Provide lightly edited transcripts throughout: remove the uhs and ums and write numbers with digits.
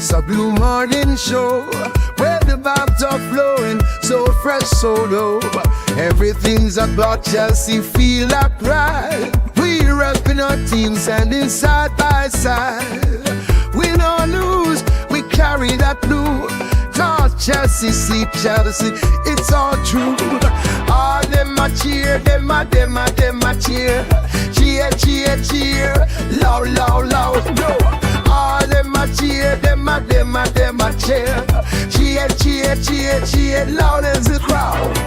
It's a blue morning show where the vibes are flowing, so fresh, so dope. Everything's about Chelsea, feel like pride. We repping our team, standing side by side. Win or lose, we carry that blue. Talk Chelsea, see Chelsea, it's all true. All them a cheer, them a cheer. Cheer, cheer, cheer, loud, loud, loud, no. All them a cheer, them a cheer. Cheer, cheer, cheer, cheer, loud as the crowd.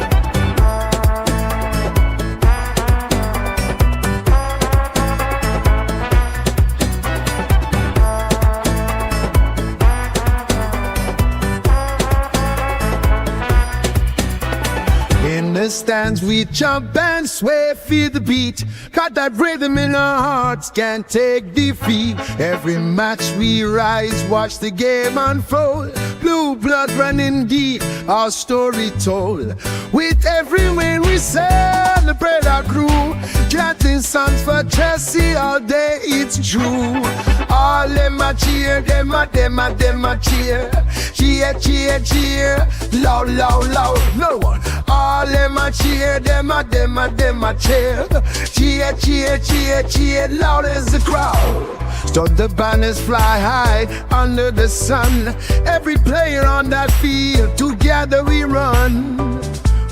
In the stands we jump and sway, feel the beat. Got that rhythm in our hearts, can't take defeat. Every match we rise, watch the game unfold. Blue blood running deep, our story told. With every win we celebrate our crew. Chanting songs for Chelsea all day, it's true. All them a cheer, them a cheer. Cheer, cheer, cheer, loud, loud, loud, no one. All them a cheer, them a cheer. Cheer, cheer, cheer, cheer, loud as the crowd. So the banners fly high under the sun. Every player on that field, together we run.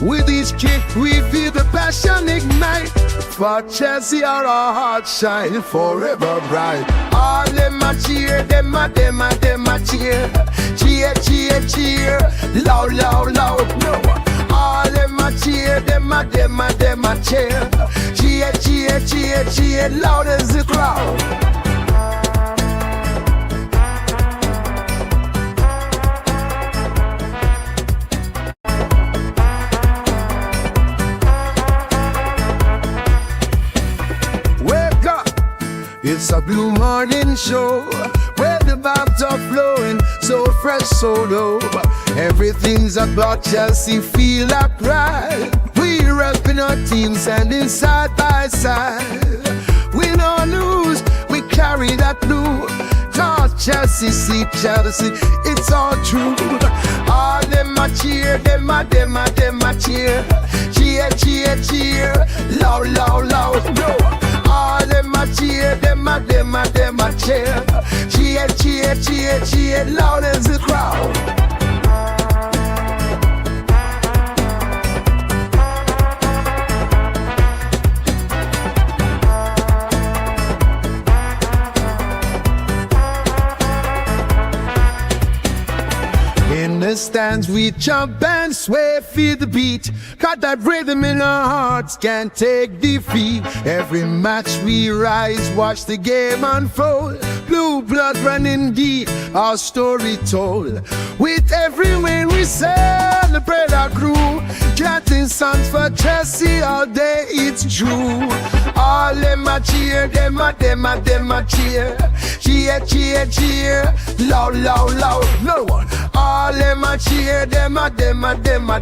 With each kick we feel the passion ignite. For Chelsea our hearts shine forever bright. All them a cheer, them a cheer. Cheer, cheer, cheer, loud, loud, loud, no one. All them a cheer, them a cheer. Cheer, cheer, cheer, cheer, loud as the crowd. It's a blue morning show where the vibes are flowing, so fresh, so dope. Everything's about Chelsea, feel like pride. We repping our team, standing side by side. Win or lose, we carry that blue. Talk Chelsea, see Chelsea, it's all true. All them a cheer, them a cheer. Cheer, cheer, cheer, loud, loud, loud, no. All them a cheer, them a cheer. Cheer, cheer, cheer, cheer, loud as the crowd. In the stands we jump and sway, feel the beat. Got that rhythm in our hearts, can't take defeat. Every match we rise, watch the game unfold. Blue blood running deep, our story told. With every win we celebrate our crew. Chanting songs for Chelsea all day, it's true. All them a cheer, them a cheer. Cheer, cheer, cheer, loud, loud, loud, no one. All them a cheer, them a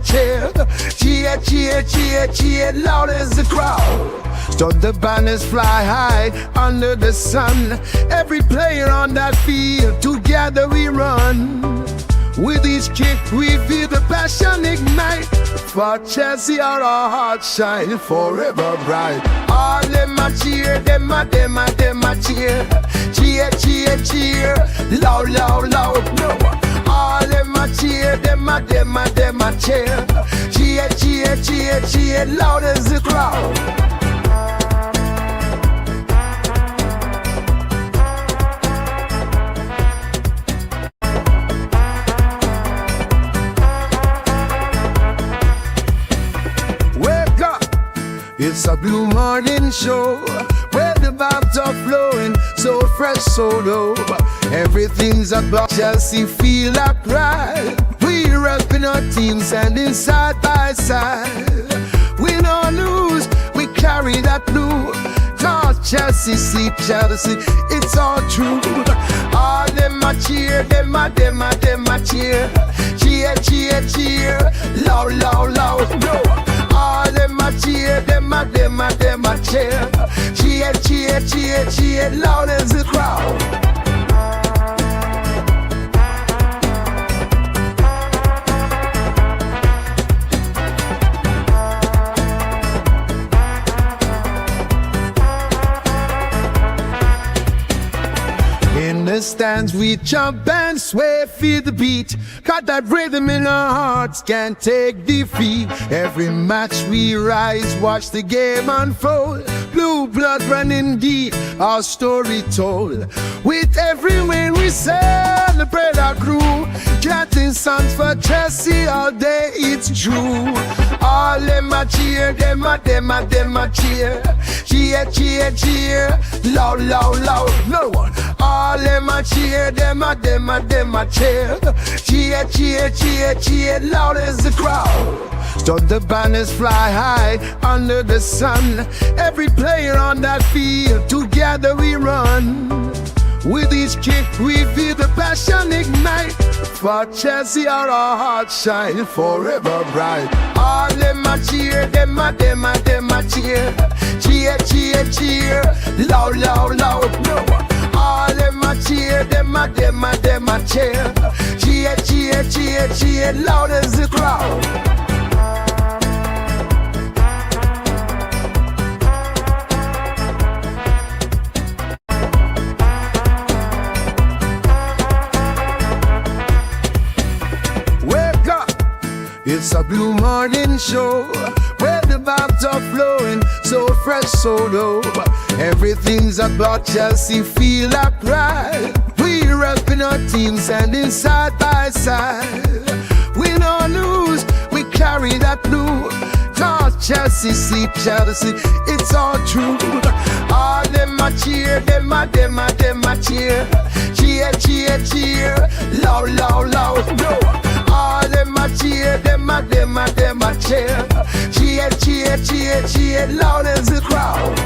cheer. Cheer, cheer, cheer, cheer, loud as the crowd. So the banners fly high under the sun. Every player on that field, together we run. With each kick we feel the passion ignite. For Chelsea our hearts shine forever bright. All them a cheer, them a cheer. Cheer, cheer, cheer, loud, loud, loud, no one. All them a cheer, them a cheer. Cheer, cheer, cheer, cheer, loud as the crowd. It's a blue morning show where the vibes are flowing, so fresh, so dope. Everything's about Chelsea, feel like pride. We repping our team, standing side by side. Win or lose, we carry that blue. Talk Chelsea, see Chelsea, it's all true. All them a cheer, them a cheer. Cheer, cheer, cheer, loud, loud, loud, no. All them a cheer, them a cheer. Cheer, cheer, cheer, cheer, loud as the crowd. the stands we jump and sway, feel the beat. Got that rhythm in our hearts, can't take defeat. Every match we rise, watch the game unfold. Blue blood running deep, our story told. With every win we celebrate our crew. Chanting songs for Chelsea all day, it's true. All them a cheer, them a cheer. Cheer, cheer, cheer, loud, loud, loud, no one. All them a cheer, them a cheer. Cheer, cheer, cheer, cheer, loud as the crowd. So the banners fly high under the sun. Every player on that field, together we run. With each kick we feel the passion ignite. For Chelsea our hearts shine forever bright. All them a cheer, them a cheer. Cheer, cheer, cheer, loud, loud, loud, no one. All them a cheer, them a cheer. Cheer, cheer, cheer, cheer, loud as the crowd. It's a blue morning show where the vibes are flowing, so fresh, so low. Everything's about Chelsea, feel like pride. We're repping our team, standing side by side. Win or lose, we carry that blue. Cause Chelsea, see Chelsea, it's all true. All them a cheer, them a cheer. Cheer, cheer, cheer, loud, loud, loud, no. All them a cheer, them a cheer. Cheer, cheer, cheer, cheer, loud as the crowd.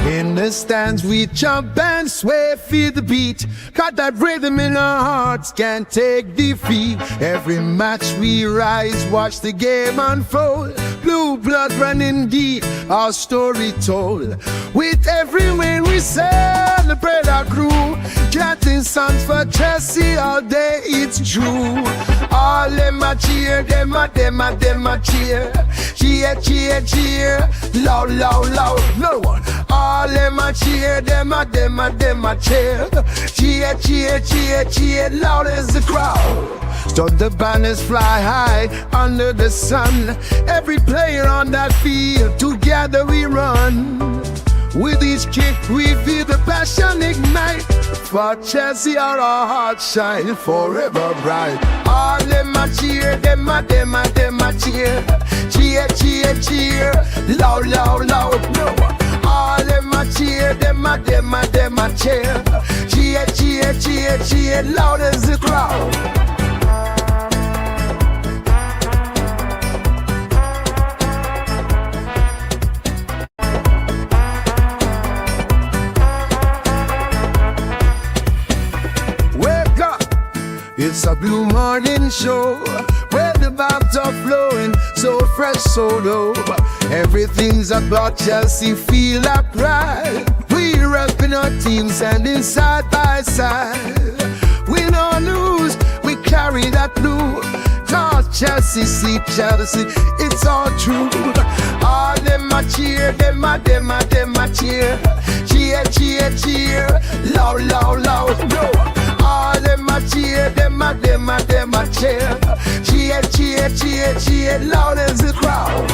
In the stands we jump and sway, feel the beat. Got that rhythm in our hearts, can't take defeat. Every match we rise, watch the game unfold. Blue blood running deep, our story told. With every win we celebrate our crew. Chanting songs for Chelsea all day, it's true. All them a cheer, them a cheer. Cheer, cheer, cheer, loud, loud, loud, no one. All them a cheer, them a cheer. Cheer, cheer, cheer, cheer, loud as the crowd. So the banners fly high under the sun. Every player on that field, together we run. With each kick we feel the passion ignite. For Chelsea our hearts shine forever bright. All them a cheer, them a cheer. Cheer, cheer, cheer, loud, loud, loud, no one. All them a cheer, them a cheer. Cheer, cheer, cheer, cheer, loud as the crowd. It's a blue morning show where the vibes are flowing, so fresh, so low. Everything's about Chelsea, feel like pride. We're repping our team, standing side by side. Win or lose, we carry that blue. Cause Chelsea, see Chelsea, it's all true. All them a cheer, them a cheer. Cheer, cheer, cheer, loud, loud, loud, no. All them a cheer, them a cheer. Cheer, cheer, cheer, cheer, loud as the crowd.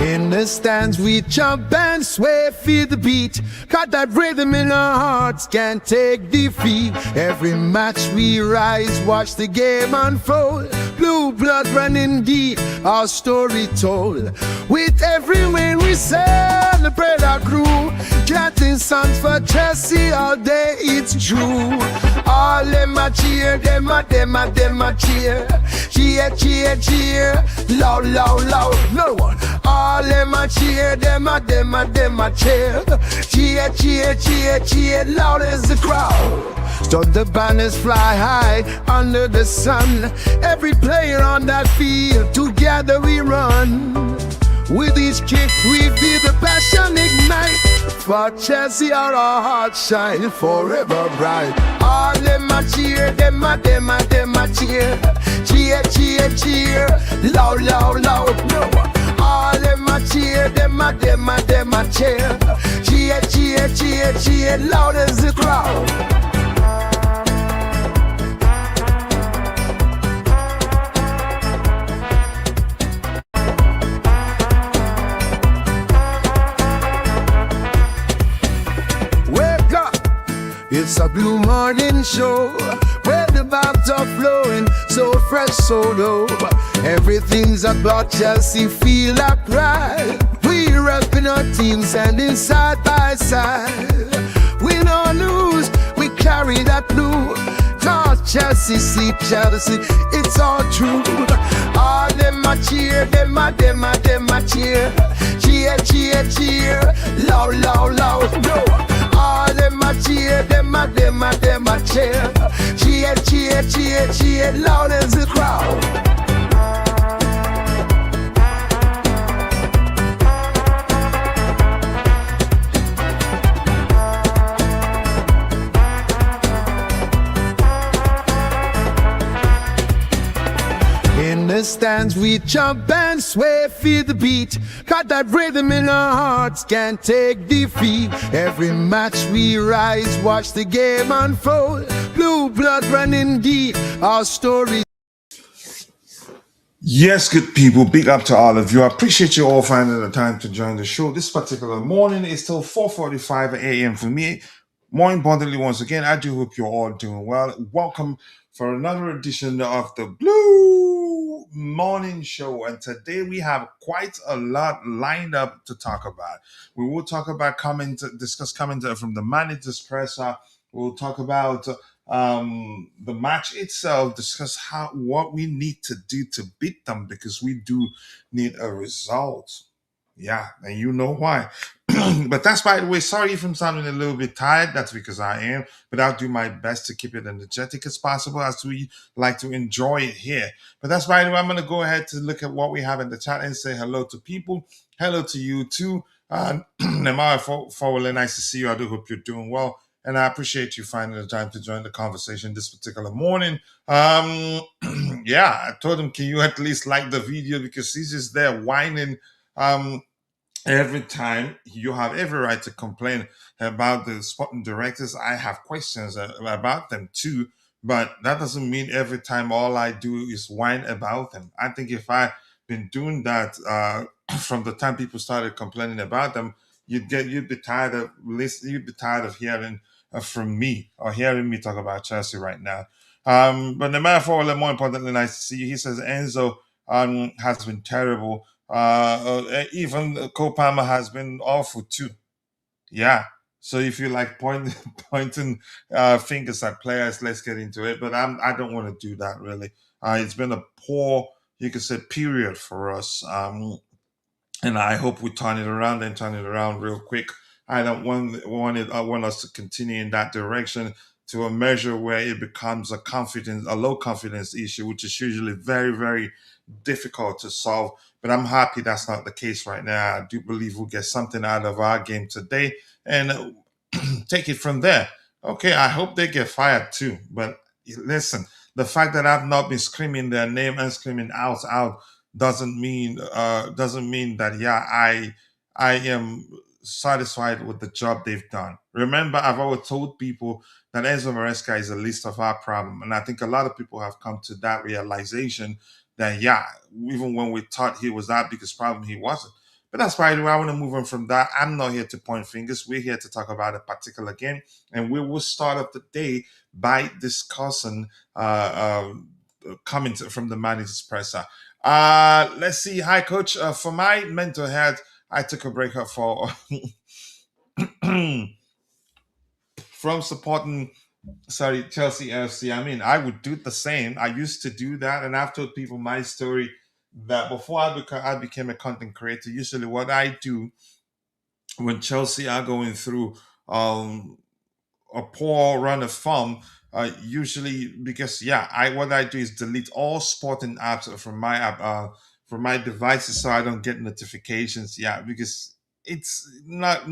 In the stands we jump and sway, feel the beat. Got that rhythm in our hearts, can't take defeat. Every match we rise, watch the game unfold. Blue blood running deep, our story told. With every win we celebrate our crew. Chanting songs for Chelsea all day, it's true. All them a cheer, them a cheer. Cheer, cheer, cheer, loud, loud, loud, no one. All them a cheer, them a cheer. Cheer, cheer, cheer, cheer, loud as the crowd. So the banners fly high under the sun. Every player on that field, together we run. With each kick we feel the passion ignite. For Chelsea our hearts shine forever bright. All them a cheer, them a cheer. Cheer, cheer, cheer, loud, loud, loud. No. All them a cheer, them a cheer. Cheer, cheer, cheer, cheer, loud as the crowd. It's a blue morning show where the vibes are flowing, so fresh, so low. Everything's about Chelsea, feel that pride. We're repping our team, standing side by side. Win or lose, we carry that blue. Talk Chelsea, sleep Chelsea, it's all true. All them a cheer, them a cheer. Cheer, cheer, cheer, loud, loud, loud, no. All them a cheer, them a cheer. Cheer, cheer, cheer, cheer, loud as the crowd. In the stands we jump and sway, feel the beat. Got that rhythm in our hearts, can't take defeat. Every match we rise, watch the game unfold. Blue blood running deep, our story. Yes, good people, big up to all of you. I appreciate you all finding the time to join the show. This particular morning is till 4:45 a.m. for me. More importantly, once again, I do hope you're all doing well. Welcome for another edition of the Blue Morning Show. And today we have quite a lot lined up to talk about. We will talk about discuss comment from the manager's presser. We'll talk about the match itself, discuss what we need to do to beat them, because we do need a result. Yeah, and you know why. But that's, by the way, sorry if I'm sounding a little bit tired. That's because I am, but I'll do my best to keep it energetic as possible, as we like to enjoy it here. But that's, by the way, I'm going to go ahead to look at what we have in the chat and say hello to people. Hello to you too. Nemara Fowler, nice to see you. I do hope you're doing well. And I appreciate you finding the time to join the conversation this particular morning. Yeah, I told him, can you at least like the video, because he's just there whining every time. You have every right to complain about the sporting directors. I have questions about them too, but that doesn't mean every time all I do is whine about them. I think if I've been doing that from the time people started complaining about them, you'd be tired of listening. You'd be tired of hearing from me, or hearing me talk about Chelsea right now. But no matter for all, more importantly, nice to see you. He says Enzo has been terrible. Even Cole Palmer has been awful too. Yeah. So if you like pointing fingers at players, let's get into it. But I don't want to do that really. It's been a poor, you could say, period for us. And I hope we turn it around real quick. I don't want it. I want us to continue in that direction to a measure where it becomes a low confidence issue, which is usually very, very difficult to solve. But I'm happy that's not the case right now. I do believe we'll get something out of our game today and take it from there. Okay, I hope they get fired too. But listen, the fact that I've not been screaming their name and screaming out doesn't mean that I am satisfied with the job they've done. Remember, I've always told people that Enzo Maresca is the least of our problem, and I think a lot of people have come to that realization that even when we thought he was our biggest problem, he wasn't. But that's why I want to move on from that. I'm not here to point fingers. We're here to talk about a particular game, and we will start off the day by discussing comments from the manager's presser. Let's see. Hi, coach. For my mental health, I took a break for from supporting Chelsea FC. I mean, I would do the same. I used to do that, and I've told people my story that before I became a content creator. Usually, what I do when Chelsea are going through a poor run of form, Usually because what I do is delete all sporting apps from my devices so I don't get notifications. Yeah, because it's not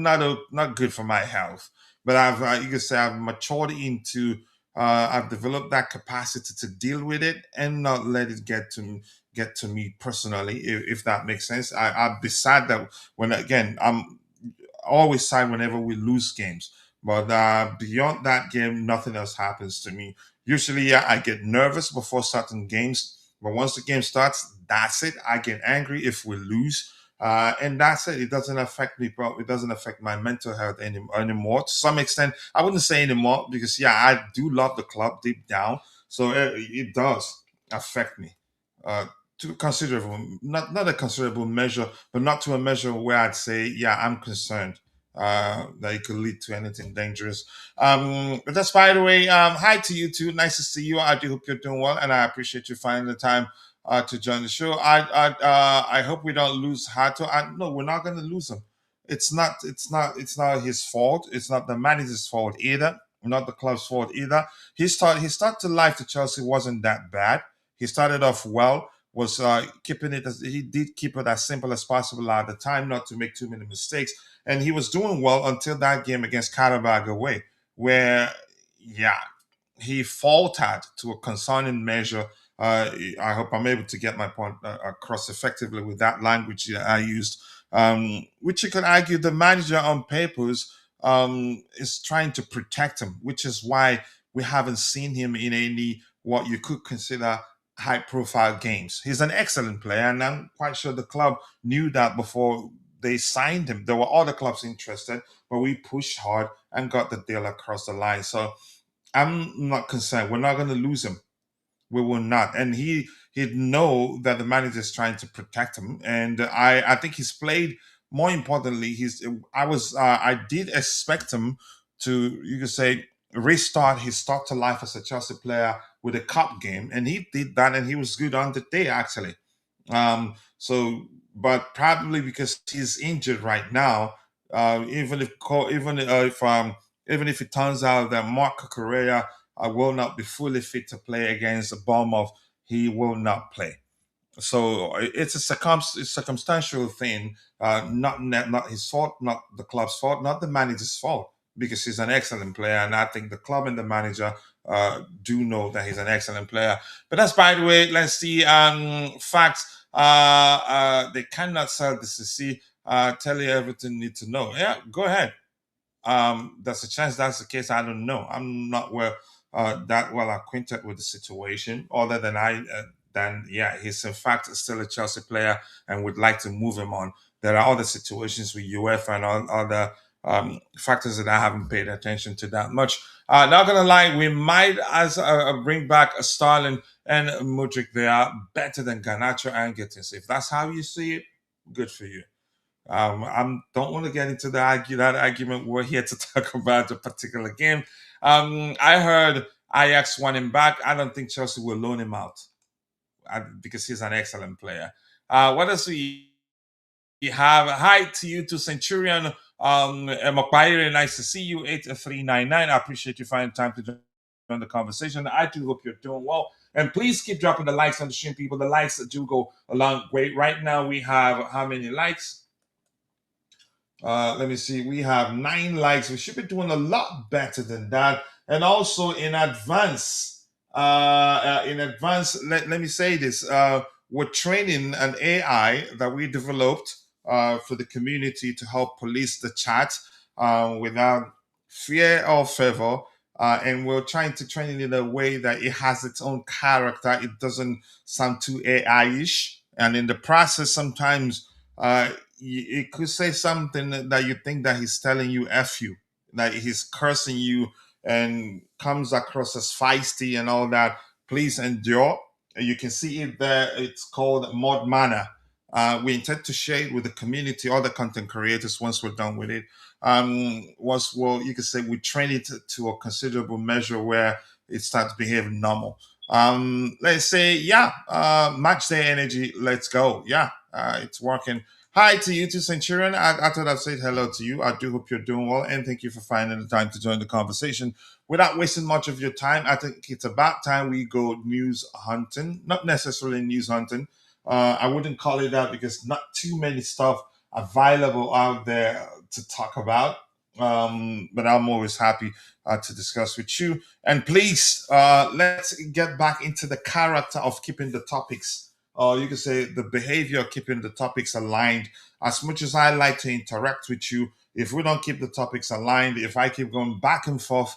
good for my health. But you can say I've matured into I've developed that capacity to deal with it and not let it get to me personally, if that makes sense. I'd be sad that when again I'm always sad whenever we lose games. But beyond that game, nothing else happens to me. Usually, I get nervous before certain games, but once the game starts, that's it. I get angry if we lose, and that's it. It doesn't affect me, bro. It doesn't affect my mental health anymore. To some extent, I wouldn't say anymore because I do love the club deep down, so it does affect me. To a considerable, not a considerable measure, but not to a measure where I'd say, I'm concerned that it could lead to anything dangerous. But that's by the way. Hi to you too. Nice to see you. I do hope you're doing well, and I appreciate you finding the time to join the show. I hope we don't lose Hato. No, we're not going to lose him. It's not his fault. It's not the manager's fault either. Not the club's fault either. His start to life to Chelsea wasn't that bad. He started off well, was keeping it as he did keep it as simple as possible at the time, not to make too many mistakes. And he was doing well until that game against Karabag away, where yeah, he faltered to a concerning measure. I hope I'm able to get my point across effectively with that language that I used, which you could argue the manager on papers is trying to protect him, which is why we haven't seen him in any what you could consider high profile games. He's an excellent player, and I'm quite sure the club knew that before they signed him. There were other clubs interested, but we pushed hard and got the deal across the line. So I'm not concerned. We're not going to lose him. We will not. And he'd know that the manager is trying to protect him. And I think he's played. More importantly, I did expect him to, you could say, restart his start to life as a Chelsea player with a cup game, and he did that, and he was good on the day actually. But probably because he's injured right now, even if it turns out that Mark Cucurella will not be fully fit to play against Bournemouth, he will not play. So it's a circumstantial thing, not his fault, not the club's fault, not the manager's fault, because he's an excellent player, and I think the club and the manager do know that he's an excellent player. But that's by the way. Let's see. Facts. They cannot sell the CC. Tell you everything you need to know. Yeah, go ahead. There's a chance that's the case. I don't know. I'm not that well acquainted with the situation, other than he's in fact still a Chelsea player and would like to move him on. There are other situations with UEFA and all other factors that I haven't paid attention to that much. Not gonna lie, we might as bring back a Starlin and Mudrik. They are better than Garnacho and Gittins. If that's how you see it, good for you. I don't want to get into that argument. We're here to talk about a particular game. I heard Ajax want him back. I don't think Chelsea will loan him out because he's an excellent player. What else we have? Hi to you, to Centurion. Mokbairi, nice to see you. 8399. I appreciate you finding time to join the conversation. I do hope you're doing well. And please keep dropping the likes on the stream, people. The likes do go a long way. Right now, we have how many likes? Let me see. We have 9 likes. We should be doing a lot better than that. And also in advance, let me say this. We're training an AI that we developed for the community to help police the chat without fear or favor. And we're trying to train it in a way that it has its own character. It doesn't sound too AI-ish. And in the process, sometimes it could say something that you think that he's telling you F you, that he's cursing you and comes across as feisty and all that. Please endure. You can see it there. It's called Mod Manor. We intend to share it with the community, other content creators once we're done with it. You could say we train it to a considerable measure where it starts behaving normal. Let's say, match day energy. Let's go. It's working. Hi to you too, Centurion. I thought I'd say hello to you. I do hope you're doing well, and thank you for finding the time to join the conversation. Without wasting much of your time, I think it's about time we go news hunting. Not necessarily news hunting. I wouldn't call it that because not too many stuff available out there to talk about. But I'm always happy to discuss with you. And please, let's get back into the character of keeping the topics, or you could say the behavior of keeping the topics aligned. As much as I like to interact with you, if we don't keep the topics aligned, if I keep going back and forth,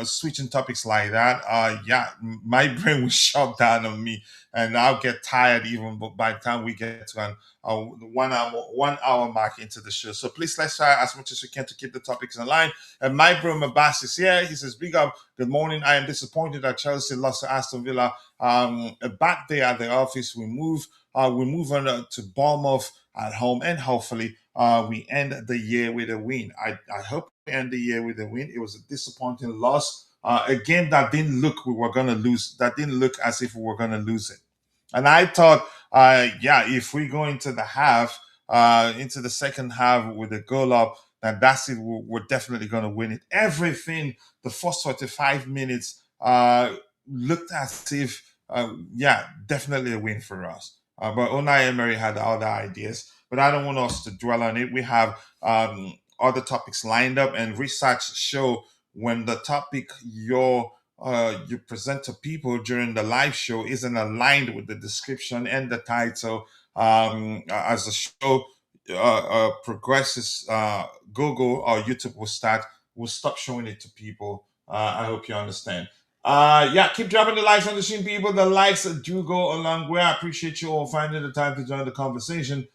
switching topics like that, yeah, my brain will shut down on me, and I'll get tired even by the time we get to an 1 hour mark into the show. So please, let's try as much as we can to keep the topics in line. And my bro Mabas is here. He says, "Big up, good morning. I am disappointed that Chelsea lost to Aston Villa. A bad day at the office. We move on to Bournemouth at home, and hopefully we end the year with a win. I hope we end the year with a win. It was a disappointing loss. A game that didn't look we were going to lose. That didn't look as if we were going to lose it. And I thought, yeah, if we go into the second half with a goal up, then that's it. We're definitely going to win it. Everything, the first 45 minutes looked as if, yeah, definitely a win for us. But Unai Emery had other ideas, but I don't want us to dwell on it. We have other topics lined up, and research show when the topic you present to people during the live show isn't aligned with the description and the title. As the show progresses, Google or YouTube will stop showing it to people. I hope you understand. Yeah, keep dropping the likes on the stream, people. The likes do go a long way. I appreciate you all finding the time to join the conversation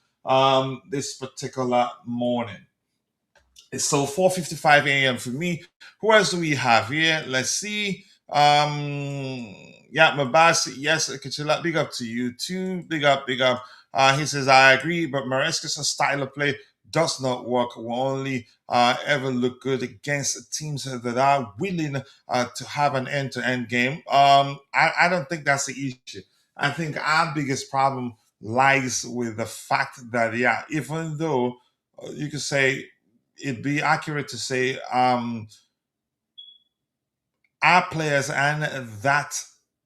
this particular morning. It's so 4:55 a.m. for me. Who else do we have here? Let's see. Yeah, Mabasi, yes, Kachila, big up to you too. Big up, big up. He says, I agree, but Maresca's style of play does not work. Will only ever look good against teams that are willing to have an end-to-end game. I don't think that's the issue. I think our biggest problem lies with the fact that, yeah, even though you could say it'd be accurate to say our players and that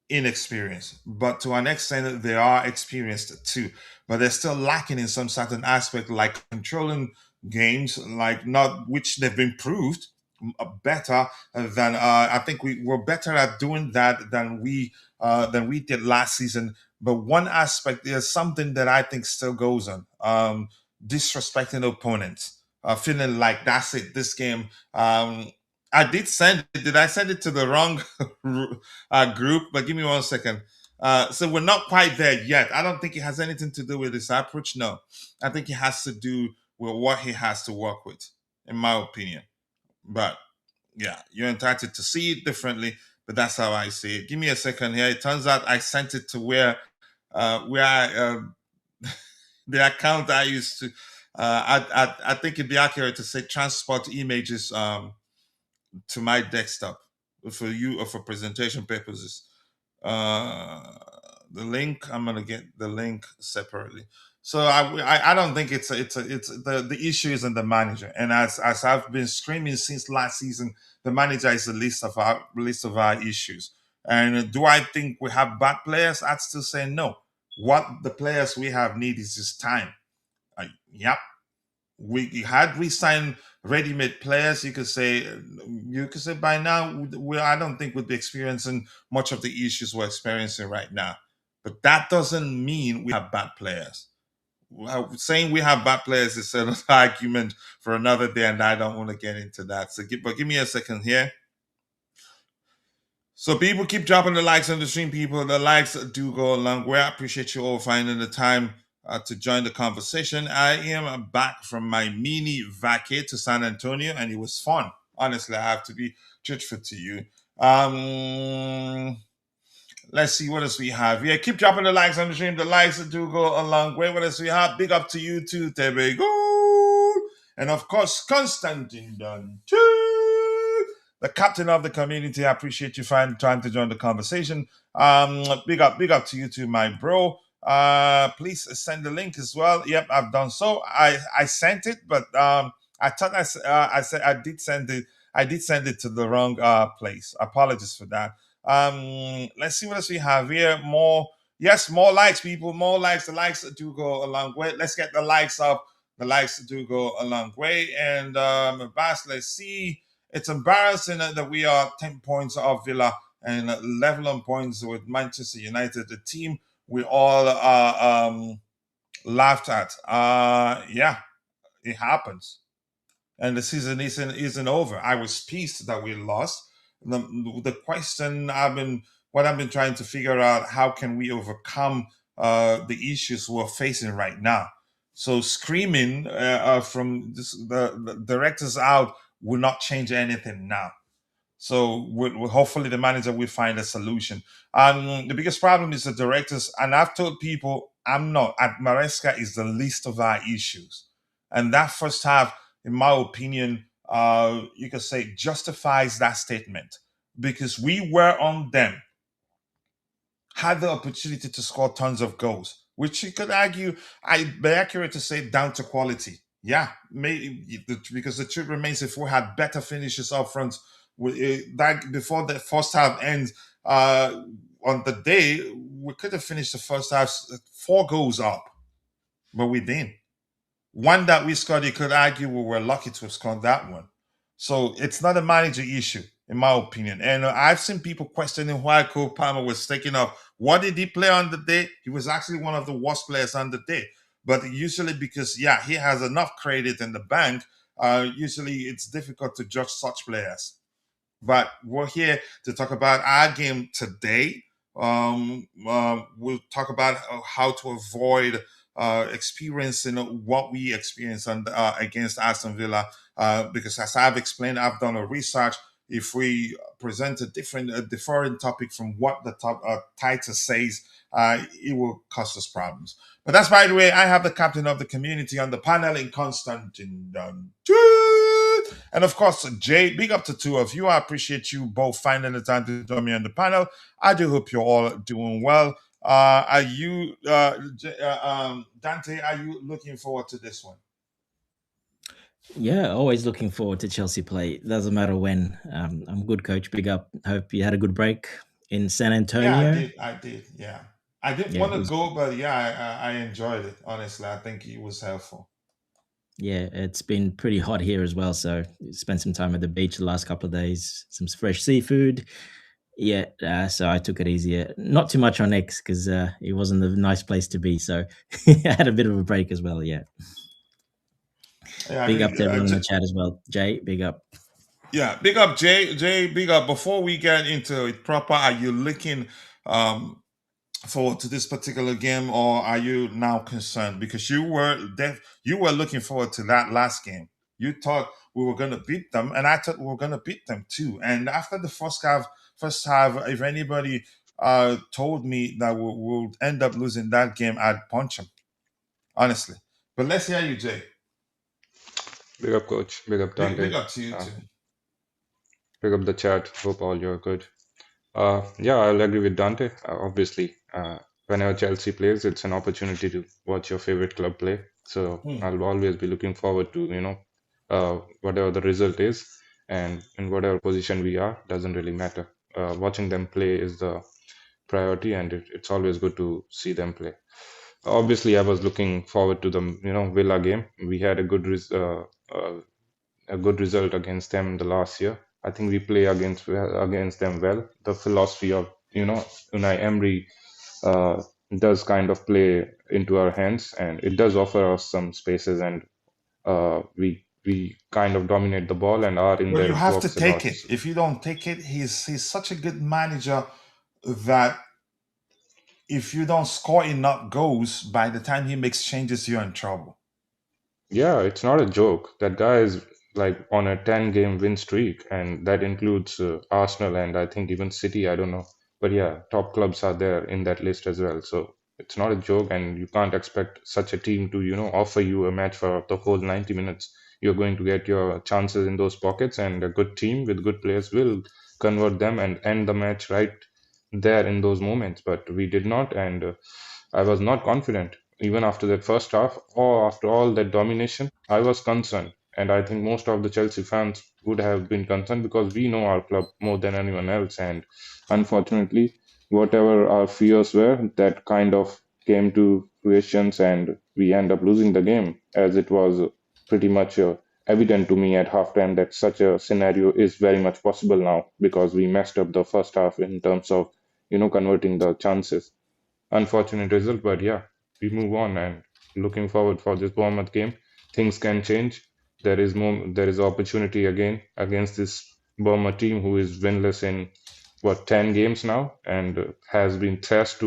inexperienced, but to an extent they are experienced too. But they're still lacking in some certain aspect, like controlling games, like not which they've improved better than I think we were better at doing that than we did last season. But one aspect is something that I think still goes on: disrespecting opponents, feeling like that's it. This game, I did send it. Did I send it to the wrong group? But give me 1 second. So we're not quite there yet. I don't think it has anything to do with this approach. No, I think it has to do with what he has to work with, in my opinion. But yeah, you're entitled to see it differently. But that's how I see it. Give me a second here. It turns out I sent it to where the account I used to. I think it'd be accurate to say transport images to my desktop for you or for presentation purposes. The link, I'm gonna get the link separately. So I don't think it's the issue isn't the manager. And as I've been screaming since last season, the manager is the list of our issues. And do I think we have bad players? I'd still say no. What the players we have need is just time. Yep, we had re-signed ready-made players. You could say by now I don't think we'd be experiencing much of the issues we're experiencing right now. But that doesn't mean we have bad players. Well, saying we have bad players is an argument for another day, and I don't want to get into that. But give me a second here. So people keep dropping the likes on the stream, people. The likes do go a long way. I appreciate you all finding the time to join the conversation. I am back from my mini vacay to San Antonio, and it was fun. Honestly, I have to be truthful to you. Let's see what else we have. Yeah, keep dropping the likes on the stream. The likes do go a long way. What else we have? Big up to you too, Tebe. And of course, Constantine Dunn too, the captain of the community. I appreciate you finding time to join the conversation. Big up to you too, my bro. Please send the link as well. Yep, I've done so. I sent it, but I thought I said I did send it. I did send it to the wrong place. Apologies for that. Let's see what else we have here. More, yes, more likes, people. More likes. The likes do go a long way. Let's get the likes up. The likes do go a long way. And Bass, let's see. It's embarrassing that we are 10 points off Villa and level on points with Manchester United, the team we all laughed at. Yeah, it happens, and the season isn't over. I was pissed that we lost. The question what I've been trying to figure out, how can we overcome the issues we're facing right now? So screaming from the directors out will not change anything now. So hopefully the manager will find a solution. The biggest problem is the directors, and I've told people I'm not. Maresca is the least of our issues, and that first half, in my opinion, you could say justifies that statement because we were on them, had the opportunity to score tons of goals, which you could argue, I'd be accurate to say down to quality. Yeah, maybe because the truth remains, if we had better finishes up front, that before the first half ends, on the day we could have finished the first half 4 goals up, but we didn't. One that we scored, you could argue we were lucky to have scored that one. So it's not a manager issue, in my opinion. And I've seen people questioning why Cole Palmer was taking off. What did he play on the day? He was actually one of the worst players on the day. But usually because, yeah, he has enough credit in the bank, usually it's difficult to judge such players. But we're here to talk about our game today. We'll talk about how to avoid experiencing what we experienced against Aston Villa. Because as I've explained, I've done a research. If we present a different topic from what the title says, it will cause us problems. But that's, by the way, I have the captain of the community on the panel in Constantine Dungeon. And of course, Jay, big up to two of you. I appreciate you both finding the time to join me on the panel. I do hope you're all doing well. Are you, Dante, are you looking forward to this one? Yeah, always looking forward to Chelsea play. Doesn't matter when. I'm good, coach. Big up. Hope you had a good break in San Yeah, Antonio. I did. Yeah. I didn't Yeah, want it to was. go, but yeah, I enjoyed it. Honestly, I think it was helpful. Yeah, it's been pretty hot here as well. So spent some time at the beach the last couple of days. Some fresh seafood. Yeah, so I took it easier. Not too much on X because it wasn't a nice place to be. So I had a bit of a break as well. Yeah. Yeah, I Big up mean, to everyone in the chat as well. Jay, big up. yeah, big up, Jay. Jay, big up. Before we get into it proper, are you looking forward to this particular game, or are you now concerned because you were looking forward to that last game? You thought we were going to beat them, and I thought we were going to beat them too. And after the first half, if anybody told me that we'll end up losing that game, I'd punch him, honestly. But let's hear you, Jay. Big up, coach. Big up, Big, Dante. big up to you too. Big up the chat. Hope all you're good. Yeah, I'll agree with Dante. Obviously, whenever Chelsea plays, it's an opportunity to watch your favorite club play. So I'll always be looking forward to, whatever the result is, and in whatever position we are, doesn't really matter. Watching them play is the priority, and it's always good to see them play. Obviously, I was looking forward to the Villa game. We had a good result against them in the last year. I think we play against them well. The philosophy of Unai Emery does kind of play into our hands, and it does offer us some spaces, and we kind of dominate the ball and are in Well, their you have to box a lot. take it. If you don't take it, he's such a good manager that if you don't score enough goals, by the time he makes changes, you're in trouble. Yeah, it's not a joke. That guy is like on a 10-game win streak, and that includes Arsenal and I think even City. I don't know. But yeah, top clubs are there in that list as well. So it's not a joke, and you can't expect such a team to, offer you a match for the whole 90 minutes. You're going to get your chances in those pockets, and a good team with good players will convert them and end the match right there in those moments. But we did not, and I was not confident. Even after that first half, or after all that domination, I was concerned. And I think most of the Chelsea fans would have been concerned because we know our club more than anyone else. And unfortunately, whatever our fears were, that kind of came to fruition, and we end up losing the game, as it was pretty much evident to me at halftime that such a scenario is very much possible now because we messed up the first half in terms of converting the chances. Unfortunate result, but yeah, we move on and looking forward for this Bournemouth game. Things can change. There is opportunity again against this Bournemouth team who is winless in what 10 games now and has been thrashed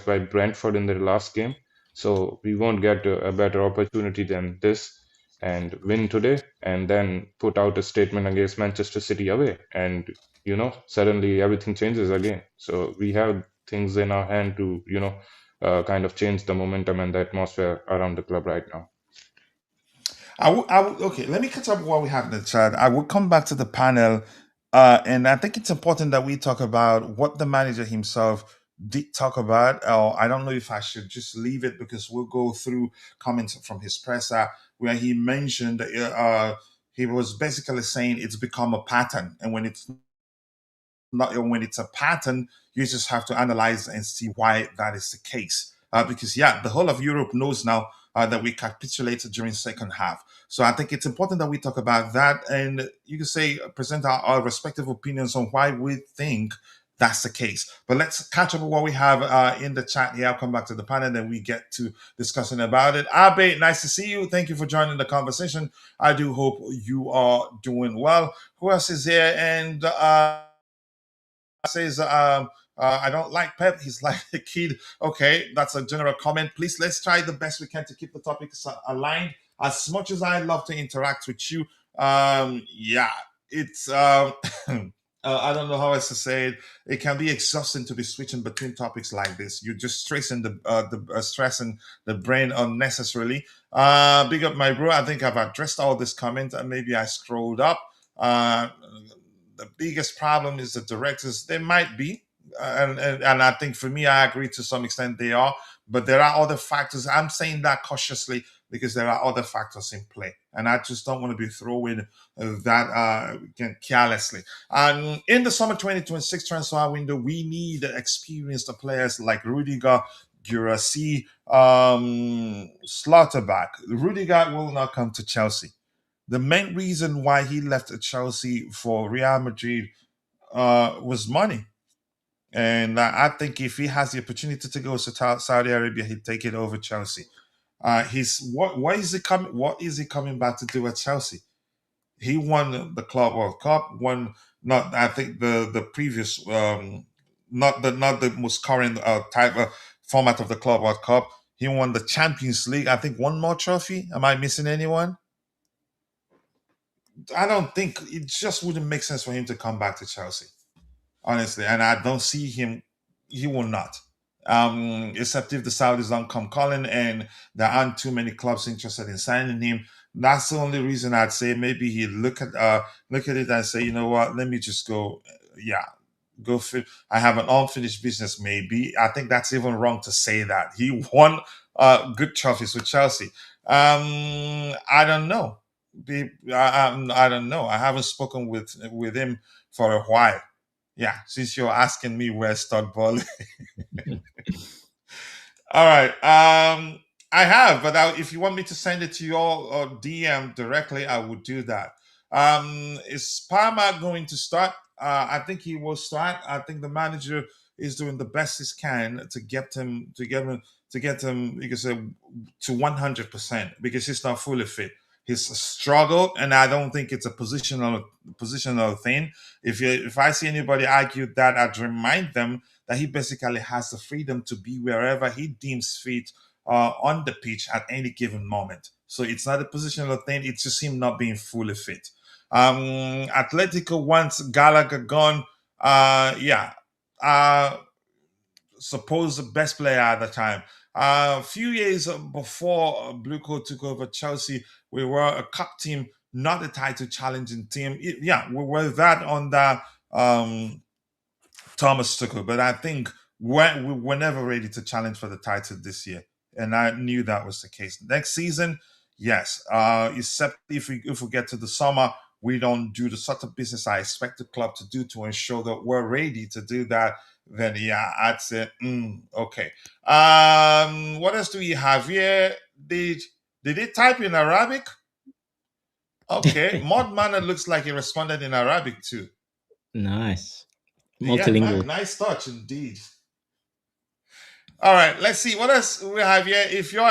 by Brentford in their last game. So we won't get a better opportunity than this and win today and then put out a statement against Manchester City away and suddenly everything changes again. So we have things in our hand to kind of change the momentum and the atmosphere around the club right now. Okay, let me catch up with what we have in the chat. I will come back to the panel, and I think it's important that we talk about what the manager himself did talk about. I don't know if I should just leave it because we'll go through comments from his presser where he mentioned he was basically saying it's become a pattern, and when it's a pattern, you just have to analyze and see why that is the case. Because the whole of Europe knows now that we capitulated during second half. So I think it's important that we talk about that, and you can say present our respective opinions on why we think that's the case. But let's catch up with what we have in the chat here. I'll come back to the panel, then we get to discussing about it. Abe, nice to see you. Thank you for joining the conversation. I do hope you are doing well. Who else is here? And says I don't like Pep. He's like a kid. Okay, that's a general comment. Please, let's try the best we can to keep the topics aligned. As much as I love to interact with you, it's I don't know how else to say it. It can be exhausting to be switching between topics like this. You're just stressing stressing the brain unnecessarily. Big up my bro. I think I've addressed all this comment, and maybe I scrolled up. The biggest problem is the directors. They might be, and I think for me, I agree to some extent they are. But there are other factors. I'm saying that cautiously because there are other factors in play, and I just don't want to be throwing that carelessly. And in the summer 2026 transfer window, we need experienced players like Rudiger, Guirassy, Slaughterback. Rudiger will not come to Chelsea. The main reason why he left Chelsea for Real Madrid was money. And I think if he has the opportunity to go to Saudi Arabia, he'd take it over Chelsea. What is he coming back to do at Chelsea? He won the Club World Cup, won not I think the previous not the most current type of format of the Club World Cup. He won the Champions League. I think one more trophy. Am I missing anyone? I don't think it just wouldn't make sense for him to come back to Chelsea, honestly. And I don't see him. He will not, except if the Saudis don't come calling and there aren't too many clubs interested in signing him. That's the only reason I'd say maybe he'd look at it and say, you know what, let me just go. I have an unfinished business. Maybe I think that's even wrong to say that he won good trophies with Chelsea. I don't know. I don't know. I haven't spoken with him for a while. Yeah, since you're asking me where stud ball. All right. I have, but if you want me to send it to your DM directly, I would do that. Is Parma going to start? I think he will start. I think the manager is doing the best he can to get him, you can say, to 100% because he's not fully fit. He's struggled, and I don't think it's a positional thing. If I see anybody argue that, I'd remind them that he basically has the freedom to be wherever he deems fit on the pitch at any given moment. So it's not a positional thing. It's just him not being fully fit. Atletico wants Gallagher gone. Suppose the best player at the time. A few years before Blue Coat took over Chelsea, we were a cup team, not a title challenging team. We were that under Thomas Tuchel. But I think we were never ready to challenge for the title this year, and I knew that was the case. Next season, yes, except if we get to the summer, we don't do the sort of business I expect the club to do to ensure that we're ready to do that. Then yeah, I'd say okay. What else do we have here? Did it type in Arabic? Okay, Mod Manor looks like he responded in Arabic too. Nice. Yeah, Multilingual. nice touch indeed. All right, let's see what else we have here. If you're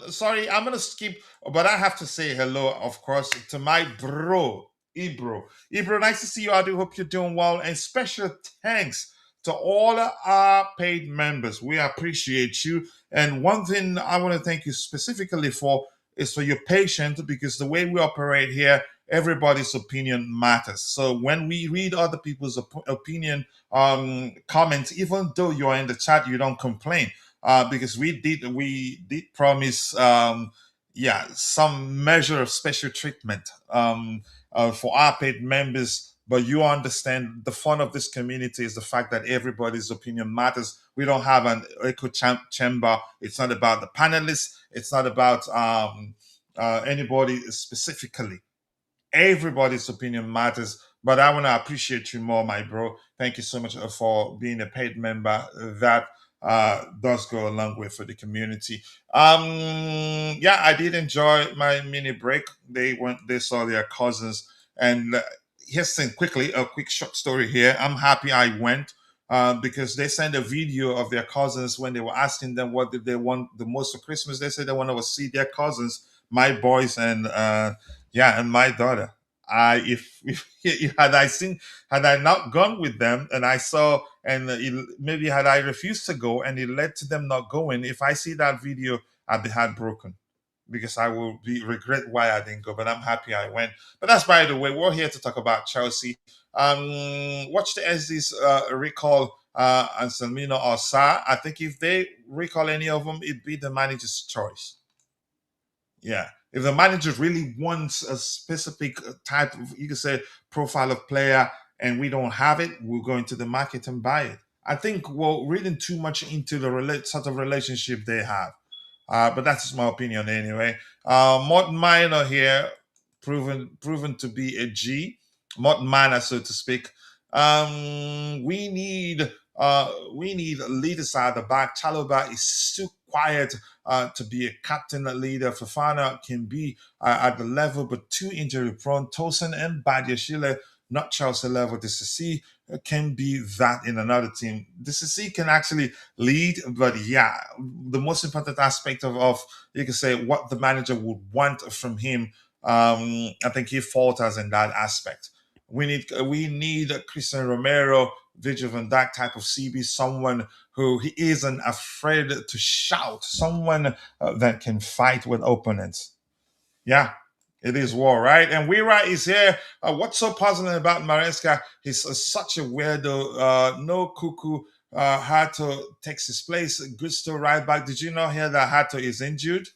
sorry, I'm gonna skip, but I have to say hello, of course, to my bro, Ibro. Ibro, nice to see you. I do hope you're doing well, and special thanks to all our paid members. We appreciate you. And one thing I want to thank you specifically for is for your patience, because the way we operate here, everybody's opinion matters. So when we read other people's opinion comments, even though you're in the chat, you don't complain, because we did promise yeah, some measure of special treatment for our paid members. But you understand the fun of this community is the fact that everybody's opinion matters. We don't have an echo chamber. It's not about the panelists. It's not about anybody specifically. Everybody's opinion matters. But I want to appreciate you more, my bro. Thank you so much for being a paid member. That does go a long way for the community. Yeah, I did enjoy my mini break. They saw their cousins, and here's thing quickly, a quick short story here. I'm happy I went. Because they sent a video of their cousins when they were asking them what did they want the most for Christmas. They said they want to see their cousins, my boys, and yeah, and my daughter. If had I not gone with them, and I saw, and maybe had I refused to go, and it led to them not going, if I see that video, I'd be heartbroken, because I will regret why I didn't go. But I'm happy I went. But that's by the way. We're here to talk about Chelsea. Watch the SDs recall Anselmino or Sa. I think if they recall any of them, it'd be the manager's choice. Yeah. If the manager really wants a specific type of, you could say, profile of player, and we don't have it, we'll go into the market and buy it. I think we're reading too much into the sort of relationship they have. But that's just my opinion anyway. Mod Minor here, proven to be a G. Mod Minor, so to speak. We need leaders at the back. Chalobah is too quiet to be a captain, a leader. Fofana can be at the level, but too injury prone. Tosin and Badiashile, not Chelsea level. The CC can be that in another team. The CC can actually lead, but yeah, the most important aspect of you can say what the manager would want from him. I think he falters in that aspect. We need Christian Romero, Virgil van Dijk type of CB, someone who he isn't afraid to shout, someone that can fight with opponents. Yeah, it is war, right? And Wira is here. What's so puzzling about Maresca? He's such a weirdo. No Cuckoo. Hato takes his place. Gusto right back. Did you not hear that Hato is injured?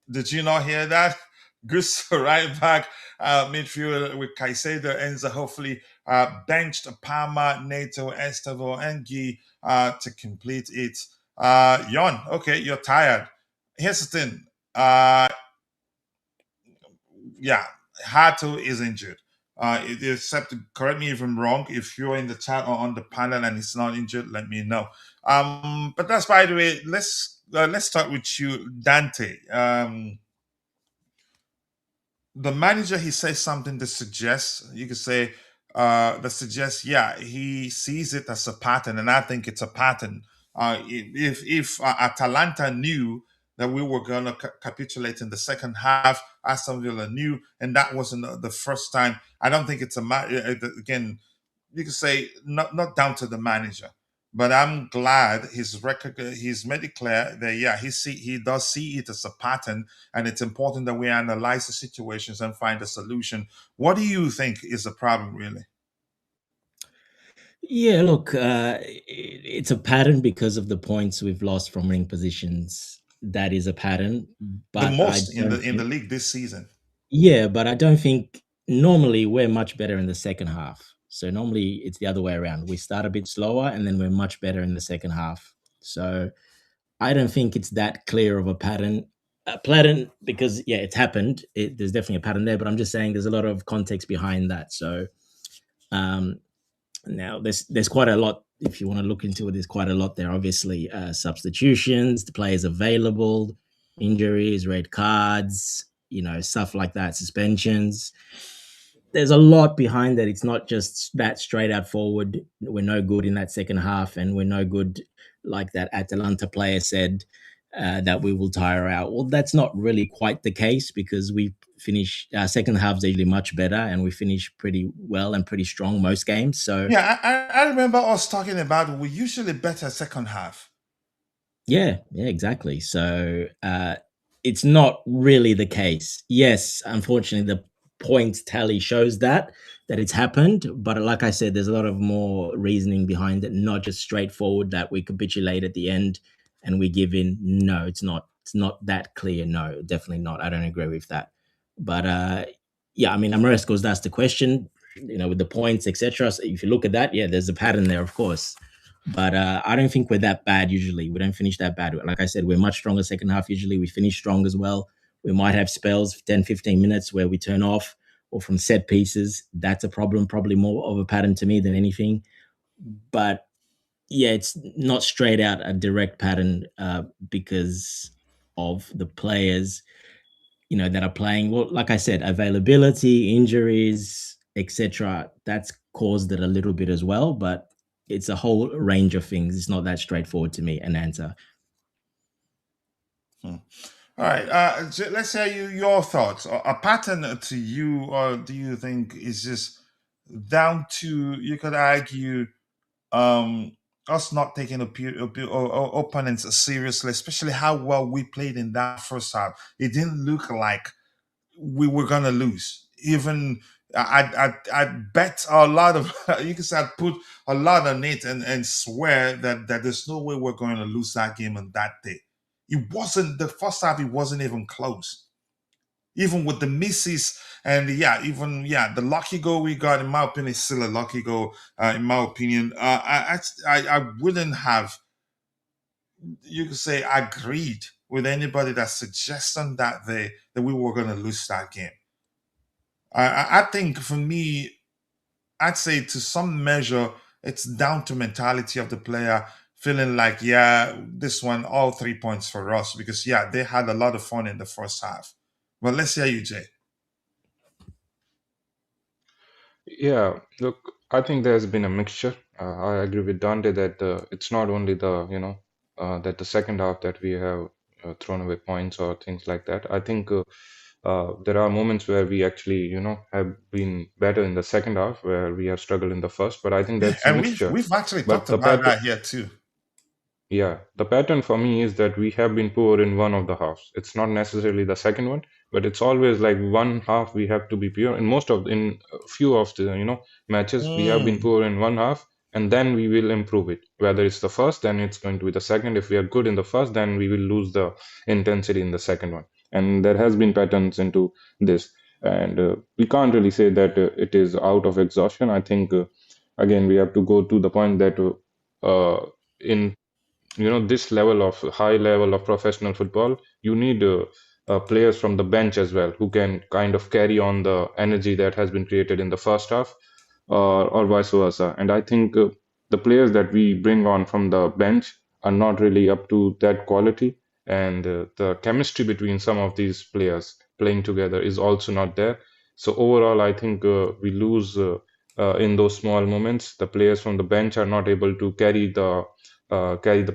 Did you not hear that? Gusto right back. Midfield with Caicedo, Enzo hopefully benched Palma, Nato, Estevão, and Guy to complete it. Yon, okay, you're tired. Here's the thing. Yeah, Hato is injured. Except, correct me if I'm wrong. If you're in the chat or on the panel and he's not injured, let me know. But that's by the way. Let's start with you, Dante. The manager, he says something that suggests, you could say, yeah, he sees it as a pattern, and I think it's a pattern. If Atalanta knew that we were going to capitulate in the second half, Aston Villa knew, and that wasn't the first time. I don't think it's again, you could say not down to the manager. But I'm glad he's made it clear that yeah, he does see it as a pattern, and it's important that we analyze the situations and find a solution. What do you think is the problem, really? Yeah, look, it's a pattern because of the points we've lost from winning positions. That is a pattern, but the most in the league this season. Yeah, but I don't think normally we're much better in the second half. So normally it's the other way around. We start a bit slower and then we're much better in the second half. So I don't think it's that clear of a pattern. Because it's happened. There's definitely a pattern there, but I'm just saying there's a lot of context behind that. So um, now there's quite a lot. If you want to look into it, there's quite a lot there. Obviously, substitutions, the players available, injuries, red cards, stuff like that, suspensions. There's a lot behind that. It's not just that straight out forward. We're no good in that second half, and we're no good, like that Atalanta player said, that we will tire out. Well, that's not really quite the case, because we finish second halves are usually much better, and we finish pretty well and pretty strong most games. So Yeah, I remember us talking about we usually better second half. yeah, exactly. So it's not really the case. Yes, unfortunately, the points tally shows that it's happened. But like I said, there's a lot of more reasoning behind it, not just straightforward that we capitulate at the end and we give in. No, it's not. It's not that clear. No, definitely not. I don't agree with that. But I mean, Amaresco's asked the question, with the points, etc. So if you look at that, there's a pattern there, of course. But I don't think we're that bad usually. We don't finish that bad. Like I said, we're much stronger second half usually. We finish strong as well. We might have spells, 10, 15 minutes where we turn off, or from set pieces. That's a problem, probably more of a pattern to me than anything. But it's not straight out a direct pattern because of the players, that are playing. Well, like I said, availability, injuries, etc. That's caused it a little bit as well. But it's a whole range of things. It's not that straightforward to me an answer. All right. Let's hear your thoughts. A pattern to you, or do you think is just down to, you could argue, us not taking opponents seriously, especially how well we played in that first half. It didn't look like we were gonna lose. Even I bet a lot of you can say I put a lot on it and swear that there's no way we're going to lose that game on that day. It wasn't the first half. It wasn't even close. Even with the misses and the lucky goal we got, in my opinion, is still a lucky goal. In my opinion, I wouldn't have, you could say, agreed with anybody that suggested that we were going to lose that game. I think for me, I'd say to some measure, it's down to mentality of the player feeling like, this one, all 3 points for us, because they had a lot of fun in the first half. But let's hear you, Jay. Yeah, look, I think there's been a mixture. I agree with Dante that it's not only that the second half that we have thrown away points or things like that. I think there are moments where we actually, have been better in the second half, where we have struggled in the first. But I think that's a And mixture. we've actually But talked about that here too. Yeah, the pattern for me is that we have been poor in one of the halves. It's not necessarily the second one, but it's always like one half we have to be pure. In a few of the matches, we have been poor in one half, and then we will improve it. Whether it's the first, then it's going to be the second. If we are good in the first, then we will lose the intensity in the second one. And there has been patterns into this, and we can't really say that it is out of exhaustion. I think again we have to go to the point that in this high level of professional football, you need players from the bench as well, who can kind of carry on the energy that has been created in the first half, or vice versa. And I think the players that we bring on from the bench are not really up to that quality, and the chemistry between some of these players playing together is also not there. So overall, I think we lose in those small moments. The players from the bench are not able to carry the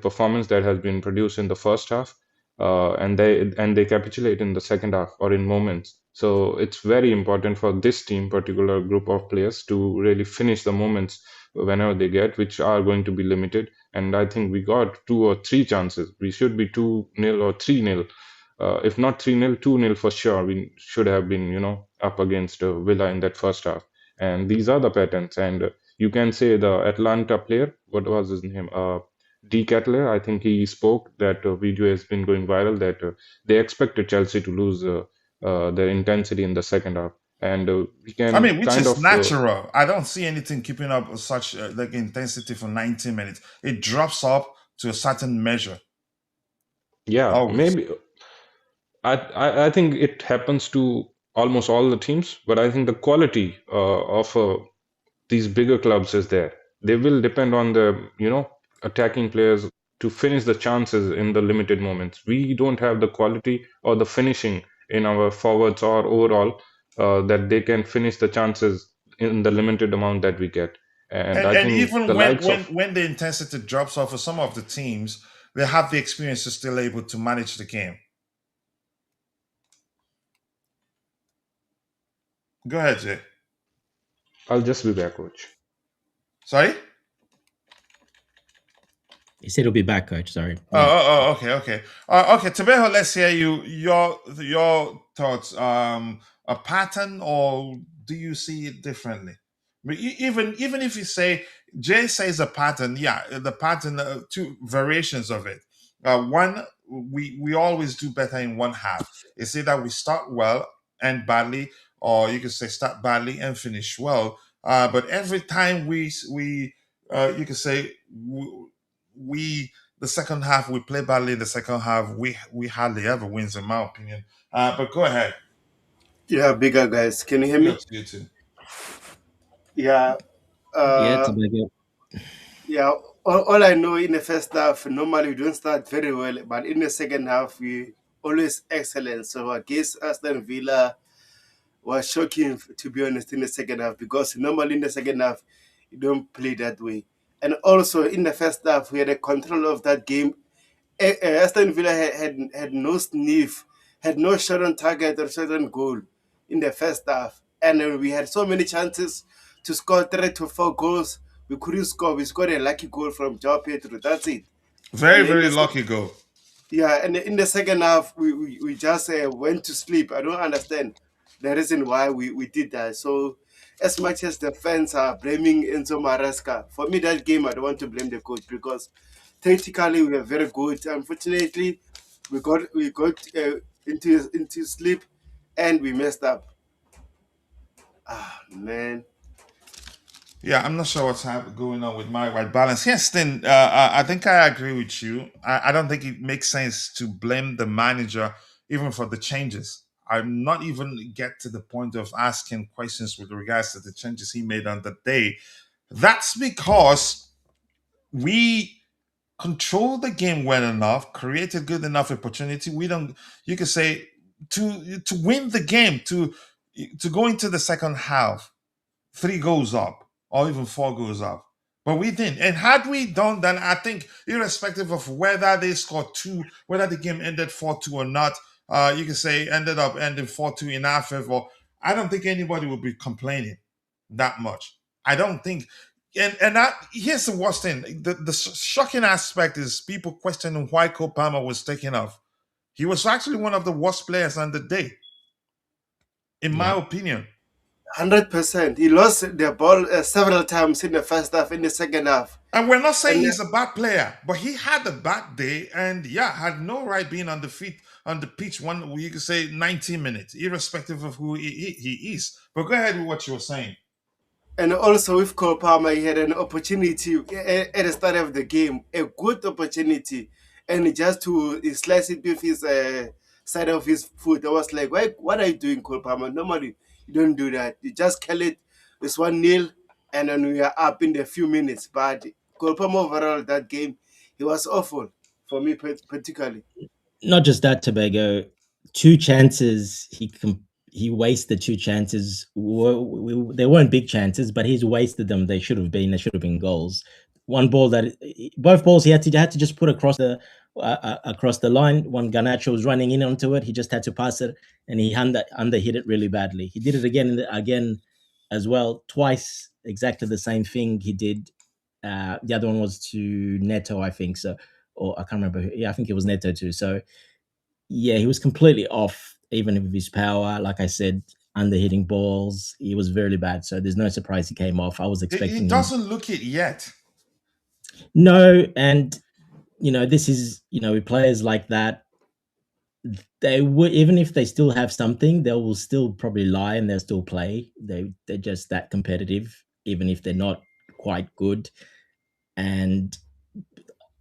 performance that has been produced in the first half, and they capitulate in the second half or in moments. So it's very important for this team, particular group of players, to really finish the moments whenever they get, which are going to be limited. And I think we got 2 or 3 chances. We should be 2-0 or 3-0. If not 3-0, 2-0 for sure. We should have been, up against Villa in that first half. And these are the patterns. And you can say the Atlanta player, what was his name? D. Kettler, I think he spoke, that video has been going viral, that they expected Chelsea to lose their intensity in the second half. and we I can mean, which kind is of natural. I don't see anything keeping up with such like intensity for 90 minutes. It drops up to a certain measure yeah, always. maybe I think it happens to almost all the teams, but I think the quality of these bigger clubs is there. They will depend on the attacking players to finish the chances in the limited moments. We don't have the quality or the finishing in our forwards or overall that they can finish the chances in the limited amount that we get. And I And think even the likes of when the intensity drops off for some of the teams, they have the experience to still able to manage the game. Go ahead, Jay. I'll just be back, coach. Sorry? He said he'll be back, coach. Sorry. Oh, Yeah. okay. Okay, Tabejo, let's hear your thoughts. A pattern, or do you see it differently? But even if you say Jay says a pattern, yeah, the pattern, two variations of it. One, we always do better in one half. It's either we start well and badly, or you could say start badly and finish well. But every time you could say we the second half we play badly in the second half, we hardly ever wins in my opinion. But go ahead. Yeah, bigger guys. Can you hear Yes, me? you too. Yeah. Yeah, Uh, Tobago. yeah. All I know in the first half, normally we don't start very well, but in the second half, we always excellent. So against Aston Villa was shocking, to be honest, in the second half because normally in the second half, you don't play that way. And also in the first half, we had a control of that game. Aston Villa had no sniff, had no shot on target or shot on goal in the first half. And we had so many chances to score 3 to 4 goals. We couldn't score. We scored a lucky goal from João Pedro. That's it. Very, And in very the lucky goal. yeah, and in the second half, we just went to sleep. I don't understand the reason why we did that. So, as much as the fans are blaming Enzo Maresca, for me, that game, I don't want to blame the coach because tactically we were very good. Unfortunately, we got into sleep and we messed up. Ah, man. Yeah, I'm not sure what's going on with my white balance. Yes, then I think I agree with you. I don't think it makes sense to blame the manager even for the changes. I'm not even get to the point of asking questions with regards to the changes he made on the day. That's because we controlled the game well enough, created good enough opportunity. We don't. You could say to win the game, to go into the second half 3 goals up or even 4 goals up. But we didn't. And had we done that, I think, irrespective of whether they scored two, whether the game ended 4-2 or not, you can say ended up ending 4-2 in our favor. I don't think anybody would be complaining that much. I don't think. And here's the worst thing. The shocking aspect is people questioning why Cole Palmer was taken off. He was actually one of the worst players on the day, in my Yeah. opinion. 100%. He lost the ball several times in the first half, in the second half. And we're not saying And he's a bad player, but he had a bad day and yeah, had no right being on the feet on the pitch you could say 90 minutes, irrespective of who he is. But go ahead with what you were saying. And also with Cole Palmer, he had an opportunity at the start of the game, a good opportunity, and just to slice it with his side of his foot. I was like, "Why? What are you doing, Cole Palmer? Normally, you don't do that. You just kill it. It's 1-0, and then we are up in a few minutes." But Cole Palmer overall that game, he was awful for me particularly. Not just that, Tobago. 2 chances he wasted 2 chances. They weren't big chances, but he's wasted them. They should have been. They should have been goals. One ball both balls he had to just put across the line. When Garnacho was running in onto it, he just had to pass it, and he under hit it really badly. He did it again as well, twice. Exactly the same thing he did. The other one was to Neto, I think so, or I can't remember. Yeah, I think it was Neto too. So yeah, he was completely off, even with his power. Like I said, under hitting balls, he was very bad. So there's no surprise he came off. I was He expecting him. doesn't look it yet. No, and this is with players like that. they would, even if they still have something, they will still probably lie and they'll still play. They're just that competitive, even if they're not quite good. And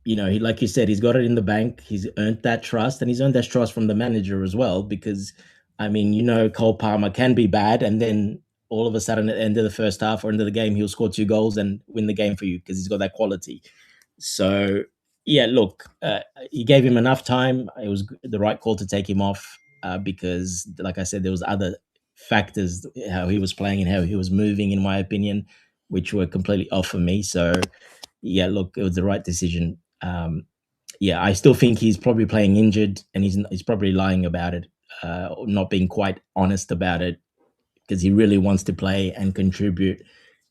he, like you said, he's got it in the bank. He's earned that trust, and he's earned that trust from the manager as well. Because Cole Palmer can be bad, and then all of a sudden at the end of the first half or end of the game, he'll score 2 goals and win the game for you because he's got that quality. So yeah, look, he gave him enough time. It was the right call to take him off because, like I said, there was other factors, how he was playing and how he was moving, in my opinion, which were completely off for me. So yeah, look, it was the right decision. Yeah, I still think he's probably playing injured, and he's probably lying about it, not being quite honest about it, because he really wants to play and contribute,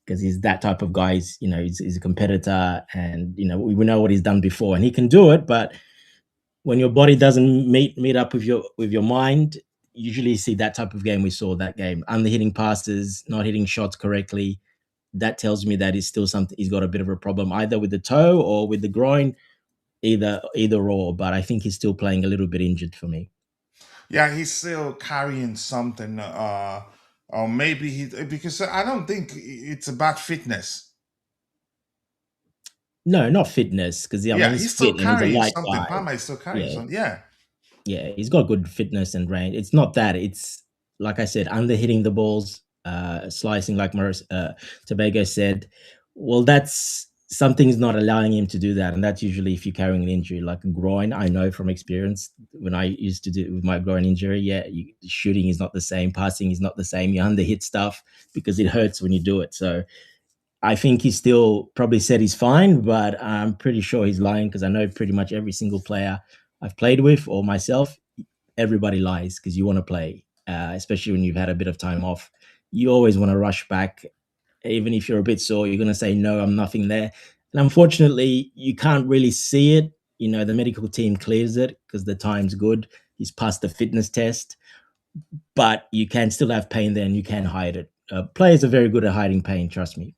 because he's that type of guy. He's a competitor, and we know what he's done before, and he can do it. But when your body doesn't meet up with your mind, usually you see that type of game. We saw that game, under hitting passes, not hitting shots correctly. That tells me that he's got a bit of a problem, either with the toe or with the groin, either or. But I think he's still playing a little bit injured for me. Yeah, he's still carrying something, or maybe because I don't think it's about fitness. No, not fitness, because he's still fit and he's a carrying light something. guy. Palmer is still carrying Yeah, something. Yeah. yeah, he's got good fitness and range. It's not that. It's, like I said, under hitting the balls, slicing, like Tobago said. Well, that's something's not allowing him to do that, and that's usually if you're carrying an injury like a groin. I know from experience when I used to do it with my groin injury. Yeah, shooting is not the same, passing is not the same. You under hit stuff because it hurts when you do it. So I think he still probably said he's fine, but I'm pretty sure he's lying, because I know pretty much every single player I've played with or myself, everybody lies because you want to play, especially when you've had a bit of time off. You always want to rush back. Even if you're a bit sore, you're going to say, no, I'm nothing there. And unfortunately, you can't really see it. The medical team clears it because the time's good. He's passed the fitness test, but you can still have pain there and you can hide it. Players are very good at hiding pain, trust me.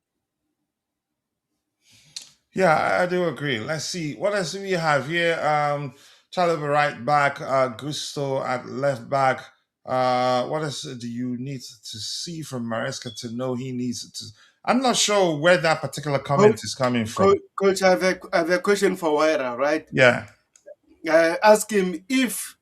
Yeah, I do agree. Let's see. What else do we have here? Chalobah right back, Gusto at left back. What else do you need to see from Maresca to know he needs to? I'm not sure where that particular comment is coming from. Coach, I have a question for Waira, right? Yeah. Ask him if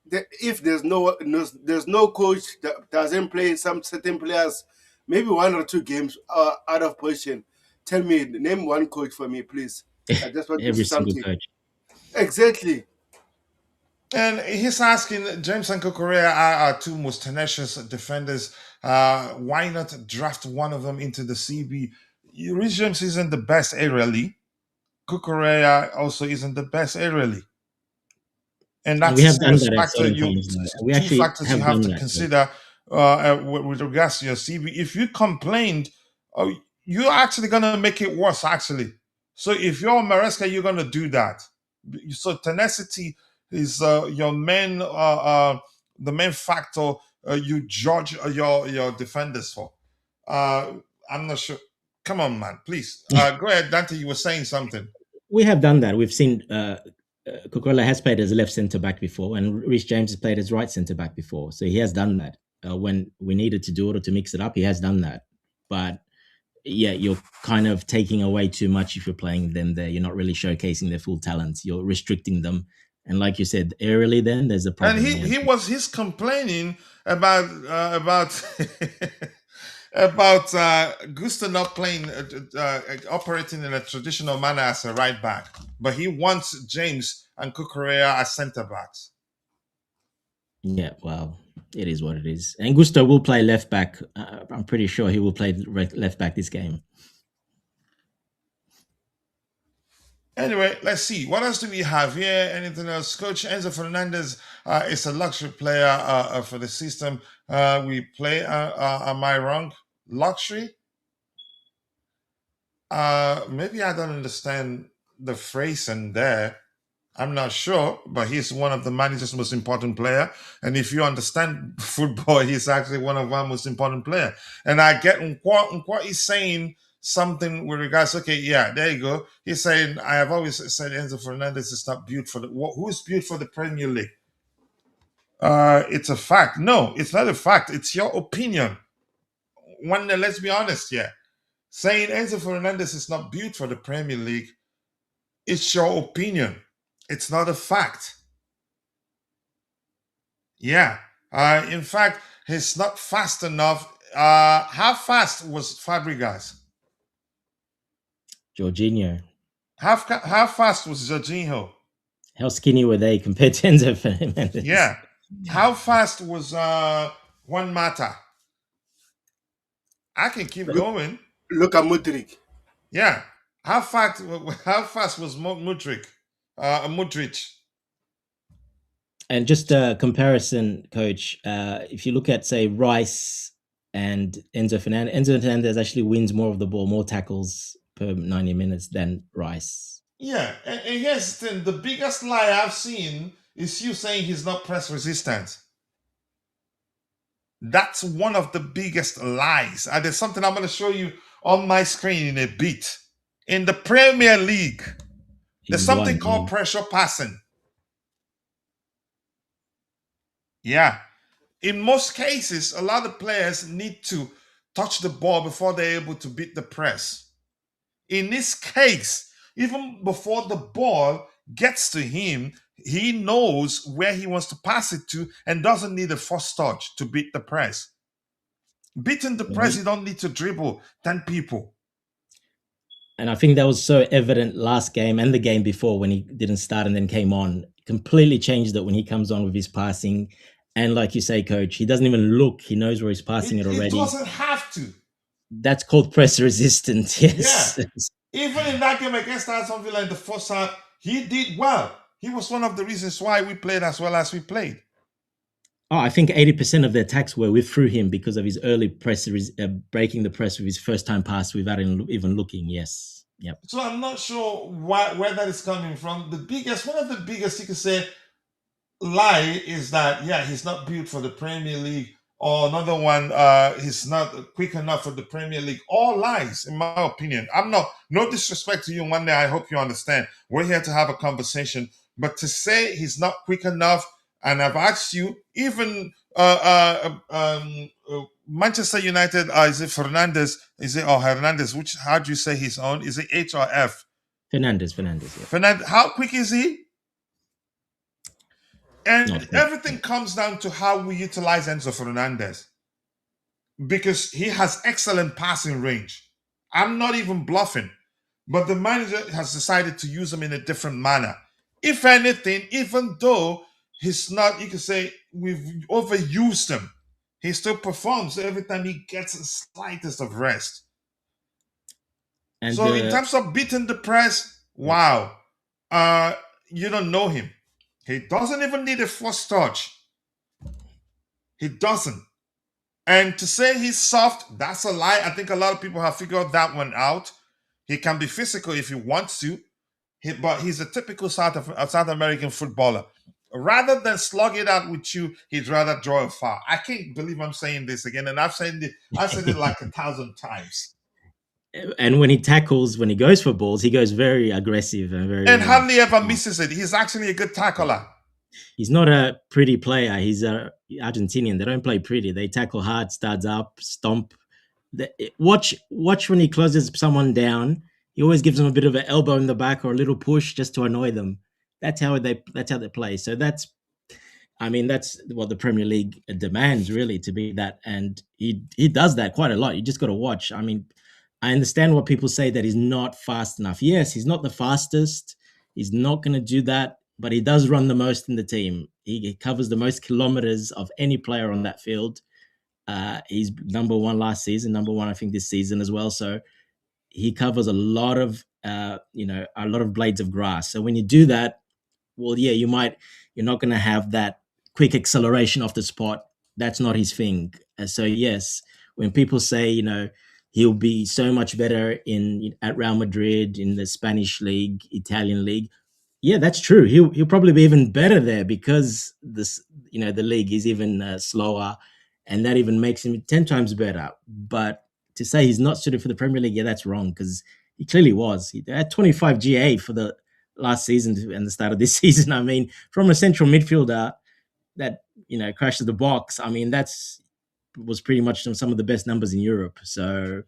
there's no coach that doesn't play some certain players, maybe 1 or 2 games out of position. Tell me, name one coach for me, please. I just want to Every see single something. coach. Exactly. And he's asking, James and Cucurella are our 2 most tenacious defenders. Why not draft one of them into the CB? Reece James isn't the best aerially. Cucurella also isn't the best aerially. And that's we have done serious that at factor. certain times. We 2 actually factors you have done to that. consider with regards to your CB. If you complained, you're actually going to make it worse, actually. So if you're Maresca, you're going to do that. So tenacity is your main, the main factor you judge your defenders for. I'm not sure. Come on, man, please. Go ahead, Dante. You were saying something. We have done that. We've seen Cucurella has played as a left centre back before, and Reece James has played as right centre back before. So he has done that. When we needed to do it or to mix it up, he has done that. But yeah, you're kind of taking away too much if you're playing them there. You're not really showcasing their full talents. You're restricting them. And like you said, aerially, then there's a problem. And he's complaining about about Gusto not playing, operating in a traditional manner as a right back, but he wants James and Cucurella as centre backs. Yeah, well, it is what it is. And Gusto will play left back. I'm pretty sure he will play left back this game. Anyway, let's see. What else do we have here? Anything else? Coach Enzo Fernandez is a luxury player for the system we play. Am I wrong? Luxury? Maybe I don't understand the phrase in there. I'm not sure, but he's one of the manager's most important player. And if you understand football, he's actually one of our most important player. And I get what he's saying something with regards. Okay, yeah, there you go. He's saying, I have always said Enzo Fernandez is not built for who's built for the Premier League. it's a fact. No, it's not a fact. It's your opinion. Let's be honest here. Saying Enzo Fernandez is not built for the Premier League, it's your opinion. It's not a fact. Yeah. In fact, he's not fast enough. How fast was Fabregas? Jorginho. How fast was Jorginho? How skinny were they compared to Enzo Fernandez? Yeah. How fast was Juan Mata? I can keep going. Look at Mudryk. Yeah. How fast was Mudryk? Mudryk. And just a comparison, Coach, if you look at, say, Rice and Enzo Fernandez actually wins more of the ball, more tackles per 90 minutes than Rice. Yeah, and here's the thing. The biggest lie I've seen is you saying he's not press resistant. That's one of the biggest lies. And there's something I'm going to show you on my screen in a bit. In the Premier League, there's something called pressure passing. Yeah. In most cases, a lot of players need to touch the ball before they're able to beat the press. In this case, even before the ball gets to him, he knows where he wants to pass it to and doesn't need a first touch to beat the press. Beating the press, you don't need to dribble 10 people. And I think that was so evident last game and the game before when he didn't start and then came on. Completely changed it when he comes on with his passing. And like you say, Coach, he doesn't even look. He knows where he's passing it already. He doesn't have to. That's called press resistant. Yes. Yeah. Even in that game against Aston Villa in the first half, he did well. He was one of the reasons why we played as well as we played. Oh, I think 80% of the attacks were through him because of his early press, breaking the press with his first time pass without even looking. Yes. Yep. So I'm not sure where that is coming from. One of the biggest you could say lie is that, he's not built for the Premier League. Or another one, he's not quick enough for the Premier League. All lies, in my opinion. No disrespect to you. One day, I hope you understand. We're here to have a conversation. But to say he's not quick enough, and I've asked you, even Manchester United, is it Fernandez? Is it or Hernandez? How do you say his own? Is it H or F? Fernandez. Yeah. Fernandez. How quick is he? And everything comes down to how we utilize Enzo Fernandez, because he has excellent passing range. I'm not even bluffing, but the manager has decided to use him in a different manner. If anything, even though he's not, you could say we've overused him, he still performs every time he gets the slightest of rest. And so in terms of beating the press, wow, you don't know him. He doesn't even need a first touch. He doesn't. And to say he's soft, that's a lie. I think a lot of people have figured that one out. He can be physical if he wants to, but he's a typical South American footballer. Rather than slug it out with you, he'd rather draw a foul. I can't believe I'm saying this again, and I've said it like 1,000 times. And when he tackles, when he goes for balls, he goes very aggressive and hardly ever misses it. He's actually a good tackler. He's not a pretty player. He's Argentinian. They don't play pretty. They tackle hard, studs up, stomp. Watch when he closes someone down. He always gives them a bit of an elbow in the back or a little push just to annoy them. That's how they play. So that's what the Premier League demands, really, to be that. And he does that quite a lot. You just got to watch. I mean, I understand what people say that he's not fast enough. Yes, he's not the fastest. He's not going to do that, but he does run the most in the team. He covers the most kilometers of any player on that field. He's number one last season, number one, I think, this season as well. So he covers a lot of blades of grass. So when you do that, well, yeah, you're not going to have that quick acceleration off the spot. That's not his thing. So yes, when people say, he'll be so much better at Real Madrid, in the Spanish league, Italian league. Yeah, that's true. He'll probably be even better there because the league is even slower, and that even makes him 10 times better. But to say he's not suited for the Premier League, yeah, that's wrong, because he clearly was. He had 25 GA for the last season and the start of this season. I mean, from a central midfielder, crashed the box. I mean, was pretty much some of the best numbers in Europe. So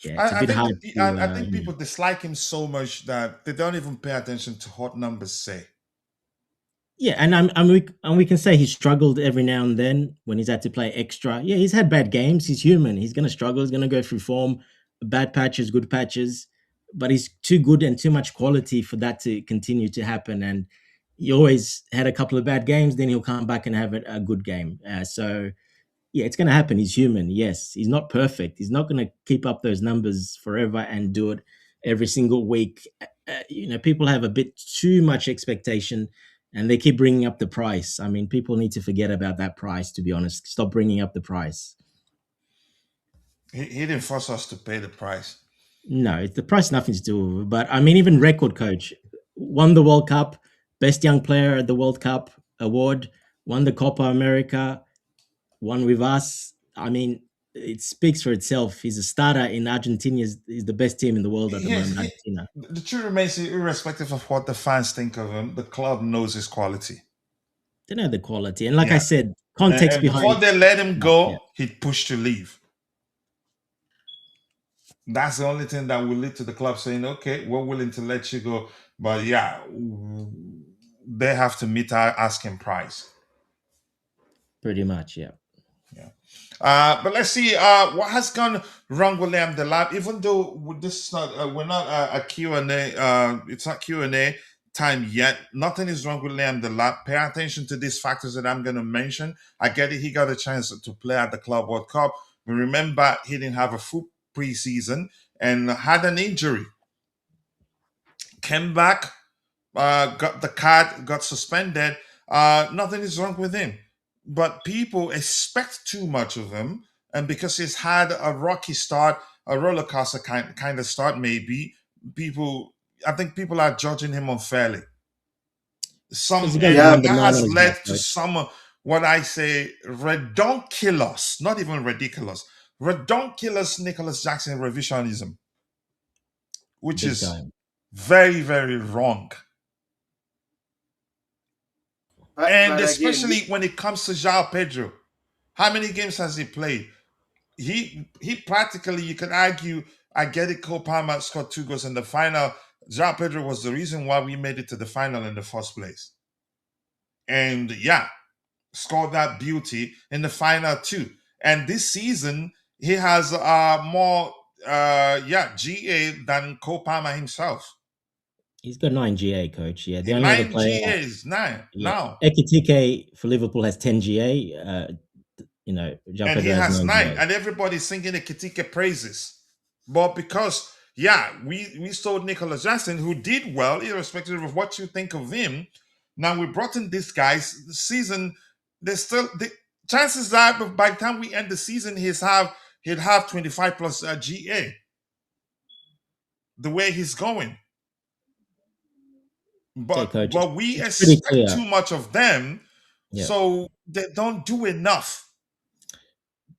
yeah, it's a bit hard. I think people dislike him so much that they don't even pay attention to what numbers say. Yeah, and we can say he struggled every now and then when he's had to play extra. Yeah, he's had bad games. He's human. He's going to struggle. He's going to go through form, bad patches, good patches. But he's too good and too much quality for that to continue to happen. And he always had a couple of bad games, then he'll come back and have a good game. So yeah, it's going to happen. He's human. Yes, he's not perfect. He's not going to keep up those numbers forever and do it every single week. People have a bit too much expectation, and they keep bringing up the price. I mean, people need to forget about that price, to be honest. Stop bringing up the price. He didn't force us to pay the price. No, it's the price, nothing to do with it. But I mean, even record coach, won the World Cup, best young player at the World Cup award, won the Copa America, won with us. I mean, it speaks for itself. He's a starter in Argentina. He's the best team in the world at the moment. Argentina. The truth remains, irrespective of what the fans think of him, the club knows his quality. They know the quality. And like I said, context and behind. Before they let him go, he'd push to leave. That's the only thing that will lead to the club saying, okay, we're willing to let you go. But yeah, they have to meet our asking price. Pretty much, yeah. But let's see what has gone wrong with Liam Delap. Even though this is not, we're not a Q&A, it's not Q&A time yet. Nothing is wrong with Liam Delap. Pay attention to these factors that I'm going to mention. I get it. He got a chance to play at the Club World Cup. But remember, he didn't have a full preseason and had an injury. Came back, got the card, got suspended. Nothing is wrong with him. But people expect too much of him, and because he's had a rocky start, a roller coaster kind of start, maybe I think people are judging him unfairly. That has led to some what I say redonkulous, not even ridiculous, redonkulous Nicholas Jackson revisionism, which is very, very wrong. And especially when it comes to João Pedro, how many games has he played? He practically, you could argue, I get it, Cole Palmer scored 2 goals in the final. João Pedro was the reason why we made it to the final in the first place. And yeah, scored that beauty in the final too. And this season, he has more GA than Cole Palmer himself. He's got 9 GA, coach. Yeah, the only other player. 9 GAs, 9 now. Ekitike for Liverpool has 10 GA. And he has 9, and everybody's singing Ekitike praises. But because, we sold Nicholas Jackson, who did well, irrespective of what you think of him. Now we brought in these guys. The season, there's still the chances are by the time we end the season, he'd have 25 plus GA. The way he's going. But we expect too much of them, so they don't do enough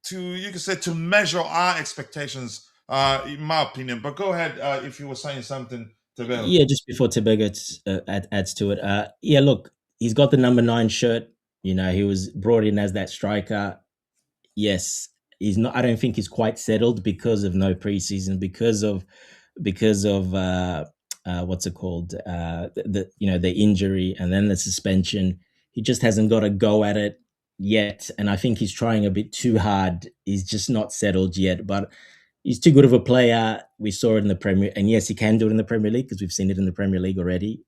to measure our expectations, in my opinion. But go ahead if you were saying something, Tebego. Yeah, just before Tebego adds to it. Look, he's got the number 9 shirt. He was brought in as that striker. Yes, he's not. I don't think he's quite settled because of no preseason, because of what's it called? The injury and then the suspension. He just hasn't got a go at it yet, and I think he's trying a bit too hard. He's just not settled yet, but he's too good of a player. We saw it in the Premier, and yes, he can do it in the Premier League because we've seen it in the Premier League already.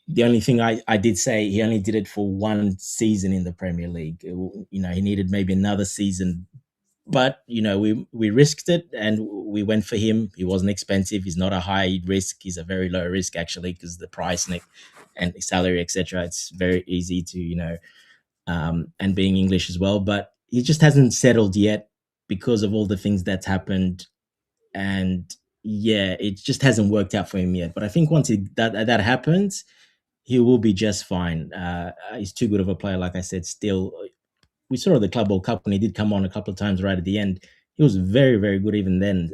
The only thing I did say, he only did it for 1 season in the Premier League. He needed maybe another season. But, we risked it and we went for him. He wasn't expensive. He's not a high risk. He's a very low risk, actually, because the price and salary, etc. It's very easy to, and being English as well. But he just hasn't settled yet because of all the things that's happened. And, it just hasn't worked out for him yet. But I think once that happens, he will be just fine. He's too good of a player, like I said, still. We saw the Club World Cup when he did come on a couple of times right at the end. He was very, very good even then.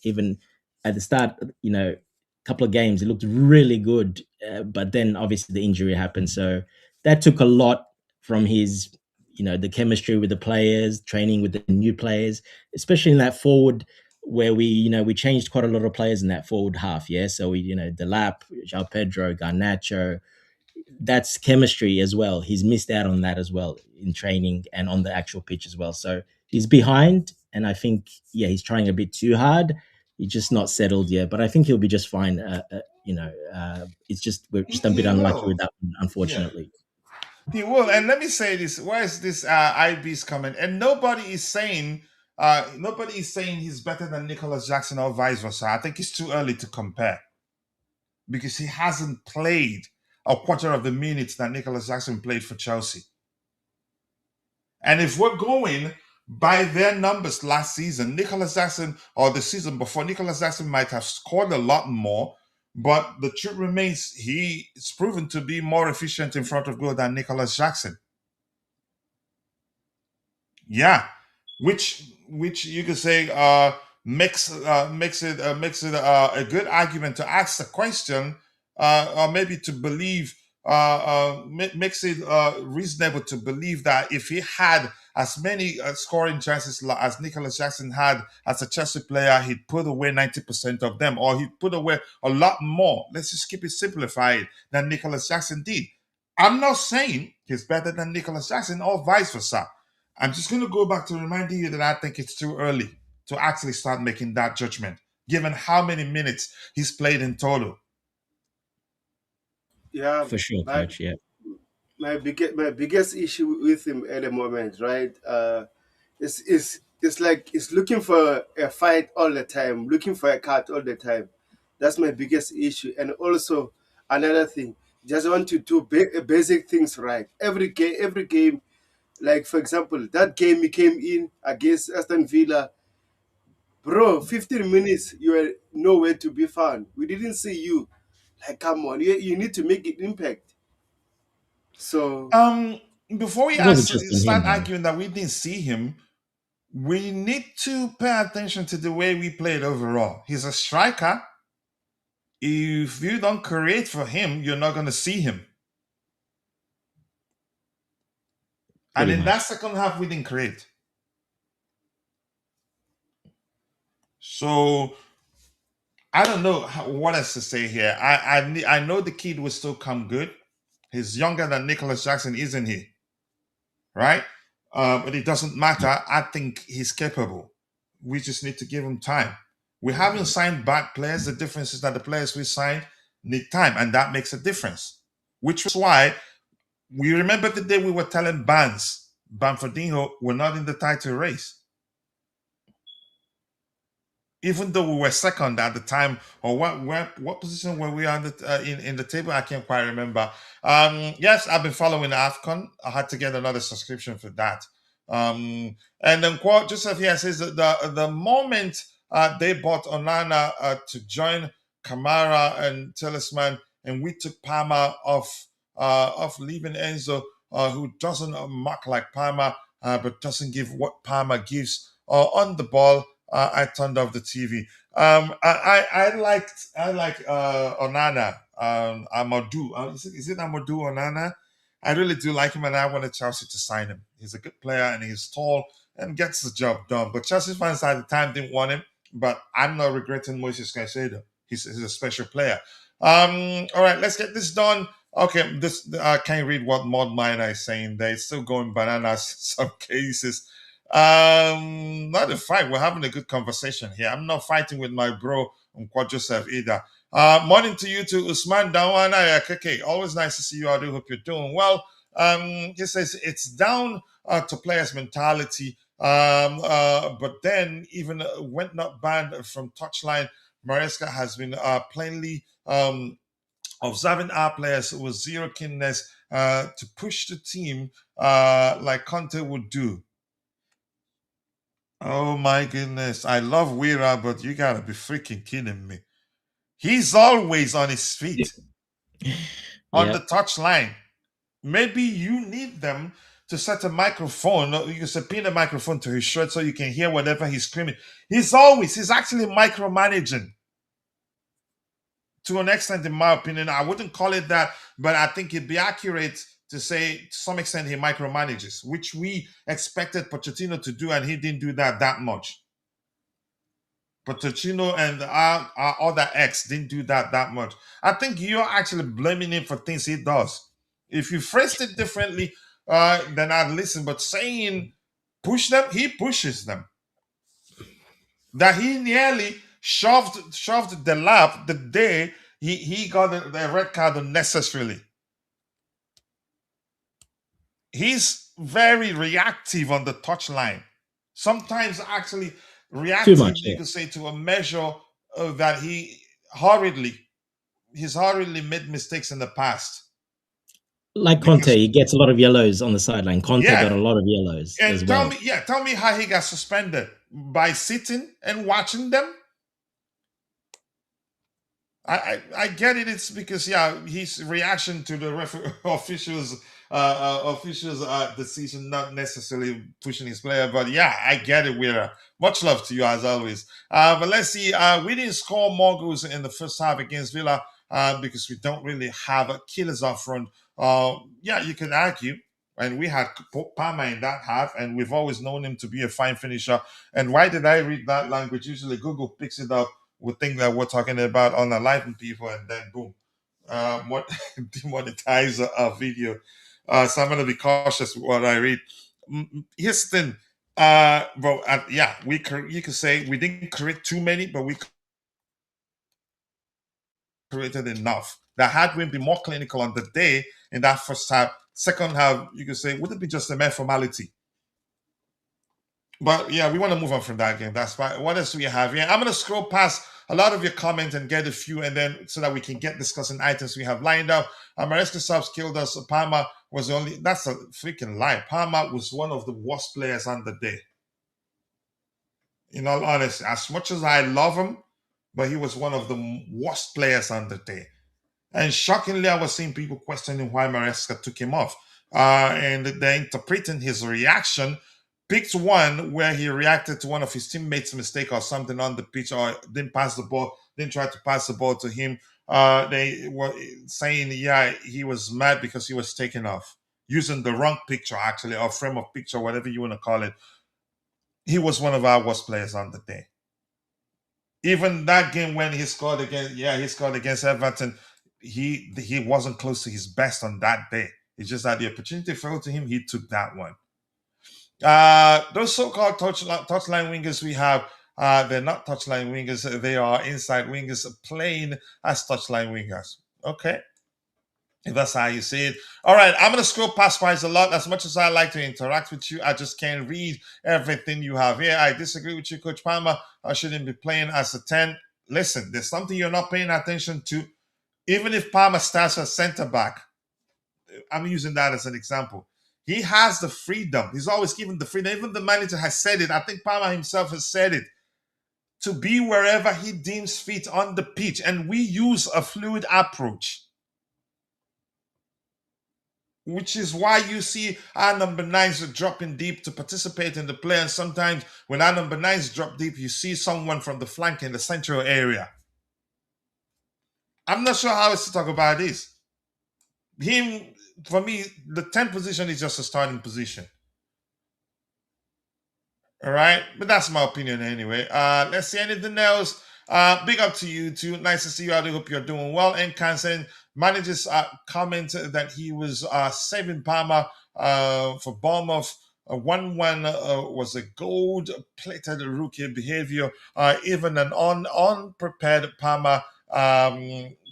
Even at the start, couple of games, it looked really good, but then obviously the injury happened, so that took a lot from his, the chemistry with the players, training with the new players, especially in that forward where we changed quite a lot of players in that forward half. Yeah, so we, Delap, João Pedro, Garnacho, that's chemistry as well. He's missed out on that as well in training and on the actual pitch as well. So he's behind, and I think he's trying a bit too hard. He's just not settled yet, but I think he'll be just fine. It's just we're just a bit unlucky with that one, unfortunately. He will. And let me say this: where is this IB's coming? And nobody is saying he's better than Nicholas Jackson or vice versa. I think it's too early to compare because he hasn't played a quarter of the minutes that Nicholas Jackson played for Chelsea. And if we're going by their numbers last season, Nicholas Jackson, or the season before, Nicholas Jackson might have scored a lot more, but the truth remains he is proven to be more efficient in front of goal than Nicholas Jackson. Yeah, which you could say makes it a good argument to ask the question, or maybe to believe, makes it reasonable to believe that if he had as many scoring chances as Nicholas Jackson had as a Chelsea player, he'd put away 90% of them, or he'd put away a lot more. Let's just keep it simplified than Nicholas Jackson did. I'm not saying he's better than Nicholas Jackson or vice versa. I'm just going to go back to reminding you that I think it's too early to actually start making that judgment, given how many minutes he's played in total. Yeah, For sure, coach. Yeah. my biggest issue with him at the moment, right? It's like he's looking for a fight all the time, looking for a cut all the time. That's my biggest issue. And also another thing, just want to do basic things right. Every game. Like, for example, that game he came in against Aston Villa, bro, 15 minutes, you were nowhere to be found. We didn't see you. Like, come on, you need to make an impact. So, Before we It wasn't just on start him, though. arguing that we didn't see him, we need to pay attention to the way we played overall. He's a striker. If you don't create for him, you're not going to see him. And in that second half, we didn't create. So I don't know what else to say here. I know the kid will still come good. He's younger than Nicholas Jackson, isn't he? Right? But it doesn't matter. I think he's capable. We just need to give him time. We haven't signed bad players. The difference is that the players we signed need time, and that makes a difference. Which is why we remember the day we were telling Bamfordinho, we're not in the title race. Even though we were second at the time, or what position were we on in the table? I can't quite remember. Yes, I've been following AFCON. I had to get another subscription for that. And then Joseph here says that the moment they bought Onana to join Kamara and Talisman, and we took Palmer off leaving Enzo, who doesn't mark like Palmer, but doesn't give what Palmer gives on the ball. I turned off the TV. I like Onana, Amadou. Is it Amadou Onana? I really do like him, and I wanted Chelsea to sign him. He's a good player, and he's tall and gets the job done. But Chelsea fans at the time didn't want him. But I'm not regretting Moises Caicedo. He's a special player. All right, let's get this done. Okay, this I can't read what Mod Miner is saying there. It's still going bananas in some cases. Not a fight. We're having a good conversation here. I'm not fighting with my bro Unqua Joseph either. Morning to you too, Usman Dawana. Okay, always nice to see you. I do hope you're doing well. He says it's down to players' mentality. But then even when not banned from touchline, Maresca has been plainly observing our players with zero keenness to push the team like Conte would do. Oh my goodness. I love Weira, but you gotta be freaking kidding me. He's always on his feet on the touchline. Maybe you need them to set a microphone. You can pin a microphone to his shirt so you can hear whatever he's screaming. He's actually micromanaging to an extent, in my opinion. I wouldn't call it that, but I think it'd be accurate to say to some extent he micromanages, which we expected Pochettino to do, and he didn't do that much. Pochettino and our other ex didn't do that much. I think you're actually blaming him for things he does. If you phrased it differently, then I'd listen. But saying push them, he pushes them. That he nearly shoved the lap the day he got the red card unnecessarily. He's very reactive on the touchline. Sometimes actually reactive, Too much, you yeah. could say, to a measure that he's hurriedly made mistakes in the past. Like Conte, he gets a lot of yellows on the sideline. Conte got a lot of yellows as well. Tell me how he got suspended. By sitting and watching them? I get it. It's because his reaction to the officials decision, not necessarily pushing his player, but I get it. With much love to you as always. But let's see. We didn't score more goals in the first half against Villa because we don't really have killers up front. You could argue. And we had Palmer in that half, and we've always known him to be a fine finisher. And why did I read that language? Usually Google picks it up with things that we're talking about on Enlightened People, and then boom, demonetize a video. So I'm going to be cautious with what I read. Here's the thing. You could say we didn't create too many, but we created enough. That had we been more clinical on the day in that first half, second half, you could say, would it be just a mere formality? But we want to move on from that game. That's fine. What else do we have here? I'm going to scroll past a lot of your comments and get a few, and then so that we can get discussing items we have lined up. Maresca subs killed us. Palmer was that's a freaking lie. Palmer was one of the worst players on the day. In all honesty, as much as I love him, but he was one of the worst players on the day. And shockingly, I was seeing people questioning why Maresca took him off. And they're interpreting his reaction. Picked one where he reacted to one of his teammates' mistake or something on the pitch, or didn't try to pass the ball to him. They were saying, he was mad because he was taken off. Using the wrong picture, actually, or frame of picture, whatever you want to call it. He was one of our worst players on the day. Even that game when he scored against Everton, he wasn't close to his best on that day. It's just that the opportunity fell to him. He took that one. Those so-called touchline wingers we have, they're not touchline wingers. They are inside wingers playing as touchline wingers. Okay. If that's how you see it. All right, I'm going to scroll past quite a lot. As much as I like to interact with you, I just can't read everything you have here. I disagree with you, Coach Palmer. I shouldn't be playing as a 10. Listen, there's something you're not paying attention to. Even if Palmer starts as center back, I'm using that as an example. He has the freedom. He's always given the freedom. Even the manager has said it. I think Palmer himself has said it. To be wherever he deems fit on the pitch. And we use a fluid approach. Which is why you see our number 9s dropping deep to participate in the play. And sometimes when our number 9s drop deep, you see someone from the flank in the central area. I'm not sure how else to talk about this. Him, for me, the 10th position is just a starting position. All right? But that's my opinion anyway. Let's see anything else. Big up to you too. Nice to see you. I do hope you're doing well. And Kansen manages comment that he was saving Palmer for Bournemouth. 1-1 was a gold-plated rookie behavior. Even an unprepared Palmer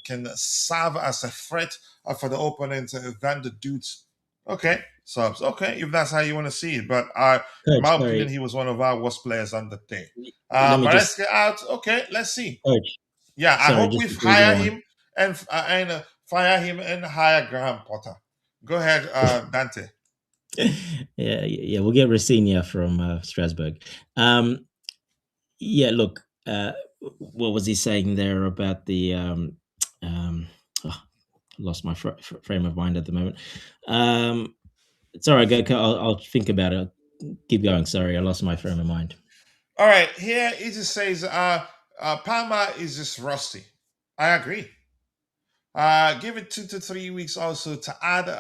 can serve as a threat for the opponent than the dudes. Okay, subs. Okay, if that's how you want to see it. But in my opinion, he was one of our worst players on the day. Maresca out. Okay, let's see. Coach. I hope we hire him and fire him and hire Graham Potter. Go ahead, Dante. Yeah, we'll get Racine from Strasbourg. Look, what was he saying there about the lost my frame of mind at the moment. It's all right, go. I'll think about it. Keep going. Sorry, I lost my frame of mind. All right, here it just says Palmer is just rusty. I agree. Give it 2 to 3 weeks also to add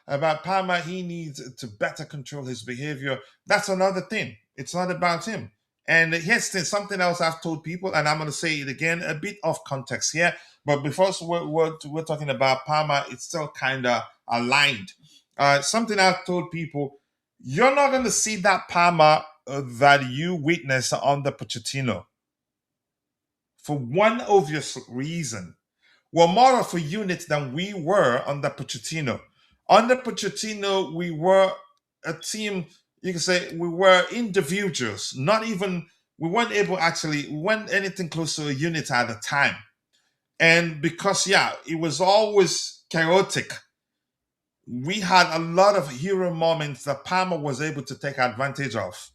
about Palmer. He needs to better control his behavior. That's another thing. It's not about him. And here's something else I've told people, and I'm going to say it again, a bit off context here. But before we're talking about Palmer, it's still kind of aligned. Something I've told people, you're not going to see that Palmer that you witnessed under Pochettino. For one obvious reason. We're more of a unit than we were under Pochettino. Under Pochettino, we were a team, you can say we were individuals, not even, we weren't anything close to a unit at the time. And because, it was always chaotic, we had a lot of hero moments that Palmer was able to take advantage of.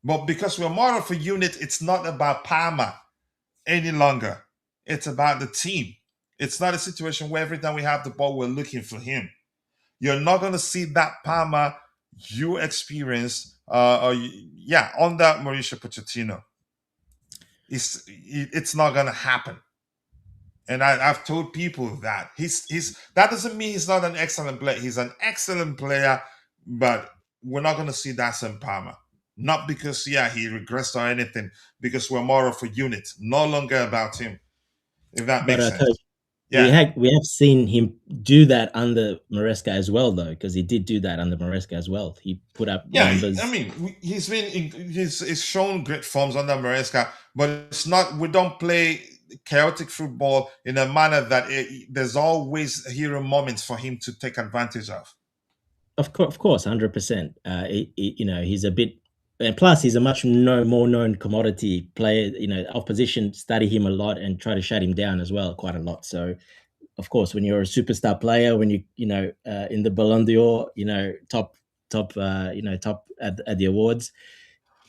But because we're more of a unit, it's not about Palmer any longer. It's about the team. It's not a situation where every time we have the ball, we're looking for him. You're not going to see that Palmer you experienced, under Mauricio Pochettino. It's not going to happen. And I've told people that that doesn't mean he's not an excellent player. He's an excellent player, but we're not going to see that same Palmer. Not because he regressed or anything, because we're more of a unit, no longer about him. If that makes sense. Coach, we have seen him do that under Maresca as well, though, because he did do that under Maresca as well. He put up numbers. He's shown great forms under Maresca, but it's not. We don't play chaotic football in a manner that there's always hero moments for him to take advantage of. Of course, 100%. He's a bit. And plus, he's a much more known commodity player. Opposition study him a lot and try to shut him down as well, quite a lot. So, of course, when you're a superstar player, when you in the Ballon d'Or, top at the awards,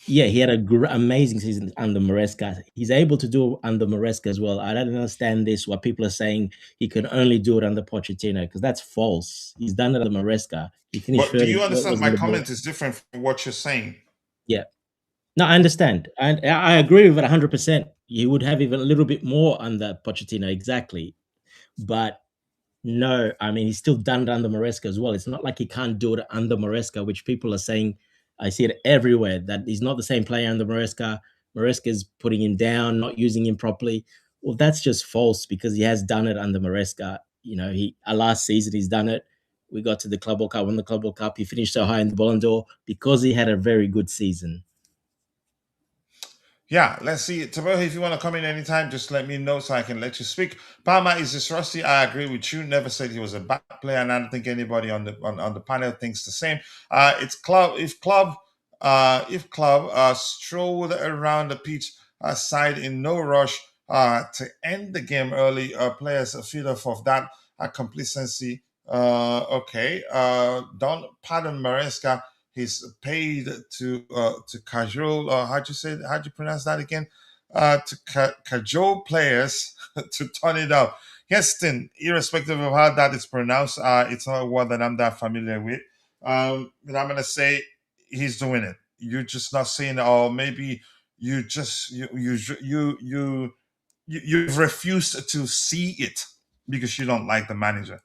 he had amazing season under Maresca. He's able to do under Maresca as well. I don't understand this. What people are saying he can only do it under Pochettino, because that's false. He's done it under Maresca. He finished. But do you understand? My comment is different from what you're saying. Yeah. No, I understand. And I agree with it 100%. You would have even a little bit more under Pochettino, exactly. But no, he's still done it under Maresca as well. It's not like he can't do it under Maresca, which people are saying. I see it everywhere, that he's not the same player under Maresca. Maresca's putting him down, not using him properly. Well, that's just false, because he has done it under Maresca. Last season he's done it. We got to the Club World Cup, won the Club World Cup. He finished so high in the Ballon d'Or because he had a very good season. Yeah, let's see. Tabohi, if you want to come in anytime, just let me know so I can let you speak. Palmer is just rusty. I agree with you. Never said he was a bad player, and I don't think anybody on the panel thinks the same. It's club. If club strolled around the pitch side in no rush to end the game early, players feed off of that complacency. Don't pardon Maresca. He's paid to cajole, or how'd you pronounce that again? To cajole players to turn it up. Heston, irrespective of how that is pronounced, it's not a word that I'm that familiar with. But I'm gonna say he's doing it. You're just not seeing it, or maybe you've refused to see it because you don't like the manager.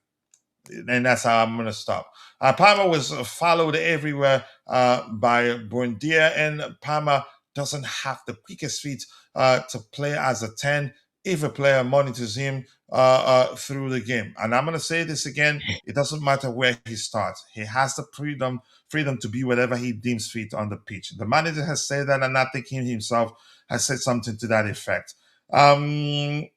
And that's how I'm going to stop. Palmer was followed everywhere by Buendia, and Palmer doesn't have the quickest feet to play as a 10 if a player monitors him through the game. And I'm going to say this again, it doesn't matter where he starts. He has the freedom to be whatever he deems fit on the pitch. The manager has said that, and I think he himself has said something to that effect. Ty,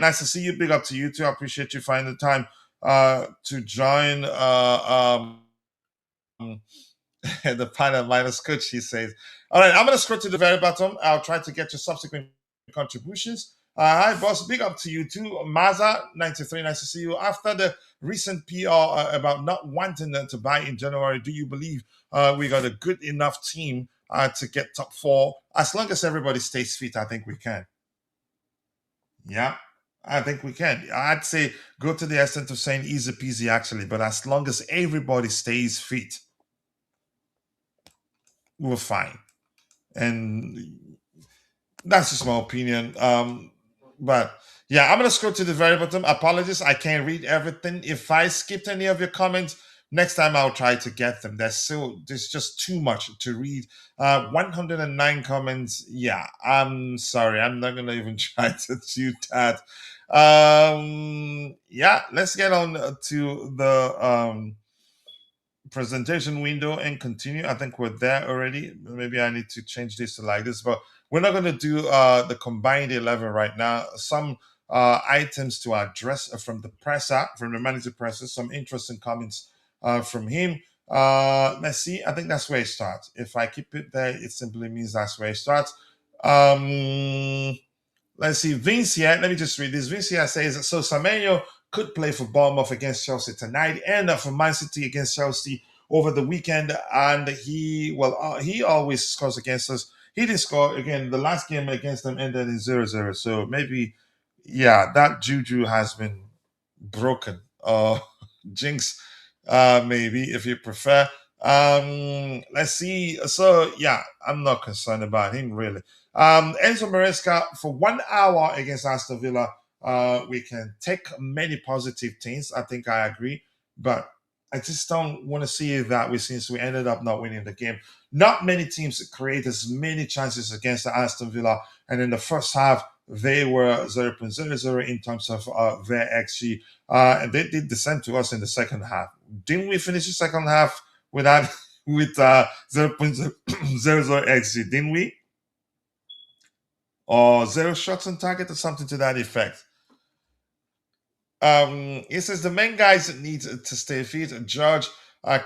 nice to see you. Big up to you too. I appreciate you finding the time to join the panel minus coach, he says. All right, I'm going to scroll to the very bottom. I'll try to get your subsequent contributions. Hi, boss. Big up to you too. Maza93, nice to see you. After the recent PR about not wanting to buy in January, do you believe we got a good enough team to get top 4? As long as everybody stays fit, I think we can. Yeah. I think we can. I'd say go to the extent of saying easy peasy, actually, but as long as everybody stays fit, we're fine. And that's just my opinion. But yeah, I'm gonna scroll to the very bottom. Apologies, I can't read everything. If I skipped any of your comments, next time I'll try to get them. There's just too much to read. 109 comments. Yeah, I'm sorry. I'm not gonna even try to do that. Yeah, let's get on to the presentation window and continue. I think we're there already. Maybe I need to change this to like this, but we're not going to do the combined 11 right now. Some items to address from the presser, from the manager presser, some interesting comments from him. Let's see. I think that's where it starts. If I keep it there, it simply means that's where it starts. Let's see. Vince here. Let me just read this. Vince here says, so Semenyo could play for Bournemouth against Chelsea tonight and for Man City against Chelsea over the weekend. And he always scores against us. He didn't score again. The last game against them ended in 0-0. So maybe, yeah, that juju has been broken. Jinx, maybe, if you prefer. Let's see. So, yeah, I'm not concerned about him, really. Enzo Maresca for 1 hour against Aston Villa. We can take many positive things. I think I agree, but I just don't want to see that since we ended up not winning the game. Not many teams create as many chances against Aston Villa, and in the first half they were 0.00 in terms of their XG, and they did the same to us in the second half. Didn't we finish the second half with 0.00 XG? Didn't we? Or 0 shots on target or something to that effect. It says the main guys that need to stay fit. George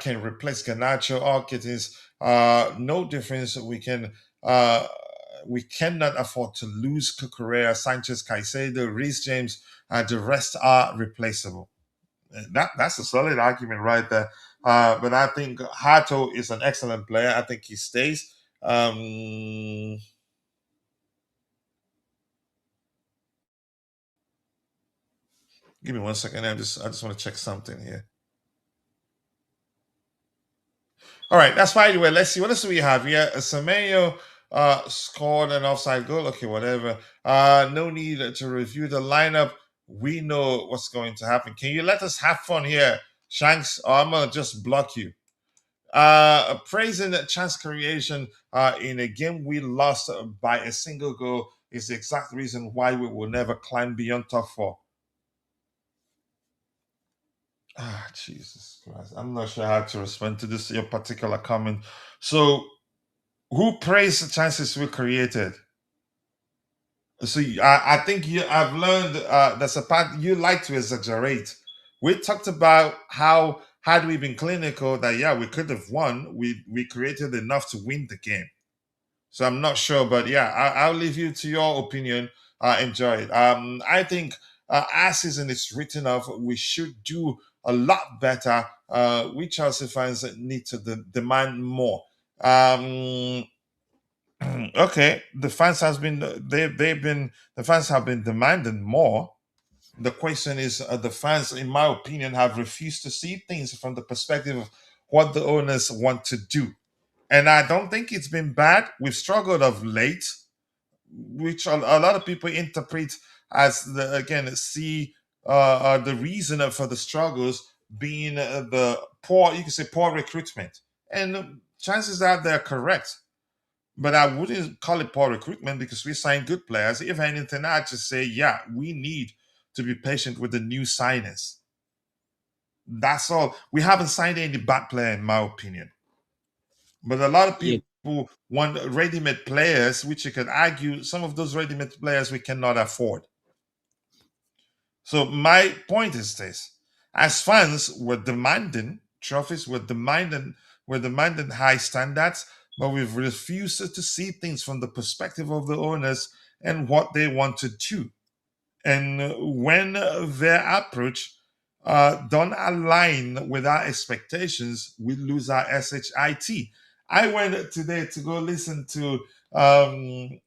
can replace Garnacho or Kittens. No difference. We cannot afford to lose Cucurella, Sanchez, Caicedo, Reece James. The rest are replaceable. That's a solid argument right there. But I think Hato is an excellent player. I think he stays. Give me 1 second. I just want to check something here. All right, that's fine. Anyway, let's see. What else do we have here? Semenyo scored an offside goal. Okay, whatever. No need to review the lineup. We know what's going to happen. Can you let us have fun here, Shanks? Or I'm going to just block you. Praising the chance creation in a game we lost by a single goal is the exact reason why we will never climb beyond top 4. Jesus Christ. I'm not sure how to respond to this, your particular comment. So, who praised the chances we created? So, I think I've learned that's a part you like to exaggerate. We talked about how, had we been clinical, that, yeah, we could have won. We created enough to win the game. So, I'm not sure, but yeah, I'll leave you to your opinion. Enjoy it. I think our season is written off. We should do a lot better. We Chelsea fans need to demand more. Okay, the fans have been demanding more. The question is, the fans, in my opinion, have refused to see things from the perspective of what the owners want to do. And I don't think it's been bad. We've struggled of late, which a lot of people interpret as the reason for the struggles being the poor recruitment. And chances are they're correct. But I wouldn't call it poor recruitment because we signed good players. If anything, I'd just say, yeah, we need to be patient with the new signings. That's all. We haven't signed any bad player, in my opinion. But a lot of people want ready-made players, which you could argue some of those ready-made players we cannot afford. So my point is this: as fans, we're demanding trophies, we're demanding high standards, but we've refused to see things from the perspective of the owners and what they want to do. And when their approach don't align with our expectations, we lose our SHIT. I went today to go listen to Dan,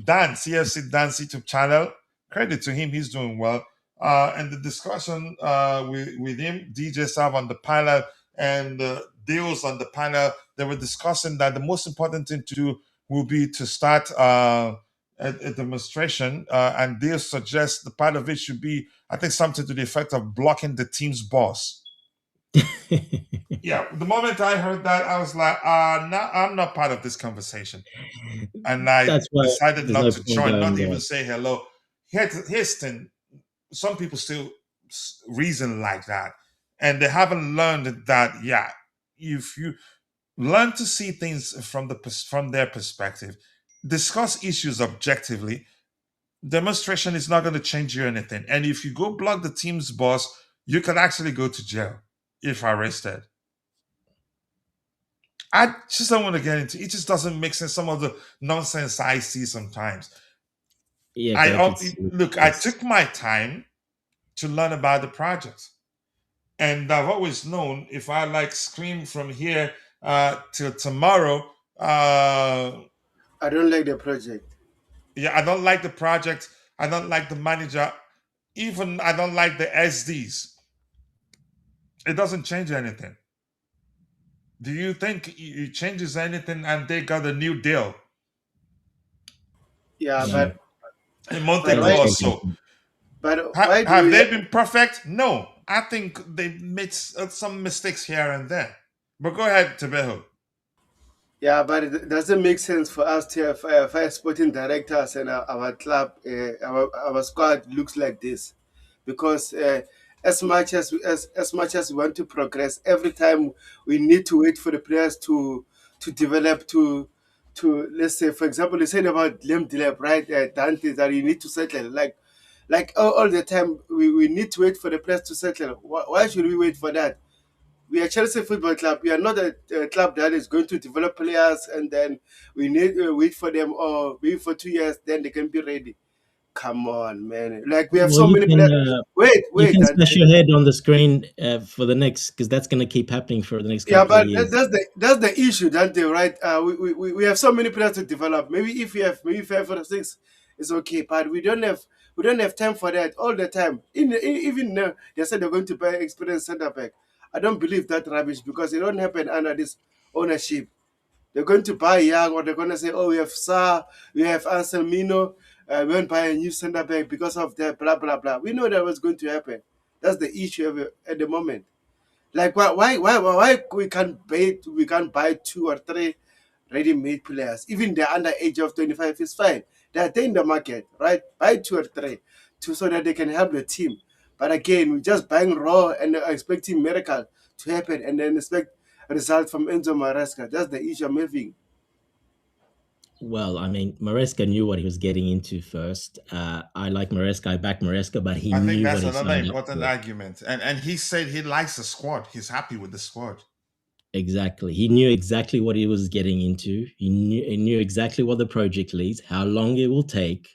CFC Dan's YouTube channel. Credit to him, he's doing well. And the discussion with him, DJ Sav on the panel, and Deals on the panel, they were discussing that the most important thing to do will be to start a demonstration, and they suggest the part of it should be, I think, something to the effect of blocking the team's boss. Yeah, the moment I heard that, I was like, no, I'm not part of this conversation. And I That's why decided there's not no to point join, not going even there. say hello. Here's the thing. Some people still reason like that. And they haven't learned that, yeah, if you learn to see things from their perspective, discuss issues objectively, demonstration is not going to change you anything. And if you go block the team's boss, you can actually go to jail if arrested. I just don't want to get into it. It just doesn't make sense. Some of the nonsense I see sometimes. Yeah, I coach, it's look. I ridiculous. took my time to learn about the project, and I've always known if I like scream from here till tomorrow. I don't like the project. Yeah, I don't like the project. I don't like the manager. Even I don't like the SDs. It doesn't change anything. Do you think it changes anything? And they got a new deal Yeah, No, a month but win the ago why? or so. championship. But why do Have we? they been perfect? No. I think they made some mistakes here and there. But go ahead, Tebeho. Yeah, but it doesn't make sense for us to have five sporting directors and our club, our squad looks like this, because as much as we want to progress, every time we need to wait for the players to develop to let's say, for example, they said about Liam Delap, right? Dante, that you need to settle like all the time we need to wait for the players to settle. Why should we wait for that? We are Chelsea Football Club. We are not a club that is going to develop players and then we need to wait for them or wait for 2 years, then they can be ready. Come on, man. Like we have Well, so many players. you Wait. can smash your head on the screen for the next, because that's going to keep happening for the next Yeah, couple of but years. that's the issue, Dante, right? We have so many players to develop. Maybe if we have maybe 5 or 6, it's okay. But we don't have time for that all the time. Even now, they said they're going to buy experienced centre back. I don't believe that rubbish because it don't happen under this ownership. They're going to buy young, or they're going to say, "Oh, we have Sa, we have Anselmino, we won't buy a new centre back because of that." Blah blah blah. We know that was going to happen. That's the issue at the moment. Like why we can't buy 2 or 3 ready-made players? Even they're under age of 25 is fine. They're there in the market, right? Buy 2 or 3 so that they can help the team. But again, we're just buying raw and expecting miracle to happen and then expect a result from Enzo Maresca. That's the issue I'm having. Well, I mean, Maresca knew what he was getting into first. I like Maresca. I back Maresca, but he I think knew that's what he another signed up important for. argument. And he said he likes the squad. He's happy with the squad. Exactly. He knew exactly what he was getting into. He knew exactly what the project leads, how long it will take.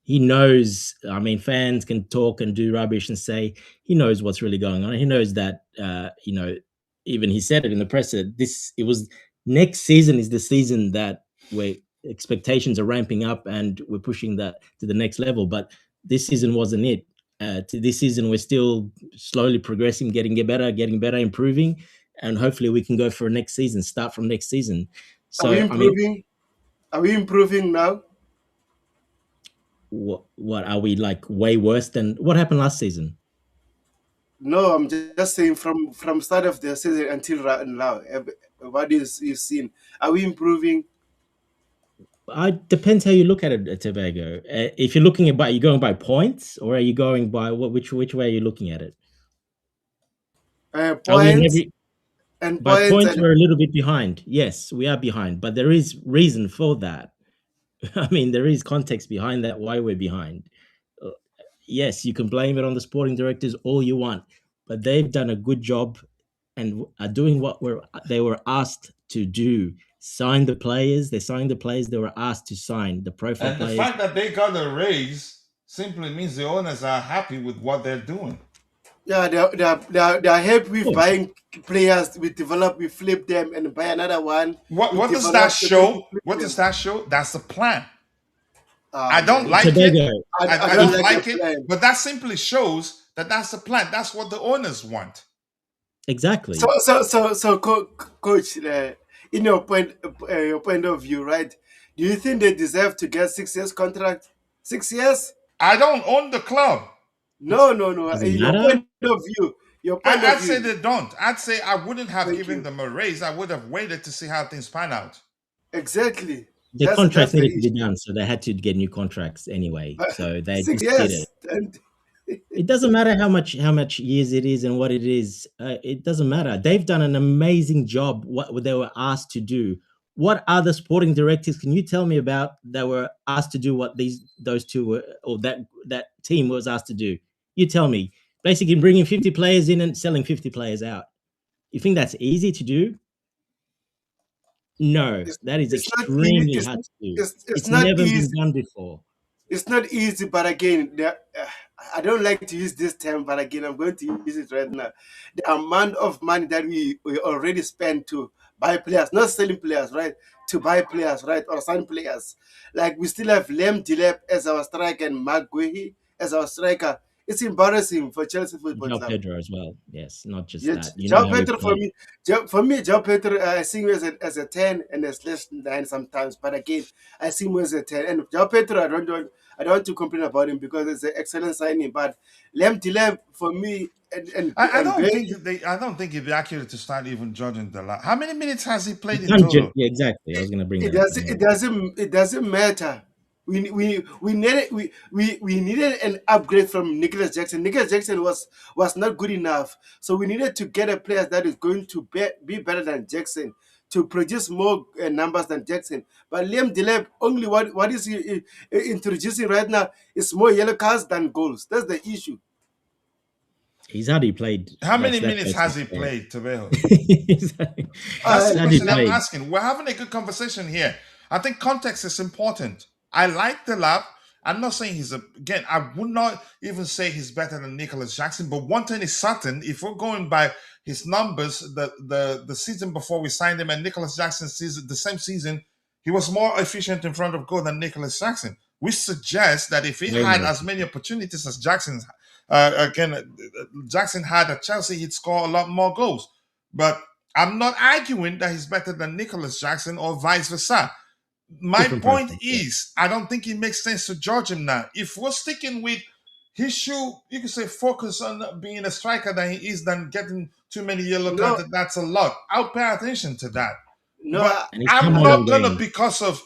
He knows. I mean, fans can talk and do rubbish and say he knows what's really going on. He knows that. Even he said it in the press that it was next season is the season that where expectations are ramping up and we're pushing that to the next level. But this season wasn't it. To this season, we're still slowly progressing, getting better, improving, and hopefully we can go for next season. Start from next season. Are we So I mean, improving? Are we improving now? what are we like way worse than what happened last season? No, I'm just saying from start of the season until right now. What is you've seen? Are we improving? Depends how you look at it, Tobago. If you're looking at, are you going by points or are you going by which way are you looking at it? Are we in Points every and by points points? and We're a little bit behind. Yes, we are behind, but there is reason for that. I mean, there is context behind that why we're behind. Uh, Yes, you can blame it on the sporting directors all you want, but they've done a good job and are doing what they were asked to do. Sign the players. They signed the players they were asked to sign, the profile And the players. fact that they got a raise simply means the owners are happy with what they're doing. yeah, they are happy Of with course. buying players. We develop, we flip them, and buy another one. We What does that develop them and show? flip What does them. that show? That's the plan. I Ah don't man, like it. Tobago, I I don't don't if like the like it, plan. but that simply shows that that's the plan. That's what the owners want. So exactly, so so so, coach, in your point of view, right? Do you think they deserve to get 6 years contract? 6 years? I don't own the club. No, no, no. Does it Your matter? point of view. Your point of I'd say view. they don't. I'd say I wouldn't have Thank given you. them a raise. I would have waited to see how things pan out. Exactly. The That's contracts the needed to be issue. done, so they had to get new contracts anyway. So they 6 just did it. years. And It doesn't matter how much years it is and what it is. It doesn't matter. They've done an amazing job. What they were asked to do. What other sporting directors can you tell me about that were asked to do what those two were, or that team was asked to do? You tell me. Basically, bringing 50 players in and selling 50 players out. You think that's easy to do? No, it's, that is it's not easy. extremely hard to do. It's It's not never been easy. done before. It's not easy, but again, I don't like to use this term, but again, I'm going to use it right now. The amount of money that we already spent to buy players, not selling players, right? To buy players, right? Or sign players. Like we still have Lem Dilep as our striker and Mark Guehi as our striker. It's embarrassing for Chelsea Football João Club. Pedro as well. Yes, not just Yeah, that. You know João how we Pedro play. for me, João Pedro, I see him as a 10 and a /9 sometimes. But again, I see him as a 10. And João Pedro, I don't want to complain about him because it's an excellent signing. But Lem Dilem for me I and don't Bailey, think I don't think it'd be accurate to start even judging the last. How many minutes has he played in Yeah, total? exactly. I was going to bring it that up. doesn't it doesn't matter. We needed an upgrade from Nicholas Jackson. Nicholas Jackson was not good enough, so we needed to get a player that is going to be better than Jackson, to produce more numbers than Jackson. But Liam Delep, only what is he introducing right now is more yellow cards than goals. That's the issue. He's hardly played. How many That's minutes has he fair. played, Tobejo? Exactly. That's the Hardly question I'm played. asking. We're having a good conversation here. I think context is important. I like the lab. I'm not saying again, I would not even say he's better than Nicholas Jackson, but one thing is certain, if we're going by his numbers, the season before we signed him and Nicholas Jackson's season, the same season, he was more efficient in front of goal than Nicholas Jackson. We suggest that if he Way had more as many opportunities as Jackson had at Chelsea, he'd score a lot more goals. But I'm not arguing that he's better than Nicholas Jackson or vice versa. My Different point preference, yeah. is, I don't think it makes sense to judge him now. If we're sticking with he should, you could say, focus on being a striker than he is than getting too many yellow No, cards. That's a lot. I'll pay attention to that. no, But And he's come I'm a long not gonna, way. because of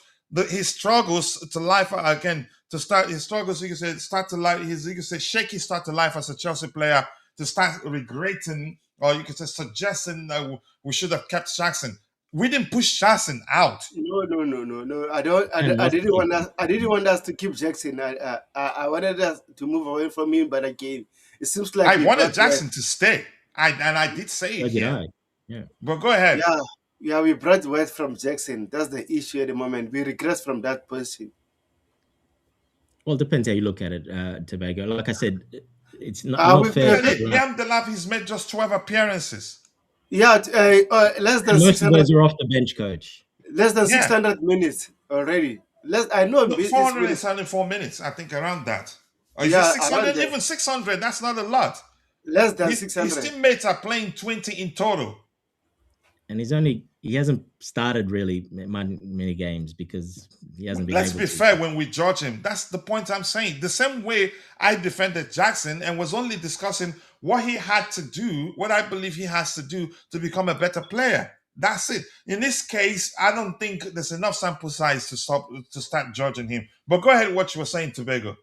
his struggles to life again, to start his struggles, you could say, start to life, you could say, shaky start to life as a Chelsea player, to start regretting, or you could say, suggesting that we should have kept Jackson. We didn't push Jackson out. no. I And what's didn't want us. I didn't want us to keep Jackson. I wanted us to move away from him. But again, it seems like I we wanted brought Jackson to stay. I did say so it did here. I. Yeah. But go ahead. Yeah, we brought West from Jackson. That's the issue at the moment. We regress from that position. Well, it depends how you look at it, Tobago. Like I said, it's not fair. Liam Delap, he's made just 12 appearances. Yeah, less than And most of 600. those are off the bench, coach. Less than Yeah. 600 minutes already. I know. Look, 474 minutes, I think, around that. Or is Yeah, it 600? around that. Even 600, that's not a lot. Less than His 600. teammates are playing 20 in total. And he hasn't started really many games because he hasn't been Let's able be to. fair when we judge him. That's the point I'm saying. The same way I defended Jackson and was only discussing what he had to do, what I believe he has to do to become a better player. That's it. In this case, I don't think there's enough sample size to start judging him. But go ahead, what you were saying, Tobago.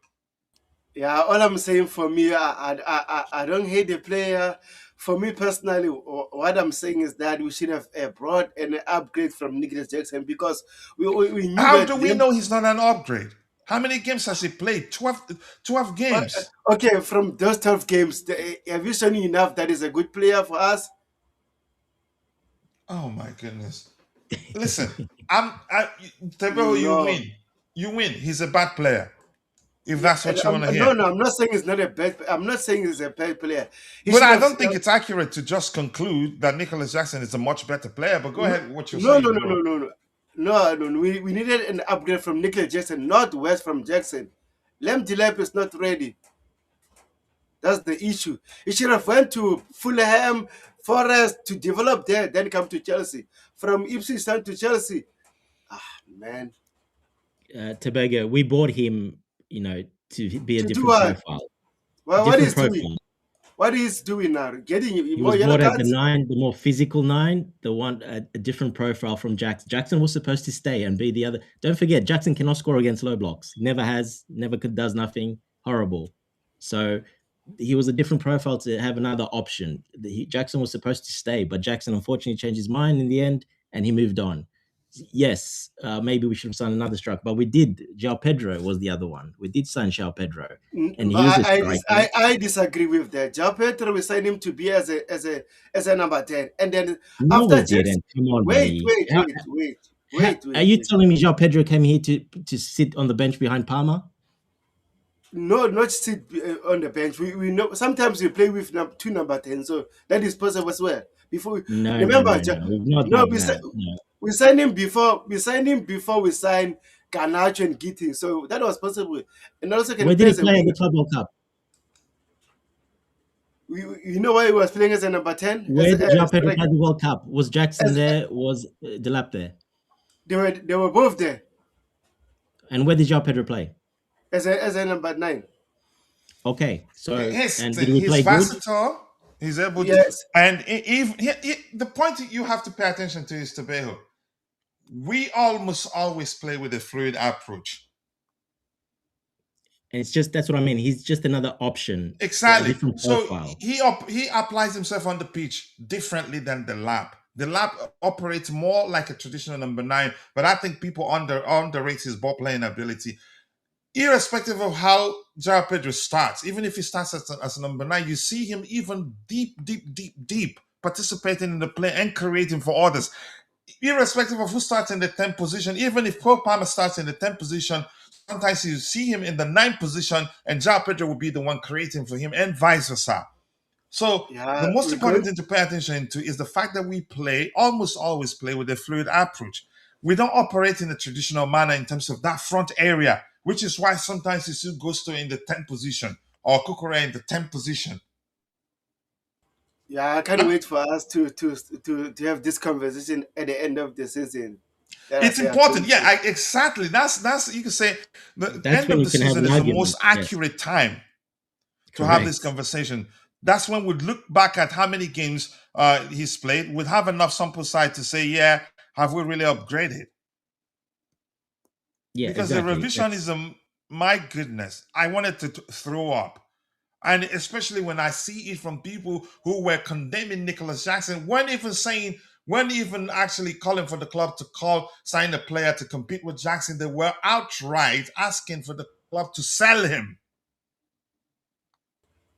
Yeah, all I'm saying, for me, I don't hate the player. For me personally, what I'm saying is that we should have brought an upgrade from Nicholas Jackson, because we knew How that do we know he's not an upgrade? How many games has he played? 12 games. Okay, from those 12 games, have you shown enough that he's a good player for us? Oh my goodness. Listen, Tobago, you No. win. You win. He's a bad player. If that's what you want to hear. No, I'm not saying he's not a bad. I'm not saying he's a bad player. He But should I have- don't think it's accurate to just conclude that Nicholas Jackson is a much better player. But go ahead, what you're No. saying. No. We needed an upgrade from Nicholas Jackson, not West from Jackson. Lem Dilep is not ready. That's the issue. He should have went to Fulham, Forest to develop there, then come to Chelsea. From Ipswich Town to Chelsea. Man. Tobago, we bought him, to be a To do different what? profile. What Different is doing? profile. What is doing now? Getting He more was yellow bought at the cards? 9, the more physical 9, the one a different profile from Jackson. Jackson was supposed to stay and be the other. Don't forget, Jackson cannot score against low blocks. He never has, never could, does nothing. Horrible. So he was a different profile to have another option. Jackson was supposed to stay, but Jackson unfortunately changed his mind in the end and he moved on. Yes, maybe we should have signed another striker, but we did. João Pedro was the other one. We did sign João Pedro, and he is a striker. I disagree with that. João Pedro, we signed him to be as a number 10, and then No, after we Jackson, didn't. Come on, wait, buddy. Are you telling me João Pedro came here to sit on the bench behind Palmer? No, not sit on the bench. We know sometimes we play with two number 10, so that is possible as well. Before No, remember, we've not done we that. No. we signed him before. We signed him before we signed Garnacho and Gitting, so that was possible. And also, Where did he play at the Club World Cup? You know why he was playing as a number 10? Where did João Pedro play the World Cup? Was Jackson there? Was Delap there? They were both there. And where did João Pedro play? As a number 9. Okay, so and did we play versatile. Good? He's able yes. to, and the point that you have to pay attention to is Tobago. We almost always play with a fluid approach. And it's just, that's what I mean. He's just another option. Exactly. So he applies himself on the pitch differently than the lap. The lap operates more like a traditional number 9, but I think people underrate his ball playing ability. Irrespective of how João Pedro starts, even if he starts as a number 9, you see him even deep participating in the play and creating for others. Irrespective of who starts in the 10th position, even if Cole Palmer starts in the 10th position, sometimes you see him in the 9th position and João Pedro will be the one creating for him and vice versa. So the most important thing to pay attention to is the fact that we almost always play with a fluid approach. We don't operate in a traditional manner in terms of that front area, which is why sometimes you see Gusto in the 10th position or Cucurella in the 10th position. Yeah, I can't wait for us to have this conversation at the end of the season. It's important. Yeah, exactly. That's you can say the end of the season is the most accurate time to have this conversation. That's when we'd look back at how many games he's played. We'd have enough sample size to say, yeah, have we really upgraded? Yeah, because the revisionism, my goodness, I wanted to throw up. And especially when I see it from people who were condemning Nicholas Jackson, weren't even actually calling for the club to sign a player to compete with Jackson. They were outright asking for the club to sell him.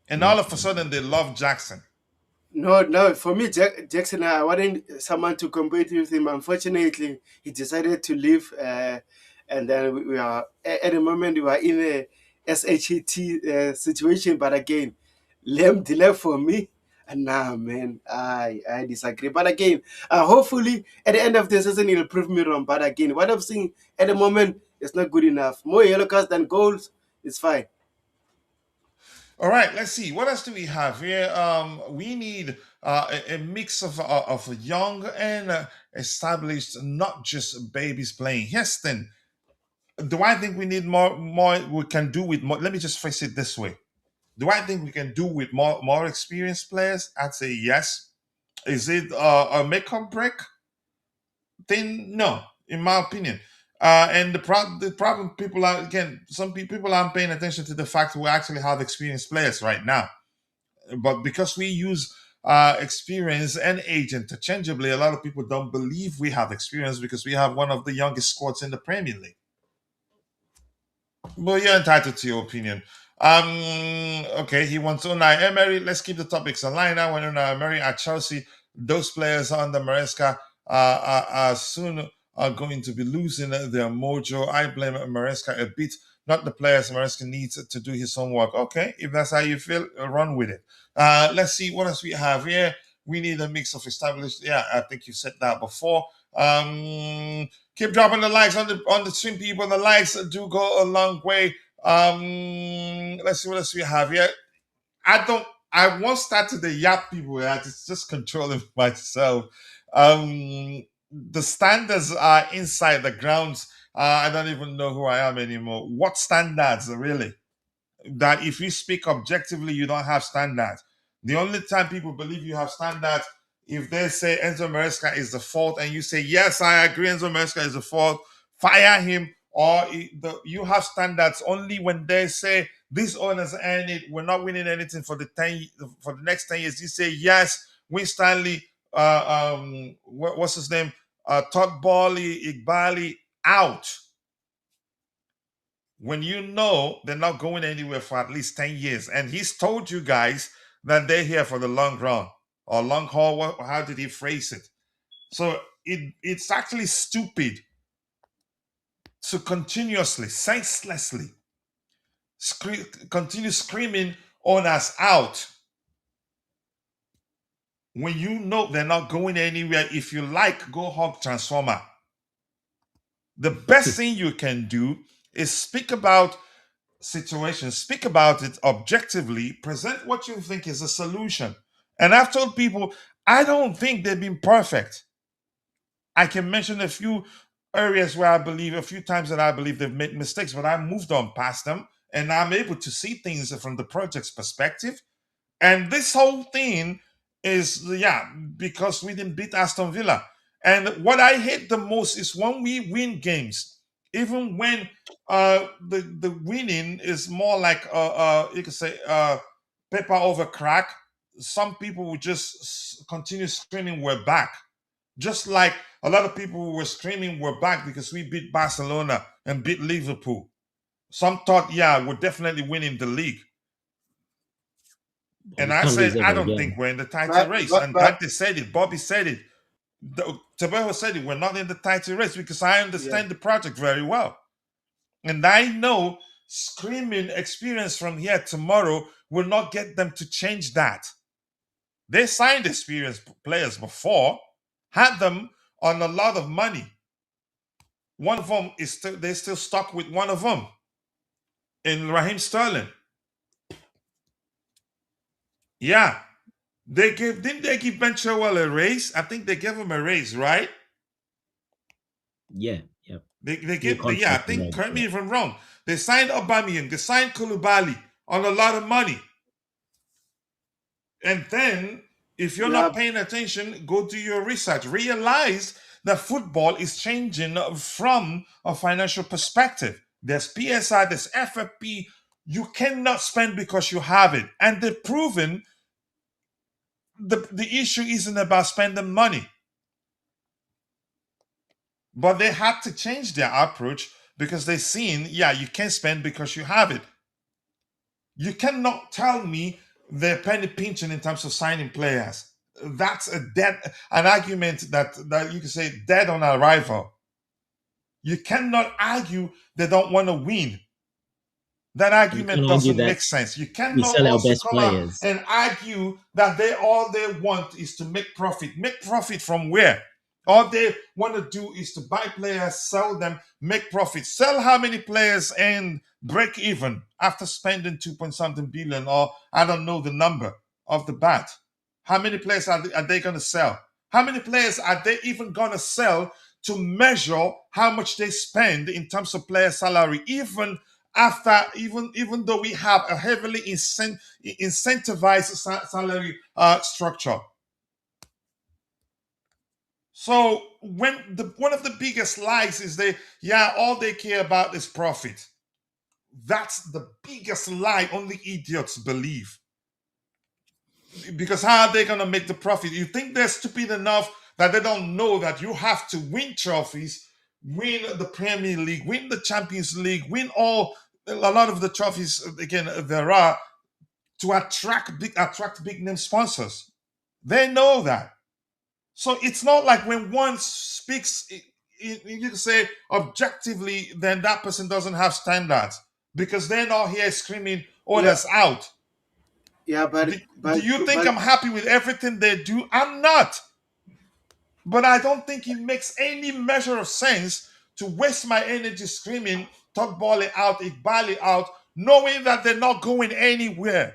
And all of a sudden, they love Jackson. No. For me, Jackson, I wanted someone to compete with him. Unfortunately, he decided to leave. And then we are, at the moment, we are in a SHET situation. But again, delay for me. And now, man, I disagree. But again, hopefully, at the end of the season, he'll prove me wrong. But again, what I'm seeing at the moment is not good enough. More yellow cards than goals is fine. All right, let's see. What else do we have here? We need a mix of young and established, not just babies playing. Heston, do I think we need more we can do with more? Let me just phrase it this way. Do I think we can do with more experienced players? I'd say yes. Is it a make or break thing? No, in my opinion. And the problem people are, again, some people aren't paying attention to the fact that we actually have experienced players right now. But because we use experience and age interchangeably, a lot of people don't believe we have experience because we have one of the youngest squads in the Premier League. But you're entitled to your opinion. Okay, he wants Unai Emery. Let's keep the topics aligned now. When Unai Emery at Chelsea, those players under Maresca are soon are going to be losing their mojo. I blame Maresca a bit, not the players. Maresca needs to do his homework. Okay, if that's how you feel, run with it. Let's see what else we have here. We need a mix of established. Yeah, I think you said that before. Keep dropping the likes on the stream, people. The likes do go a long way. Let's see what else we have here. I won't start to the yap people. I just controlling myself. The standards are inside the grounds I don't even know who I am anymore. What standards, really? That if you speak objectively, you don't have standards. The only time people believe you have standards, if they say Enzo Maresca is the fault and you say, yes, I agree, Enzo Maresca is the fault, fire him, or you have standards only when they say these owners earn it, we're not winning anything for the next 10 years. You say, yes, win Stanley, what's his name? Todd Bowley, Igbali, out. When you know they're not going anywhere for at least 10 years. And he's told you guys that they're here for the long run or long haul. How did he phrase it? So it's actually stupid to continuously, senselessly continue screaming owners out when you know they're not going anywhere. If you like, go hog transformer. The best thing you can do is speak about situations, speak about it objectively, present what you think is a solution. And I've told people, I don't think they've been perfect. I can mention a few areas where I believe, a few times that I believe they've made mistakes, but I moved on past them and I'm able to see things from the project's perspective. And this whole thing is, because we didn't beat Aston Villa. And what I hate the most is when we win games, even when the winning is more like you could say paper over crack. Some people will just continue screaming, "We're back," just like a lot of people were screaming, "We're back" because we beat Barcelona and beat Liverpool. Some thought, we're definitely winning the league. And I said, I don't think we're in the title race. And Dante said it. Bobby said it. Tebeho said it. We're not in the title race because I understand the project very well. And I know screaming experience from here tomorrow will not get them to change that. They signed experienced players before, had them on a lot of money. One of them is they're still stuck with one of them in Raheem Sterling. Yeah. Didn't they give Ben Chilwell a raise? I think they gave him a raise, right? Yeah. They I think, correct me if I'm wrong. They signed Aubameyang, they signed Koulibaly on a lot of money. And then, if you're not paying attention, go do your research. Realize that football is changing from a financial perspective. There's PSI, there's FFP. You cannot spend because you have it. And they've proven the issue isn't about spending money. But they had to change their approach because they've seen, you can't spend because you have it. You cannot tell me they're penny pinching in terms of signing players. That's an argument that you can say dead on arrival. You cannot argue they don't want to win. That argument doesn't make sense. You cannot also come out and argue that all they want is to make profit. Make profit from where? All they want to do is to buy players, sell them, make profit. Sell how many players and break even after spending 2-point-something billion, or I don't know the number of the bat. How many players are they going to sell? How many players are they even going to sell to measure how much they spend in terms of player salary, even though we have a heavily incentivized salary structure? So when one of the biggest lies is all they care about is profit. That's the biggest lie only idiots believe. Because how are they going to make the profit? You think they're stupid enough that they don't know that you have to win trophies, win the Premier League, win the Champions League, win a lot of the trophies again there are to attract big name sponsors. They know that. So it's not like when one speaks, you can say objectively, then that person doesn't have standards because they're not here screaming orders out. Yeah, but do you think I'm happy with everything they do? I'm not. But I don't think it makes any measure of sense to waste my energy screaming Todd Bowley out, Igbali out, knowing that they're not going anywhere.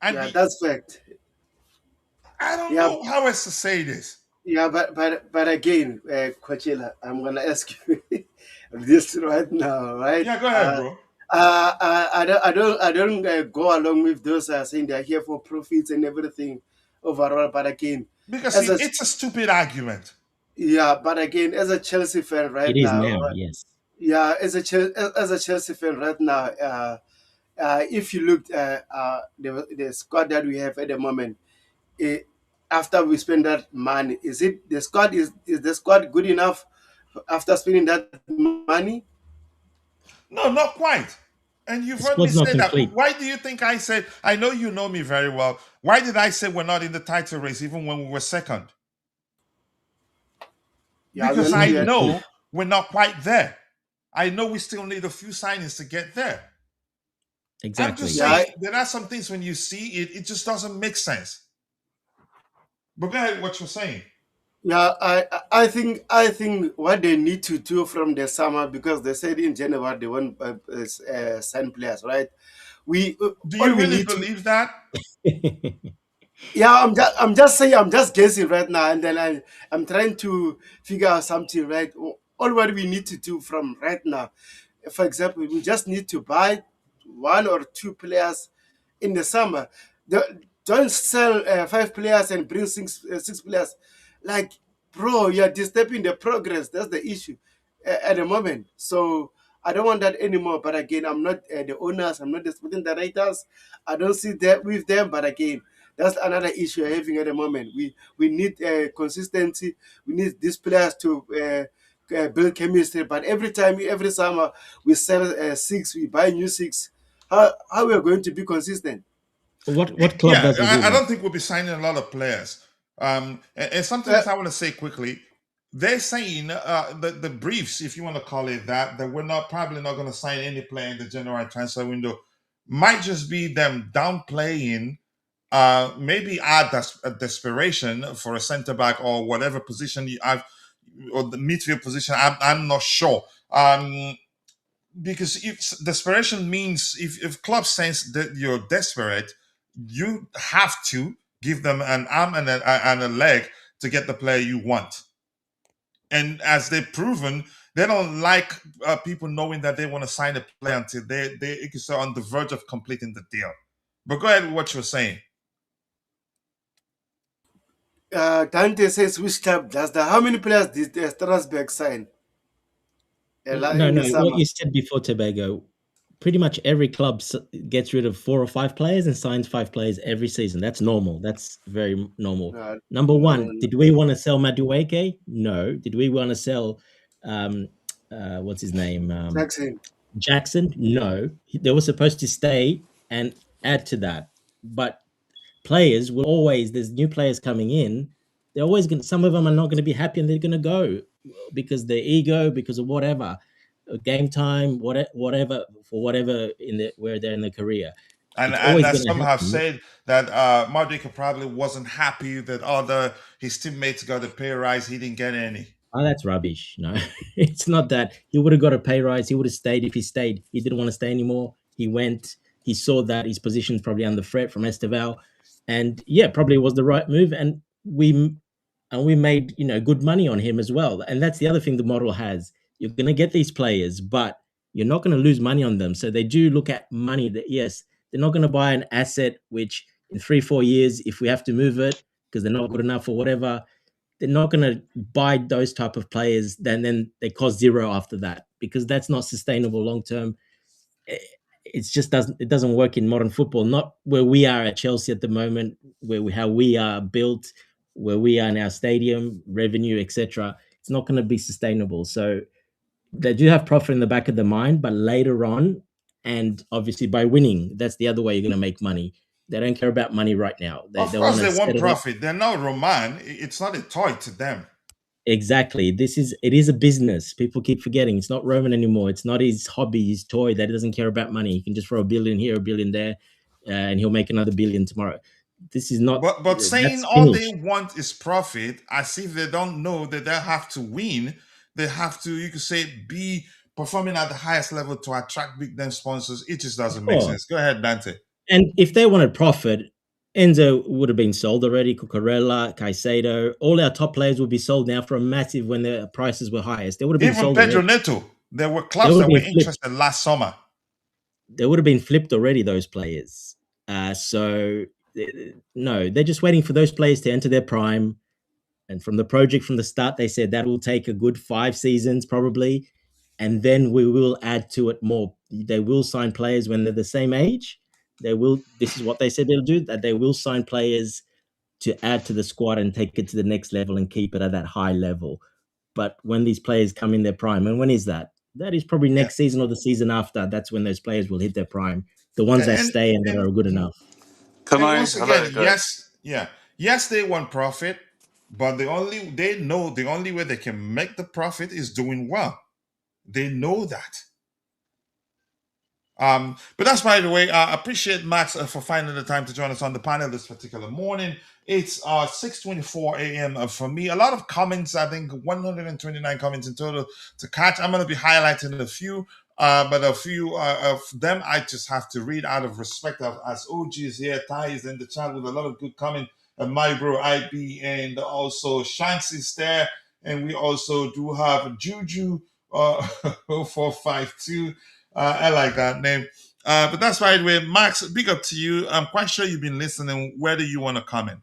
And that's fact. I don't know how else to say this. Yeah, but again, Coachella, I'm gonna ask you this right now, right? Yeah, go ahead, bro. I don't go along with those saying they're here for profits and everything overall. But again, Because as a it's a stupid argument. yeah, but again, as a Chelsea fan right It is now, now, yes. yeah, as a Chelsea fan right now, if you look at the squad that we have at the moment, eh, after we spend that money, is the squad good enough after spending that money? No, not quite. And you've The heard me squad's not say that. complete. Why do you think I said, I know you know me very well. Why did I say we're not in the title race even when we were second? Yeah, Because It's I not we complete. know we're not quite there. I know we still need a few signings to get there. I'm just Exactly. yeah, saying there are some things when you see it, it just doesn't make sense. But go ahead, what you're saying. yeah. I think what they need to do from the summer, because they said in January they want sign players, right? We Do all you we really need to believe that? Yeah, I'm just saying, I'm just guessing right now, and then I'm trying to figure out something, right? All what we need to do from right now, for example, we just need to buy one or two players in the summer. Don't sell five players and bring six players. Like, bro, you're disturbing the progress. That's the issue at the moment. So I don't want that anymore. But again, I'm not the owners. I'm not the sporting directors. I don't see that with them. But again, that's another issue we're having at the moment. We need consistency. We need these players to build chemistry. But every time, every summer, we sell six, we buy new six. How we are going to be consistent? What club Yeah, doesn't do I that? don't think we'll be signing a lot of players. And something Uh, else I want to say quickly. They're saying the briefs, if you want to call it that, that we're not probably not going to sign any player in the January transfer window, might just be them downplaying maybe a desperation for a centre back or whatever position you have, or the midfield position. I'm not sure. Because if desperation means if club sense that you're desperate, you have to give them an arm and a leg to get the player you want. And as they've proven, they don't like people knowing that they want to sign a player until they are on the verge of completing the deal. But go ahead with what you're saying. Dante says which club does that? How many players did Strasbourg sign No, in no. the What summer? you said before, Tobago, pretty much every club gets rid of 4 or 5 players and signs 5 players every season. That's normal. That's very normal. No, Number no, one, did we want to sell Madueke? No. Did we want to sell um what's his name? Jackson. Jackson? No. They were supposed to stay and add to that. But players will always, there's new players coming in. They're always going to, some of them are not going to be happy and they're going to go because their ego, because of whatever, game time, whatever, for whatever in the where they're in their career. It's And always as going to some have happen. said that Maduka probably wasn't happy that his teammates got a pay rise, he didn't get any. Oh, that's rubbish. No, it's not that. He would have got a pay rise. He would have stayed if he stayed. He didn't want to stay anymore. He went. He saw that his position's probably under threat from Estevão, and yeah, probably was the right move. And we made good money on him as well. And that's the other thing the model has. You're going to get these players, but you're not going to lose money on them. So they do look at money. That yes, they're not going to buy an asset which in 3-4 years, if we have to move it because they're not good enough or whatever, they're not going to buy those type of players. Then they cost zero after that because that's not sustainable long term. It's just doesn't work in modern football. Not where we are at Chelsea at the moment, how we are built, where we are in our stadium, revenue, etc. It's not going to be sustainable. So they do have profit in the back of the mind, but later on, and obviously by winning, that's the other way you're going to make money. They don't care about money right now. Of They course, want to they set want it up. profit. They're not Roman. It's not a toy to them. Exactly. It is a business. People keep forgetting. It's not Roman anymore. It's not his hobby, his toy that he doesn't care about money. He can just throw a billion here, a billion there, and he'll make another billion tomorrow. This is not, But saying that's all they finished. want is profit, as if they don't know that they have to win. They have to, you could say, be performing at the highest level to attract big name sponsors. It just doesn't make Sure. sense. Go ahead, Dante. And if they wanted profit, Enzo would have been sold already. Cucurella, Caicedo, all our top players would be sold now for a massive when their prices were highest. They would have been Even sold Pedro already. Neto. There were They clubs would that have were been flipped. interested last summer. They would have been flipped already, those players. No, they're just waiting for those players to enter their prime. And from the project from the start, they said that will take a good 5 seasons probably. And then we will add to it more. They will sign players when they're the same age. This is what they said they'll do, that they will sign players to add to the squad and take it to the next level and keep it at that high level. But when these players come in their prime, and when is that? That is probably next season or the season after. That's when those players will hit their prime. The ones that stay and that are good enough. And once again, yes, they want profit, but they know the only way they can make the profit is doing well. They know that. But that's, by the way, I appreciate Max for finding the time to join us on the panel this particular morning. It's 6:24 a.m. For me. A lot of comments, I think 129 comments in total to catch. I'm going to be highlighting a few, but a few of them I just have to read out of respect as OG is here. Ty is in the chat with a lot of good comment. My bro IB and also Shanks is there. And we also do have Juju 0452. I like that name. But that's right, way. Max, big up to you. I'm quite sure you've been listening. Where do you want to comment?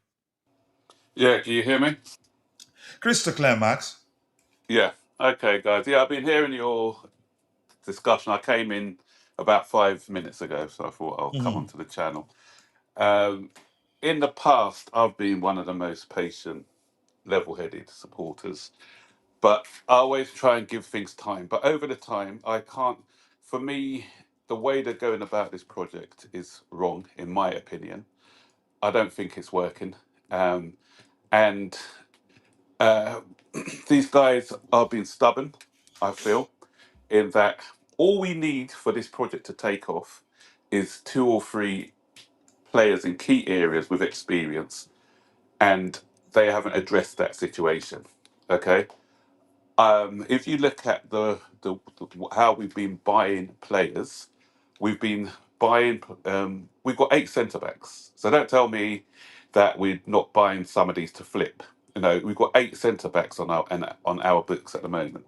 Yeah, can you hear me? Crystal clear, Max. Yeah. Okay, guys. Yeah, I've been hearing your discussion. I came in about 5 minutes ago, so I thought I'll come onto the channel. In the past, I've been one of the most patient, level-headed supporters, but I always try and give things time. But over the time, I can't. For me, the way they're going about this project is wrong, in my opinion. I don't think it's working, and these guys are being stubborn, I feel, in that all we need for this project to take off is 2 or 3 players in key areas with experience, and they haven't addressed that situation. Okay, if you look at the how we've been buying players, we've been buying. We've got 8 centre backs, so don't tell me that we're not buying some of these to flip. You know, we've got 8 centre backs on our books at the moment.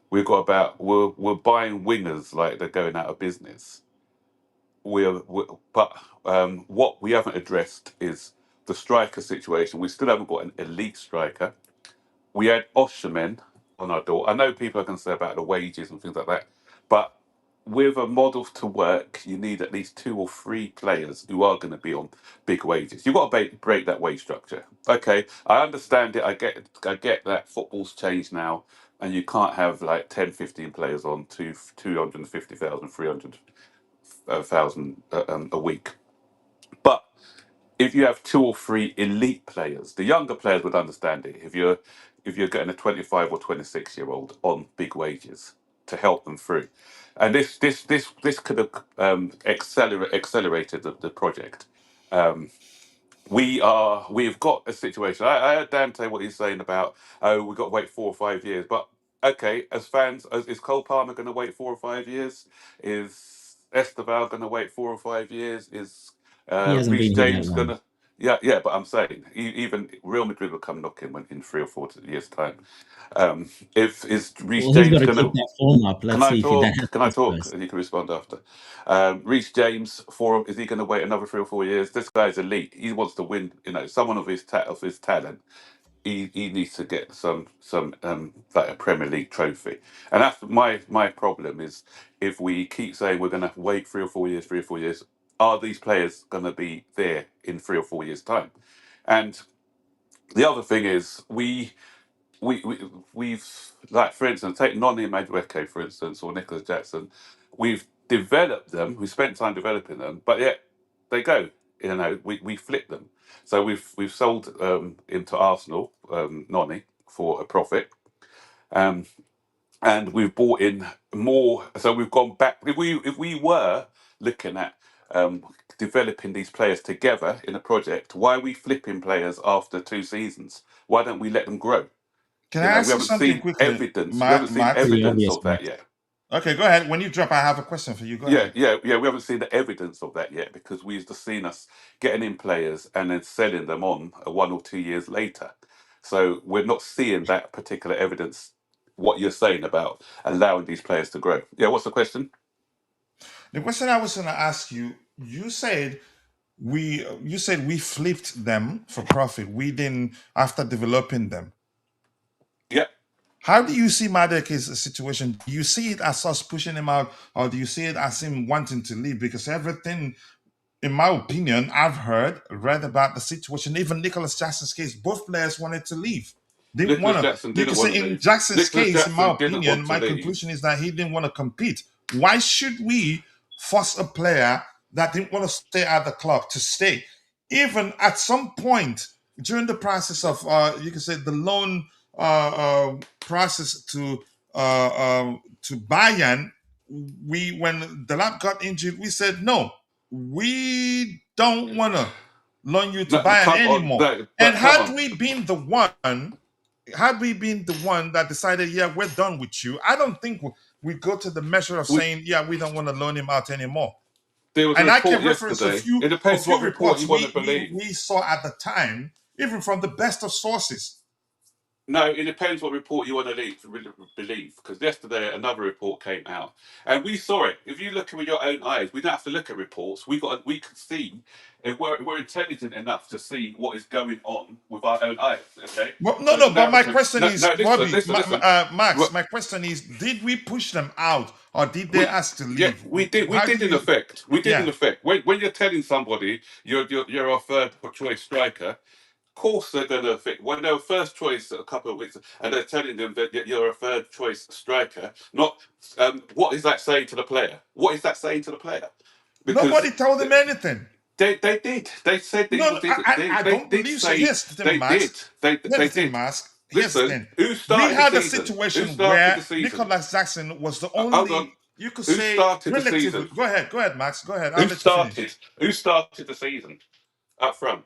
We've got we're buying wingers like they're going out of business. But what we haven't addressed is the striker situation. We still haven't got an elite striker. We had Osherman on our door. I know people are going to say about the wages and things like that, but with a model to work, you need at least 2 or 3 players who are going to be on big wages. You've got to break that wage structure. Okay, I understand it. I get that football's changed now, and you can't have like 10, 15 players on 250,000, 300,000 a week. But if you have 2 or 3 elite players, the younger players would understand it. If you're getting a 25 or 26-year-old on big wages to help them through, and this could have accelerated the project. We've got a situation. I heard Dante what he's saying about, oh, we've got to wait 4 or 5 years. But okay, as fans, is Cole Palmer going to wait 4 or 5 years? Is Estevão going to wait 4 or 5 years? Is He hasn't Reece been here that James long. going to? Yeah. But I'm saying even Real Madrid will come knocking in 3 or 4 years' time. If is Reece Well, he's got James to going keep to? that form up. Can Let's I see if that talk? Can I happens talk? first. And you can respond after. Reece James, is he going to wait another 3 or 4 years? This guy's elite. He wants to win. You know, someone of his talent. He needs to get some like a Premier League trophy. And that's my problem is if we keep saying we're going to wait 3 or 4 years, 3 or 4 years, are these players going to be there in 3 or 4 years' time? And the other thing is we've like, for instance, take Noni Madueke, for instance, or Nicholas Jackson. We've developed them. We spent time developing them, but yet they go. You know, we flip them. So we've sold him to Arsenal, Noni, for a profit, and we've bought in more. So we've gone back. If we were looking at developing these players together in a project, why are we flipping players after 2 seasons? Why don't we let them grow? Can You I know, ask you something quickly, evidence. We haven't seen Max? Pretty evidence obvious, of that Max. yet. Okay, go ahead. When you drop, I have a question for you. Go ahead. Yeah. We haven't seen the evidence of that yet because we used to seen us getting in players and then selling them on 1 or 2 years later. So we're not seeing that particular evidence. What you're saying about allowing these players to grow. Yeah. What's the question? The question I was going to ask you, you said we flipped them for profit. We didn't after developing them. Yeah. How do you see Madueke's situation? Do you see it as us pushing him out, or do you see it as him wanting to leave? Because everything, in my opinion, I've read about the situation. Even Nicholas Jackson's case, both players wanted to leave. Didn't want Nicholas to. Jackson You didn't can want say to in leave. Jackson's Nicholas case, in my Jackson didn't opinion, want to my leave. conclusion is that he didn't want to compete. Why should we force a player that didn't want to stay at the club to stay? Even at some point during the process of, you can say, the loan process to Bayern, when Delap got injured, we said no, we don't want to loan you to No, Bayern come on, anymore. no, And but come on. had we been the one that decided, yeah, we're done with you, I don't think we go to the measure of saying, yeah, we don't want to loan him out anymore. There was a And I report can reference a yesterday. few It depends what report reports you want to believe. we saw at the time, even from the best of sources. No, it depends what report you want to believe. Because yesterday another report came out, and we saw it. If you look with your own eyes, we don't have to look at reports. We can see, if we're intelligent enough to see what is going on with our own eyes. Okay. Well, no, So no. But my narrative. question is, No. Bobby, Listen. Max. What- My question is, did we push them out, or did they We ask to yeah, leave? we did. We How do did in you? effect. We did in Yeah. effect. When you're telling somebody you're a third choice striker, course they're going to think when they were first choice a couple of weeks and they're telling them that you're a third choice striker. Not what is that saying to the player? What is that saying to the player? Because Nobody told him anything. they did. They said that No, you no, did. I They don't did believe so. say Here's the thing, they Max. did. Here's They the thing, did. Max. Here's the Listen, thing. who We started the had a season? Who situation started the where season? Nicholas Jackson was the Hold on. only, you could Who say, started the relatively. season? Go ahead, Max. Go ahead. I'll Who let you finish. started? Who started the season up front?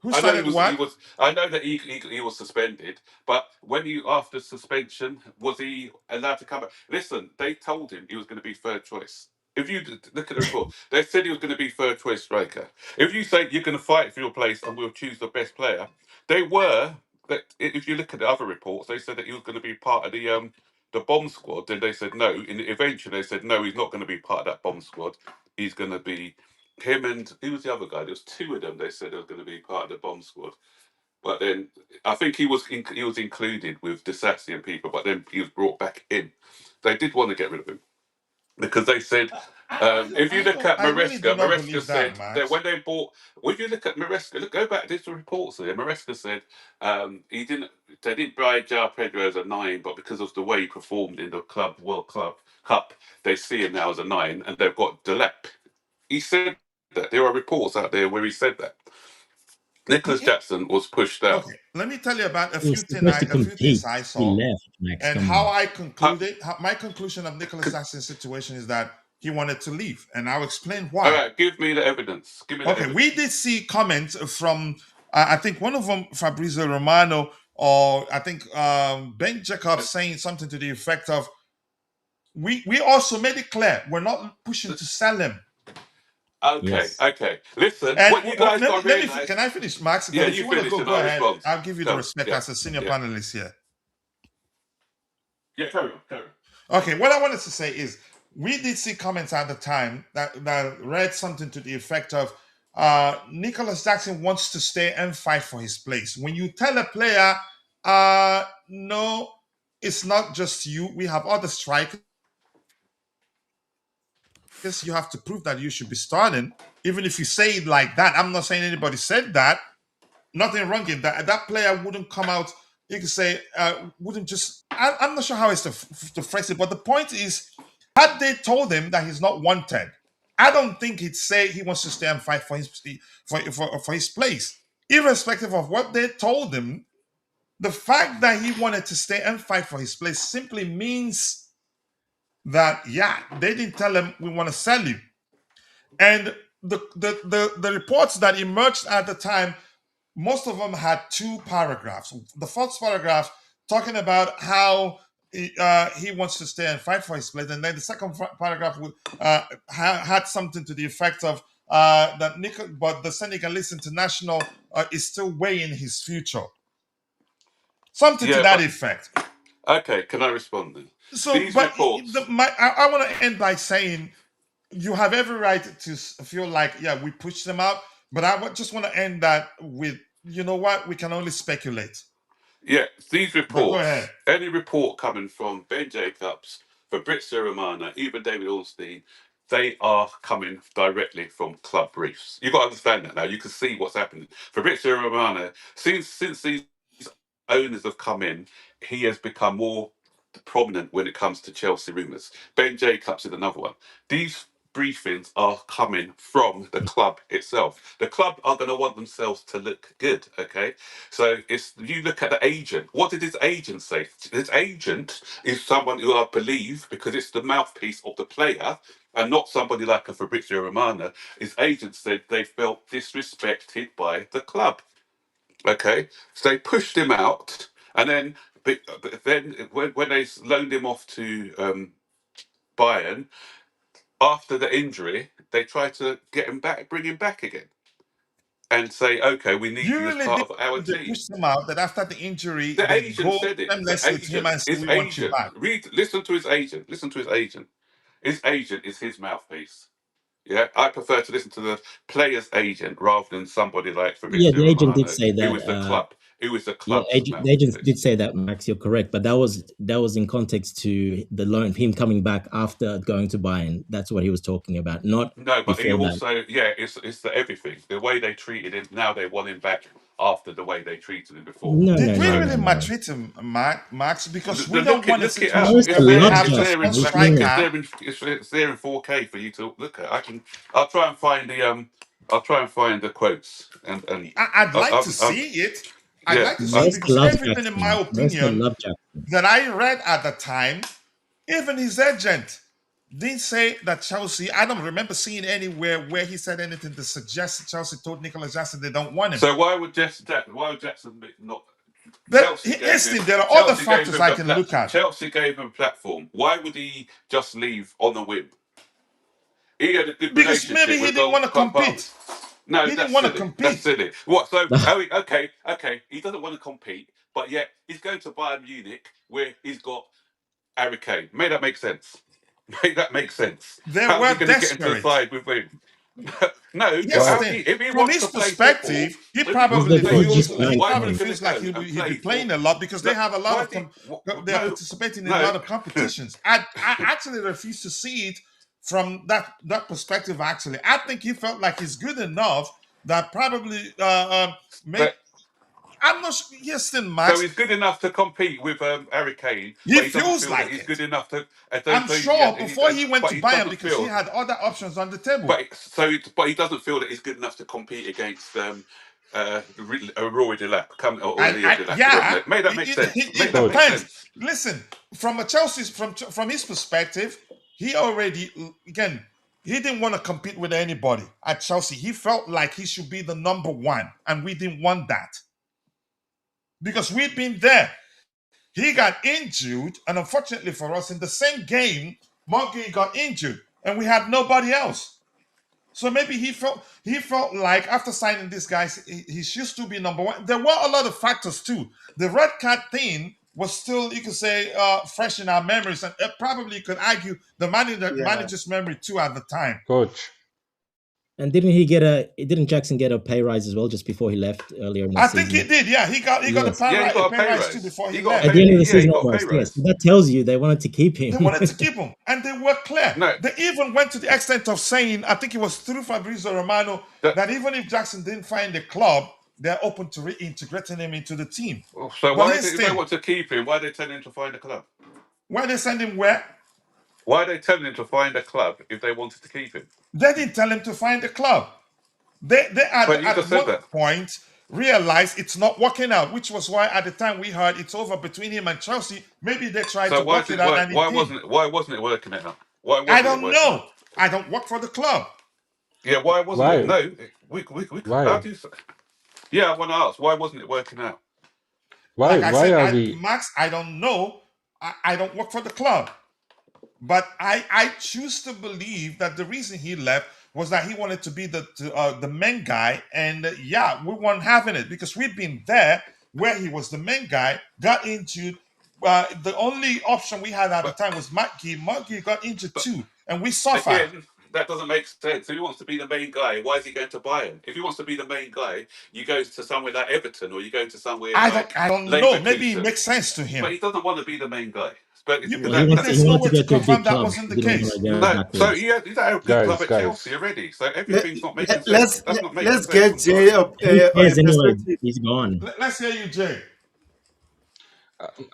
Who I know he started was. He what? was. I know that he was suspended. But when he after suspension, was he allowed to come back? Listen, they told him he was going to be third choice. If you look at the report, they said he was going to be third choice striker. If you say you're going to fight for your place and we'll choose the best player, they were. That if you look at the other reports, they said that he was going to be part of the bomb squad. Then they said no. And eventually they said no, he's not going to be part of that bomb squad. He's going to be him and who was the other guy? There was two of them. They said they were going to be part of the bomb squad. But then I think he was included with Disassi and people. But then he was brought back in. They did want to get rid of him because they said if you look at I really do Maresca, not Maresca believe that, said that Max. when they bought. Well, if you look at Maresca, go back. There's the reports there. Maresca said he didn't. They didn't buy João Pedro as a 9, but because of the way he performed in the World Club Cup, they see him now as a 9, and they've got Delap. He said that there are reports out there where he said that Nicholas Jackson was pushed out. Okay, let me tell you about He was supposed to a few things compete. I He saw, left, Max. and Come how on. I concluded. My conclusion of Nicholas Jackson's situation is that he wanted to leave, and I'll explain All why. right, give me the evidence. Give me the Okay, evidence. we did see comments from I think one of them, Fabrizio Romano, or I think Ben Jacobs, saying something to the effect of, "We also made it clear we're not pushing to sell him." Okay, Yes. okay. Listen, And what you guys got to realize. can I finish, Max? Yeah, Because if you you want to finish go, and go I'll ahead. respond. I'll give you the Go. respect Yeah, as a senior yeah. panelist here. Yeah, carry on. Okay, what I wanted to say is we did see comments at the time that read something to the effect of Nicholas Jackson wants to stay and fight for his place. When you tell a player, no, it's not just you, we have other strikers, you have to prove that you should be starting. Even if you say it like that, I'm not saying anybody said that. Nothing wrong in that. That player wouldn't come out. You could say wouldn't just. I'm not sure how it's to phrase it, but the point is, had they told him that he's not wanted, I don't think he'd say he wants to stay and fight for his place, irrespective of what they told him. The fact that he wanted to stay and fight for his place simply means that they didn't tell him we want to sell you. And the reports that emerged at the time, most of them had two paragraphs. The first paragraph talking about how he wants to stay and fight for his place. And then the second paragraph had something to the effect of but the Senegalese international is still weighing his future. Something to that effect. Okay, can I respond then? So, These but reports. I want to end by saying you have every right to feel like, yeah, we pushed them out. But I just want to end that with, you know what, we can only speculate. Yeah, these But go reports, ahead. any report coming from Ben Jacobs, Fabrizio Romano, even David Ornstein, they are coming directly from club briefs. You've got to understand that now. You can see what's happening. Fabrizio Romano, since these owners have come in, he has become more prominent when it comes to Chelsea rumours. Ben Jacobs is another one. These briefings are coming from the club itself. The club are going to want themselves to look good, okay? So it's, you look at the agent. What did his agent say? His agent is someone who I believe, because it's the mouthpiece of the player and not somebody like a Fabrizio Romano, his agent said they felt disrespected by the club. Okay, so they pushed him out, and then when they loaned him off to Bayern after the injury, they tried to get him back, bring him back again, and say, "Okay, we need You you as really part think of our they team." pushed him out, that after the injury, The they agent go said it. The shamelessly to him agent, and say, his we want you agent. back? Listen to his agent. Listen to his agent. His agent is his mouthpiece. Yeah, I prefer to listen to the player's agent rather than somebody like Yeah, Fabrizio the agent did Romano, say who that. was the club, who was the Yeah, club's the agent mouthpiece. did say that, Max. You're correct, but that was in context to the loan, him coming back after going to Bayern. That's what he was talking about, not No, but he before that. also, yeah, it's the everything. The way they treated him, now they want him back after the way they treated him before. No, Did no, we no, So no, really no. maltreat him, Max? Because we don't look it, want a look it up. situation Maresca where It's we there. loves have It's the there in Jackson. first He's black. seen it. striker. It's there in 4K for you to look at. I'll try and find the I'll try and find the quotes and I'd like to I've see it. I'd yeah. like to see it Maresca because loves everything, in my Jackson. Maresca opinion, loves Jackson. that I read at the time, even his agent didn't say that Chelsea. I don't remember seeing anywhere where he said anything to suggest that Chelsea told Nicolas Jackson they don't want him. So why would Jackson not? But listen, there are other factors I can look at. Chelsea gave him a platform. Why would he just leave on a whim? He had a good Because maybe relationship he with didn't want to Cole compete. Palmer. No, He didn't that's want to silly. That's compete. silly. What? So, okay. He doesn't want to compete, but yet he's going to Bayern Munich, where he's got Harry Kane. May that make sense? May that make sense? They How's were he going to get into the desperate. side with him? No. Yes, Why? If he from wants his to play football, perspective, he if he wants He's to the probably play gorgeous feels football, man. he why probably isn't he going feels to like go and he'll be play playing for? a lot because they have a lot Why of did they are no participating in a no? lot of competitions. I actually refuse to see it from that perspective. Actually, I think he felt like he's good enough that probably make. But I'm not sure. Yes, then so Max, he's good enough to compete with Harry Kane, he but he doesn't feels feel that like he's it. good enough to. I'm sure before he went But to he Bayern doesn't because he feel. had other options on the table. But he doesn't feel that he's good enough to compete against Roy Delap, or Leo Delap, or whatever. Yeah, May that make sense? May it that make Coach, depends. sense? Listen, from a Chelsea's from his perspective, he already again he didn't want to compete with anybody at Chelsea. He felt like he should be the number one, and we didn't want that because we'd been there. He got injured, and unfortunately for us, in the same game, Monkey got injured, and we had nobody else. So maybe he felt like after signing this guy, he should still be number one. There were a lot of factors too. The red card thing was still, you could say, fresh in our memories, and probably you could argue the manager's memory too at the time. coach, And didn't Jackson get a pay rise as well just before he left earlier in the I season? think he did. Yeah, he got a Yes. Yeah, he got a pay pay rise too rise. before he He got left. a At the end of the Yeah, he season, got a almost. pay Yes. rise. So that tells you they wanted to keep him. They wanted to keep him, and they were clear. No. They even went to the extent of saying, I think it was through Fabrizio Romano, that even if Jackson didn't find a club, they're open to reintegrating him into the team. So But if they listen, want to keep him, why are they telling him to find a club? why they send him where? Why are they telling him to find a club if they wanted to keep him? They didn't tell him to find a club. They But you at just said one that. point realized it's not working out, which was why at the time we heard it's over between him and Chelsea. Maybe they tried So to work it out, and why it didn't. wasn't it working out? Why I wasn't it don't working out? know. I don't work for the club. Yeah, why wasn't it? why? No, how Why? do you? Yeah, I want to ask, why wasn't it working out? Why? Like I Why said, are we? Max, I don't know. I don't work for the club. But I choose to believe that the reason he left was that he wanted to be the main guy, and yeah, we weren't having it because we'd been there where he was the main guy, got into the only option we had at the time was Matt Gee got into But two, and we suffered. again, that doesn't make sense. If he wants to be the main guy, why is he going to Bayern? If he wants to be the main guy, you go to somewhere like Everton, or you go to somewhere like I don't know. Maybe it Leverkusen. makes sense to him. But he doesn't want to be the main guy. But You, Well, he but wants to, he there's no wants to way go to to a confirm big that club. wasn't He the didn't want case. to go no, so backwards. he's at a good club at Guys, Chelsea already. So everything's not making sense. That's not making Let's sense. get I'm Jay sorry. up Who on a cares anyway? perspective. He's gone. Let's hear you, Jay.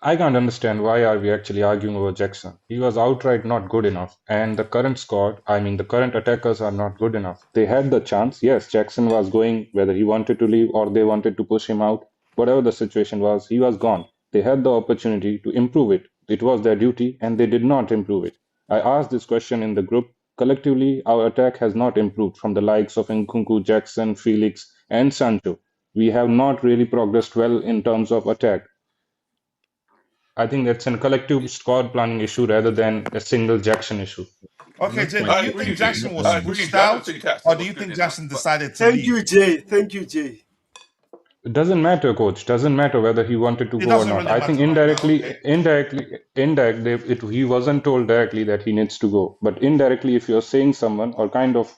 I can't understand why are we actually arguing over Jackson. He was outright not good enough, and the current squad, I mean the current attackers are not good enough. They had the chance. Yes, Jackson was going, whether he wanted to leave or they wanted to push him out, whatever the situation was, he was gone. They had the opportunity to improve it. It was their duty, and they did not improve it. I asked this question in the group. Collectively, our attack has not improved from the likes of Nkunku, Jackson, Felix, and Sancho. We have not really progressed well in terms of attack. I think that's a collective squad planning issue rather than a single Jackson issue. Okay, Not Jay, quite. do I you agree think with you. Jackson was I agree with pushed you. I don't out, think Jackson or do was you good think enough. Jackson But decided to Thank leave? you, Jay. Thank you, Jay. It doesn't matter, coach. Doesn't matter whether he wanted to It go or doesn't not. really I think matter right now. Okay. he wasn't told directly that he needs to go. But indirectly, if you're saying someone or kind of,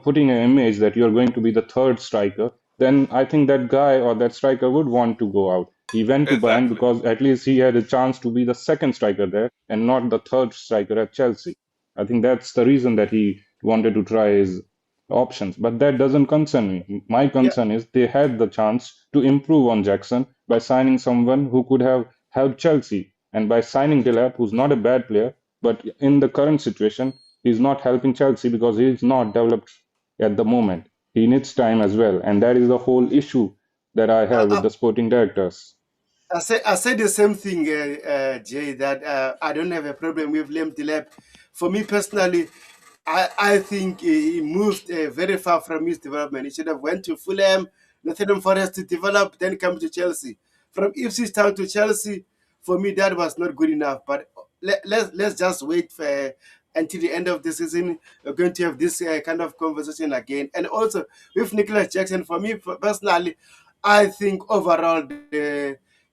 putting an image that you're going to be the third striker, then I think that guy or that striker would want to go out. He went to Bayern exactly. because at least he had a chance to be the second striker there and not the third striker at Chelsea. I think that's the reason that he wanted to try his options. But that doesn't concern me. My Yeah, concern is they had the chance to improve on Jackson by signing someone who could have helped Chelsea. And by signing Delap, who's not a bad player, but in the current situation, he's not helping Chelsea because he's not developed at the moment. He needs time as well. And that is the whole issue that I have with I, the sporting directors. I said the same thing, Jay, that I don't have a problem with Liam Delap. For me personally, I think he moved very far from his development. He should have went to Fulham, Nottingham Forest to develop, then come to Chelsea. From Ipswich Town to Chelsea, for me that was not good enough. But let's just wait for until the end of the season. We're going to have this kind of conversation again. And also with Nicholas Jackson, for me personally, I think overall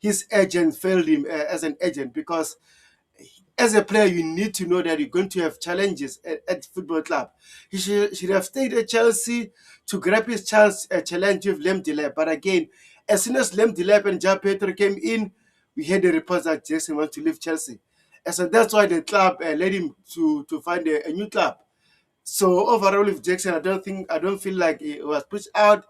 his agent failed him as an agent because as a player, you need to know that you're going to have challenges at football club. He should have stayed at Chelsea to grab his chance challenge with Lem Delap. But again, as soon as Lem Delap and Ja Pedro came in, we had the reports that Jason wants to leave Chelsea. And so that's why the club led him to find a new club. So overall, with Jackson, I don't feel like he was pushed out.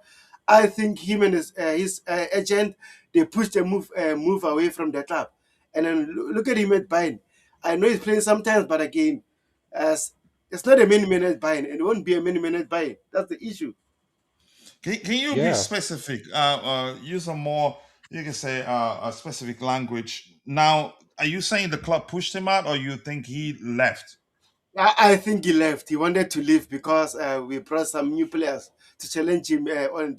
I think him and his agent, they pushed a move away from the club. And then look at him at Bayern. I know he's playing sometimes, but again, as it's not a many minute Bayern, and it won't be a many minute Bayern. That's the issue. Can you be Yeah, specific? Use a more, you can say, a specific language. Now, are you saying the club pushed him out, or you think he left? I think he left. He wanted to leave because we brought some new players to challenge him on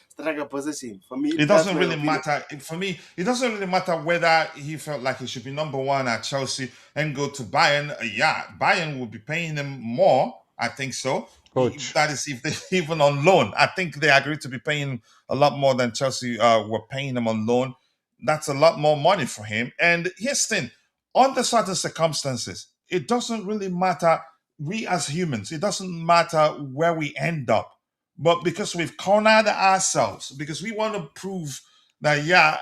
striker position. For me, It that's doesn't my really opinion. matter. For me, it doesn't really matter whether he felt like he should be number one at Chelsea and go to Bayern. Yeah, Bayern would be paying him more. I think so. coach. That is if they even on loan. I think they agreed to be paying a lot more than Chelsea were paying him on loan. That's a lot more money for him. And here's the thing: under certain circumstances, it doesn't really matter. We as humans, it doesn't matter where we end up, but because we've cornered ourselves, because we want to prove that, yeah,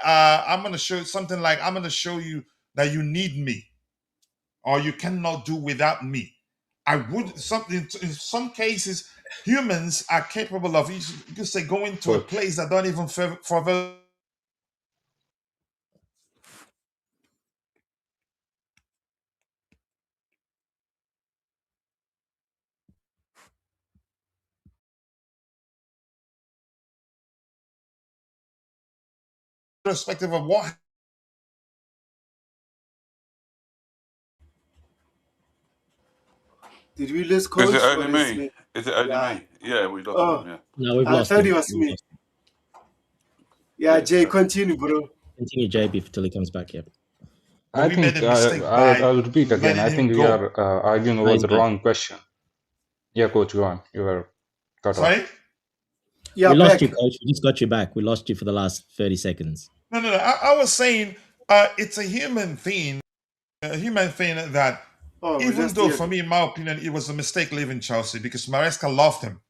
I'm going to show something like, I'm going to show you that you need me or you cannot do without me. I would, something in some cases, humans are capable of, you could say, going to a Coach. place that don't even for irrespective of what. Did we lose Is it coach or only is me? me? Is it only Yeah. me? Yeah, we lost him. Oh, Yeah. No, we've I lost thought him. it was We've me. lost him. Yeah, Yeah. Jay, So continue, bro. Continue, JB, till he comes back. Yeah. But I we made think a mistake by I'll repeat again. letting I him think we go. are arguing over Nice the back. wrong question. Yeah, coach, go on. You were cut off. Sorry? Yeah, We lost back. you, coach. We just got you back. We lost you for the last 30 seconds. No. I was saying it's a human thing that Oh, we even lost though, you. for me, in my opinion, it was a mistake leaving Chelsea because Maresca loved him.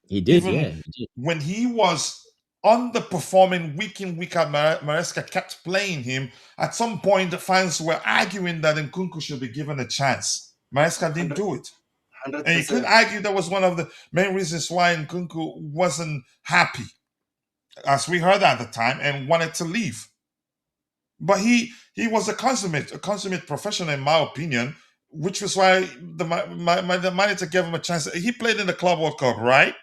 He did, Even yeah. He did. when he was underperforming week in, week out, Maresca kept playing him. At some point, the fans were arguing that Nkunku should be given a chance. Maresca didn't do it. 100%. And you could argue that was one of the main reasons why Nkunku wasn't happy, as we heard at the time, and wanted to leave. But he was a consummate professional, in my opinion, which was why the manager gave him a chance. He played in the Club World Cup, right?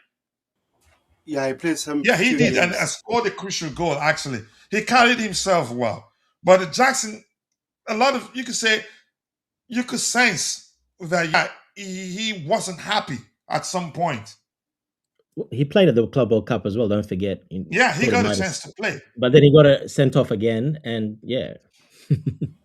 Yeah, he played some. Yeah, he few did, games. and scored a crucial goal. Actually, he carried himself well. But Jackson, a lot of you could sense that he wasn't happy at some point. He played at the Club World Cup as well, don't forget. Yeah, he got a chance to play. But then he got sent off again, and yeah.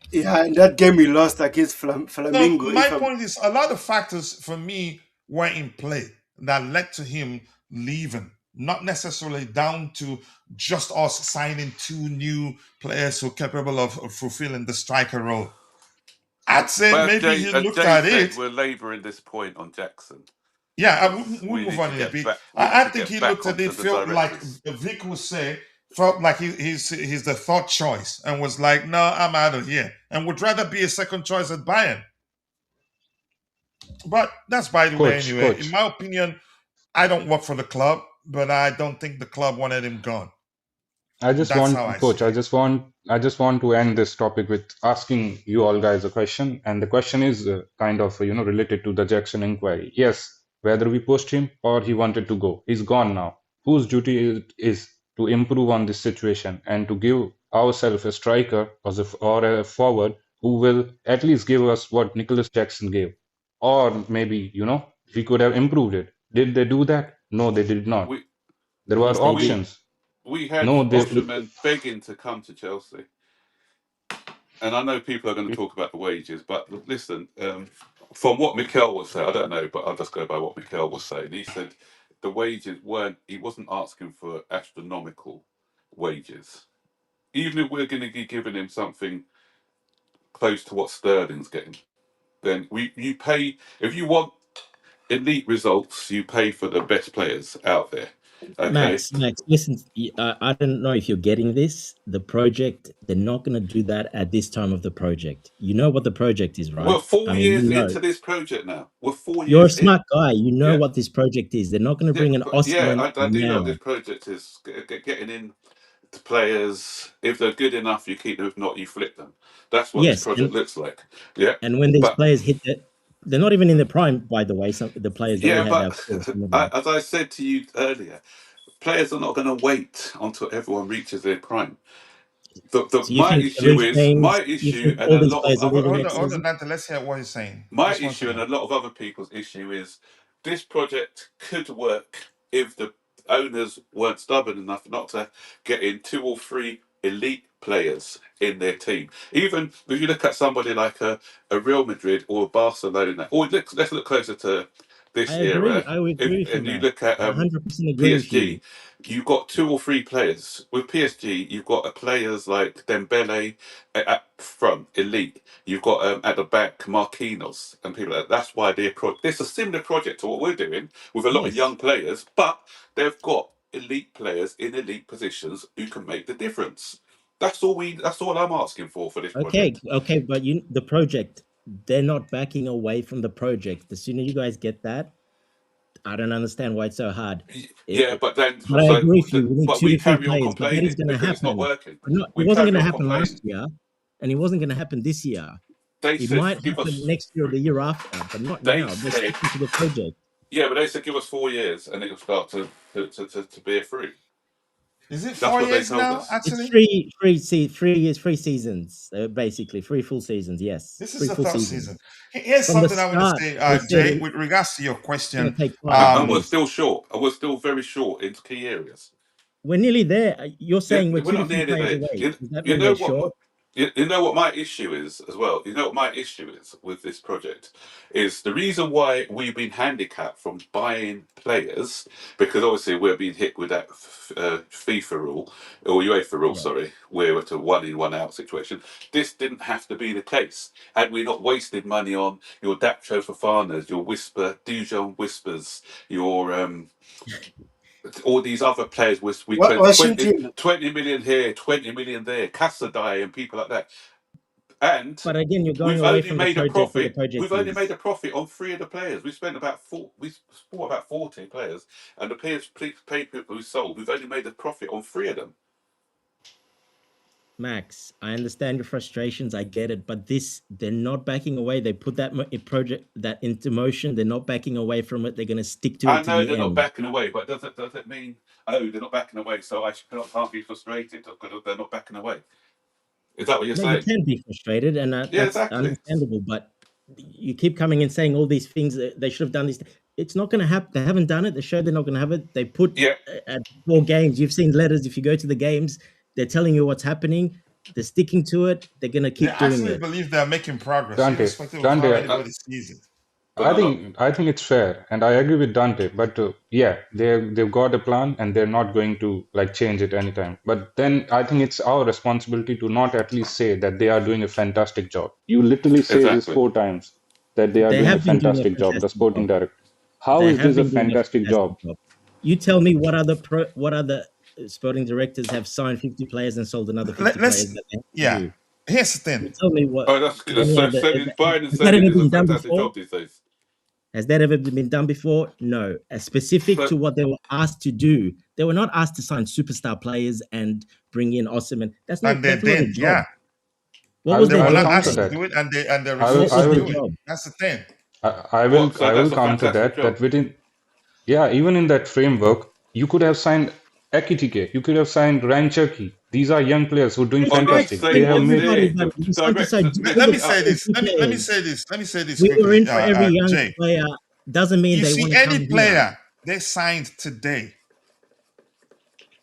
Yeah, in that game we lost against Flamingo. No, my point is a lot of factors for me were in play that led to him leaving. Not necessarily down to just us signing 2 new players who are capable of fulfilling the striker role. I'd say But maybe he as looked Jay at said, it. we're labouring this point on Jackson. Yeah, we'll We move need on to a get bit. back- I think he back looked at onto it, the felt like directors. Vic would say, felt like he's the third choice and was like, no, I'm out of here. And would rather be a second choice at Bayern. But that's by the way anyway. In my opinion, I don't work for the club, but I don't think the club wanted him gone. I just want to end this topic with asking you all guys a question, and the question is kind of related to the Jackson inquiry. Yes, whether we pushed him or he wanted to go, he's gone now. Whose duty it is to improve on this situation and to give ourselves a striker or a forward who will at least give us what Nicholas Jackson gave, or maybe we could have improved it. Did they do that? No, they did not. There were options. We had Osterman begging to come to Chelsea. And I know people are going to talk about the wages, but listen, from what Mikel was saying, I don't know, but I'll just go by what Mikel was saying. He said the wages he wasn't asking for astronomical wages. Even if we're going to be giving him something close to what Sterling's getting, then you pay, if you want elite results, you pay for the best players out there. Okay. Max, listen, I don't know if you're getting this. The project, they're not going to do that at this time of the project. You know what the project is, right? We're 4 years into this project now. We're 4 years You're a smart guy. You know what this project is. They're not going to bring an Osman I do know now. what this project is. Getting in to players. If they're good enough, you keep them. If not, you flip them. That's what this project looks like. Yeah. And when these players hit that, they're not even in the prime, by the way. Some the players that we had but as I said to you earlier, players are not going to wait until everyone reaches their prime. My issue and a lot of hold on, Nanta, let's hear what he's saying. My issue and a lot of other people's issue is this project could work if the owners weren't stubborn enough not to get in 2 or 3 elite players in their team. Even if you look at somebody like a Real Madrid or Barcelona, or let's look closer to this era. I would agree with you, and you look at 100% agree with you. PSG, you've got 2 or 3 players. With PSG, you've got players like Dembele at front, elite. You've got at the back Marquinhos and people like that. That's why it's a similar project to what we're doing with a lot of young players, but they've got elite players in elite positions who can make the difference. That's all I'm asking for this project. Okay, but the project, they're not backing away from the project. The sooner you guys get that, I don't understand why it's so hard. But then I agree with you. We need 2 to 3 carry on players, but that is going to happen. It's not working. It wasn't going to happen last year, and it wasn't going to happen this year. It might happen next year or the year after, but not now. They're sticking to the project. Yeah, but they said give us 4 years, and it will start to bear fruit. Is it 4 years now? Actually, it's 3 years, 3 seasons, basically 3 full seasons. Yes, this is the 3rd season. Here's something I want to say, Jay, with regards to your question. And we're still short. We're still very short in key areas. We're nearly there. You're saying we're 2 to 3 not nearly players there. away. Is that you know what? short? You know what my issue is as well? You know what my issue is with this project? Is the reason why we've been handicapped from buying players, because obviously we're being hit with that FIFA rule, or UEFA rule, Yeah. sorry, where it's a 1 in, 1 out situation. This didn't have to be the case. Had we not wasted money on your Dacho Fofanas, your Dijon Whispers, your all these other players, we spent Washington. 20 million here, 20 million there, Casadei and people like that. And But again, you're going we've away only from the made a project. What the profit. project We've only is. made a profit on 3 of the players. We spent about we bought about 40 players, and the players we sold, we've only made a profit on 3 of them. Max, I understand your frustrations. I get it, but they're not backing away. They put that project into motion. They're not backing away from it. They're going to stick to it. I know to the they're end. not backing away, but does it mean they're not backing away? So I can't be frustrated because they're not backing away. Is that what you're saying? You can be frustrated, and that's exactly understandable. But you keep coming and saying all these things that they should have done. It's not going to happen. They haven't done it. They showed they're not going to have it. They put at 4 games. You've seen letters. If you go to the games, they're telling you what's happening. They're sticking to it. They're going to keep doing it. I actually believe they're making progress. Dante, Everybody sees it. I think it's fair, and I agree with Dante. But they've got a plan, and they're not going to change it anytime. But then I think it's our responsibility to not at least say that they are doing a fantastic job. You literally say this 4 times that they are doing a fantastic job. The sporting director. How is this a fantastic job? You tell me what other sporting directors have signed 50 players and sold another 50 players. Here's the thing. You tell me what. That's good. Has that ever been done before? No. Specific to what they were asked to do. They were not asked to sign superstar players and bring in Osimhen. That's not a job. Yeah. What was their job? Asked to do it, and they refused to do it. That's the thing. I will counter that within. Yeah, even in that framework, you could have signed Ekitike, you could have signed Rancherki. These are young players who are doing fantastic. They have made. Let me say this. Let me say this. We were in for every young player. Doesn't mean they want to come any player they signed today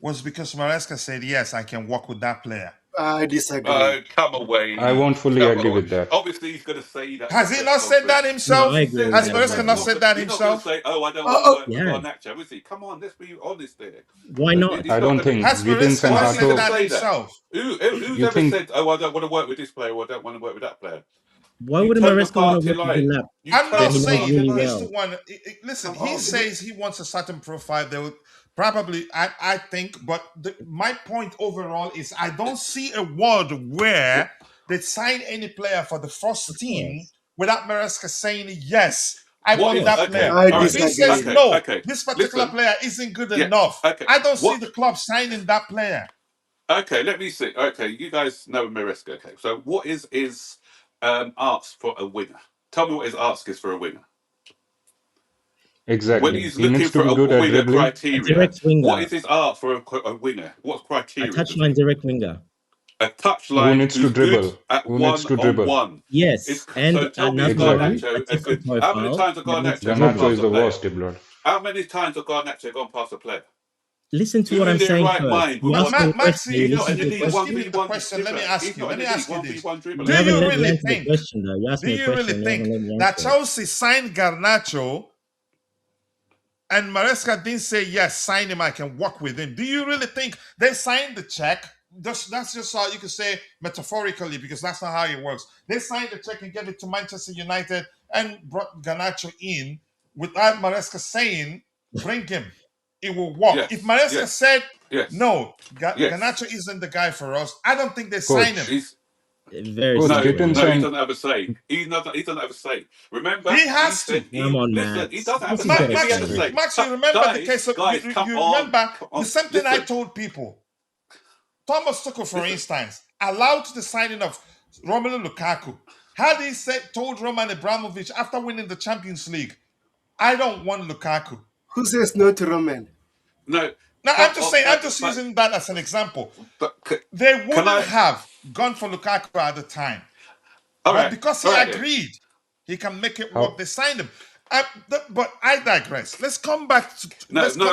was because Maresca said, yes, I can work with that player. I disagree. Come away. I won't fully agree with that. Obviously, he's going to say that. Has he not said that himself? Has Maresca not said that himself? He's not going to say, I don't want to work with Garnacho, is he? Come on, let's be honest there. Why not? I don't think. Has Maresca not said that himself? Who's ever said, I don't want to work with this player or I don't want to work with that player? Why would Maresca want to work with Lap? I'm not saying he's the one. Listen, he says he wants a certain profile. They would probably, I think, but my point overall is I don't see a world where they sign any player for the first team without Maresca saying, yes, I want that player. If he says, no, this particular player isn't good enough, I don't see the club signing that player. Okay, let me see. Okay, you guys know Maresca. Okay, so what is ask for a winner? Tell me what his ask is for a winner. Exactly. When he's looking for a winner criteria, what is his ask for a winner? What criteria? A touchline direct winger. A touchline who needs to dribble. At who needs to dribble. One. Yes, and so tell me Garnacho. How many times have Garnacho is the worst dribbler. How many times have Garnacho gone past a player? Listen to what I'm saying first. Maxi, let me ask you this. Do you really think that Chelsea signed Garnacho and Maresca didn't say, yes, sign him, I can work with him? Do you really think they signed the check? That's just how you could say metaphorically, because that's not how it works. They signed the check and gave it to Manchester United and brought Garnacho in without Maresca saying, bring him. It will work. Yes, if Maresca said, no, Garnacho isn't the guy for us, I don't think they sign him. He doesn't have a say. He doesn't have a say. Remember, he has to. Come on, man. He doesn't have a say. Max, you remember the case of you remember the same thing I told people. Thomas Tuchel, for instance, allowed the signing of Romelu Lukaku. Had he told Roman Abramovich after winning the Champions League, I don't want Lukaku. Who says no to Roman? No, I'm just saying. I'm just using that as an example. They wouldn't have gone for Lukaku at the time, but because he agreed, he can make it work. They signed him. But I digress. Let's come back to Enzo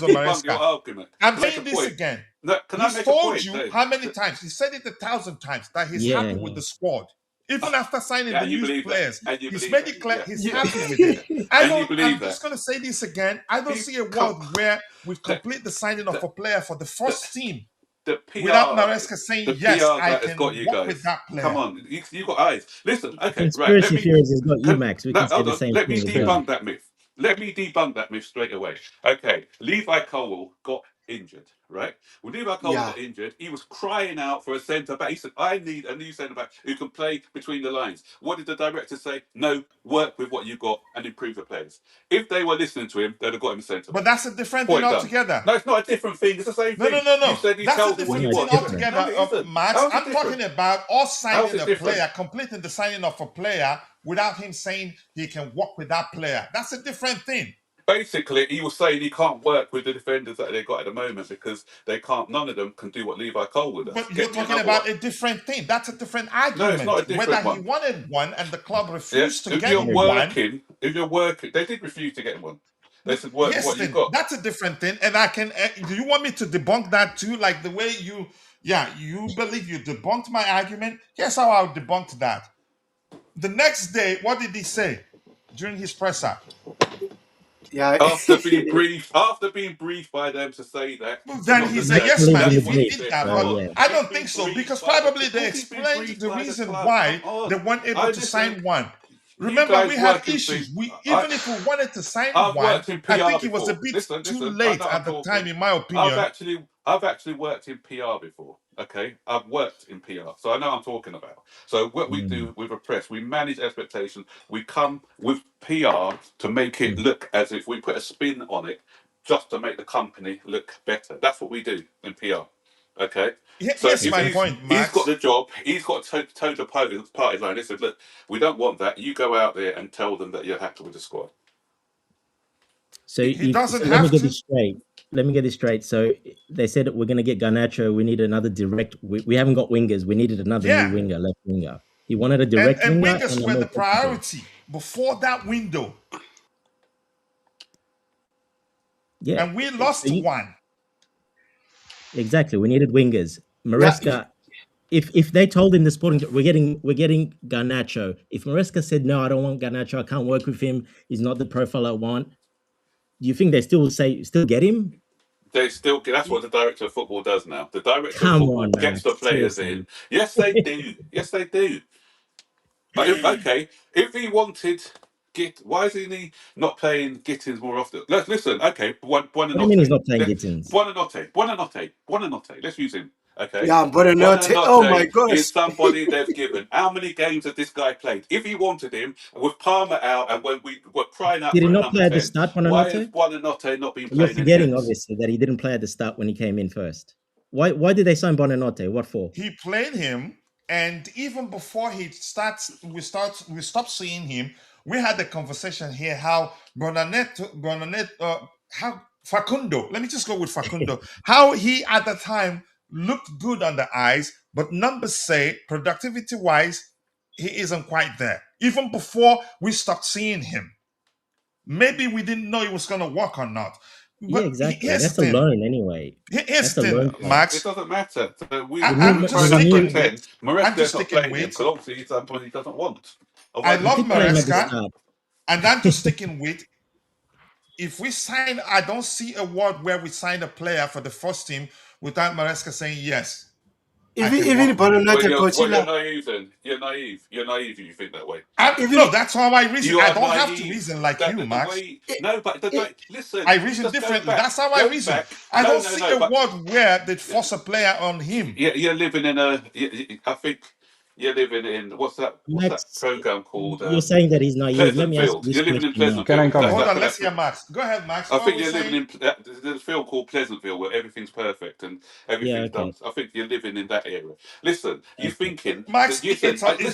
Maresca. I'm saying this again. No, can I He's make a told point? you Dave? how many times? He said it 1,000 times that he's Yeah, happy with the squad. Even after signing Yeah, the and you new believe that. players, And you he's believe made that. it clear Yeah. he's Yeah. happy with it. And you believe I'm that. just going to say this again. I don't see a Come- world where we complete the signing of a player for the first team The PR, without Maresca saying, the yes, PR I that has can got you work guys. with that player. Come on, you got eyes. Listen, okay, right. conspiracy theories has got you, Max. We can say Hold the on. same Let me thing as well. debunk that myth. Let me debunk that myth straight away. Okay, Levi Colwill got injured, right? When Levi Colwill got injured, he was crying out for a centre back. He said, "I need a new centre back who can play between the lines." What did the director say? No, work with what you got and improve the players. If they were listening to him, they'd have got him a centre back. But that's a different Point thing done. altogether. No, it's not a different thing. It's the same thing. No. You said you That's told a him what you different want. thing altogether, No, it isn't. Max. How's it I'm different? talking about us How's signing it a different? player, completing the signing of a player without him saying he can work with that player. That's a different thing. Basically, he was saying he can't work with the defenders that they got at the moment because they can't. None of them can do what Levi Colwill does. But you're talking about a different thing. That's a different argument. No, it's not a different Whether one. he wanted one and the club refused to If get you're him working, they did refuse to get him one. They said work with what you got. That's a different thing. And I can. Do you want me to debunk that too? Like the way you believe you debunked my argument. Here's how I'll debunk that. The next day, what did he say during his presser? Yeah. After being briefed by them to say that. Then he's a yes man if he did that. But yeah. I don't think so because probably they explained the reason why they weren't able to sign one. Remember, we had issues. Even if we wanted to sign one, I think it was a bit too late at the time, in my opinion. I've actually worked in PR before. Okay, I've worked in PR, so I know what I'm talking about. So what we do with a press, we manage expectations. We come with PR to make it look as if we put a spin on it, just to make the company look better. That's what we do in PR. Okay. So Here's my point, Max. He's got the job. He's got to toe the party line. They said, "Look, we don't want that. You go out there and tell them that you're happy with the squad." So he doesn't let have me get to. this straight. Let me get this straight. So they said we're going to get Garnacho. We need another direct. We haven't got wingers. We needed another new winger, left winger. He wanted a direct and winger. wingers were the priority before that window. Yeah. And we lost one. Exactly. We needed wingers. Maresca, if they told him the Sporting, we're getting Garnacho. If Maresca said no, I don't want Garnacho, I can't work with him, he's not the profile I want, do you think they still get him? They still. That's what the director of football does now. The director of football gets the players in. Yes, they do. Yes, they do. Okay, if he wanted why is he not playing Gittins more often? Listen. Okay, Buonanotte. What do you mean he's not playing Gittins? Buonanotte. Let's use him. Okay. Yeah, Buonanotte. Oh my gosh. Is somebody they've given. How many games has this guy played? If he wanted him, with Palmer out, and when we were crying out, did he for not play at the start? Why has Buonanotte not been playing? You're forgetting, obviously, that he didn't play at the start when he came in first. Why did they sign Buonanotte? What for? He played him, and even before we stopped seeing him. We had the conversation here how how Facundo, let me just go with Facundo, how he at the time looked good on the eyes, but numbers say productivity-wise, he isn't quite there. Even before we stopped seeing him. Maybe we didn't know he was going to work or not. But yeah, exactly. That's a loan anyway. Here's the thing, Max. It doesn't matter. I'm just sticking with. Maresca's not playing him because obviously he's somebody he doesn't want. I love Maresca, and I'm just sticking with. If we sign, I don't see a world where we sign a player for the first team without Maresca saying yes. Even Buonanotte, you're naive then. You're naive. You're naive if you think that way. No, that's how I reason. I don't have to reason like you, Max. Listen. I reason differently. That's how I reason. I don't see a world where they'd force a player on him. You're living in I think you're living in what's that program called? You're saying that he's naive. Let me ask you this. You're living in Pleasantville. Hold on, let's hear Max. Go ahead, Max. I think you're living in there's a film called Pleasantville where everything's perfect and everything's done. I think you're living in that area. Listen, you're thinking, Max, it's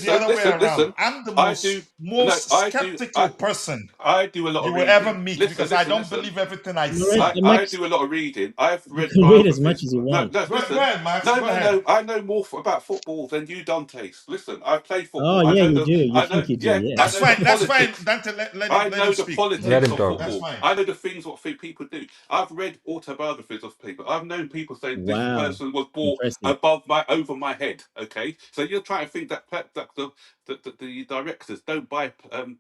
the other way around. I'm the most skeptical person I do a lot of you will ever meet because I don't believe everything I see. I do a lot of reading. I've read read as much as you want. Go ahead, Max. No. I know more about football than you, Dante. politics. Listen, I play Oh football. I yeah, know you the. do. You I know. think you do? Yeah, Yeah. I That's know the fine. That's fine. politics. Dante, let I him know the speak. Let politics him of talk. That's football. fine. I know the things what people do. I've read autobiographies of people. I've known people say this Wow. person was bought Impressive. over my head. Okay, so you're trying to think that the directors don't buy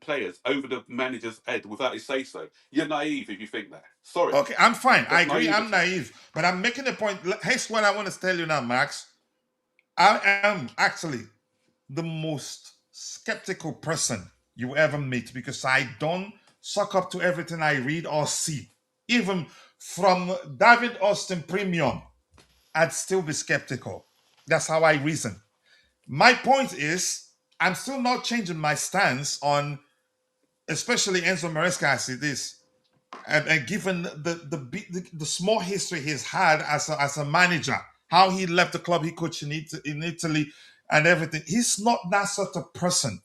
players over the manager's head without his say so. You're naive if you think that. Sorry, Okay, I'm fine. I that's agree. I'm naivety. naive, but I'm making a point. Here's what I want to tell you now, Max. I am actually the most skeptical person you ever meet because I don't suck up to everything I read or see. Even from David Austin Premium, I'd still be skeptical. That's how I reason. My point is, I'm still not changing my stance on, especially Enzo Maresca as it is, and given the small history he's had as a manager, how he left the club he coached in Italy and everything. He's not that sort of person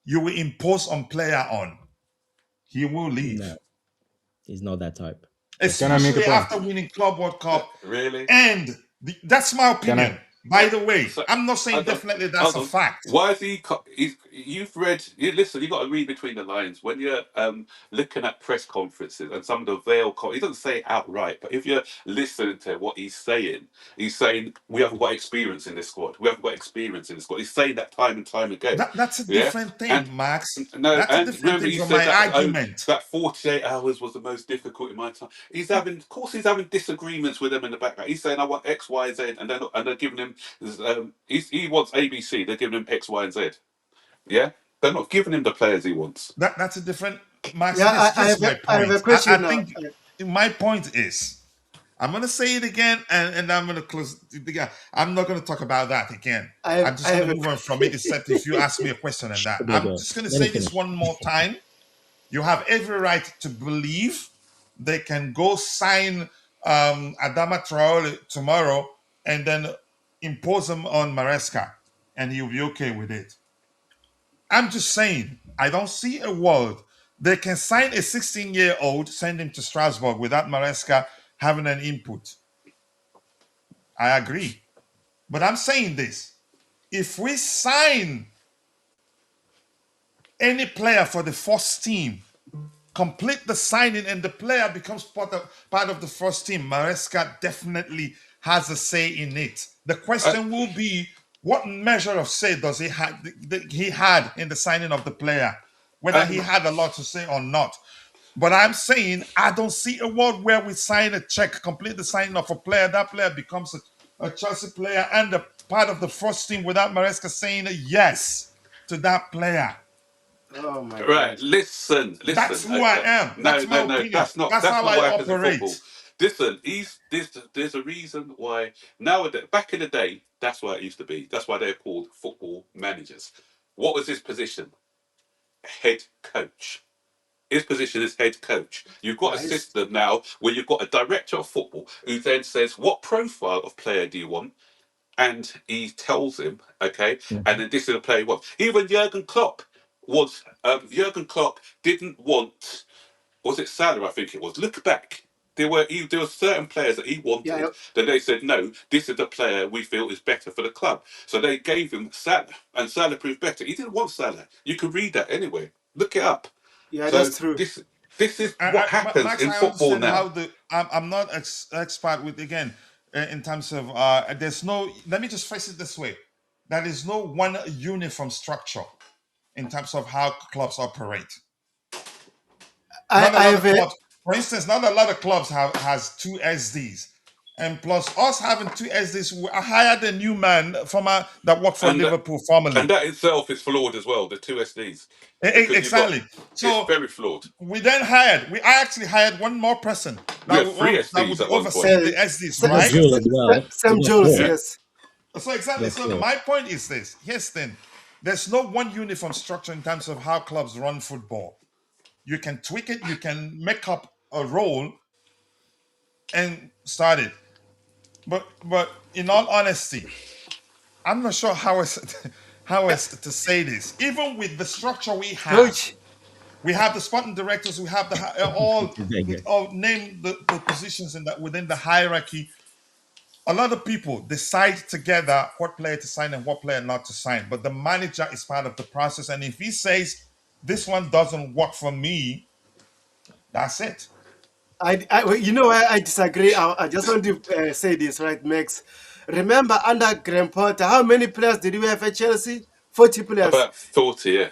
you will impose on player on. He will leave, No, he's not that type. Can I make a especially point? after winning Club World Cup. Really? And that's my Can opinion. I? By the way, So, I'm not saying hold on, definitely that's hold a on. fact. Why is he? You've read. Listen, you got to read between the lines when you're looking at press conferences and some of the veil. He doesn't say it outright, but if you're listening to what he's saying we haven't got experience in this squad. We haven't got experience in this squad. He's saying that time and time again. That's a Yeah, different and thing, Max. no, That's a and different remember thing he from said my that argument. that 48 hours was the most difficult in my time. Of course, he's having disagreements with them in the background. He's saying I want X, Y, Z, and they're giving him. He wants ABC. They're giving him X, Y, and Z. Yeah, they're not giving him the players he wants. That's a different, Max. Yeah, Here's my I have point. a I question now. think my point is, I'm gonna say it again, and I'm gonna close it again. I'm not gonna talk about that again. I'm I just have gonna a move on from it, except if you ask me a question on that. Okay, I'm go. just gonna Let me say this finish. one more time. You have every right to believe they can go sign Adama Traore tomorrow and then impose him on Maresca, and he'll be okay with it. I'm just saying, I don't see a world they can sign a 16-year-old, send him to Strasbourg without Maresca having an input. I agree. But I'm saying this. If we sign any player for the first team, complete the signing, and the player becomes part of the first team, Maresca definitely has a say in it. The Uh, question will be, what measure of say does he had in the signing of the player, whether he and had a lot to say or not. But I'm saying I don't see a world where we sign a check, complete the signing of a player, that player becomes a Chelsea player and a part of the first team without Maresca saying a yes to that player. Oh my right, God. That's listen. who I Okay, am. no, That's my no, no. opinion. That's That's how not I what happens in operate. football. Listen, there's a reason why nowadays. Back in the day, that's why it used to be. That's why they're called football managers. What was his position? Head coach. His position is head coach. You've got a Nice. system now where you've got a director of football who then says, "What profile of player do you want?" And he tells him, "Okay," and Mhm. then this is a player he wants. Even Jurgen Klopp didn't want, was it Salah? I think it was. Look back. There were certain players that he Yeah, wanted that they said no. This is the player we feel is better for the club. So they gave him Salah, and Salah proved better. He didn't want Salah. You can read that anyway. Look it up. yeah, that's So true. this is what happens Max, in I football understand now. how I'm not expert with, again, in terms of there's no. Let me just face it this way: there is no one uniform structure in terms of how clubs operate. Not a I lot have of a clubs, for instance, not a lot of clubs has two SDS, and plus us having two SDS, we hired a new man that worked for And Liverpool formerly. and that itself is flawed as well, the two SDs. Because you've got, Exactly. it's So very flawed. I actually hired one more person We that had three would SDs be at one point. overseeing uh, the SDs, Sa- You got right? Sa- Joel as Sa- well. Sam You got Jones, Yeah. four. yes. So exactly. You got So four. my point is this. Here's the thing. There's no one uniform structure in terms of how clubs run football. You can tweak it, you can make up a role and start it. But in all honesty, I'm not sure how Yeah, else to say this. Even with the structure coach. we have the sporting directors, we have It's very good. all name the positions in that within the hierarchy. a lot of people decide together what player to sign and what player not to sign, but the manager is part of the process. And if he says this one doesn't work for me, that's it. You know why I disagree? I just want to say this, right, Max? Remember, under Graham Potter, how many players did we have at Chelsea? 40 players. About 40, yeah.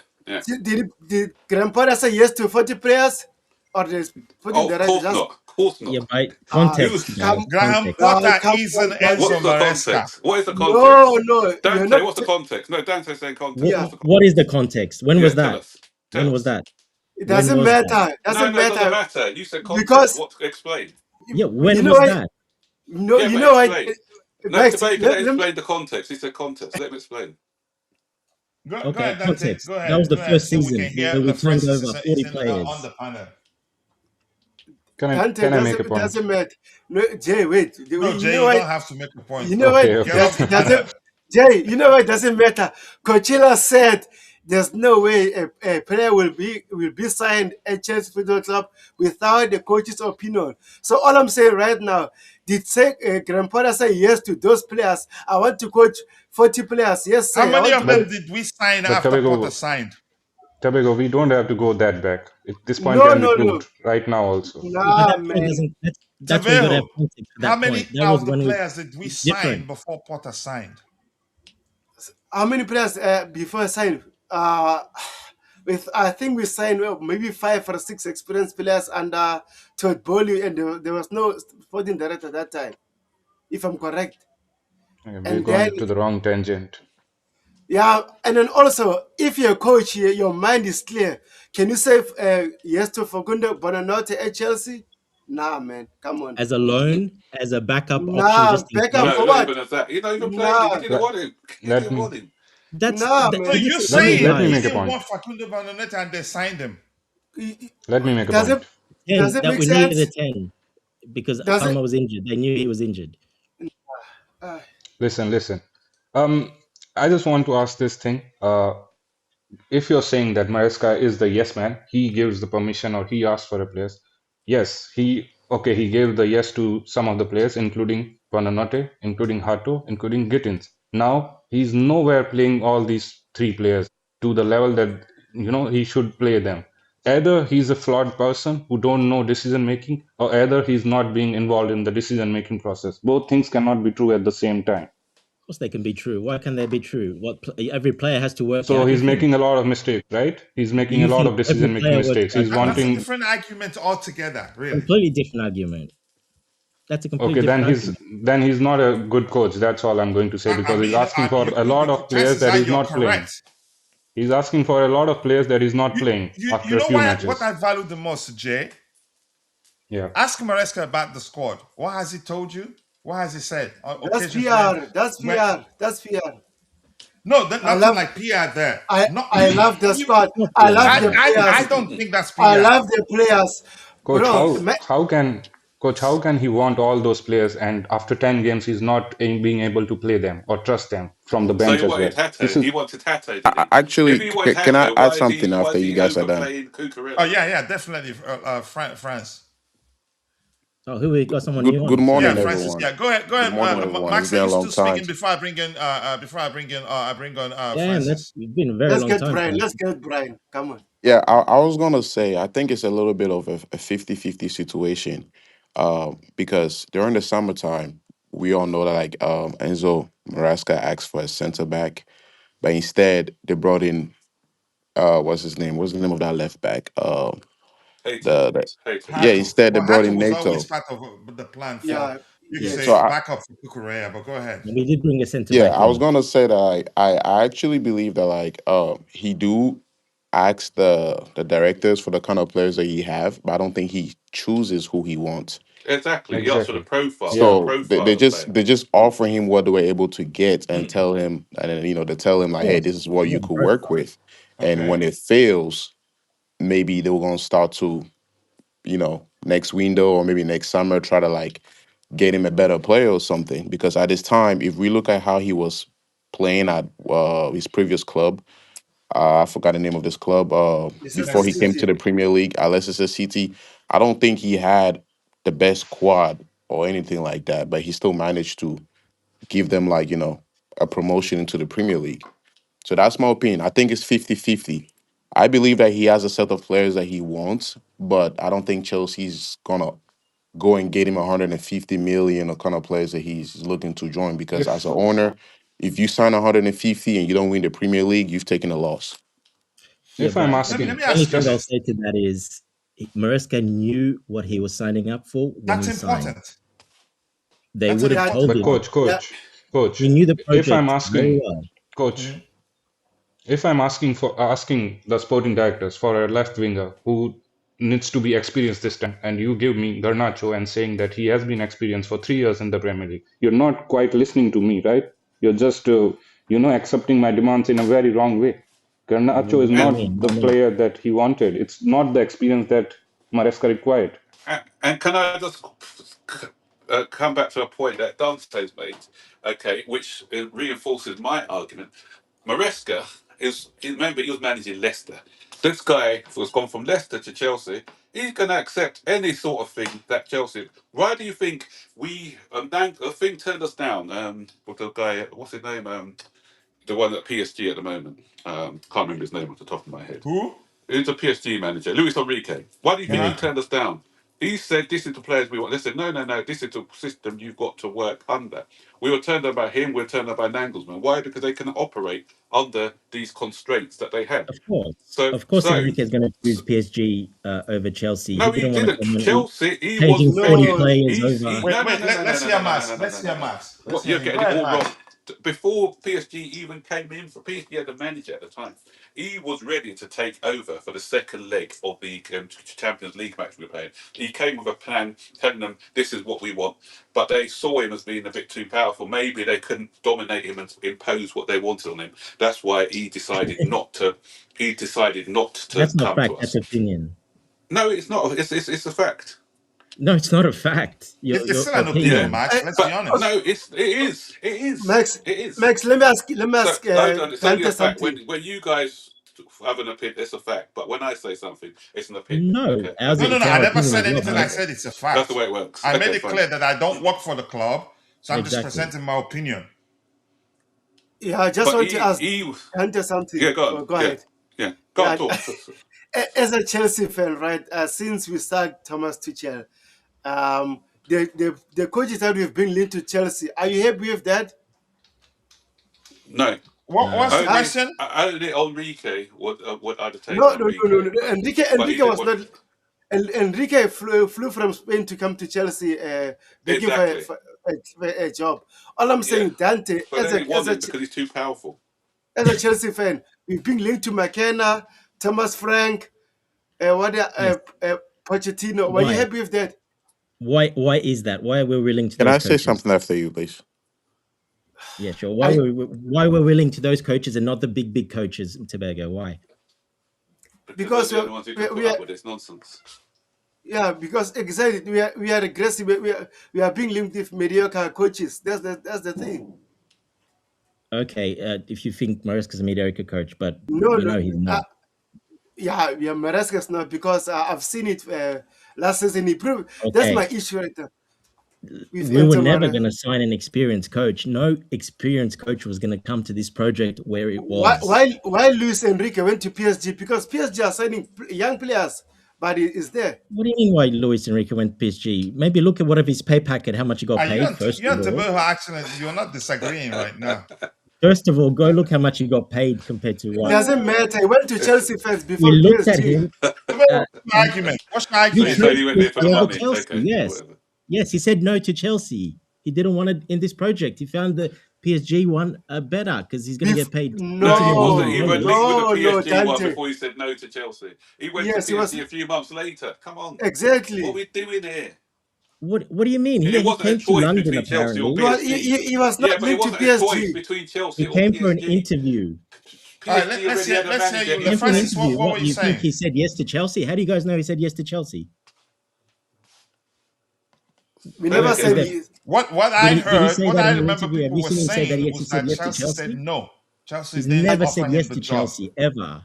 Did Graham Potter say yes to 40 players? Or just putting Oh, the of right? course Just, not. Of course not. Yeah, by context. come- Graham Context. Potter come isn't on, Enzo What's the Maresca. context? What is the no, context? no, you're Dante, not. what's the context? No, Dante's saying context. Yeah. What's the context? What is the context? When Yeah, was tell that? us. Tell When us. was that? It When doesn't was matter. that? Doesn't No, it doesn't matter. matter. You said context. Because What? Explain. Yeah, when you know was what? that? No, Yeah, you but know what? explain. No, Max, Kabay, let let him me- explain the context. He said context. Let him explain. Go Okay, ahead, Dante. context. Go ahead. That was the Go ahead, first so we season can hear where we turned Francis over is 40 on players. the panel. Dante, Can I make a point? doesn't matter. No, Jay, wait. No, You Jay, know you what? don't have to make a point. You know Okay, what? okay. Get off the panel. Jay, you know what? Doesn't matter. Coachella said there's no way a player will be signed at Chelsea Football Club without the coach's opinion. So all I'm saying right now, did Graham Potter say yes to those players? I want to coach 40 players. Yes, sir. How many I of want to them did we sign But after Tabago, Potter signed? Tabago, we don't have to go that back. This point No, can be no, proved right now also. Yeah, but nah, that point man. doesn't. That's when you got to have Tavejo, context for how that many point. That was of the when players did we it's sign different. before Potter signed? How many players before I signed? I think we signed maybe 5 or 6 experienced players under Todd Bowley, and there was no sporting director at that time, if I'm correct. Okay, we're And going then to the wrong tangent. yeah, and then also, if you're a coach, your mind is clear. Can you say yes to Facundo Bonanote at Chelsea? Nah, man, come on. As a loan, as a backup option, Nah, just in backup case. No, for not what? even as that. You're not even playing him. Nah, You didn't Let, want him. You let didn't me want him. That's nah, that, So man. this you're is let me saying let me he make a didn't point. want Facundo Vanoneta and they signed him? Let me make a Does point. it 10 that make we needed a sense? 10 because Does it? Palmer was injured. They knew he was injured. Uh, Listen. I just want to ask this thing. If you're saying that Maresca is the yes man, he gives the permission or he asks for a place. Yes, he gave the yes to some of the players, including Buonanotte, including Hato, including Gittins. Now he's nowhere playing all these 3 players to the level that he should play them. Either he's a flawed person who don't know decision making, or either he's not being involved in the decision making process. Both things cannot be true at the same time. Of course, they can be true. Why can't they be true? Every player has to work So out. he's making a lot of mistakes, right? He's Do making a you lot think of every decision making player works mistakes. out He's That's a differently? wanting. different argument altogether, really. Completely different argument. That's a completely Okay, different argument. then he's not a good coach. That's all I'm going to say, I because he's mean, asking for a lot of players chances that are he's you're not playing. correct. He's asking for a lot of players that he's not playing You after a know few what matches. I value the most, Jay? Yeah. Ask Maresca about the squad. What has he told you? What has he said on that's occasions PR. That's when PR. That's PR. no, I nothing love. like PR there. I love the squad. Not I PR, love bro. the I players. don't think that's I PR. love the players, Coach, bro. how can he want all those players and after 10 games he's not being able to play them or trust them from the So bench he as well? wanted Hato. This is He wanted Hato, didn't he? If Actually, he wanted can I Hato, add something why after is you he guys are done? overplaying Cucurella? Oh yeah, definitely. France. Oh, who we got someone new Good on? Yeah, morning, Francis. everyone. Yeah, go ahead. Good morning, everyone. It's Max, are been a you long still time. speaking before I bring in Damn, Francis? it's been a very Let's long get time, Brian. Frank. Let's get Brian. Come on. Yeah, I was gonna say I think it's a little bit of a 50-50 situation, because during the summertime we all know that Enzo Maresca asked for a center back, but instead they brought in what's his name? What's the name of that left back? Hato. The Hato. Yeah, Hato. instead they Well, brought Hato in was always NATO. part of the plan for, Yeah. you could Yeah. So say, Yes. backup for Cucurella, but go ahead. And we did bring a centre yeah, back I was in. gonna say that I actually believe that he do ask the directors for the kind of players that he have, but I don't think he chooses who he wants. Exactly. He asked for the exactly. profile, the Yeah. So profile of player. they just offer him what they were able to get and tell him, and then they tell him Of like, hey, course. this is what Yeah, you the could work profile. with. And Okay. when it fails, maybe they were gonna start to, next window or maybe next summer try to get him a better player or something. Because at this time, if we look at how he was playing at his previous club, I forgot the name of this club. Before Leicester he came Leicester. to City. the Premier League, at Leicester City, I don't think he had the best squad or anything like that, but he still managed to give them like, a promotion into the Premier League. So that's my opinion. I think it's 50-50. I believe that he has a set of players that he wants, but I don't think Chelsea's gonna go and get him 150 million or kind of players that he's looking to join, because as If an owner, if you sign 150 and you don't win the Premier League, you've taken a loss. Yeah, if I'm but Let me asking, the only ask you thing I'll this. say to that is Maresca knew what he was signing up for when That's he signed. important. They That's would an have Yeah, told important but him. point. yeah. coach, He knew the if I'm project very asking, well. coach, if I'm asking the sporting directors for a left winger who needs to be experienced this time, and you give me Garnacho and saying that he has been experienced for 3 years in the Premier League, you're not quite listening to me, right? You're just accepting my demands in a very wrong way. Garnacho is What do you And not mean? the player that he wanted. It's not the experience that Maresca required. and can I just come back to a point that Dante's made, okay, which reinforces my argument. Maresca remember, he was managing Leicester. This guy was gone from Leicester to Chelsea. He's going to accept any sort of thing that Chelsea. Why do you think the thing turned us down? With the guy, what's his name? The one at PSG at the moment. Can't remember his name off the top of my head. Who? He's a PSG manager, Luis Enrique. Why do you think he Uh-huh. turned us down? He said, "This is the players we want." They said, "No, no, no. This is the system you've got to work under." We were turned down by him. We were turned down by Nagelsmann. Why? Because they can operate under these constraints that they have. So, Of course, Enrique is going to choose PSG over Chelsea. He no, he didn't want to didn't. come on Chelsea. He was paging 40 ready. No, players He's over. Wait, no, no, wait. no, no, no, Let's no, hear no, no, Max. no, no, Let's no, hear no, no. Max. Let's What, hear you're him. Go getting it ahead, all wrong. Max. Before PSG even came in, for PSG had the manager at the time. He was ready to take over for the second leg of the Champions League match we were playing. He came with a plan, telling them this is what we want, but they saw him as being a bit too powerful. Maybe they couldn't dominate him and impose what they wanted on him. That's why he decided not to. He decided not to That's not come fact. to That's us. opinion. No, it's not. It's a fact. No, it's not a fact. It's Your still an opinion, Yeah, opinion. Max. Let's be but honest. no, it is. Max, It is. Max, let me So ask hold on, it's only a Dante fact. something. When you guys have an opinion, it's a fact. But when I say something, it's an opinion. No, Okay, that's No, the no, way. no. it's I our never opinion said as well, anything. I Max. said it's a That's the fact. way it works. I made Okay, it fine. clear that I don't work for the club, so I'm just Exactly. presenting my opinion. Yeah, I just But want to ask he Dante something. yeah, go on. Oh, go Yeah, ahead. yeah, go on. Yeah, Talk. as a Chelsea fan, right? Since we start Thomas Tuchel, the coaches that we've been linked to Chelsea, are you happy with that? No, What's the Uh, question? only Enrique would I'd take no, no, no, no, Enrique, no. but he Enrique didn't was want not. Enrique flew from Spain to come to Chelsea, begging exactly. for a job. All I'm Yeah, saying, Dante, but they didn't want him because he's too powerful. as a Chelsea fan, we've been linked to McKenna, Thomas Frank, Yes. Pochettino. Were you Why? happy with that? Why is that? Why are we willing to Can those I say coaches? something after you, please? Yeah, sure. I, Why we're willing to those coaches and not the big coaches in Tobago? Why? Because because they're the only ones who can put we are, up with this nonsense. yeah, because exactly we are aggressive. We are being linked with mediocre coaches. That's the thing. Okay, if you think Maresca's a mediocre coach, but No, we no, know he's not. yeah, Maresca's not, because I've seen it last season. He proved that's Okay, my issue right there with we were Enzo never Maresca. going to sign an experienced coach. No experienced coach was going to come to this project where it Why was. why Luis Enrique went to PSG? Because PSG are signing young players, but he is there. What do you mean why Luis Enrique went PSG? Maybe look at what of his pay packet, how much he got Are paid, first you of and all. Taboho actually, you're not disagreeing right now. First of all, go look how much he got paid compared to It what. doesn't matter. He went to Chelsea first We before looked at PSG. him. What's your argument? What's your He So you argument? say chose he went there for the PSG over money? Chelsea. Okay, Yes. whatever. Yes, he said no to Chelsea. He didn't want it in this project. He found the PSG one better because he's going to get paid No, $20 he wasn't million. even linked with the No, PSG one Dante. before he said no to Chelsea. He went to Yes, he was PSG a few months later. Come on, what exactly. are we doing here? What do you mean? It He wasn't a came to choice London between Chelsea or apparently. PSG. He was Yeah, not but it linked to wasn't a choice PSG. between Chelsea He or came for an PSG. interview. All right, PSG already had a let's hear manager. you. He came for an Francis, interview. what What, were you you think saying? he said yes to Chelsea? How do you guys know he said yes to Chelsea? We Say that never again. Is said that, he. What I did he heard, say what that I in an remember interview? Have people you were seen him say that saying yes, he was said that yes to Chelsea said Chelsea? no. Chelsea He's didn't never offer said him yes the to job. Chelsea ever.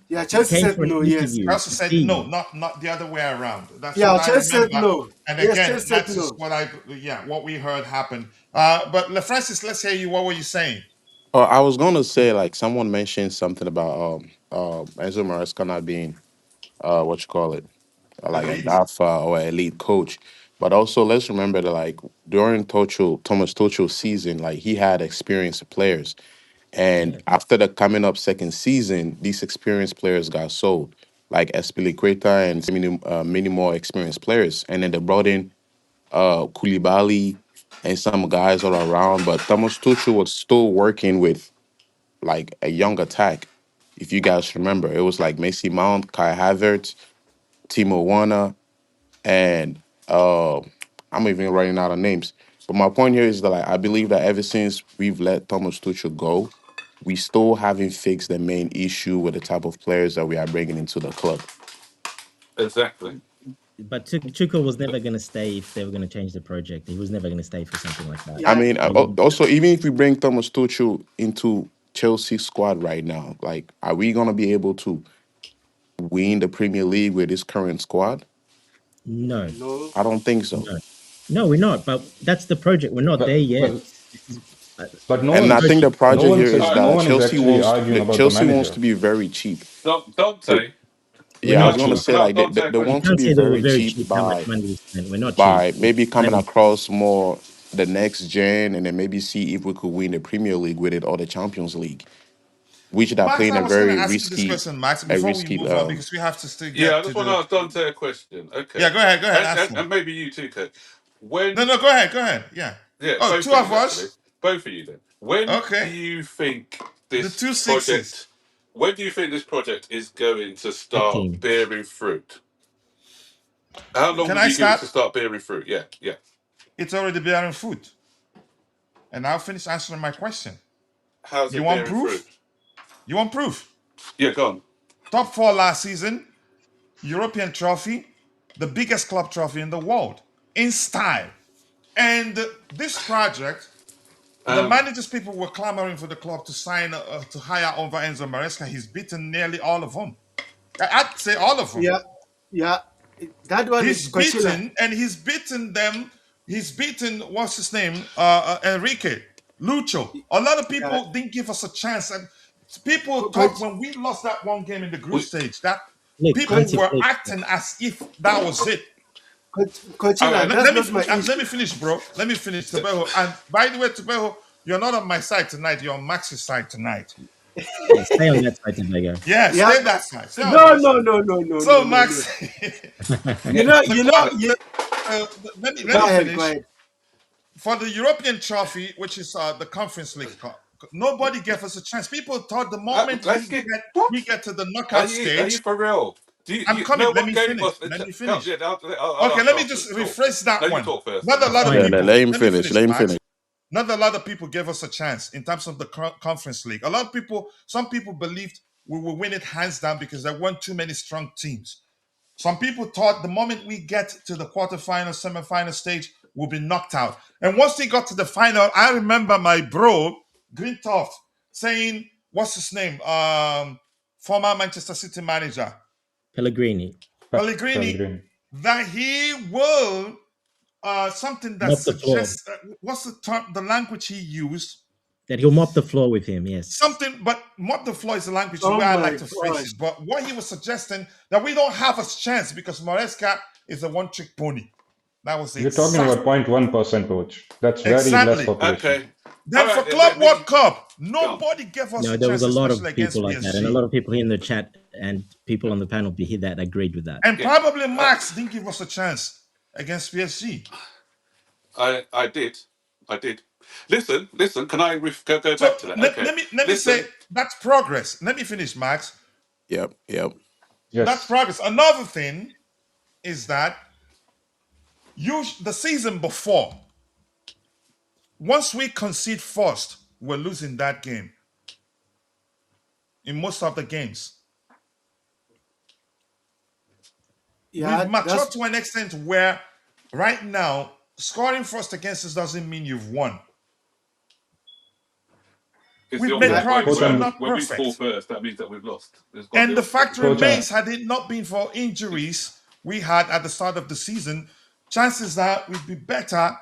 Yeah, He Chelsea came said for an no. Yes. interview Chelsea to said see. no, not the other way around. That's Yeah, what I Chelsea said remember. no. And Yes, again, Chelsea said that's just no. what we heard happen. But LeFrancis, let's hear you. What were you saying? I was gonna say like someone mentioned something about Enzo Maresca not being what you call it like an Elite. alpha or elite coach. But also let's remember that like during Thomas Tuchel's season, like he had experienced players. And Yeah. after the coming up second season, these experienced players got sold, like Espilicueta and many more experienced players. And then they brought in Koulibaly and some guys all around. But Thomas Tuchel was still working with like a young attack. If you guys remember, it was like Macy Mount, Kai Havertz, Timo Werner, and I'm even writing out of names. But my point here is that like, I believe that ever since we've let Thomas Tuchel go, we still haven't fixed the main issue with the type of players that we are bringing into the club. Exactly. But Tuchel was never going to stay if they were going to change the project. He was never going to stay for something like that. I Yeah, mean, They didn't. also even if we bring Thomas Tuchel into Chelsea squad right now, like, are we gonna be able to win the Premier League with this current squad? No, no. I don't think so. no, no, we're not. But that's the project. We're not there But yet. but This is, but no And I one's think the no project here one's is All right. no that one is actually arguing about the Chelsea wants manager. to be very cheap. So Dante, we're yeah, I not was gonna cheap. say like Dante, a they You want question. to can't be say that we're very very cheap cheap. How much money we spend? We're not cheap. by It's maybe coming highly. across more the next gen and then maybe see if we could win the Premier League with it or the Champions League, which are Max, playing I a was going to very ask you this risky question, Max, before we move on, um because we have to still Yeah, I get to just want to the. ask Dante a question. Yeah, Okay. go ahead. Go ahead. Ask And him. maybe you too, Kurt. No, When, no, go ahead. Go ahead. Yeah. yeah, Oh, both two of of you actually. us. Both of you then. When do Okay. you think The this two sixes. project, when do you think this project is going to start 15. bearing fruit? How long Can would I you give it start? to start bearing fruit? Yeah, yeah. It's already bearing fruit. And I'll finish answering my question. How's You it want bearing proof? fruit? You want proof? Yeah, go on. Top four last season, European trophy, the biggest club trophy in the world, in style. And this project, the managers people were clamoring for the club to sign to hire over Enzo Maresca. He's beaten nearly all of them. I'd say all of them. Yeah, yeah. That one is He's Coachella. beaten, and he's beaten them. He's beaten what's his name, Enrique, Lucho. A lot of Yeah, people didn't give us a chance, and people thought coach, when we lost that one game in the group We, stage that Look, people coach, Auntie, were look, acting as if that was it. all Coachella. right. That's not my Let issue. me finish, bro. Let me finish, Tabeho. And by the way, Tabeho, you're not on my side tonight. You're on Max's side tonight. yeah, stay on that side, Tobago. Yeah, Yeah, stay that side. Stay on no, that no, side. no, no, no, no, So, no, no. Max, You know, the you know. club. You, Let go me ahead, go finish. ahead. For the European trophy, which is the Conference League Cup, nobody gave us a chance. People thought the moment let's get what? we get to the knockout Are you stage, for real? Do I'm no coming. Let one me gave finish. us the Let me no, finish. yeah, I'll Okay, ask you let me just afterwards. Talk. rephrase No, that you one. talk first, Not and a then lot of Fine. yeah, people. let him Let me finish. finish, Let him Max. finish. Not a lot of people gave us a chance in terms of the Conference League. A lot of people, some people believed we will win it hands down because there weren't too many strong teams. Some people thought the moment we get to the quarterfinal, semifinal stage, we'll be knocked out. And once they got to the final, I remember my bro, Grintoff, saying, what's his name? Former Manchester City manager, Pellegrini, Pellegrini, Pellegrini. that he will, something that mop the floor. suggests, what's the term, the language he used? That he'll mop the floor with him, yes. Something, but mop the floor is the language Oh where I my like to phrase gosh. it. But what he was suggesting that we don't have a chance because Maresca is a one-trick pony. That was You're talking about 0.1%, coach. That's very less exactly. population. okay. All Then for right, then Club let World me Cup, go on. nobody gave us No, a there was chance, a lot of especially people against like that, and a PSG. lot of people in the chat and people on the panel here that agreed with that. And Yeah, probably Max didn't give us a chance against PSG. I did, I did. Listen. Can I go So back to that? let, Okay. let me let me say Listen. that's progress. Let me finish, Max. Yep. That's Yes. progress. Another thing is that the season before, once we concede first, we're losing that game in most of the games. We've Yeah, matured that's to an extent where right now scoring first against us doesn't mean you've won. It's the We've made opposite Yeah, way. progress. coach, We're When I'm not when we score perfect. first, that means that we've lost. It's got And the the opposite. fact coach. remains, had it not been for injuries we had at the start of the season, chances are we'd be better.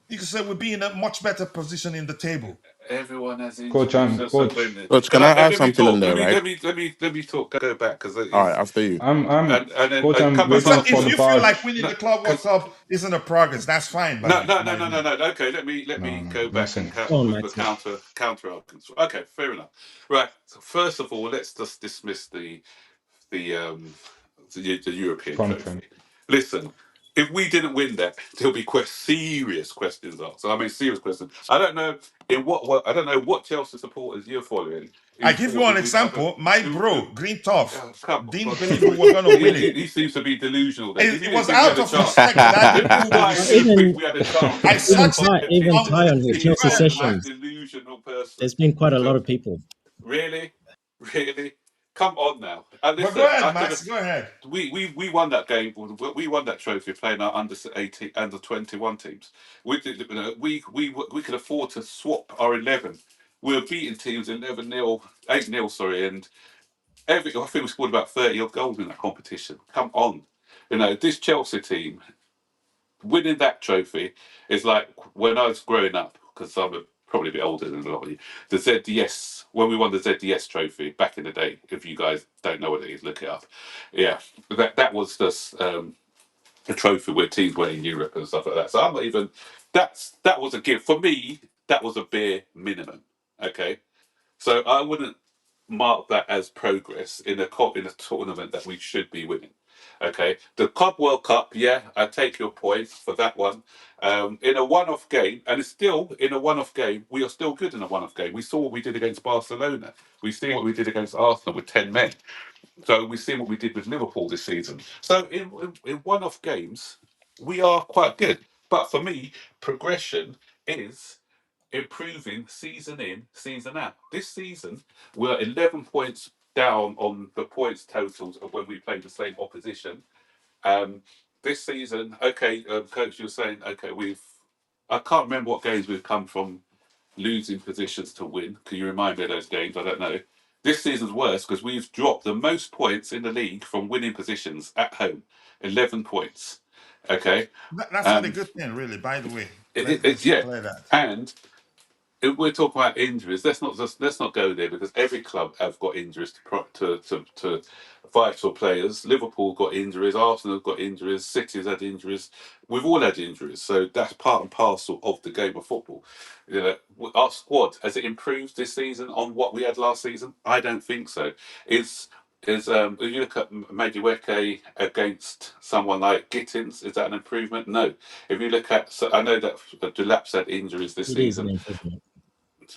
You could say we'd be in a much better position in the table. Everyone has Coach, injuries. I'm That's the coach. thing. Coach, Can can I add let me something in talk? there, right? Let me talk. Go back because All right, it's after you. I'm and then coach. a I'm couple of Listen, waiting for if the you parts. feel part. like winning No, the Club World 'cause- Cup isn't a progress, that's fine by me. no. Okay, let No, me no, go back and listen, Go on, with the Max. Yeah. counter arguments. Okay, fair enough. Right. So first of all, let's just dismiss the the European conference. trophy. Listen, if we didn't win that, there'll be serious questions asked. So I mean, serious questions. I don't know I don't know what Chelsea supporters you're following I who give you thought an that we example. My who bro, Green Tough, come didn't on. believe we were going to win it. He seems to be delusional. Then, if it. you It didn't was think we had out a of chance, respect that I if didn't you believe guys it. didn't think Even we had a chance I against a even searched Ty, top ten even team, on Ty on here, the you Chelsea internet, are a Max. sessions. delusional person. There's been quite a lot So of people. really, really, come on now. And But go listen, ahead, I could Max. have. Go ahead. We won that game. We won that trophy playing our under 18, under 21 teams. We did, you know, we could afford to swap our 11. We were beating teams 11-0, 8-0, sorry, and I think we scored about 30 odd goals in that competition. Come on, this Chelsea team winning that trophy is like when I was growing up, because I'm probably a bit older than a lot of you. The ZDS, when we won the ZDS trophy back in the day, if you guys don't know what it is, look it up. Yeah, that was just a trophy where teams went in Europe and stuff like that. So I'm not even. That was a gift for me. That was a bare minimum. Okay, so I wouldn't mark that as progress in a tournament that we should be winning. Okay, the Club World Cup, yeah, I take your point for that one. In a one-off game, and it's still in a one-off game, we are still good in a one-off game. We saw what we did against Barcelona. We see what we did against Arsenal with 10 men. So we've seen what we did with Liverpool this season. So in one-off games, we are quite good. But for me, progression is improving season in, season out. This season, we're 11 points down on the points totals of when we played the same opposition. Um, this season, okay, coach, you're saying, okay, I can't remember what games we've come from losing positions to win. Can you remind me of those games? I don't know. This season's worse because we've dropped the most points in the league from winning positions at home, 11 points. Okay, That's not a um, good thing, really, by the way. Let's yeah, declare that. and if we're talking about injuries, let's not go there because every club have got injuries to vital players. Liverpool got injuries, Arsenal got injuries, City's had injuries. We've all had injuries, so that's part and parcel of the game of football. Our squad has it improved this season on what we had last season? I don't think so. Is if you look at Madueke against someone like Gittins, is that an improvement? No. If you look at, so I know that Delap's had injuries this It is an season. improvement.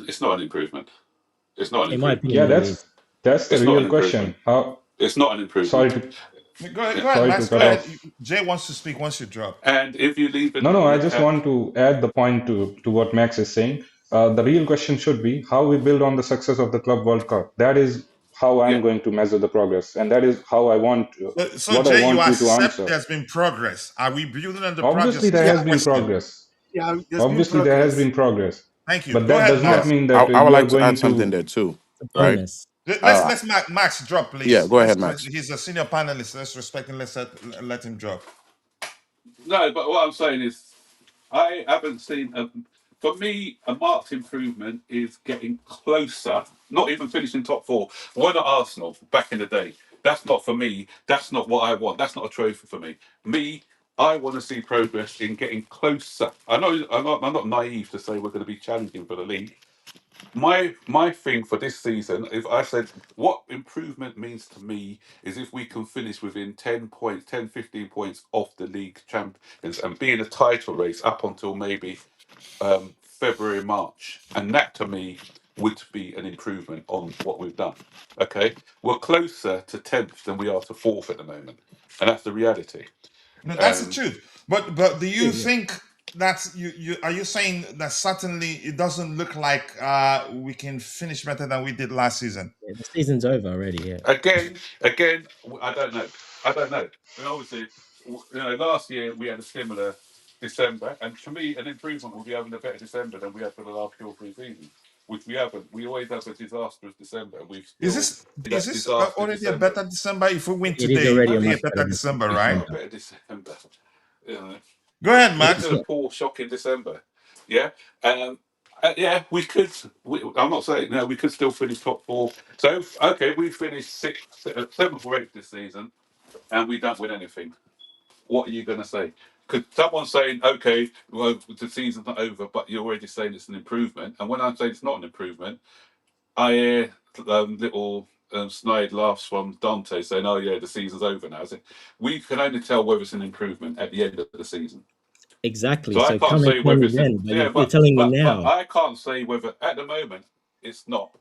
It's not an improvement. It's not an In my improvement. opinion, Yeah, it is. that's the It's not real an improvement. question. How? It's not an Sorry improvement. to Go ahead, sorry to Max. Go cut ahead. off. Jay wants to speak once you drop. And if you even No, I look just at, want to add the point to what Max is saying. The real question should be how we build on the success of the Club World Cup. That is how I'm yeah, going to measure the progress, and that is how I want So, what I Jay, you want you to accept answer. there's been progress. Are we building on the Obviously, progress? Is there the Yeah, has been question. progress. yeah, there's been Obviously, there has progress. been progress, Thank you. but Go that ahead, does not Yeah, Max. mean I, that I would you are like to going add something to. there too, It's a right? bonus. Uh, Let's Max drop, yeah, please. go ahead, Max. He's a senior panelist. Let's respect him. Let's let him drop. no. But what I'm saying is, I haven't seen For me, a marked improvement is getting closer. Not even finishing top four. Why not Arsenal back in the day? That's not for me. That's not what I want. That's not a trophy for me. I want to see progress in getting closer. I know I'm not naive to say we're going to be challenging for the league. My thing for this season, if I said what improvement means to me is if we can finish within 10 points, 10, 15 points off the league champions and be in a title race up until maybe February, March. And that to me would be an improvement on what we've done. Okay. We're closer to 10th than we are to 4th at the moment. And that's the reality. No, that's the Um, truth. But do you Yeah, think that's you are you saying that certainly it doesn't look like we can finish better than we did last season? yeah, the season's over already. Yeah. again, I don't know. I don't know. And obviously, last year we had a similar December, and to me, an improvement will be having a better December than we had for the last 2 or 3 seasons. which we haven't. We always have a disastrous December. We've Is still this in is that this disaster already a December. better December? If we win It is today, it already will a be a much better better December, It's right? not a better December. You know. Go ahead, It's Max. still a poor, shocking December. Yeah. Yeah, we could. I'm not saying no. We could still finish top four. So okay, we finished seventh or eighth this season, and we don't win anything. What are you going to say? Because someone's saying, okay, well, the season's not over, but you're already saying it's an improvement. And when I'm saying it's not an improvement, I hear little snide laughs from Dante saying, "Oh yeah, the season's over now." We can only tell whether it's an improvement at the end of the season. Exactly. So I So can't come and say tell whether me it's then. But yeah, you're telling me but now. I can't say whether at the moment it's not.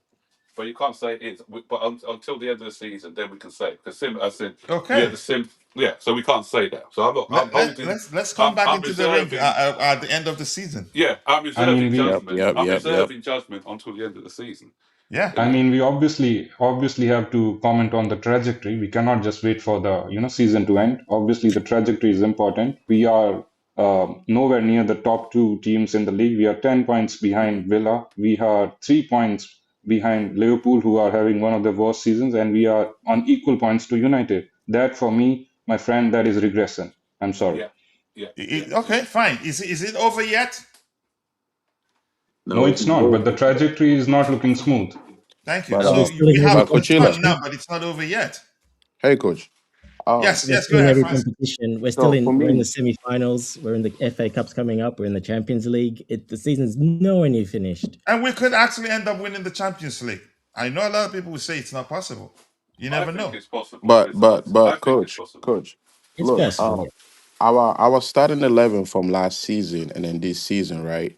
But you can't say it is. But until the end of the season, then we can say it. Because I said we Okay. had the sim. Yeah, so we can't say that. So I'm holding. Let's come back I'm into the ring reserving. at the end of the season. Yeah, I'm I mean, reserving we Yep, judgment. yep, I'm yep, yep. reserving judgment until the end of the season. Yeah. You I know? mean, we obviously have to comment on the trajectory. We cannot just wait for the season to end. Obviously, the trajectory is important. We are nowhere near the top two teams in the league. We are 10 points behind Villa. We are 3 points behind Liverpool, who are having one of the worst seasons, and we are on equal points to United. That, for me, my friend, that is regression. I'm sorry. Yeah, yeah. Okay, fine. Is it over yet? No, No, it's not. But the trajectory is not looking smooth. Thank you. but But we're So still we in have heavy but a good start Coachella, competition. now, but it's not over yet. hey coach. Yes, We're yes. Go still in ahead, heavy Francis. competition. We're still So for in. We're in me, the semi-finals. We're in the FA Cups coming up. We're in the Champions League. The season's nowhere near finished. And we could actually end up winning the Champions League. I know a lot of people will say it's not possible. You I never think know. it's possible, but Crystal. but I but think it's coach, possible. coach, It's look, possible. Yeah. our starting 11 from last season and then this season, right?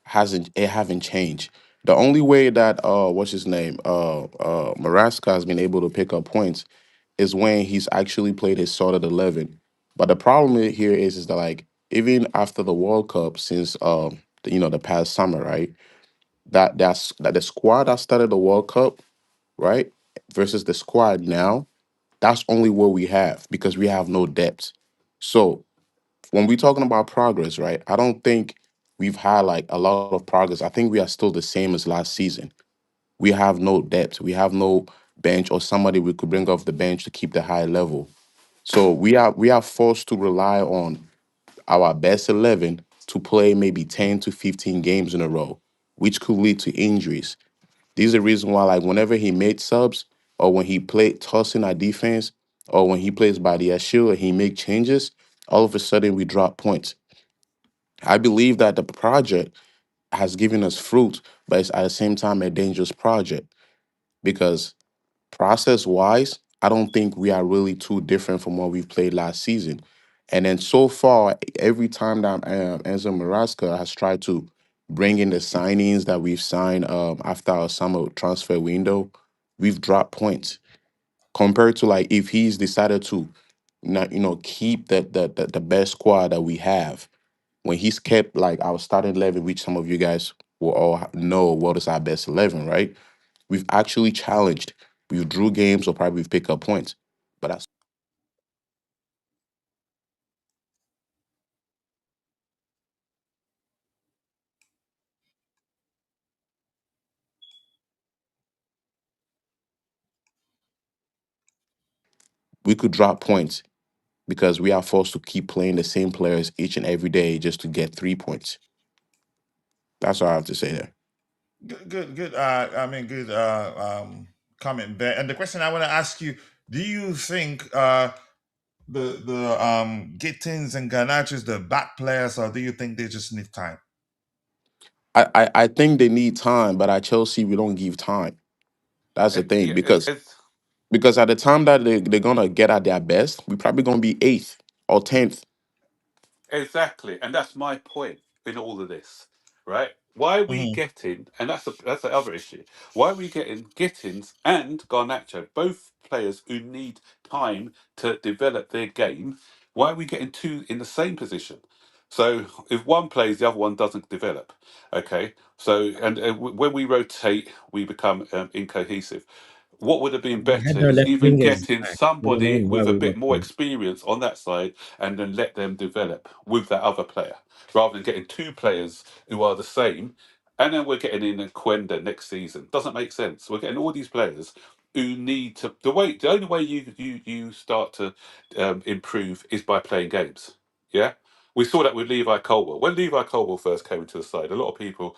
Haven't changed. The only way that what's his name Maresca has been able to pick up points is when he's actually played his solid 11. But the problem here is that like even after the World Cup since the past summer, right? That the squad that started the World Cup, right, versus the squad now, that's only what we have because we have no depth. So when we're talking about progress, right, I don't think we've had like a lot of progress. I think we are still the same as last season. We have no depth. We have no bench or somebody we could bring off the bench to keep the high level. So we are forced to rely on our best 11 to play maybe 10 to 15 games in a row, which could lead to injuries. These are the reason why, like, whenever he made subs or when he played tossing our defense or when he plays by the Ashil and he make changes, all of a sudden we drop points. I believe that the project has given us fruit, but it's at the same time a dangerous project because process wise, I don't think we are really too different from what we've played last season. And then so far, every time that Enzo Maresca has tried to bring in the signings that we've signed after our summer transfer window, we've dropped points compared to like if he's decided to not keep the best squad that we have when he's kept like our starting 11, which some of you guys will all know what is our best 11, right? We've actually challenged. We've drew games or probably we've picked up points. But that's we could drop points because we are forced to keep playing the same players each and every day just to get 3 points. That's all I have to say there. Good. I mean, good comment there. And the question I want to ask you: do you think the Gittins and Garnachos, the back players, or do you think they just need time? I think they need time, but at Chelsea we don't give time. That's the thing Yeah, because at the time that they're gonna get at their best, we're probably gonna be eighth or 10th. exactly, and that's my point in all of this, right? Why are we Mhm. getting, and that's the other issue. Why are we getting Gittins and Garnacho, both players who need time to develop their game? Why are we getting two in the same position? So if one plays, the other one doesn't develop. Okay, so and when we rotate, we become incohesive. What would have been We had better no is left even wingers getting back. What do you somebody mean? Why with are a we bit more rotating? experience on that side and then let them develop with that other player rather than getting two players who are the same And then we're getting in Quenda next season. Doesn't make sense. We're getting all these players who need to. The only way you start to improve is by playing games. Yeah, we saw that with Levi Colwell. When Levi Colwell first came into the side, a lot of people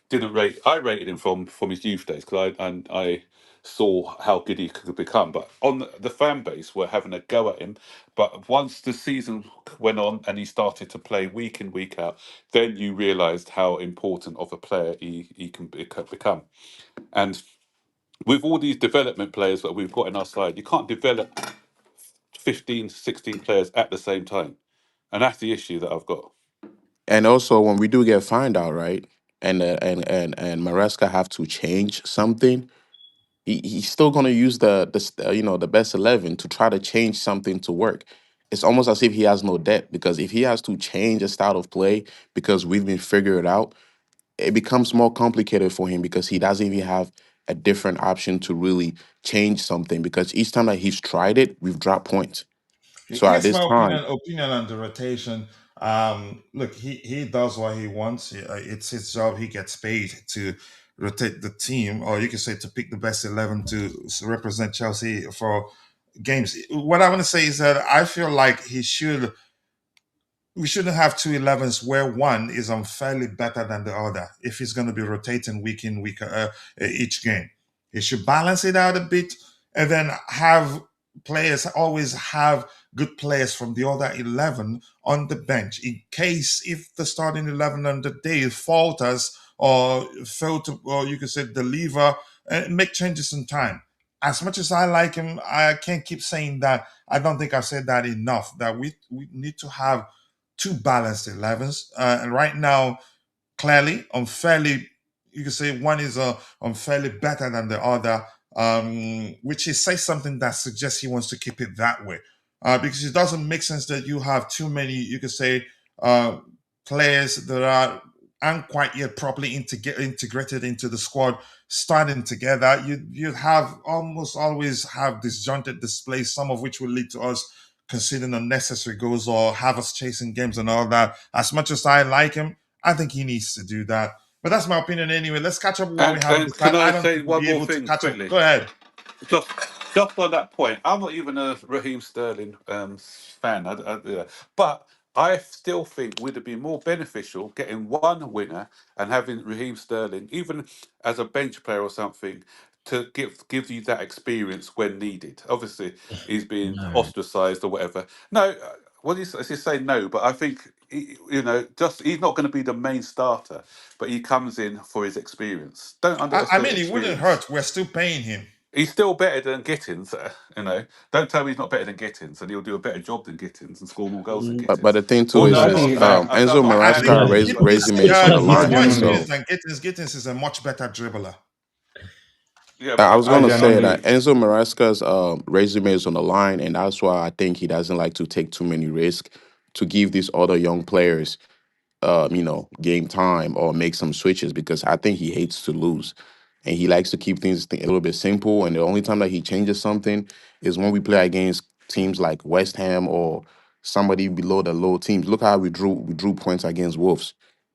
didn't rate. I rated him from his youth days because I saw how good he could become. But on the fan base were having a go at him. But once the season went on and he started to play week in, week out, then you realised how important of a player he can become. And with all these development players that we've got in our side, you can't develop 15, 16 players at the same time. And that's the issue that I've got. And also, when we do get find out, right, and Maresca have to change something, he's still gonna use the best 11 to try to change something to work. It's almost as if he has no depth, because if he has to change a style of play because we've been figured it out, it becomes more complicated for him because he doesn't even have a different option to really change something, because each time that he's tried it, we've dropped points. So at Here's this my time, opinion on the rotation. Look, he does what he wants. It's his job. He gets paid to rotate the team, or you can say to pick the best 11 to represent Chelsea for games. What I want to say is that I feel like we shouldn't have two 11s where one is unfairly better than the other if he's going to be rotating week in, week each game. He should balance it out a bit and then have players always have good players from the other 11 on the bench in case if the starting 11 on the day falters or fail to, or you could say deliver and make changes in time. As much as I like him, I can't keep saying that. I don't think I've said that enough, that we need to have two balanced 11s. And right now, clearly, unfairly, you can say one is unfairly better than the other, which is say something that suggests he wants to keep it that way. Because it doesn't make sense that you have too many, you could say, players that aren't quite yet properly integrated into the squad starting together. You have almost always have disjointed displays, some of which will lead to us conceding unnecessary goals or have us chasing games and all that. As much as I like him, I think he needs to do that. But that's my opinion anyway. Let's catch up with what we have on And the side. can I I don't say think we'll one be more able to thing catch up. quickly? Go ahead. Just, just on that point, I'm not even a Raheem Sterling fan, yeah. But I still think would it be more beneficial getting one winger and having Raheem Sterling, even as a bench player or something, to give you that experience when needed. Obviously, he's being No. ostracised or whatever. No, what is he say? No, but I think just he's not going to be the main starter, but he comes in for his experience. Don't I underestimate mean, it wouldn't experience. hurt. We're still paying him. He's still better than Gittins, Don't tell me he's not better than Gittins, and he'll do a better job than Gittins and score more goals than Mm, but Gittins. the thing too All is that, I I'm this: not think saying. Enzo I'm I not think Maresca no, saying. resume is on the he's he's line, more not. so experienced than Gittins. Gittins is a much better dribbler. Yeah, I but was I gonna say genuinely that Enzo Maresca's resume is on the line, and that's why I think he doesn't like to take too many risks to give these other young players, game time or make some switches, because I think he hates to lose, and he likes to keep things a little bit simple. And the only time that he changes something is when we play against teams like West Ham or somebody below the low teams. Look how we drew points against Wolves.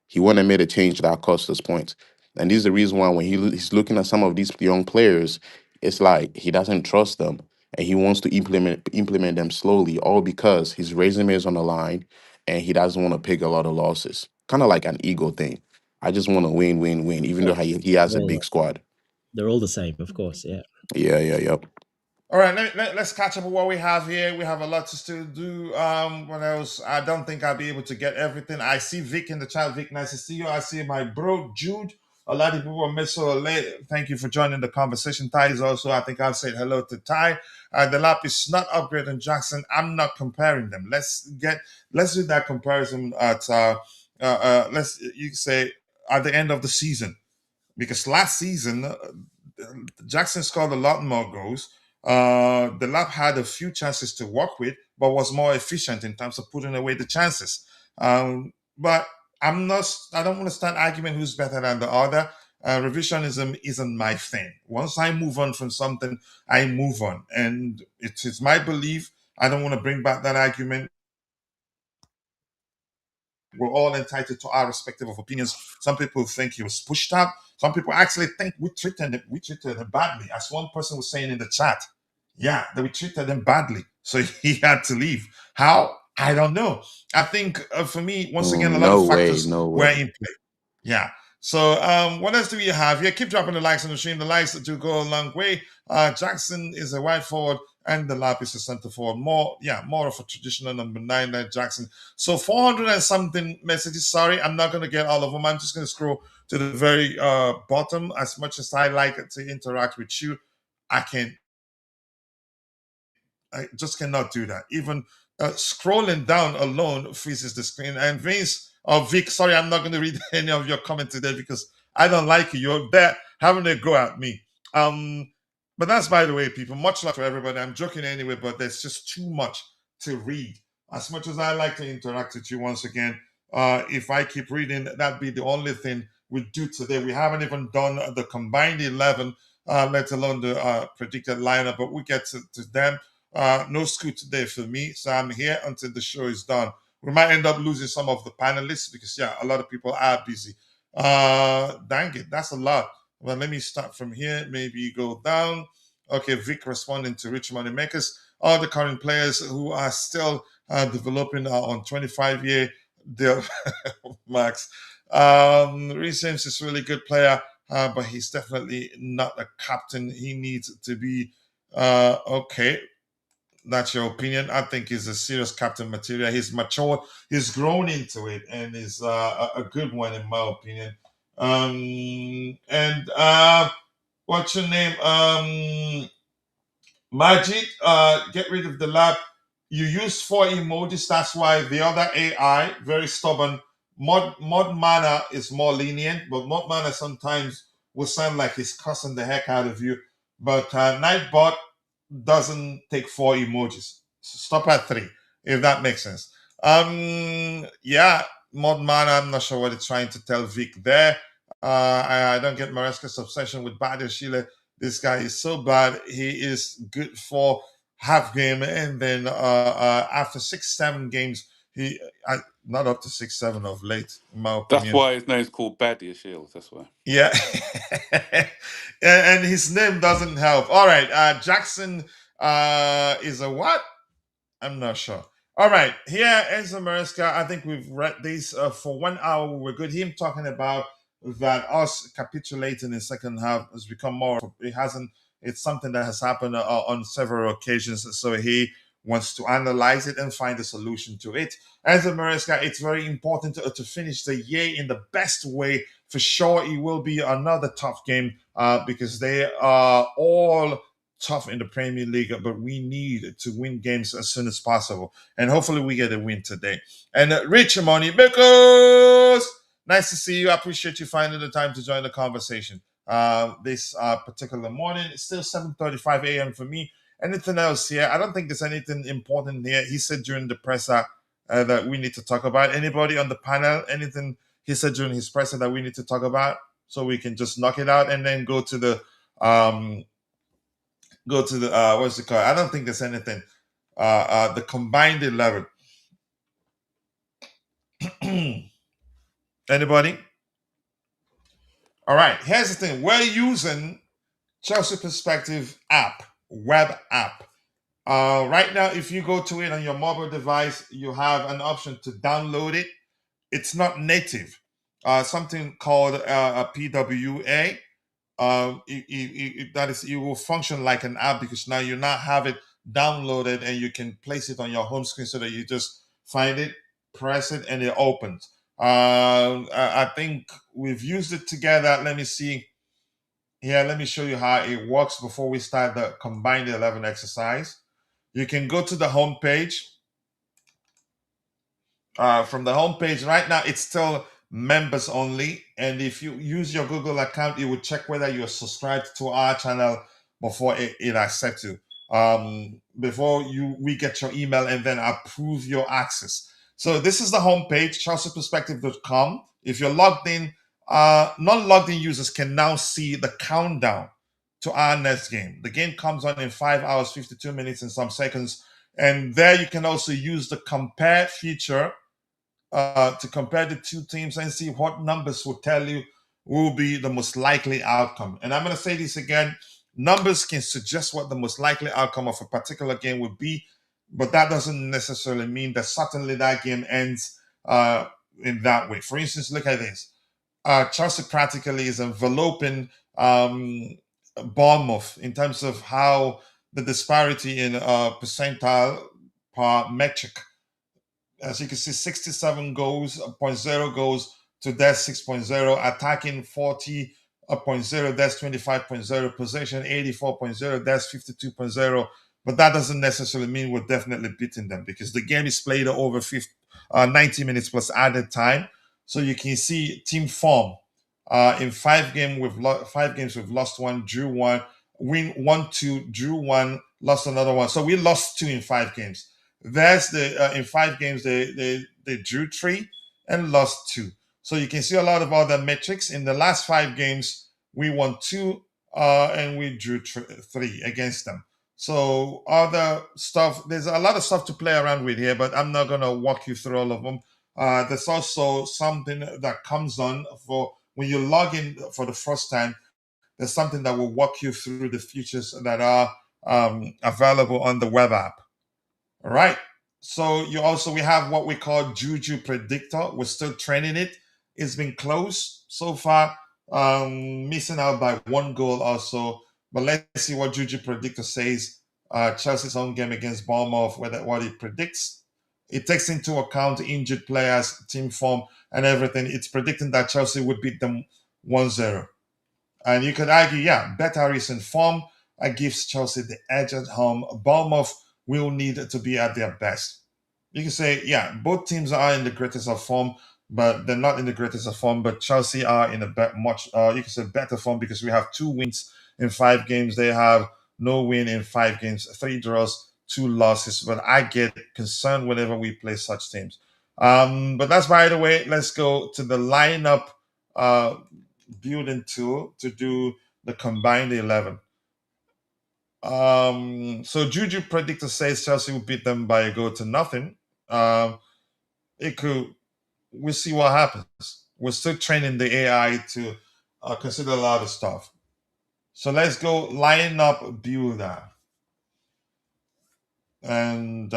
He wouldn't have made a change that cost us points. And this is the reason why when he's looking at some of these young players, it's like he doesn't trust them and he wants to implement them slowly, all because his resume is on the line and he doesn't want to pick a lot of losses. Kind of like an ego thing. I just want to win, win, win, even though he has a Well, big squad. they're all the same, of course. Yeah. Yeah, yeah, yeah. All right, let's catch up with what we have here. We have a lot to still do. What else? I don't think I'll be able to get everything. I see Vic in the chat. Vic, nice to see you. I see my bro Jude. A lot of people were missed so late. Thank you for joining the conversation. Ty is also. I think I've said hello to Ty. The lap is not upgrading Jackson. I'm not comparing them. Let's do that comparison at let's you say at the end of the season, because last season Jackson scored a lot more goals. The lab had a few chances to work with, but was more efficient in terms of putting away the chances. But I'm not. I don't want to start arguing who's better than the other. Revisionism isn't my thing. Once I move on from something, I move on, and it's my belief. I don't want to bring back that argument. we're all entitled to our respective of opinions. Some people think he was pushed out. Some people actually think we treated him badly. As one person was saying in the chat, yeah, that we treated him badly, so he had to leave. How? I don't know. I think for me, once again, a lot No of way, factors no were way. in play. Yeah. So what else do we have here? Keep dropping the likes on the stream. The likes do go a long way. Jackson is a wide forward and the lap is a center forward. More of a traditional number 9 than Jackson. So 400 and something messages. Sorry, I'm not going to get all of them. I'm just going to scroll to the very bottom. As much as I like to interact with you, I just cannot do that. Even scrolling down alone freezes the screen. And Vince or Vic, sorry, I'm not going to read any of your comments today because I don't like you. You're there having a go at me. But that's, by the way, people. Much love to everybody. I'm joking anyway, but there's just too much to read. As much as I like to interact with you once again, if I keep reading, that'd be the only thing we do today. We haven't even done the combined 11, let alone the predicted lineup, but we get to them. No school today for me, so I'm here until the show is done. We might end up losing some of the panelists because, yeah, a lot of people are busy. Dang it, that's a lot. Well, let me start from here. Maybe go down. Okay, Vic responding to Rich Money Makers. All the current players who are still developing on 25-year deal, Max. Reece James is a really good player, but he's definitely not a captain. He needs to be okay. That's your opinion. I think he's a serious captain material. He's matured. He's grown into it, and is a good one in my opinion. And what's your name? Majid, get rid of the lab. You use 4 emojis. That's why the other AI, very stubborn. Mod Mana is more lenient, but Mod Mana sometimes will sound like he's cussing the heck out of you. But Nightbot doesn't take 4 emojis. So stop at 3, if that makes sense. Yeah, Mod Mana, I'm not sure what it's trying to tell Vic there. I don't get Maresca's obsession with Badia Sheila. This guy is so bad. He is good for half game, and then after 6-7 games, he not up to 6-7 of late, in my That's opinion. why his name's called Badia Shields. That's why. Yeah, and his name doesn't help. All right, Jackson is a what? I'm not sure. All right, here Enzo Maresca. I think we've read this for 1 hour. We were good. Him talking about that us capitulating in second half has become more. It hasn't. It's something that has happened on several occasions. So he wants to analyze it and find a solution to it. Enzo Maresca, it's very important to finish the year in the best way. For sure, it will be another tough game because they are all tough in the Premier League, but we need to win games as soon as possible. And hopefully we get a win today. And Rich Money Makers, nice to see you. I appreciate you finding the time to join the conversation. This particular morning, it's still 7:35 a.m. for me. Anything else here? I don't think there's anything important here. He said during the presser that we need to talk about. Anybody on the panel? Anything he said during his presser that we need to talk about? So we can just knock it out and then go to the what's it called? I don't think there's anything. The combined 11. Anybody? All right. Here's the thing. We're using Chelsea Perspective app, web app. Right now, if you go to it on your mobile device, you have an option to download it. It's not native. Something called a PWA. That is, it will function like an app because now you now have it downloaded and you can place it on your home screen so that you just find it, press it, and it opens. I think we've used it together. Let me see. Here, let me show you how it works before we start the combined 11 exercise. You can go to the home page. From the home page right now, it's still members only, and if you use your Google account, it will check whether you're subscribed to our channel before it accepts you. Before we get your email and then approve your access. So this is the home page, chelseaperspective.com. If you're logged in, non-logged in users can now see the countdown to our next game. The game comes on in 5 hours, 52 minutes and some seconds, and there you can also use the compare feature to compare the two teams and see what numbers will tell you will be the most likely outcome. And I'm going to say this again. Numbers can suggest what the most likely outcome of a particular game would be, but that doesn't necessarily mean that certainly that game ends in that way. For instance, look at this. Chelsea practically is enveloping Bournemouth in terms of how the disparity in percentile per metric. As you can see, 67 goals, 0.0 goals to their 6.0, attacking 40.0, that's 25.0, possession 84.0, that's 52.0. But that doesn't necessarily mean we're definitely beating them because the game is played over 90 minutes plus added time. So you can see team form. In 5 games, we've lost 1, drew 1, win 1-2, drew 1, lost another 1. So we lost 2 in 5 games. There's the in 5 games they drew 3 and lost 2. So you can see a lot of other metrics. In the last 5 games, we won 2 and we drew 3 against them. So other stuff, there's a lot of stuff to play around with here, but I'm not gonna walk you through all of them. There's also something that comes on for when you log in for the first time. There's something that will walk you through the features that are available on the web app. All right. So we have what we call Juju Predictor. We're still training it. It's been close so far, missing out by 1 goal also. But let's see what Juju Predictor says. Chelsea's home game against Bournemouth, what it predicts. It takes into account injured players, team form, and everything. It's predicting that Chelsea would beat them 1-0. And you could argue, better recent form gives Chelsea the edge at home. Bournemouth will need to be at their best. You can say, both teams are in the greatest of form, but they're not in the greatest of form. But Chelsea are in a much, you can say, better form because we have 2 wins in 5 games. They have no win in 5 games, 3 draws, 2 losses. But I get concerned whenever we play such teams. But that's by the way. Let's go to the lineup building tool to do the combined 11. So Juju Predictor says Chelsea will beat them by 1-0. We'll see what happens. We're still training the AI to consider a lot of stuff. So let's go lineup builder. And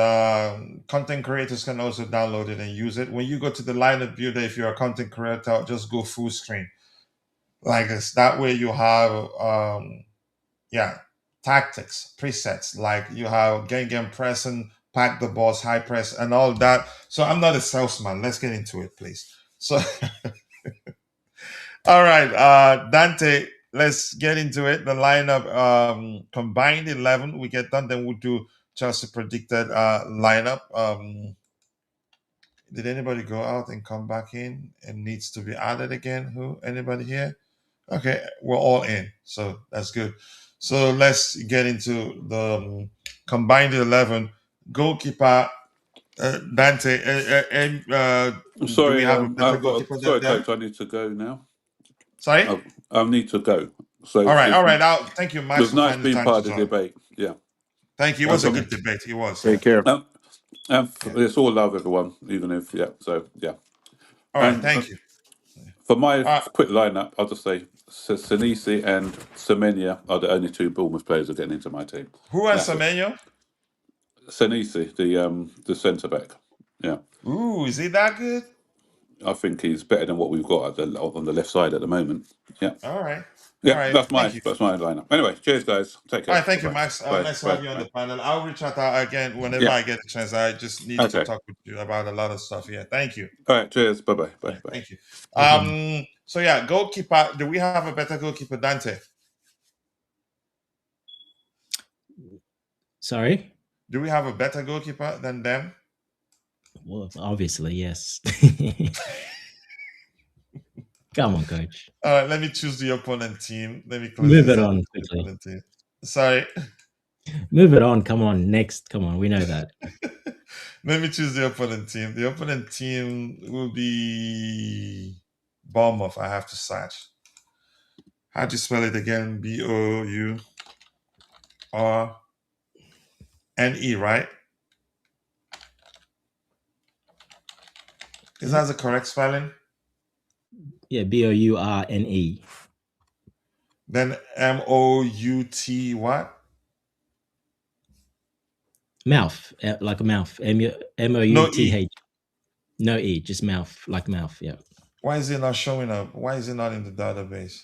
content creators can also download it and use it. When you go to the lineup builder, if you're a content creator, just go full screen like this. That way you have tactics, presets, like you have game pressing, pack the balls, high press, and all that. So I'm not a salesman. Let's get into it, please. So, all right, Dante, let's get into it. The lineup, combined 11, we get done. Then we'll do Chelsea predicted lineup. Did anybody go out and come back in? It needs to be added again. Who? Anybody here? Okay, we're all in. So that's good. So let's get into the combined 11. Goalkeeper, Dante. Do we have a better goalkeeper than them? Coach, I need to go now. Sorry? I need to go. So all right. Thank you, Max. It was nice being part of the debate. Yeah. Thank you. It was a good debate. It was. Take care. It's all love, everyone, even if, so, yeah. All right, thank you. For my quick lineup, I'll just say Senesi and Semenyo are the only 2 Bournemouth players who are getting into my team. Who has Semenyo? Senesi, the centre back. Yeah. Ooh, is he that good? I think he's better than what we've got on the left side at the moment. Yeah. All right. Yeah, all right. that's my lineup. Anyway, cheers, guys. Take care. All right, thank you, Max. Nice to have you on the panel. I'll reach out again whenever I get a chance. I just need to talk with you about a lot of stuff here. Thank you. All right, cheers. Bye-bye. Bye. Thank you. So goalkeeper. Do we have a better goalkeeper, Dante? Sorry? Do we have a better goalkeeper than them? Well, obviously, yes. Come on, coach. All right, let me choose the opponent team. Let me move it on quickly. Sorry. Move it on. Come on. Next. Come on. We know that. Let me choose the opponent team. The opponent team will be Bournemouth. I have to search. How do you spell it again? Bourne, right? Is that the correct spelling? Yeah, Bourne. Then MOUT what? Mouth, like a mouth. No E. MOUTH. No E, just mouth, like mouth. Yeah. Why is it not showing up? Why is it not in the database?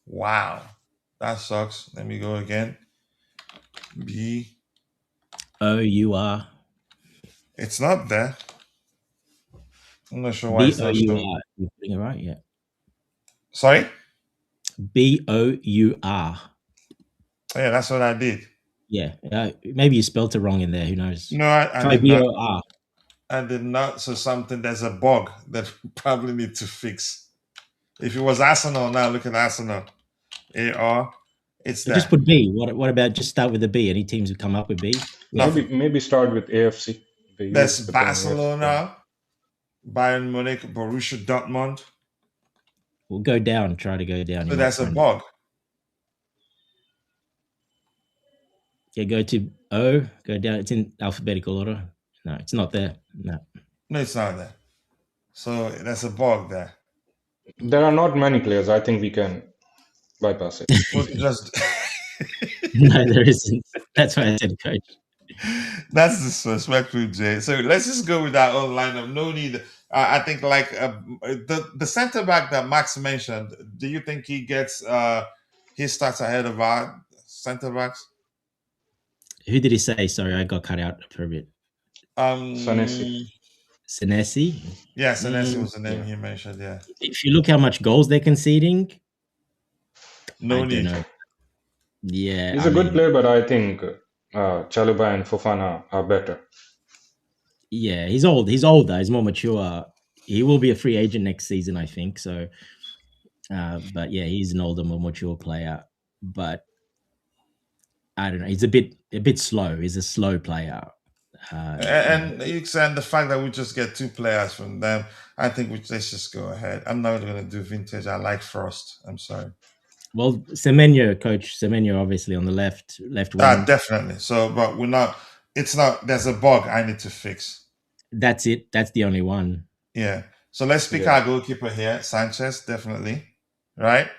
Wow, that sucks. Let me go again. BOUR. It's not there. I'm not sure why it's not showing. BOUR. You're putting it right, yeah. Sorry? BOUR. Yeah, that's what I did. Yeah, maybe you spelled it wrong in there. Who knows? No, I Try did not. BOR. I did not. So there's a bug that we probably need to fix. If it was Arsenal now, look at Arsenal. AR, it's there. Just put B. What about just start with the B? Any teams who come up with B? Maybe start with AFC. There's Barcelona, Bayern Munich, Borussia Dortmund. We'll go down. Try to go down. So there's a bug. Yeah, go to O. Go down. It's in alphabetical order. No, it's not there. No, it's not there. So there's a bug there. There are not many players. I think we can bypass it. Well, just no, there isn't. That's why I said coach. That's disrespectful, Jay. So let's just go with that old lineup. No need. I think like the center back that Max mentioned. Do you think he gets his starts ahead of our center backs? Who did he say? Sorry, I got cut out for a bit. Senesi. Yeah, Senesi was the name he mentioned. Yeah. If you look how much goals they're conceding, no need. Know. Yeah, he's a good player, but I think Chaluba and Fofana are better. Yeah, he's old. He's older. He's more mature. He will be a free agent next season, I think. So, but yeah, he's an older, more mature player. But I don't know. He's a bit slow. He's a slow player. And the fact that we just get two players from them, I think let's just go ahead. I'm not going to do vintage. I like Frost. I'm sorry. Well, Coach Semenyo, obviously on the left wing. Definitely. So, but we're not. It's not. There's a bug I need to fix. That's it. That's the only one. Yeah. So let's pick our goalkeeper here, Sanchez. Definitely, right?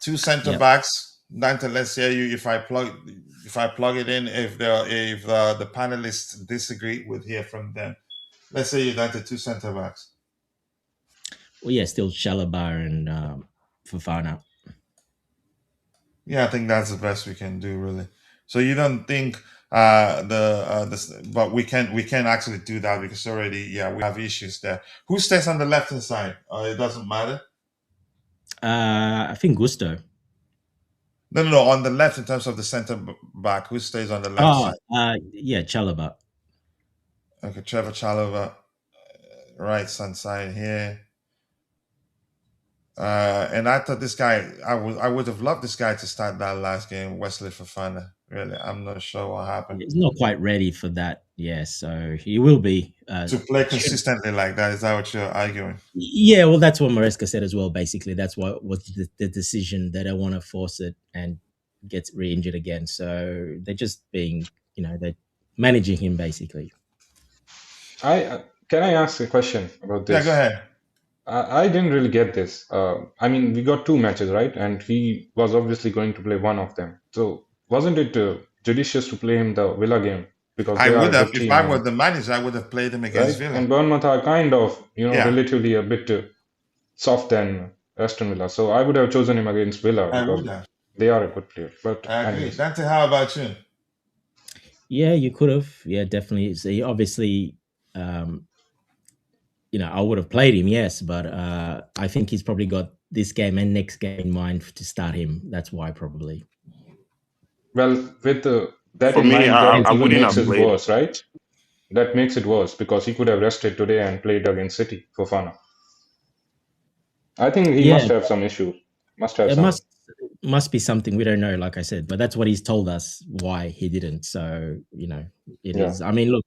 Two center backs. Dante, let's hear you. If I plug it in, if the panelists disagree, we'll hear from them. Let's say you Dante, two center backs. Well, yeah, still Chalobah and Fofana. Yeah, I think that's the best we can do, really. So you don't think but we can actually do that because already we have issues there. Who stays on the left hand side? It doesn't matter. I think Gusto. No, on the left in terms of the center back, who stays on the left side? Yeah, Chalobah. Okay, Trevor Chalobah, right hand side here. And I thought this guy, I would have loved this guy to start that last game, Wesley Fofana. Really, I'm not sure what happened. He's not quite ready for that. Yeah, so he will be to play consistently like that. Is that what you're arguing? Yeah, well, that's what Maresca said as well. Basically, that's what was the decision. They don't want to force it and gets re-injured again. So they're just being, they're managing him basically. Can I ask a question about this? Yeah, go ahead. I didn't really get this. I mean, we got two matches, right? And he was obviously going to play one of them. So wasn't it judicious to play him the Villa game? Because I would have, if I were the manager, I would have played him against Villa. And Bournemouth are kind of, relatively a bit soft than Aston Villa. So I would have chosen him against Villa because they are a good player. But I agree. Dante, how about you? Yeah, you could have. Yeah, definitely. So he obviously, I would have played him, yes, but I think he's probably got this game and next game in mind to start him. That's why probably. Well, with that in mind, it makes it worse, right? That makes it worse because he could have rested today and played against City for Fofana. I think he must have some issue. Must be something we don't know, like I said, but that's what he's told us why he didn't. So, it is. I mean, look,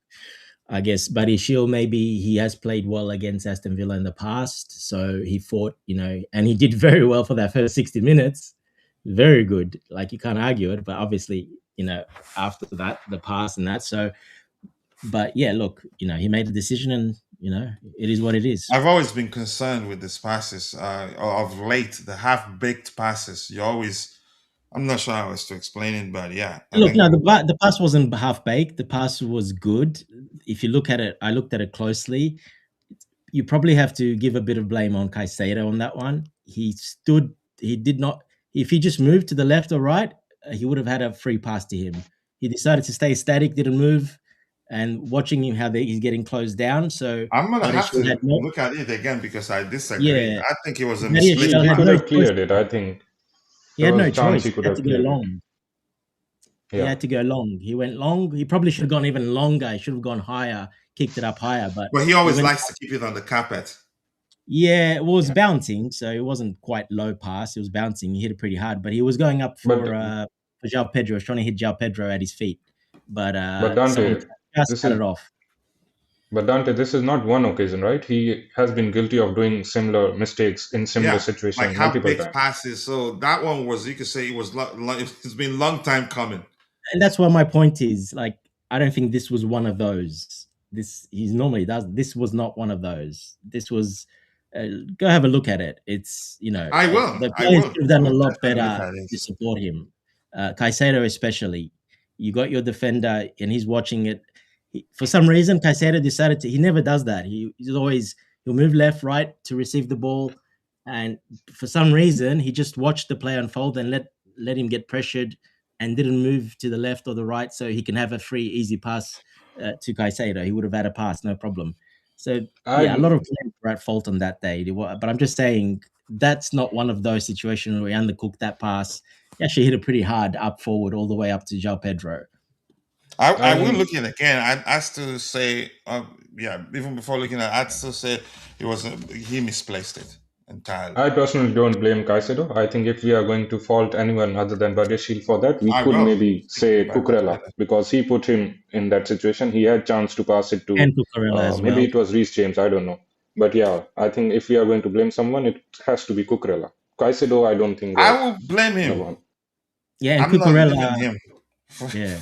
I guess Buddy Shield, maybe he has played well against Aston Villa in the past. So he fought, and he did very well for that first 60 minutes. Very good. Like you can't argue it, but obviously, after that, the pass and that. So But yeah, look, he made a decision, and it is what it is. I've always been concerned with these passes of late, the half-baked passes. I'm not sure how else to explain it, but yeah. Look, no, the pass wasn't half-baked. The pass was good. If you look at it, I looked at it closely. You probably have to give a bit of blame on Caicedo on that one. He did not, if he just moved to the left or right, he would have had a free pass to him. He decided to stay static, didn't move, and watching him how he's getting closed down. So I'm gonna have to look at it again because I disagree. Yeah. I think it was a He mistake. He could have cleared it, I think. He had no There was a chance choice. he could He had have to go cleared it. long. He had to go long. He went long. He probably should have gone even longer. He should have gone higher, kicked it up higher. But he always likes to keep it on the carpet. Yeah, it was bouncing, so it wasn't quite low pass. It was bouncing. He hit it pretty hard, but he was going up for João Pedro. He was trying to hit João Pedro at his feet, but Dante, just cut it off. But Dante, this is not one occasion, right? He has been guilty of doing similar mistakes in similar situations like multiple half-baked times. passes. So that one was, you could say, it's been a long time coming. And that's what my point is. Like, I don't think this was one of those. He normally does. This was not one of those. This was. Go have a look at it. It's I will. The players could have done a lot better to support him. Caicedo especially. You got your defender, and he's watching it. For some reason, Caicedo decided to. He never does that. He'll move left, right to receive the ball, and for some reason, he just watched the play unfold and let him get pressured, and didn't move to the left or the right so he can have a free, easy pass to Caicedo. He would have had a pass, no problem. So a lot of players were at fault on that day. But I'm just saying that's not one of those situations where he undercooked that pass. He actually hit it pretty hard up forward all the way up to João Pedro. I will look at it again. I still say, even before looking at it, I'd still say he misplaced it entirely. I personally don't blame Caicedo. I think if we are going to fault anyone other than Badiashile for that, we could maybe say Cucurella, because he put him in that situation. He had chance to pass it to maybe it was Reece James, I don't know. But yeah, I think if we are going to blame someone, it has to be Cucurella. Caicedo, I don't think. I will blame him. Yeah, and Cucurella. Yeah.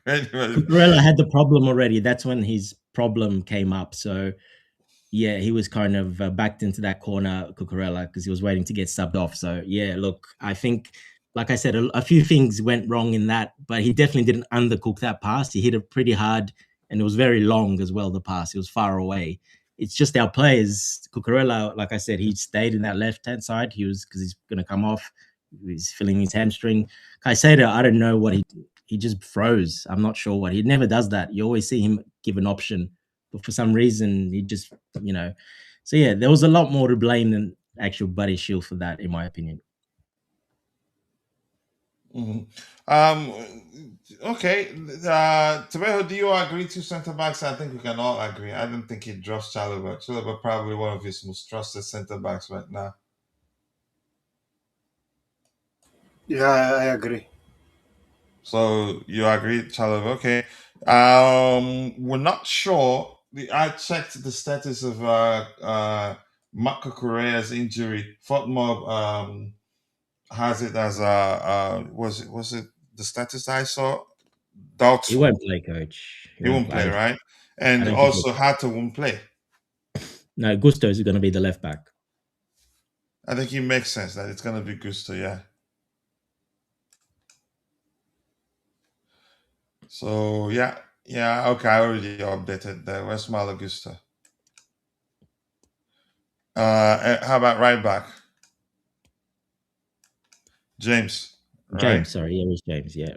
Cucurella had the problem already. That's when his problem came up. So yeah, he was kind of backed into that corner, Cucurella, because he was waiting to get subbed off. So yeah, look, I think, like I said, a few things went wrong in that, but he definitely didn't undercook that pass. He hit it pretty hard, and it was very long as well, the pass. It was far away. It's just our players. Cucurella, like I said, he stayed in that left-hand side. Because he's going to come off. He's feeling his hamstring. Caicedo, I don't know what he just froze. I'm not sure what. He never does that. You always see him give an option. But for some reason, he just, So yeah, there was a lot more to blame than actual Badiashile for that, in my opinion. Okay. Tebejo, do you agree to centre-backs? I think we can all agree. I don't think he drops Chalobah. Chalobah probably one of his most trusted centre-backs right now. Yeah, I agree. So you agree, Chalobah? Okay. We're not sure. I checked the status of Marco Correa's injury. Fortmob has it as was it the status I saw? Doubtful. He won't play, coach. He won't play, right? And also Hatta won't play. No, Gusto is going to be the left back. I think it makes sense that it's going to be Gusto, yeah. So yeah, okay, I already updated that. Where's Malo Gusto? How about right back? James. Right? James, sorry, it was James, yeah.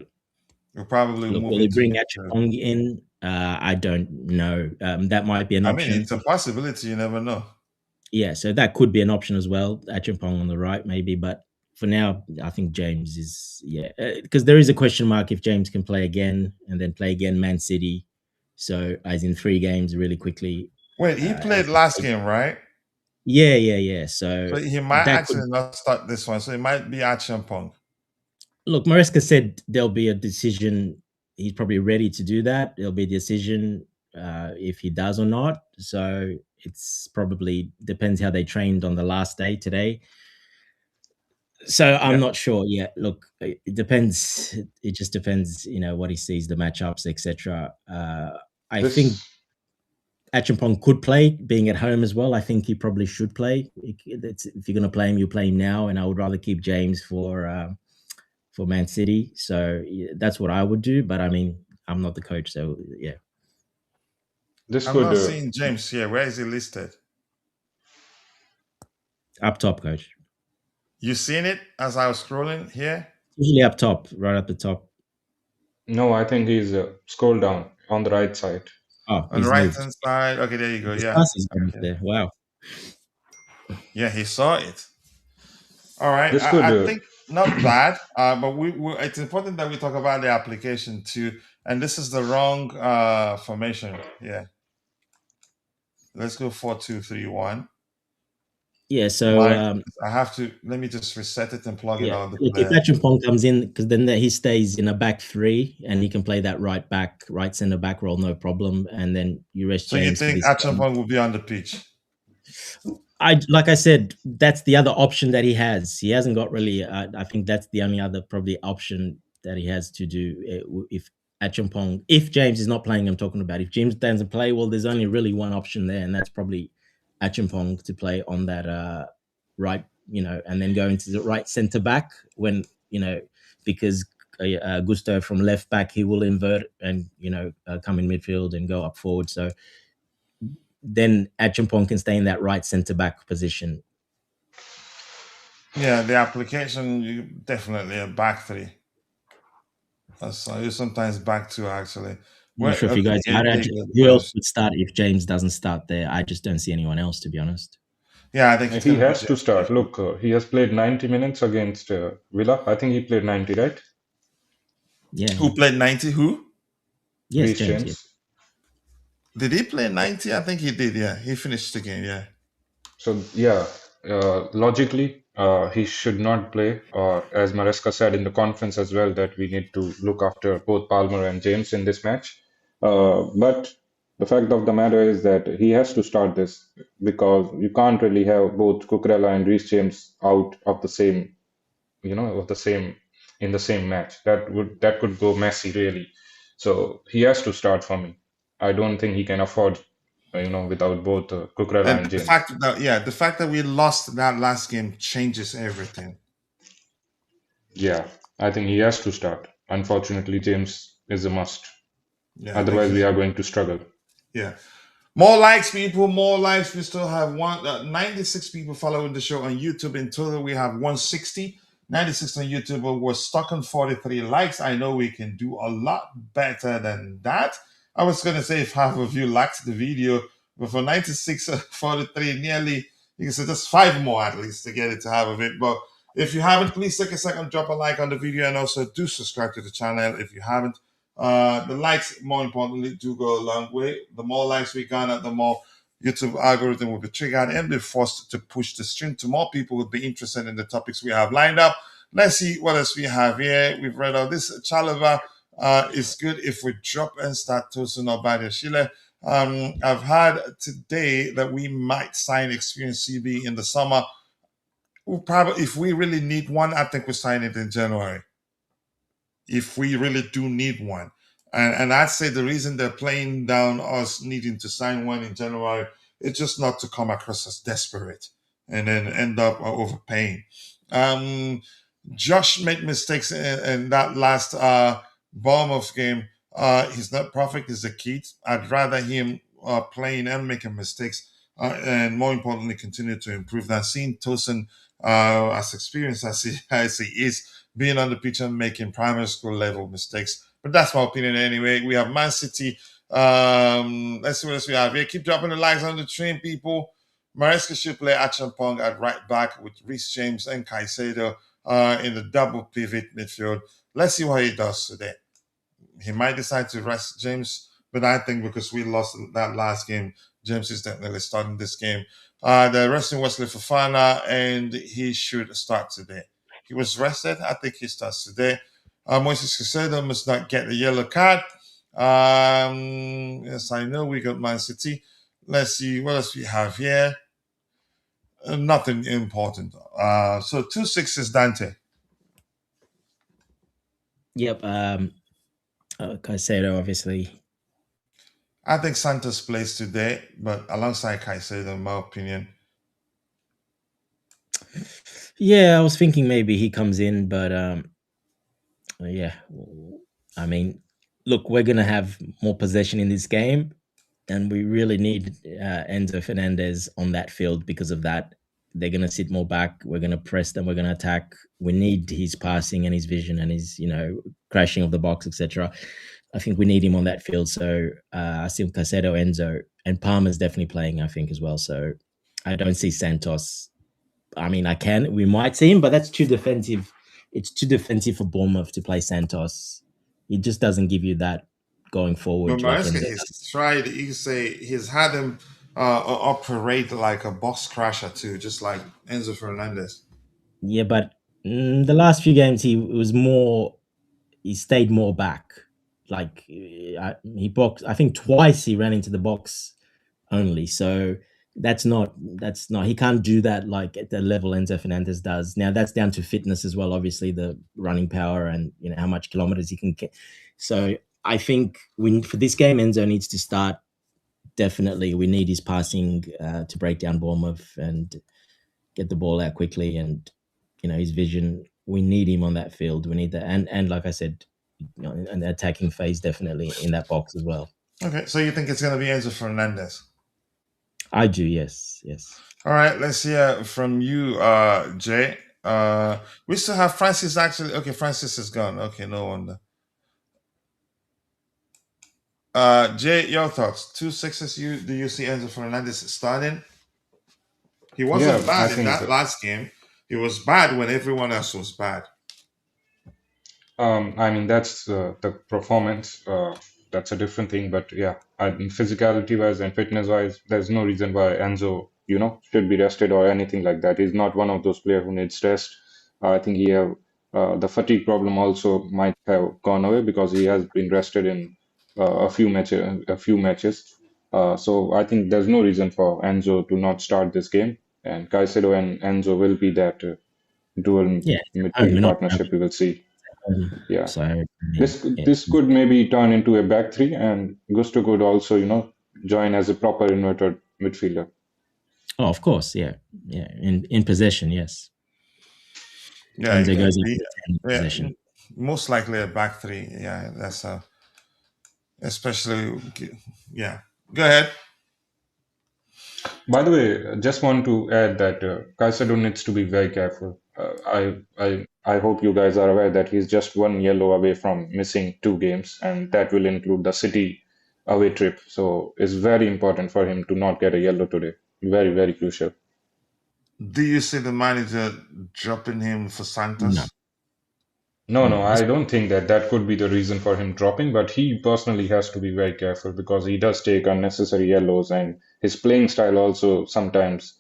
We'll probably move. Will he bring Achapong in? I don't know. That might be an option. I mean, it's a possibility. You never know. Yeah, so that could be an option as well. Achapong on the right, maybe, but for now, I think James is, because there is a question mark if James can play again and then play again Man City. So, as in 3 games really quickly. Wait, he played last game, right? Yeah. So he might actually not start this one. So it might be Achampong. Look, Maresca said there'll be a decision. He's probably ready to do that. There'll be a decision if he does or not. So it's probably depends how they trained on the last day today. So I'm not sure yet. Look, it depends. It just depends, what he sees, the matchups, etc. I think Acheampong could play, being at home as well. I think he probably should play. If you're going to play him, you play him now, and I would rather keep James for Man City. So that's what I would do. But I mean, I'm not the coach, so yeah. I'm not seeing James here. Where is he listed? Up top, coach. You seen it as I was scrolling here? Usually up top, right at the top. No, I think he's scroll down on the right side. Oh, on the right hand side. Okay, there you go. Yeah. There. Wow. Yeah, he saw it. All right. I think not bad. But it's important that we talk about the application too. And this is the wrong formation. Yeah. Let's go 4-2-3-1. Yeah, so I have to let me just reset it and plug it on the look, if Acheampong comes in, because then he stays in a back three and he can play that right centre back role, no problem. And then you rest James. So you think Acheampong will be on the pitch? Like I said, that's the other option that he has. He hasn't got really. I think that's the only other probably option that he has to do if Acheampong, if James is not playing. I'm talking about if James doesn't play. Well, there's only really one option there, and that's probably Acheampong to play on that right, and then go into the right centre back when because Gusto from left back, he will invert and come in midfield and go up forward. So then Acheampong can stay in that right centre back position. Yeah, the application, you definitely a back three. You sometimes back two actually. I'm not sure if you guys. Who else would start if James doesn't start there? I just don't see anyone else, to be honest. Yeah, I think he has to start. Look, he has played 90 minutes against Villa. I think he played 90, right? Yeah. Who played 90? Who? Yes, Reece James. Yeah. Did he play 90? I think he did. Yeah, he finished the game. Yeah. So yeah, logically, he should not play. As Maresca said in the conference as well, that we need to look after both Palmer and James in this match. But the fact of the matter is that he has to start this because you can't really have both Cucurella and Reece James out of the same, in the same match. That could go messy really. So he has to start for me. I don't think he can afford, without both Cucurella and James. The fact that we lost that last game changes everything. Yeah, I think he has to start. Unfortunately, James is a must. Yeah, otherwise, we are going to struggle. Yeah. More likes, people. More likes. We still have 96 people following the show on YouTube. In total, we have 160. 96 on YouTube, but we're stuck on 43 likes. I know we can do a lot better than that. I was going to say if half of you liked the video, but for 96, 43, nearly, you can say just 5 more at least to get it to half of it. But if you haven't, please take a second, drop a like on the video, and also do subscribe to the channel if you haven't. The likes, more importantly, do go a long way. The more likes we garner, the more YouTube algorithm will be triggered and be forced to push the stream to more people who would be interested in the topics we have lined up. Let's see what else we have here. We've read all this. Chalova is good if we drop and start Tosun or Badiashile. I've had today that we might sign experienced CB in the summer. We'll probably, if we really need one, I think we sign it in January. If we really do need one. And I'd say the reason they're playing down us needing to sign one in January is just not to come across as desperate and then end up overpaying. Josh made mistakes in that last Bournemouth game. He's not perfect, he's a kid. I'd rather him playing and making mistakes and more importantly continue to improve than seeing Tosun as experienced as he is being on the pitch and making primary school level mistakes. But that's my opinion anyway. We have Man City. Let's see what else we have here. Keep dropping the likes on the stream, people. Maresca should play Acheampong at right back with Reece James and Caicedo in the double pivot midfield. Let's see what he does today. He might decide to rest James, but I think because we lost that last game, James is definitely starting this game. They're resting Wesley Fofana, and he should start today. He was rested. I think he starts today. Moises Caicedo must not get the yellow card. Yes, I know we got Man City. Let's see what else we have here. Nothing important. So 2-6 is Dante. Yep. Caicedo, obviously. I think Santos plays today, but alongside Caicedo, in my opinion. Yeah, I was thinking maybe he comes in, but yeah, I mean, look, we're gonna have more possession in this game, and we really need Enzo Fernandez on that field because of that. They're gonna sit more back. We're gonna press them. We're gonna attack. We need his passing and his vision and his, crashing of the box, etc. I think we need him on that field. So I think Caicedo, Enzo, and Palmer's definitely playing, I think, as well. So I don't see Santos. I mean, we might see him, but that's too defensive. It's too defensive for Bournemouth to play Santos. He just doesn't give you that going But forward like Maresca, Enzo he's does. tried, you can say, he's had him operate like a box crasher too, just like Enzo Fernandez. Yeah, but the last few games he stayed more back. Like he boxed. I think twice he ran into the box only. So that's not he can't do that like at the level Enzo Fernandez does. Now that's down to fitness as well, obviously the running power and how much kilometers he can get. So I think for this game Enzo needs to start. Definitely, we need his passing to break down Bournemouth and get the ball out quickly, and his vision. We need him on that field. We need that, and like I said, an attacking phase definitely in that box as well. Okay, so you think it's going to be Enzo Fernandez? I do, yes. All right, let's hear from you, Jay. We still have Francis actually. Okay, Francis is gone. Okay, no wonder. Jay, your thoughts? 2-6 do you see Enzo Fernandez starting? He wasn't bad in that last game. He was bad when everyone else was bad. I mean, that's the performance. That's a different thing. But yeah, in physicality wise and fitness wise, there's no reason why Enzo, should be rested or anything like that. He's not one of those players who needs rest. I think he have the fatigue problem also might have gone away because he has been rested in a few matches. So I think there's no reason for Enzo to not start this game. And Caicedo and Enzo will be that dual midfield partnership we will see. Yeah. So this could maybe turn into a back three, and Gusto could also, join as a proper inverted midfielder. Oh, of course, yeah. In possession, yes. Yeah, Enzo goes in possession. Most likely a back three. Yeah, that's especially. Yeah, go ahead. By the way, I just want to add that Caicedo needs to be very careful. I hope you guys are aware that he's just one yellow away from missing 2 games, and that will include the City away trip. So it's very important for him to not get a yellow today. Very, very crucial. Do you see the manager dropping him for Santos? No, I don't think that could be the reason for him dropping, but he personally has to be very careful because he does take unnecessary yellows, and his playing style also sometimes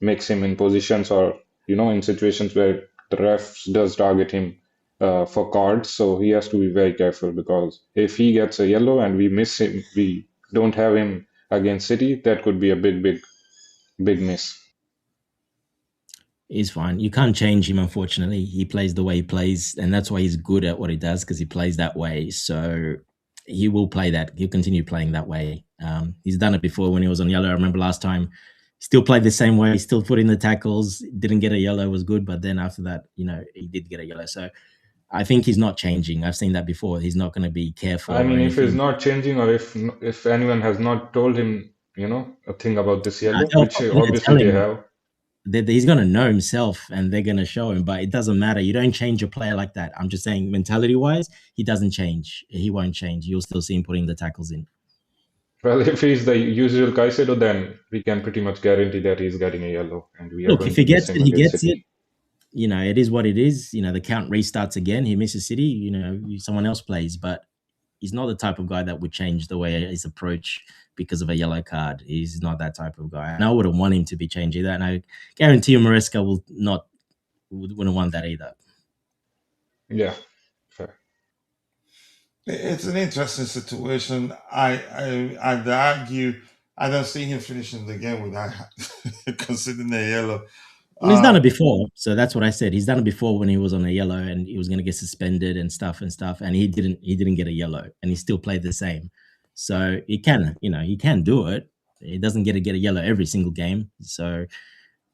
makes him in positions or, in situations where the refs does target him for cards. So he has to be very careful because if he gets a yellow and we miss him, we don't have him against City, that could be a big miss. He's fine. You can't change him, unfortunately. He plays the way he plays, and that's why he's good at what he does, because he plays that way. So he will play that. He'll continue playing that way. He's done it before when he was on yellow. I remember last time, still played the same way. He still put in the tackles, didn't get a yellow, was good. But then after that, he did get a yellow. So I think he's not changing. I've seen that before. He's not going to be careful. I mean, if he's not changing, or if anyone has not told him, a thing about this yellow, which obviously they have. He's going to know himself and they're going to show him, but it doesn't matter. You don't change a player like that. I'm just saying mentality wise, he doesn't change. He won't change. You'll still see him putting the tackles in. Well, if he's the usual Caicedo, then we can pretty much guarantee that he's getting a yellow. And we look, if he gets it, he gets it. It is what it is. The count restarts again. He misses City, someone else plays, but he's not the type of guy that would change the way his approach because of a yellow card. He's not that type of guy. And I wouldn't want him to be changing that. And I guarantee you Maresca wouldn't want that either. Yeah, fair. It's an interesting situation. I'd argue I don't see him finishing the game without considering a yellow. Well, he's done it before, so that's what I said. He's done it before when he was on a yellow and he was going to get suspended and stuff, and he didn't get a yellow, and he still played the same. So he can, he can do it. He doesn't get a yellow every single game. So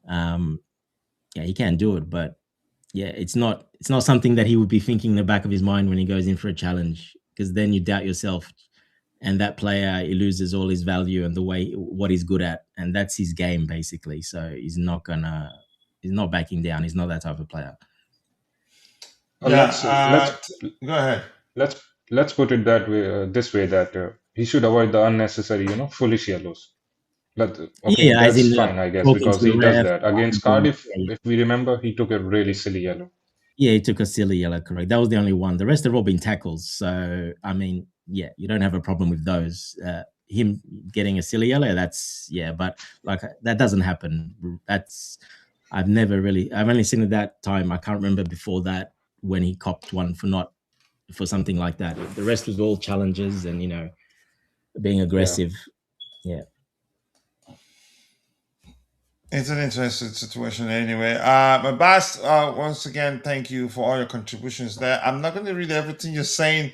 yeah, he can do it, but yeah, it's not something that he would be thinking in the back of his mind when he goes in for a challenge, because then you doubt yourself, and that player, he loses all his value and what he's good at, and that's his game basically. So he's not backing down. He's not that type of player. Let's Go ahead. let's put it that way, this way, that he should avoid the unnecessary, foolish yellows. Okay, as that's in fine, I guess, talking because to the he does ref. that against Cardiff. If we remember, he took a really silly yellow. Yeah, he took a silly yellow, correct. That was the only one. The rest have all been tackles. So, I mean, yeah, you don't have a problem with those. Him getting a silly yellow, but like that doesn't happen. I've only seen it that time. I can't remember before that when he copped one for something like that. The rest was all challenges and, being aggressive. Yeah. It's an interesting situation anyway. But Bas, once again, thank you for all your contributions there. I'm not going to read everything you're saying.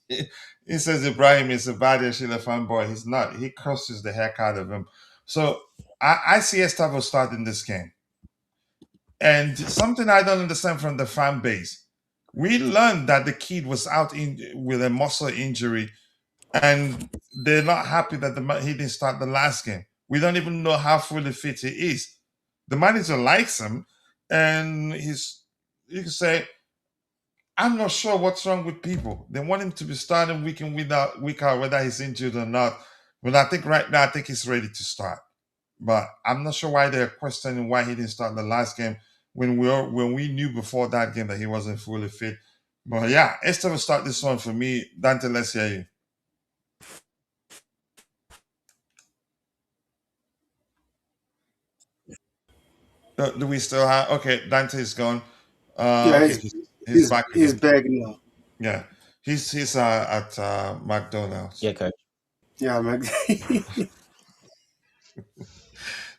He says Ibrahim is a bad Sheila fanboy. He's not. He crosses the heck out of him. So I see Estevão starting this game. And something I don't understand from the fan base. We learned that the kid was out with a muscle injury, and they're not happy that he didn't start the last game. We don't even know how fully fit he is. The manager likes him, and you can say, I'm not sure what's wrong with people. They want him to be starting week in, week out, whether he's injured or not. But I think right now, he's ready to start. But I'm not sure why they're questioning why he didn't start the last game when we knew before that game that he wasn't fully fit. But yeah, Estevão start this one for me. Dante, let's hear you. Do we still have? Okay, Dante is gone. He's back. He's back now. Yeah, he's at McDonald's. Yeah, coach. Yeah,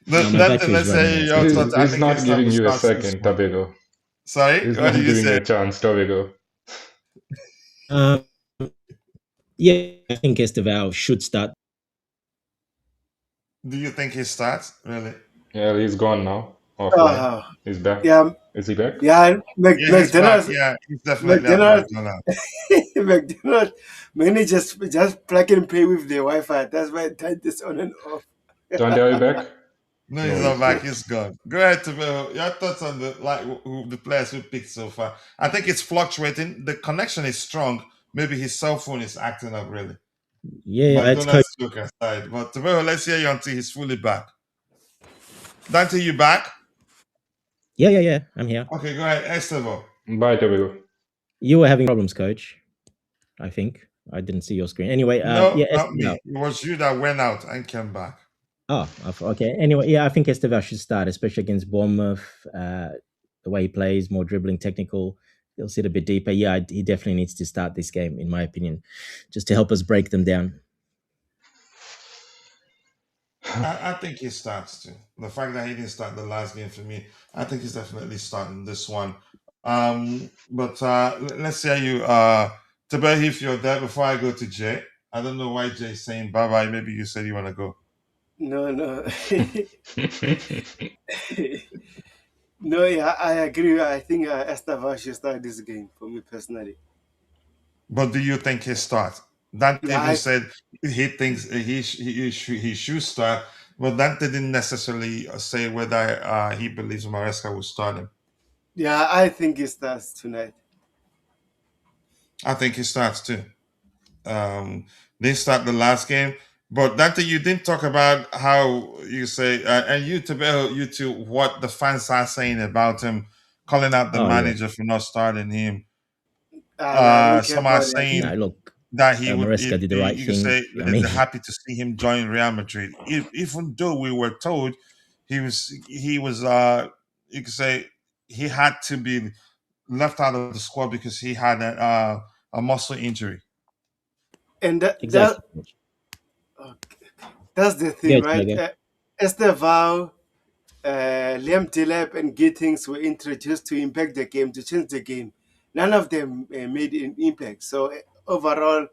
Dante, let's say your thoughts. He's not giving you a second, Tobago. Sorry, he's what not did you giving say? you a chance, Tobago. Yeah, I think Estevão should start. Do you think he starts? Really? Yeah, he's gone now. Offline. He's back. Yeah. Is he back? Yeah, McDonald's. Yeah, he's definitely McDonald's. McDonald's. Many just plug and play with the Wi-Fi. That's why it's on and off. Dante, are you back? No, he's not back. He's gone. Go ahead, Tobago. Your thoughts on the players who picked so far? I think it's fluctuating. The connection is strong. Maybe his cell phone is acting up, really. Yeah, McDonald's joke aside. But Tobago, let's hear you until he's fully back. Dante, you back? Yeah. I'm here. Okay, go ahead, Estevão. Bye, Tobago. You were having problems, coach. I think I didn't see your screen. Anyway, no, not me. It was you that went out and came back. Oh, okay. Anyway, yeah, I think Estevão should start, especially against Bournemouth. The way he plays, more dribbling, technical. He'll sit a bit deeper. Yeah, he definitely needs to start this game, in my opinion, just to help us break them down. I think he starts too. The fact that he didn't start the last game for me, I think he's definitely starting this one. But let's hear you, Tobago, if you're there before I go to Jay. I don't know why Jay's saying bye bye. Maybe you said you want to go. No. No, yeah, I agree. I think Estevão should start this game for me personally. But do you think he starts? Dante said he thinks he should start, but Dante didn't necessarily say whether he believes Maresca will start him. Yeah, I think he starts tonight. I think he starts too. They start the last game. But Dante, you didn't talk about how you say, and you, Tobago, you too, what the fans are saying about him, calling out the manager for not starting him. Some are saying that he would. Maresca did the right thing. They're happy to see him join Real Madrid, even though we were told he was. You could say he had to be left out of the squad because he had a muscle injury. And exactly. That's the thing, right? Estevão, Liam Delap, and Gittings were introduced to impact the game, to change the game. None of them made an impact. So overall,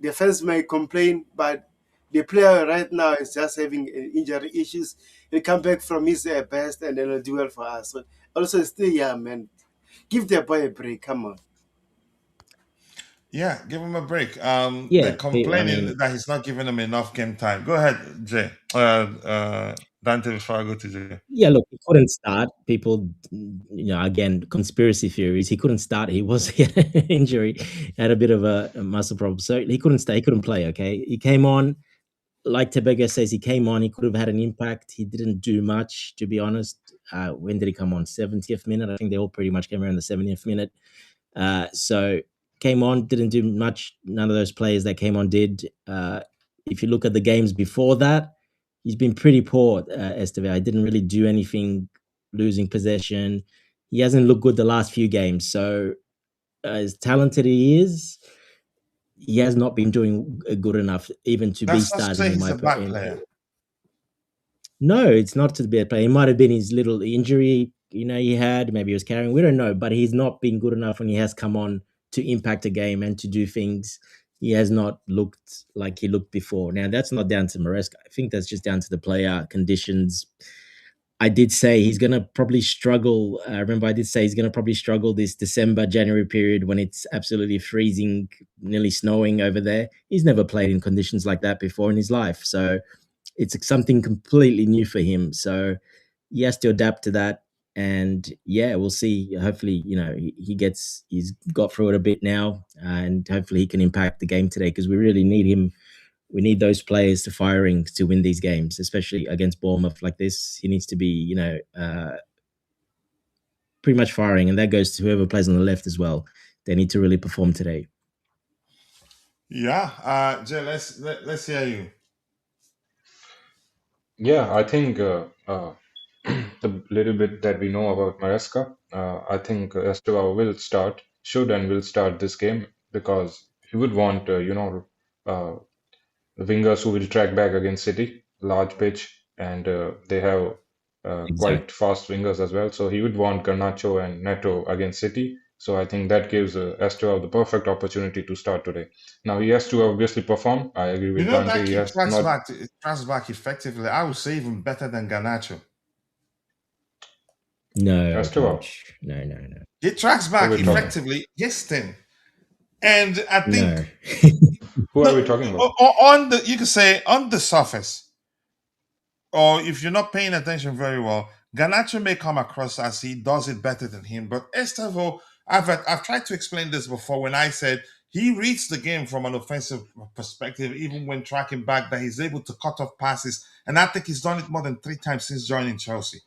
Defense may complain, but the player right now is just having injury issues. He'll come back from his best and then he'll do well for us. So also, he's still young, man. Give the boy a break. Come on. Yeah, give him a break. They're Yeah, I complaining mean, that he's not giving them enough game time. Go ahead, Jay. Dante, before I go to Jay. yeah, look, he couldn't start. People, again, conspiracy theories. He couldn't start. He had an injury, had a bit of a muscle problem, so he couldn't stay. He couldn't play. Okay, he came on. Like Tebega says, he came on. He could have had an impact. He didn't do much, to be honest. When did he come on? 70th minute. I think they all pretty much came around the 70th minute. So came on, didn't do much. None of those players that came on did. If you look at the games before that, he's been pretty poor, Estevão. He didn't really do anything, losing possession. He hasn't looked good the last few games. So as talented he is, he has not been doing good enough even to be That's not to starting say in he's my a bad player. No, it's not to be a player. It might have been his little injury, he had. Maybe he was carrying. We don't know, but he's not been good enough when he has come on to impact a game and to do things. He has not looked like he looked before. Now, that's not down to Maresca. I think that's just down to the player conditions. I did say he's going to probably struggle. Remember, I did say he's going to probably struggle this December, January period when it's absolutely freezing, nearly snowing over there. He's never played in conditions like that before in his life. So it's something completely new for him. So he has to adapt to that. And yeah, we'll see. Hopefully, he's got through it a bit now, and hopefully he can impact the game today because we really need him. We need those players to firing to win these games, especially against Bournemouth like this. He needs to be, pretty much firing, and that goes to whoever plays on the left as well. They need to really perform today. Yeah, Jay, let's hear you. Yeah, I think the little bit that we know about Maresca, I think Estevão should and will start this game because he would want, uh, the wingers who will track back against City, large pitch, and they have Exactly. quite fast wingers as well. So he would want Garnacho and Neto against City. So I think that gives Estevão the perfect opportunity to start today. Now he has to obviously perform. I agree with Dante. That He kid has not. tracks back effectively. I would say even better than Garnacho. No, Estevão, coach. No. He tracks who are back we talking? effectively. Yes, Tim. And I think No. Who are we talking about? you could say on the surface, or if you're not paying attention very well, Garnacho may come across as he does it better than him. But Estevão, I've tried to explain this before when I said he reads the game from an offensive perspective, even when tracking back, that he's able to cut off passes. And I think he's done it more than 3 times since joining Chelsea.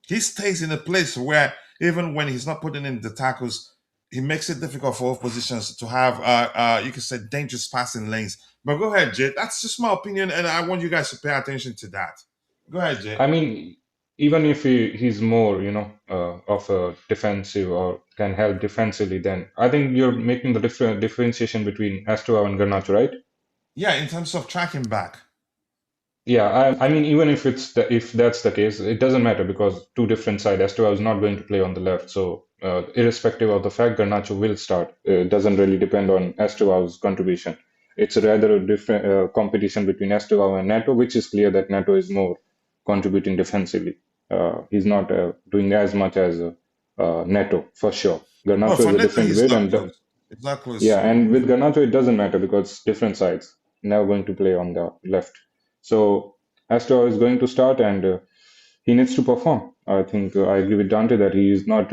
He stays in a place where even when he's not putting in the tackles, he makes it difficult for oppositions to have, you could say, dangerous passing lanes. But go ahead, Jay. That's just my opinion, and I want you guys to pay attention to that. Go ahead, Jay. I mean, even if he's more, of a defensive or can help defensively, then I think you're making the differentiation between Estevão and Garnacho, right? Yeah, in terms of tracking back. Yeah, I mean, even if if that's the case, it doesn't matter because two different sides. Estevão is not going to play on the left, so irrespective of the fact, Garnacho will start. It doesn't really depend on Estevão's contribution. It's rather a different competition between Estevão and Neto, which is clear that Neto is more contributing defensively. He's not doing as much as Neto for sure. Garnacho for is a Neto, different he's weight, not and close. It's not close. yeah, and with Garnacho it doesn't matter because it's different sides. Now going to play on the left. So Astro is going to start and he needs to perform. I think I agree with Dante that he is not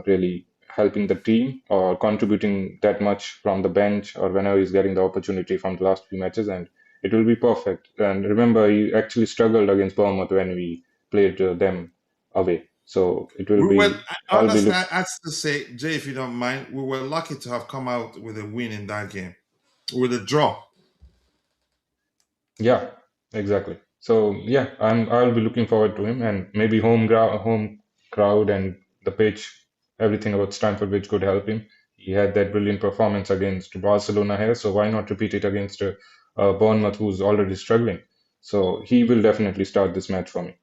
really helping the team or contributing that much from the bench or whenever he's getting the opportunity from the last few matches, and it will be perfect. And remember, he actually struggled against Bournemouth when we played them away. So it will be. Honestly, I have to say, Jay, if you don't mind, we were lucky to have come out with a win in that game, with a draw. Yeah, exactly. So yeah, I'll be looking forward to him, and maybe home crowd and the pitch, everything about Stamford Bridge could help him. He had that brilliant performance against Barcelona here, so why not repeat it against Bournemouth, who's already struggling? So he will definitely start this match for me.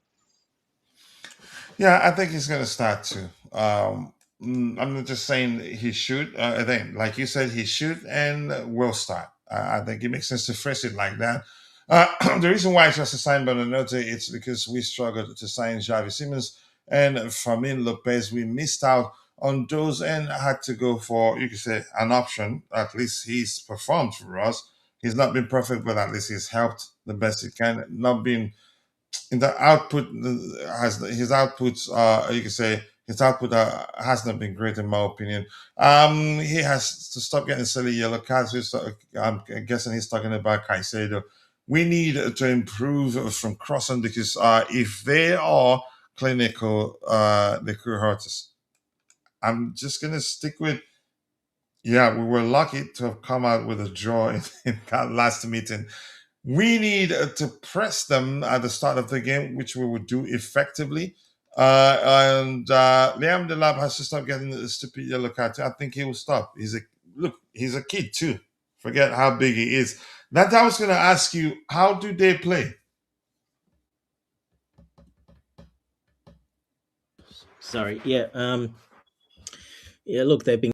Yeah, I think he's going to start too. I'm not just saying he should. I think, like you said, he should and will start. I think it makes sense to phrase it like that. The reason why Chelsea signed Bonanote, it's because we struggled to sign Javi Simmons and Fermin Lopez. We missed out on those and had to go for, you could say, an option. At least he's performed for us. He's not been perfect, but at least he's helped the best he can. Not been in the output has his outputs. You can say his output has not been great in my opinion. He has to stop getting silly yellow cards. I'm guessing he's talking about Caicedo. We need to improve from crossing because if they are clinical, they could hurt us. I'm just gonna stick with. Yeah, we were lucky to have come out with a draw in that last meeting. We need to press them at the start of the game, which we would do effectively. And Liam Delap has to stop getting the stupid yellow card. I think he will stop. He's a kid too. Forget how big he is. That I was going to ask you, how do they play? Sorry. Yeah. Yeah. Look, they've been.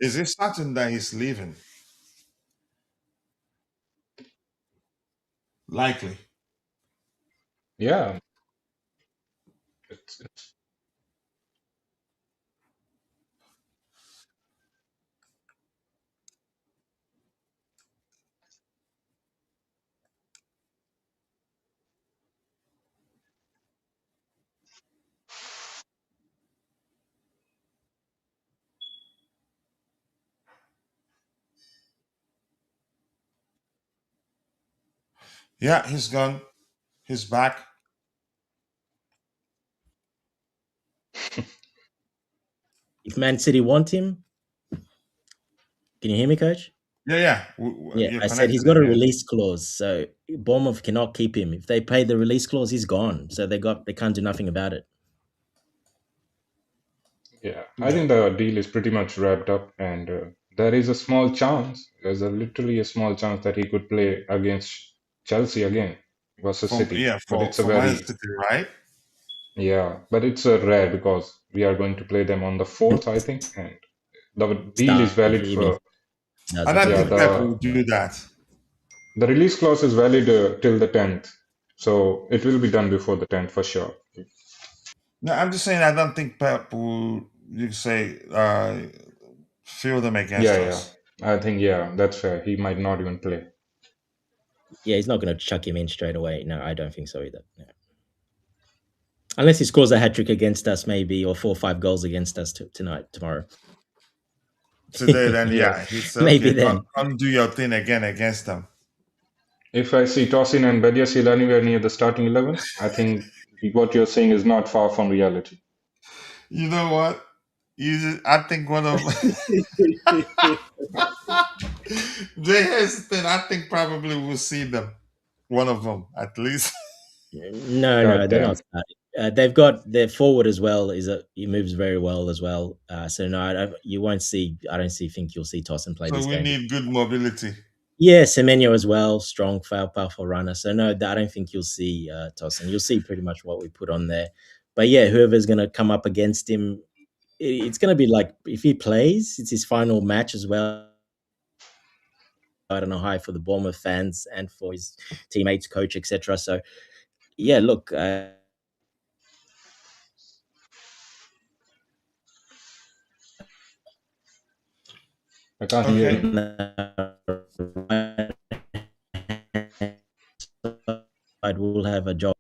Is it certain that he's leaving? Likely. Yeah, it's Yeah, he's gone. He's back. If Man City want him, can you hear me, Coach? Yeah, yeah. Yeah, You're I said connected he's got a again. release clause, so Bournemouth cannot keep him. If they pay the release clause, he's gone. So they can't do nothing about it. yeah. I think the deal is pretty much wrapped up, and there is a small chance. There's literally a small chance that he could play against Chelsea again versus City. But it's a For Man very City, right? yeah, but it's a rare because we are going to play them on the 4th, I think, and the deal is Stuff, valid even if for he I doesn't. don't yeah think Pep the will do that. the release clause is valid till the 10th, so it will be done before the 10th for sure. No, I'm just saying I don't think Pep will, you could say, field them against Yeah, yeah. us. I think yeah, that's fair. He might not even play. Yeah, he's not going to chuck him in straight away. No, I don't think so either. No. Unless he scores a hat trick against us, maybe, or 4 or 5 goals against us tomorrow. Today, then, Yeah, yeah, he's maybe okay. then. Undo your thing again against them. If I see Tosin and Bediasil anywhere near the starting 11, I think what you're saying is not far from reality. You know what? I think one of they hesitant. I think probably we'll see them. One of them, at least. No, God they're damn. not starting. They've got their forward as well. He moves very well as well. So no, you won't see. I don't think you'll see Tosin play So this we game. need good mobility. Yeah, Semenyo as well, strong, powerful runner. So no, I don't think you'll see Tosin. You'll see pretty much what we put on there. But yeah, whoever's going to come up against him, it's going to be like if he plays, it's his final match as well. I don't know how for the Bournemouth fans and for his teammates, coach, etc. So yeah, look. I can't hear Okay. you. We'll have a job.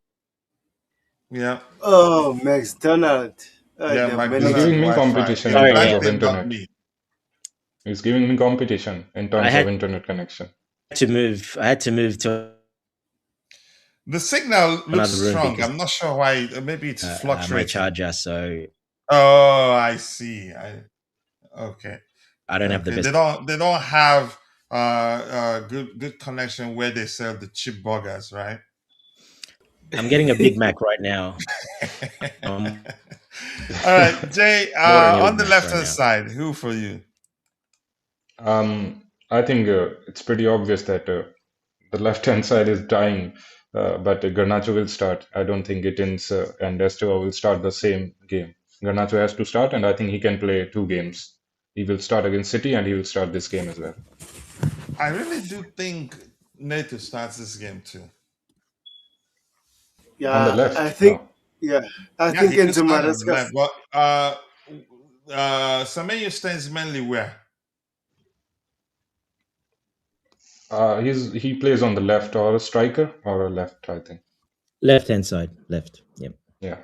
Yeah. Oh, Max Donald. Yeah, The my He's management. giving me Wi-Fi. competition It's in Sorry, terms yeah. of Dante, not internet. me. He's giving me competition in I terms of had internet connection. to move. I had to move to The signal looks another room strong. because I'm not sure why. Maybe it's my fluctuating. charger. So Oh, I see. Okay. I don't have the Okay. best. They don't have good connection where they sell the cheap burgers, right? I'm getting a Big Mac right now. All right, Jay. I'm ordering a On Big the Mac left right hand now. side, who for you? I think it's pretty obvious that the left-hand side is dying, but Garnacho will start. I don't think Gittins and Estevão will start the same game. Garnacho has to start, and I think he can play 2 games. He will start against City, and he will start this game as well. I really do think Neto starts this game too. On the Yeah, left, I think. no. Yeah, I Yeah, think he could Enzo start on the Maresca. left, but Semenyo stands mainly where? He plays on the left, or a striker or a left, I think. Left hand side, left. Yep. Yeah.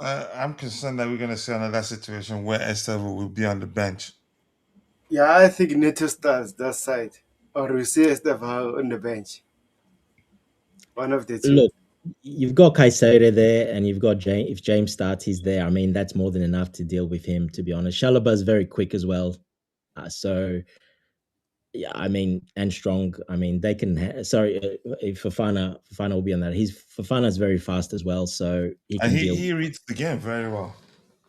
I'm concerned that we're going to see another situation where Estevão will be on the bench. Yeah, I think Neto starts that side, or we see Estevão on the bench. One of the two. Look, you've got Caicedo there, and you've got James. If James starts, he's there. I mean, that's more than enough to deal with him. To be honest, Chalobah is very quick as well. So yeah, I mean, and strong. I mean, they can. Fofana will be on that. Fofana's very fast as well, so he And can deal. he reads the game very well.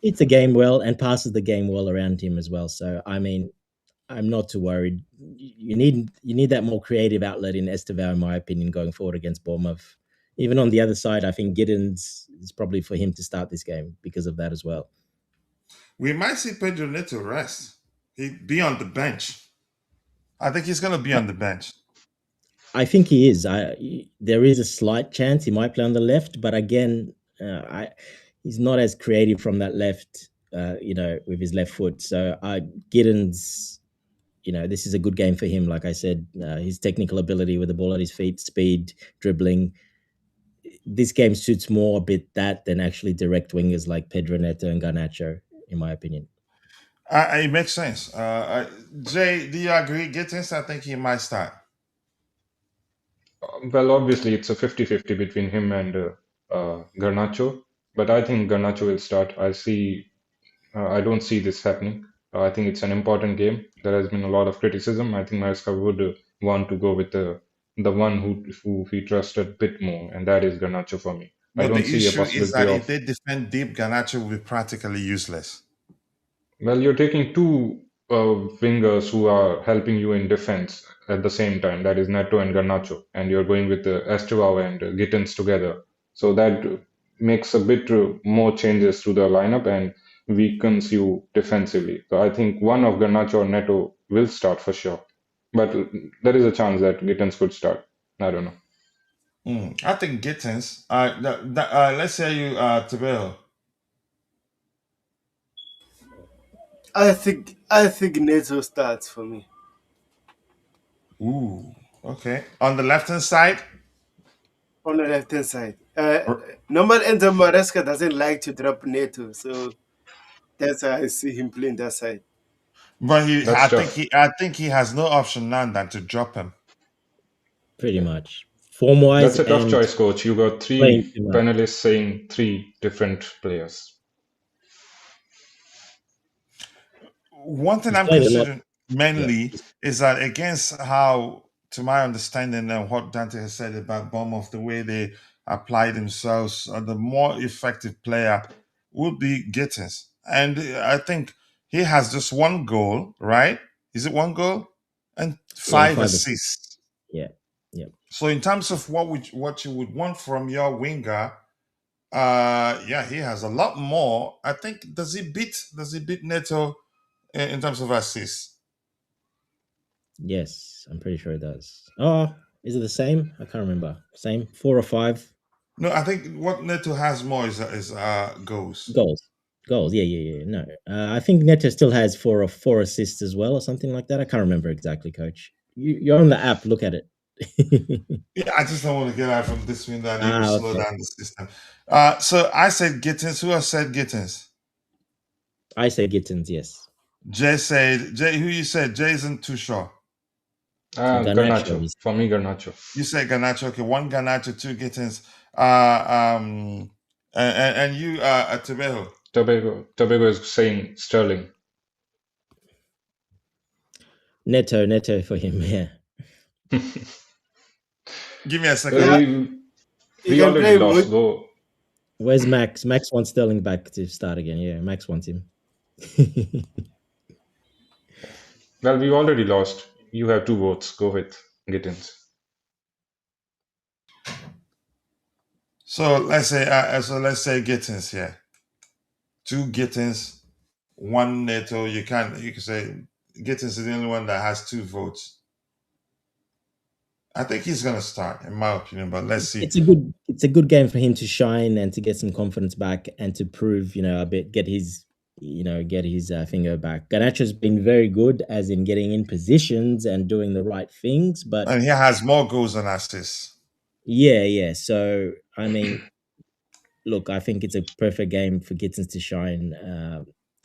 Eats the game well and passes the game well around him as well. So I mean, I'm not too worried. You need that more creative outlet in Estevão, in my opinion, going forward against Bournemouth. Even on the other side, I think Giddens is probably for him to start this game because of that as well. We might see Pedro Neto rest. He'd be on the bench. I think he's going to be on the bench. I think he is. There is a slight chance he might play on the left, but again, he's not as creative from that left, with his left foot. So Giddens, this is a good game for him. Like I said, his technical ability with the ball at his feet, speed, dribbling. This game suits more a bit that than actually direct wingers like Pedro Neto and Garnacho, in my opinion. It makes sense. Jay, do you agree? Gittins, I think he might start. Well, obviously, it's a 50-50 between him and Garnacho, but I think Garnacho will start. I don't see this happening. I think it's an important game. There has been a lot of criticism. I think Maresca would want to go with the one who he trusted a bit more, and that is Garnacho for me. I But don't the see a issue is possibility that of. if they defend deep, Garnacho will be practically useless. Well, you're taking two wingers who are helping you in defense at the same time. That is Neto and Garnacho, and you're going with Estevão and Gittins together. So that makes a bit more changes to the lineup and weakens you defensively. So I think one of Garnacho or Neto will start for sure, but there is a chance that Gittins could start. I don't know. I think Gittins. Let's say you, Tabel. I think Neto starts for me. Ooh, okay. On the left hand side, On the left hand side. Normal Enzo Maresca doesn't like to drop Neto, so that's why I see him playing that side. but That's tough. I think he has no option now than to drop him. Pretty much. Form-wise, That's a tough and choice, coach. You got playing three too much. panelists saying three different players. One thing He's I'm played a lot. considering mainly is that against how, to my understanding, and what Dante has said about Bournemouth, the way they apply themselves, the more effective player would be Gittins. And I think he has just one goal, right? Is it one goal? And five assists. Yeah. So in terms of what you would want from your winger, he has a lot more. I think does he beat Neto in terms of assists? Yes, I'm pretty sure it does. Oh, is it the same? I can't remember. Same, 4 or 5 No, I think what Neto has more is goals. goals. Yeah. No, I think Neto still has 4 assists as well, or something like that. I can't remember exactly, Coach. You're on the app. Look at it. Yeah, I just don't want to get out from this window and it will slow Okay. down the system. So I said Gittins. Who else said Gittins? I say Gittins, yes. Jay said Jay. Who you said? Jay isn't too sure. Garnacho Garnacho. is For me, Garnacho. You said Ganacho. Okay, one Ganacho, two Gittins. And you Tebejo. Tobago is saying Sterling. Neto for him, yeah. Give me a second. Well, Yeah, we you can already play lost, with. though. Where's Max? Max wants Sterling back to start again. Yeah, Max wants him. Well, we already lost. You have 2 votes. Go with Gittins. So let's say Gittins here. 2 Gittins, 1 Neto. You can say Gittins is the only one that has 2 votes. I think he's gonna start, in my opinion, but let's see. It's a good game for him to shine and to get some confidence back and to prove, a bit, get his finger back. Garnacho's been very good, as in getting in positions and doing the right things, but And he has more goals than assists. yeah. So I mean, look, I think it's a perfect game for Gittins to shine.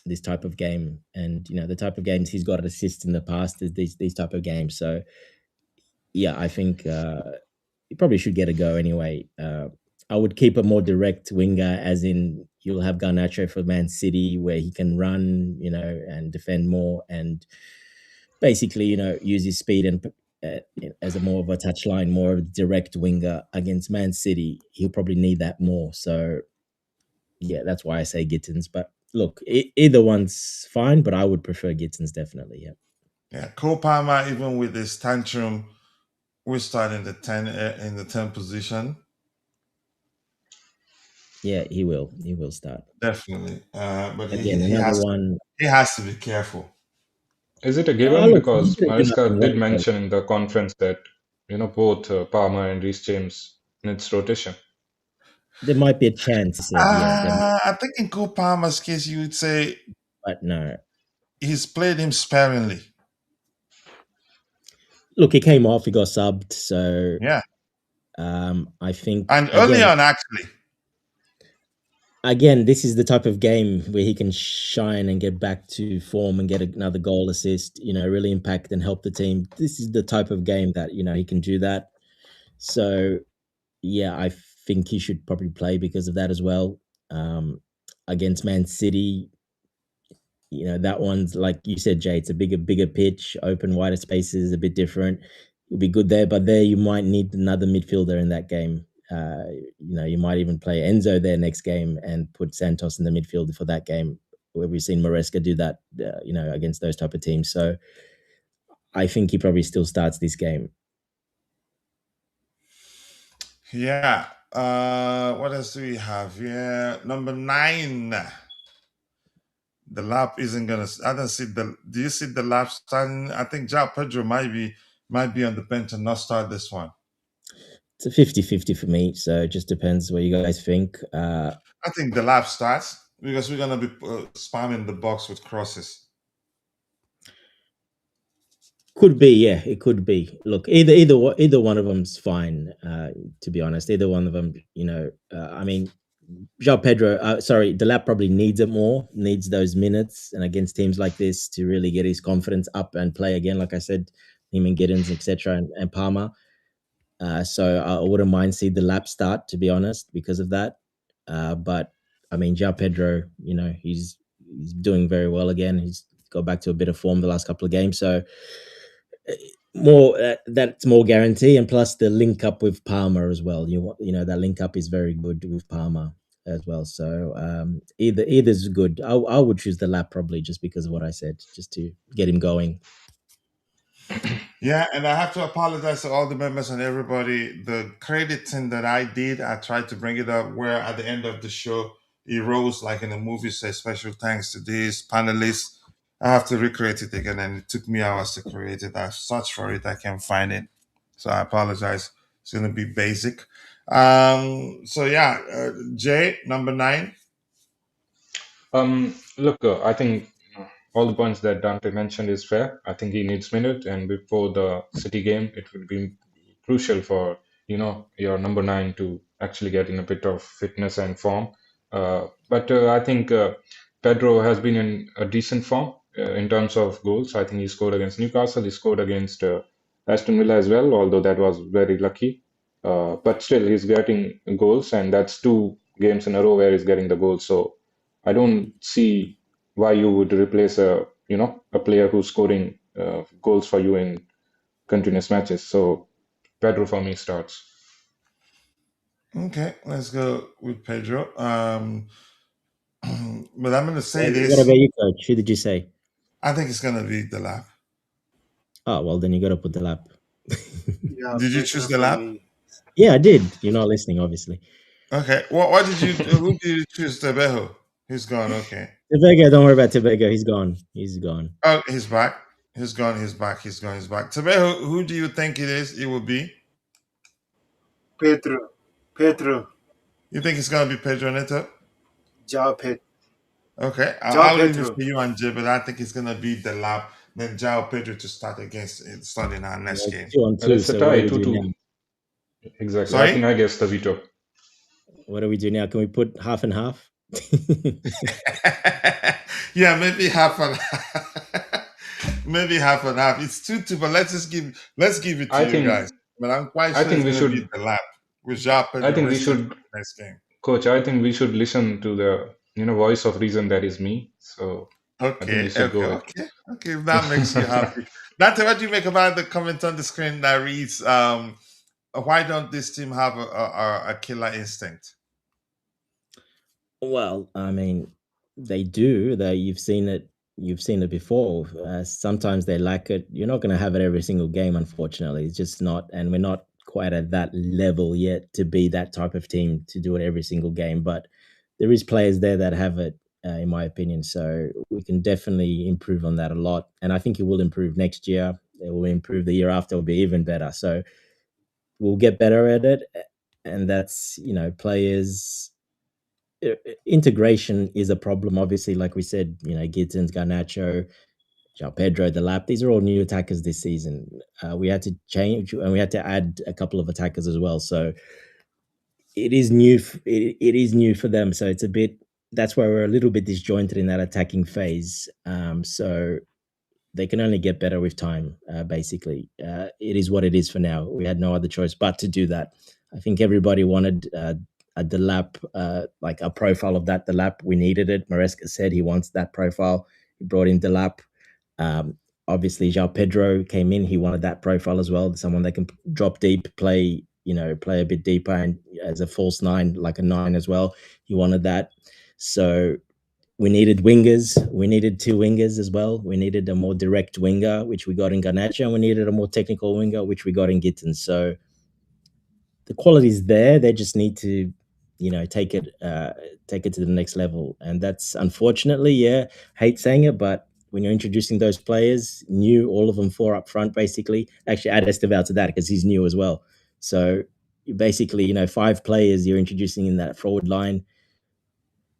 This type of game, and the type of games he's got assists in the past is these type of games. So yeah, I think he probably should get a go anyway. I would keep a more direct winger, as in you'll have Garnacho for Man City, where he can run, and defend more, and basically, use his speed and as a more of a touchline, more of a direct winger against Man City. He'll probably need that more. So yeah, that's why I say Gittins. But look, either one's fine, but I would prefer Gittins definitely. Yeah. Yeah, Cole Palmer, even with his tantrum, we're starting the 10 position. Yeah, he will. He will start. Definitely. But Again, he another has one. he has to be careful. Is it a Oh, given? look, he Because did a good enough Maresca in did Wales. mention in the conference that, both Palmer and Reece James needs rotation. There might be a chance, he said. Yeah, I think in Cole Palmer's case, you would say but no. he's played him sparingly. Look, he came off. He got subbed. So Yeah. I think And early on, actually. again, this is the type of game where he can shine and get back to form and get another goal assist. Really impact and help the team. This is the type of game that he can do that. So yeah, I think he should probably play because of that as well. Against Man City, that one's like you said, Jay. It's a bigger pitch, open, wider spaces, a bit different. It'll be good there, but there you might need another midfielder in that game. You might even play Enzo there next game and put Santos in the midfield for that game, where we've seen Maresca do that, against those type of teams. So I think he probably still starts this game. Yeah. What else do we have? Yeah, number 9. The lap isn't gonna. I don't see the. Do you see the lap starting? I think João Pedro might be on the bench and not start this one. It's a 50-50 for me, so it just depends what you guys think. I think the lap starts because we're gonna be spamming the box with crosses. Could be, yeah, it could be. Look, either one of them's fine. To be honest, either one of them. I mean, João Pedro. Delap probably needs it more. Needs those minutes, and against teams like this to really get his confidence up and play again. Like I said, him and Giddens, etc., and Palmer. So I wouldn't mind see Delap start, to be honest, because of that. But I mean, João Pedro, he's doing very well again. He's got back to a bit of form the last couple of games, so more that's more guarantee, and plus the link up with Palmer as well. That link up is very good with Palmer as well. So either's good. I would choose the lap probably just because of what I said, just to get him going. Yeah, and I have to apologize to all the members and everybody. The crediting that I did, I tried to bring it up where at the end of the show, it rose like in the movie, say special thanks to these panelists. I have to recreate it again, and it took me hours to create it. I searched for it, I can't find it. So I apologize. It's going to be basic. So yeah, Jay, number 9. Look, I think all the points that Dante mentioned is fair. I think he needs minute, and before the City game, it crucial for your number 9 to actually get in a bit of fitness and form. But I think Pedro has been in a decent form in terms of goals. I think he scored against Newcastle. He scored against Aston Villa as well, although that was very lucky. But still, he's getting goals, and that's 2 games in a row where he's getting the goals. So I don't see why you would replace a player who's scoring goals for you in continuous matches. So Pedro for me starts. Okay, let's go with Pedro. But I'm going to say What this. about you, coach? Who did you say? I think it's going to be the lap. Oh, well, then you got to put the lap. Yeah, Did you Pedro choose the for lap? me. Yeah, I did. You're not listening, obviously. Okay. What did you? Who did you choose? Tebejo. He's gone. Okay. Tebega, don't worry about Tebega. He's gone. He's gone. Oh, he's back. He's gone. He's back. He's gone. He's back. Tebejo, who do you think it is? It will be. Pedro. You think it's going to be Pedro Neto? João Pedro. Okay. João I'll leave it Pedro. for you and Jay, but I think it's going to be the lap. Then João Pedro to start starting our next game. 2-2. Well, it's a So tie, what do we do 2-2. now? Exactly. Sorry? I think I guess the veto. What do we do now? Can we put half and half? Yeah, maybe half and half. Maybe half and half. It's 2-2, but let's give it to you guys. But I'm quite sure I think it's we going to should. be the lap with João Pedro. I think we resting should, for the next game. Coach. I think we should listen to the voice of reason that is me. So I think Okay, we should go with. okay. If that makes you happy. Dante, what do you make about the comment on the screen that reads, "Why don't this team have a killer instinct?" Well, I mean, they do. You've seen it. You've seen it before. Sometimes they lack it. You're not going to have it every single game, unfortunately. It's just not, and we're not quite at that level yet to be that type of team to do it every single game. But there is players there that have it, in my opinion. So we can definitely improve on that a lot, and I think it will improve next year. It will improve the year after. It will be even better. So we'll get better at it, and that's players. Integration is a problem, obviously. Like we said, Gittins, Garnacho, João Pedro, the lap. These are all new attackers this season. We had to change and we had to add a couple of attackers as well. So it is new. It is new for them. So it's a bit. That's why we're a little bit disjointed in that attacking phase. So they can only get better with time. Basically, it is what it is for now. We had no other choice but to do that. I think everybody wanted the lap, like a profile of that. The lap, we needed it. Maresca said he wants that profile. He brought in the lap. Obviously, João Pedro came in. He wanted that profile as well. Someone that can drop deep, play a bit deeper, and as a false 9, like a 9 as well. He wanted that. So we needed wingers. We needed 2 wingers as well. We needed a more direct winger, which we got in Garnacho, and we needed a more technical winger, which we got in Gittins. So the quality is there. They just need to, take it to the next level. And that's unfortunately, hate saying it, but when you're introducing those players, new, all of them 4 up front, basically. Actually, add Estevão to that because he's new as well. So basically, 5 players you're introducing in that forward line.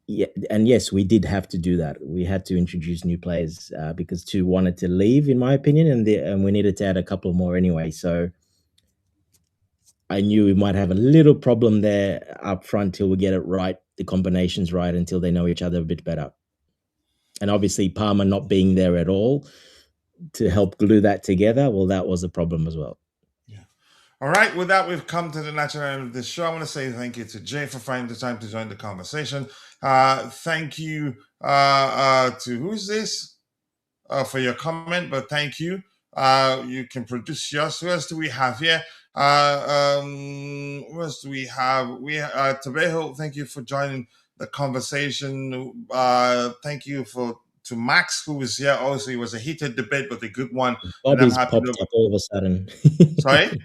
Yeah, and yes, we did have to do that. We had to introduce new players because 2 wanted to leave, in my opinion, and we needed to add a couple more anyway. So I knew we might have a little problem there up front till we get it right, the combinations right, until they know each other a bit better. And obviously, Palmer not being there at all to help glue that together, well, that was a problem as well. All right, with that, we've come to the natural end of this show. I want to say thank you to Jay for finding the time to join the conversation. Thank you to who's this for your comment, but thank you. You can produce yours. Who else do we have here? Who else do we have? Tebejo, thank you for joining the conversation. Thank you to Max, who was here. Also, it was a heated debate, but a good one. Bobby's popped up all of a sudden. Sorry?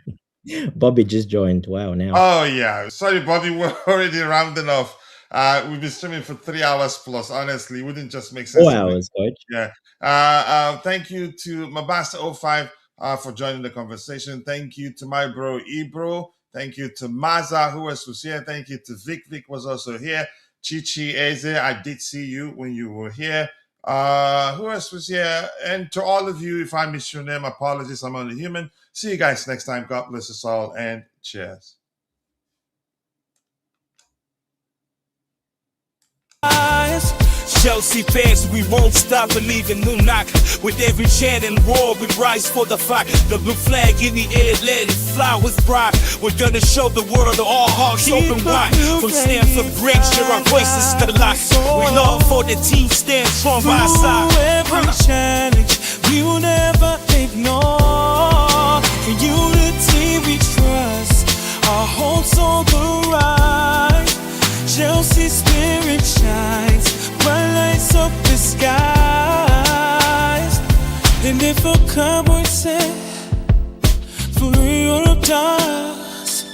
Bobby just joined. Wow, now. Oh, yeah. Sorry, Bobby. We're already rounding off. We've been streaming for 3 hours plus. Honestly, it wouldn't just make sense. 4 hours, coach. Yeah. Thank you to Mabasta05 for joining the conversation. Thank you to my bro, Ebro. Thank you to Maza, who else was here. Thank you to Vic. Vic was also here. Chichi Eze, I did see you when you were here. Who else was here? And to all of you, if I miss your name, apologies, I'm only human. See you guys next time. God bless us all, and cheers. Chelsea fans, we won't stop believing. New knock with every chant and roar. We rise for the fight. The blue flag in the air, let it fly with pride. We're gonna show the world that all hearts open wide. From Stamford Bridge, share our voices to the light. We love for the team stand strong by our side. Every challenge we will never ignore. In unity we trust. Our hopes on the rise. Chelsea spirit shines. Bright lights up the skies. And if a cowboy said, for real does,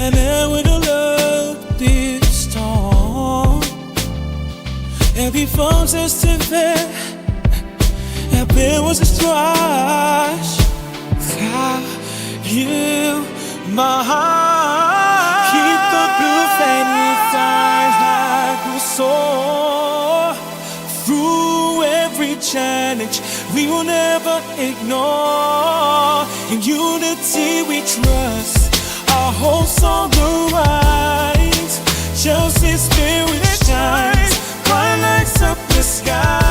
and I would love this storm. Every phone's Estevão, there was a strife. You, my heart, keep the blue flame inside like a sword. Through every challenge, we will never ignore. In unity we trust. Our hopes on the rise. Chelsea spirit shines. Bright lights up the sky.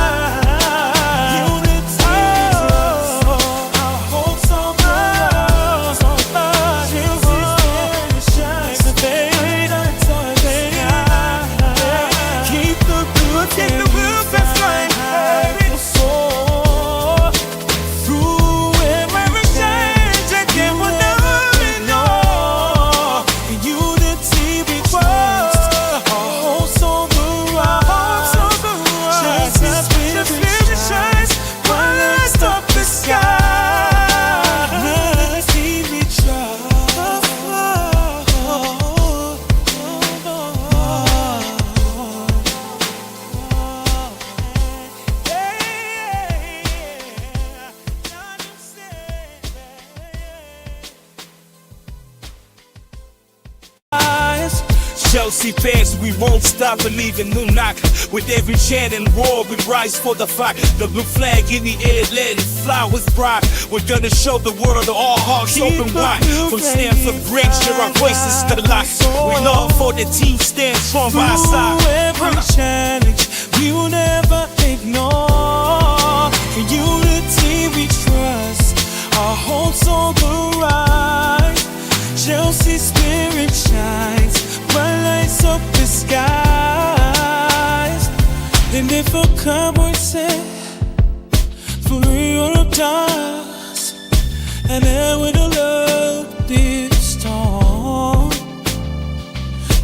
Chelsea fans, we won't stop believing. New knock with every chant and roar. We rise for the fight. The blue flag in the air, let it fly with pride. We're gonna show the world that all hearts open wide. From Stamford Bridge, share our voices to the light. We love for the team stand strong by our side. Every challenge we will never ignore. In unity we trust. Our hopes on the rise. Chelsea spirit shines. Bright lights up the skies. And if a cowboy said, for real does, and I would love this storm.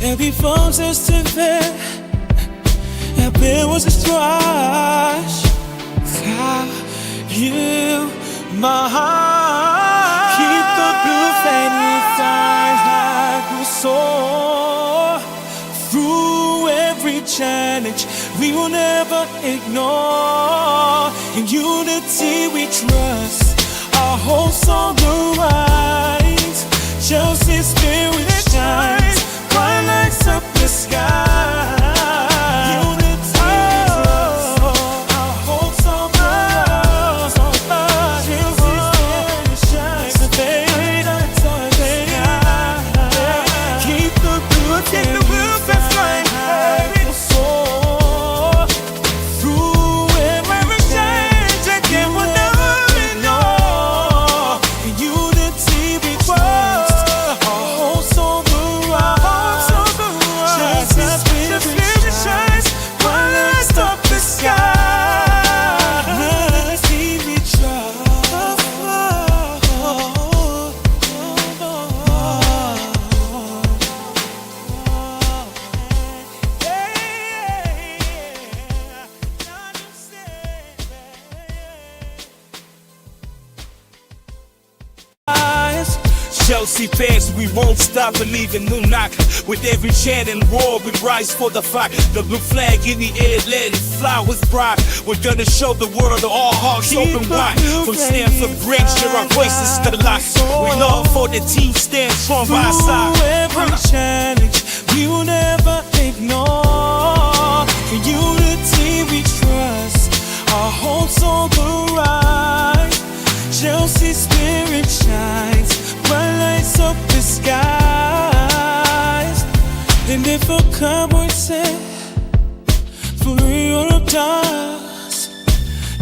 Every phone's Estevão, there was a strife. You, my heart, keep the blue flame inside like a sword. Through every challenge, we will never ignore. In unity we trust. Our hopes on the rise. Chelsea spirit shines. Bright lights up the sky. Chelsea fans, we won't stop believing. New knock with every chant and roar. We rise for the fight. The blue flag in the air, let it fly with pride. We're gonna show the world that all hearts open wide. From Stamford Bridge, share our voices to the light. We love for the team stand strong by our side. Every challenge we will never ignore. In unity we trust. Our hopes on the rise. Chelsea spirit shines. come and say, for Europe does,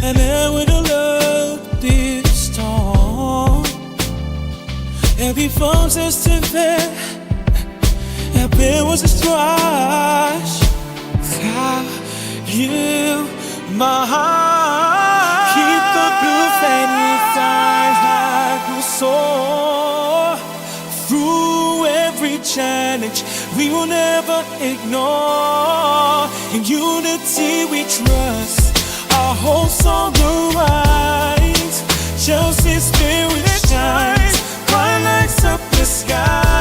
and then with a love this storm. Every phone says to bed, there was a strife. You, my heart, keep the blue flame inside like you soar. Through every challenge, we will never ignore. In unity we trust, our hopes on the rise. Chelsea spirit shines, bright lights up the sky.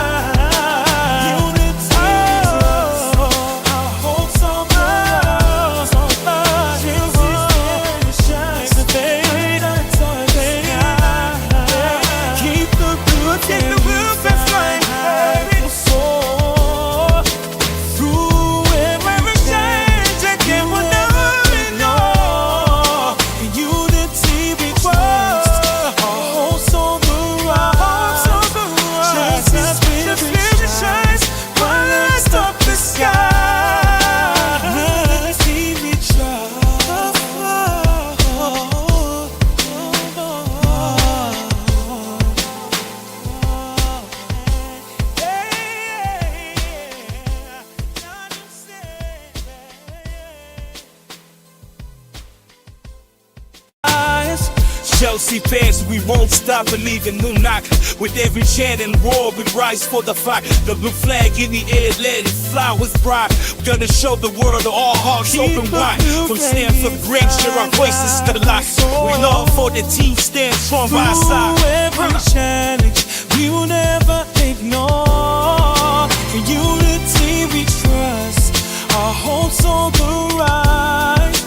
Chelsea fans, we won't stop believing. New knock with every chant and roar, we rise for the fight. The blue flag in the air, let it fly with pride. We're gonna show the world all hearts open wide. From Stamford Bridge, share our voices to the light. We love for the team, stand strong by our side. Through every challenge, we will never ignore. In unity we trust, our hopes on the rise.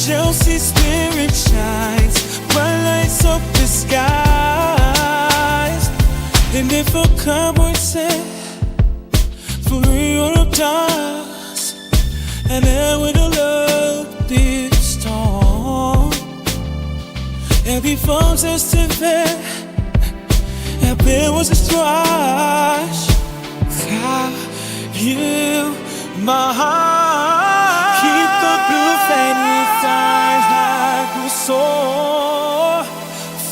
Chelsea spirit shines, bright lights up the skies. And if a cowboy said, for Europe does, and then with a love this storm. Every phone says to bed, and there was a strife. You, my heart, keep the blue flame inside like you soar.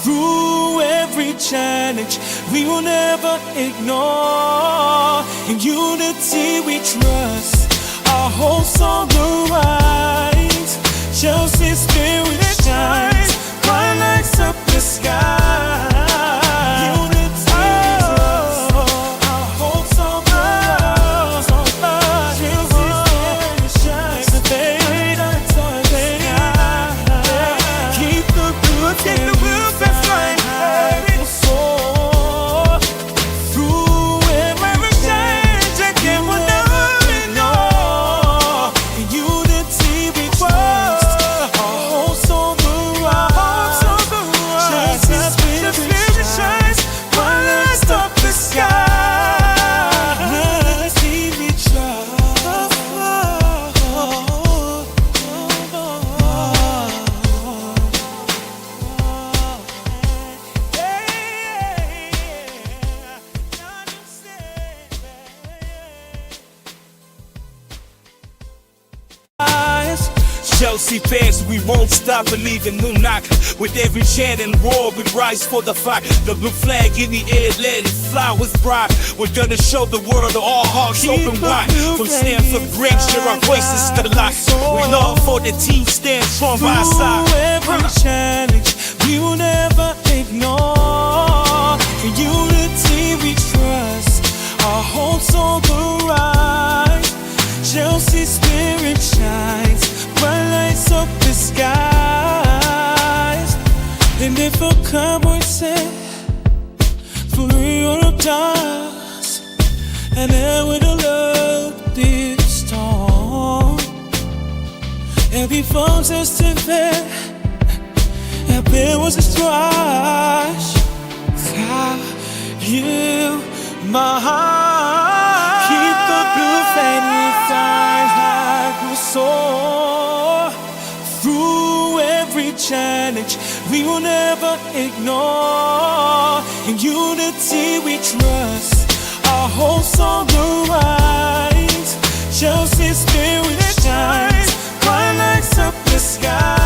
Through every challenge, we will never ignore. In unity we trust, our hopes on the rise. Chelsea spirit shines, bright lights up the sky. Chelsea fans, we won't stop believing. New knock with every chant and roar, we rise for the fight. The blue flag in the air, let it fly with pride. We're gonna show the world all hearts open wide. From Stamford Bridge, share our voices to the light. We love for the team, stand strong by our side. Through every challenge, we will never ignore. In unity we trust, our hopes on the rise. Chelsea spirit shines, bright lights up the skies. And if a cowboy said, for Europe does, and then with a love this storm. Every phone says to bed, and there was a strife. You, my heart, keep the blue flame inside like you soar. Through every challenge, we will never ignore. In unity we trust, our hopes on the rise. Chelsea Chelsea's spirit shines, bright lights up the sky.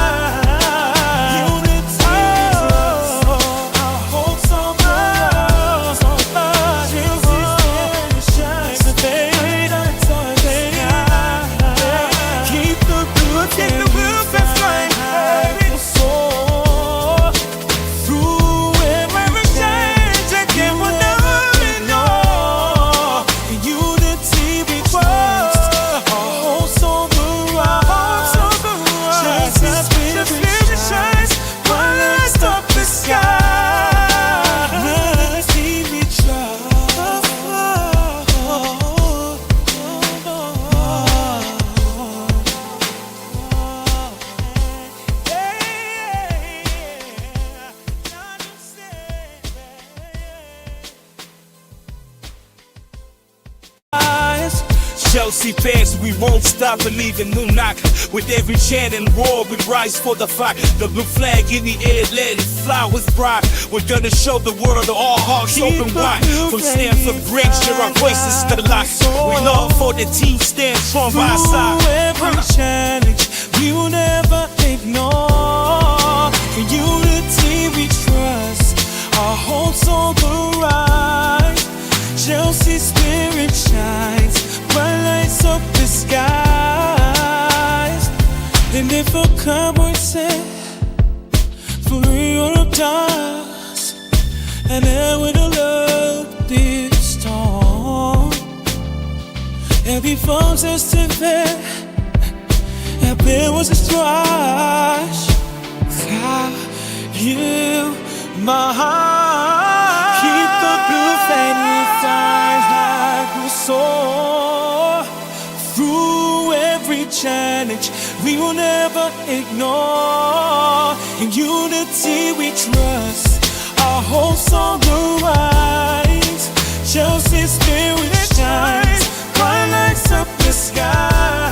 Chelsea fans, we won't stop believing. No knock. With every chant and roar, we rise for the fight. The blue flag in the air, let it fly with pride. We're gonna show the world all hearts open wide. From Stamford Bridge, hear our voices to the light. We love for the team, stand strong by our side. Through every challenge, we will never ignore. In unity we trust, our hopes on the rise. Chelsea's spirit shines, bright lights up the skies. And if a cowboy said, for Europe does, and I would have loved this storm. Every foe's Estevão, and there was a strife. You, my heart, keep the blue flame inside like we soar. Through every challenge, we will never ignore. In unity we trust, our hopes on the rise. Chelsea's spirit shines, bright lights up the sky.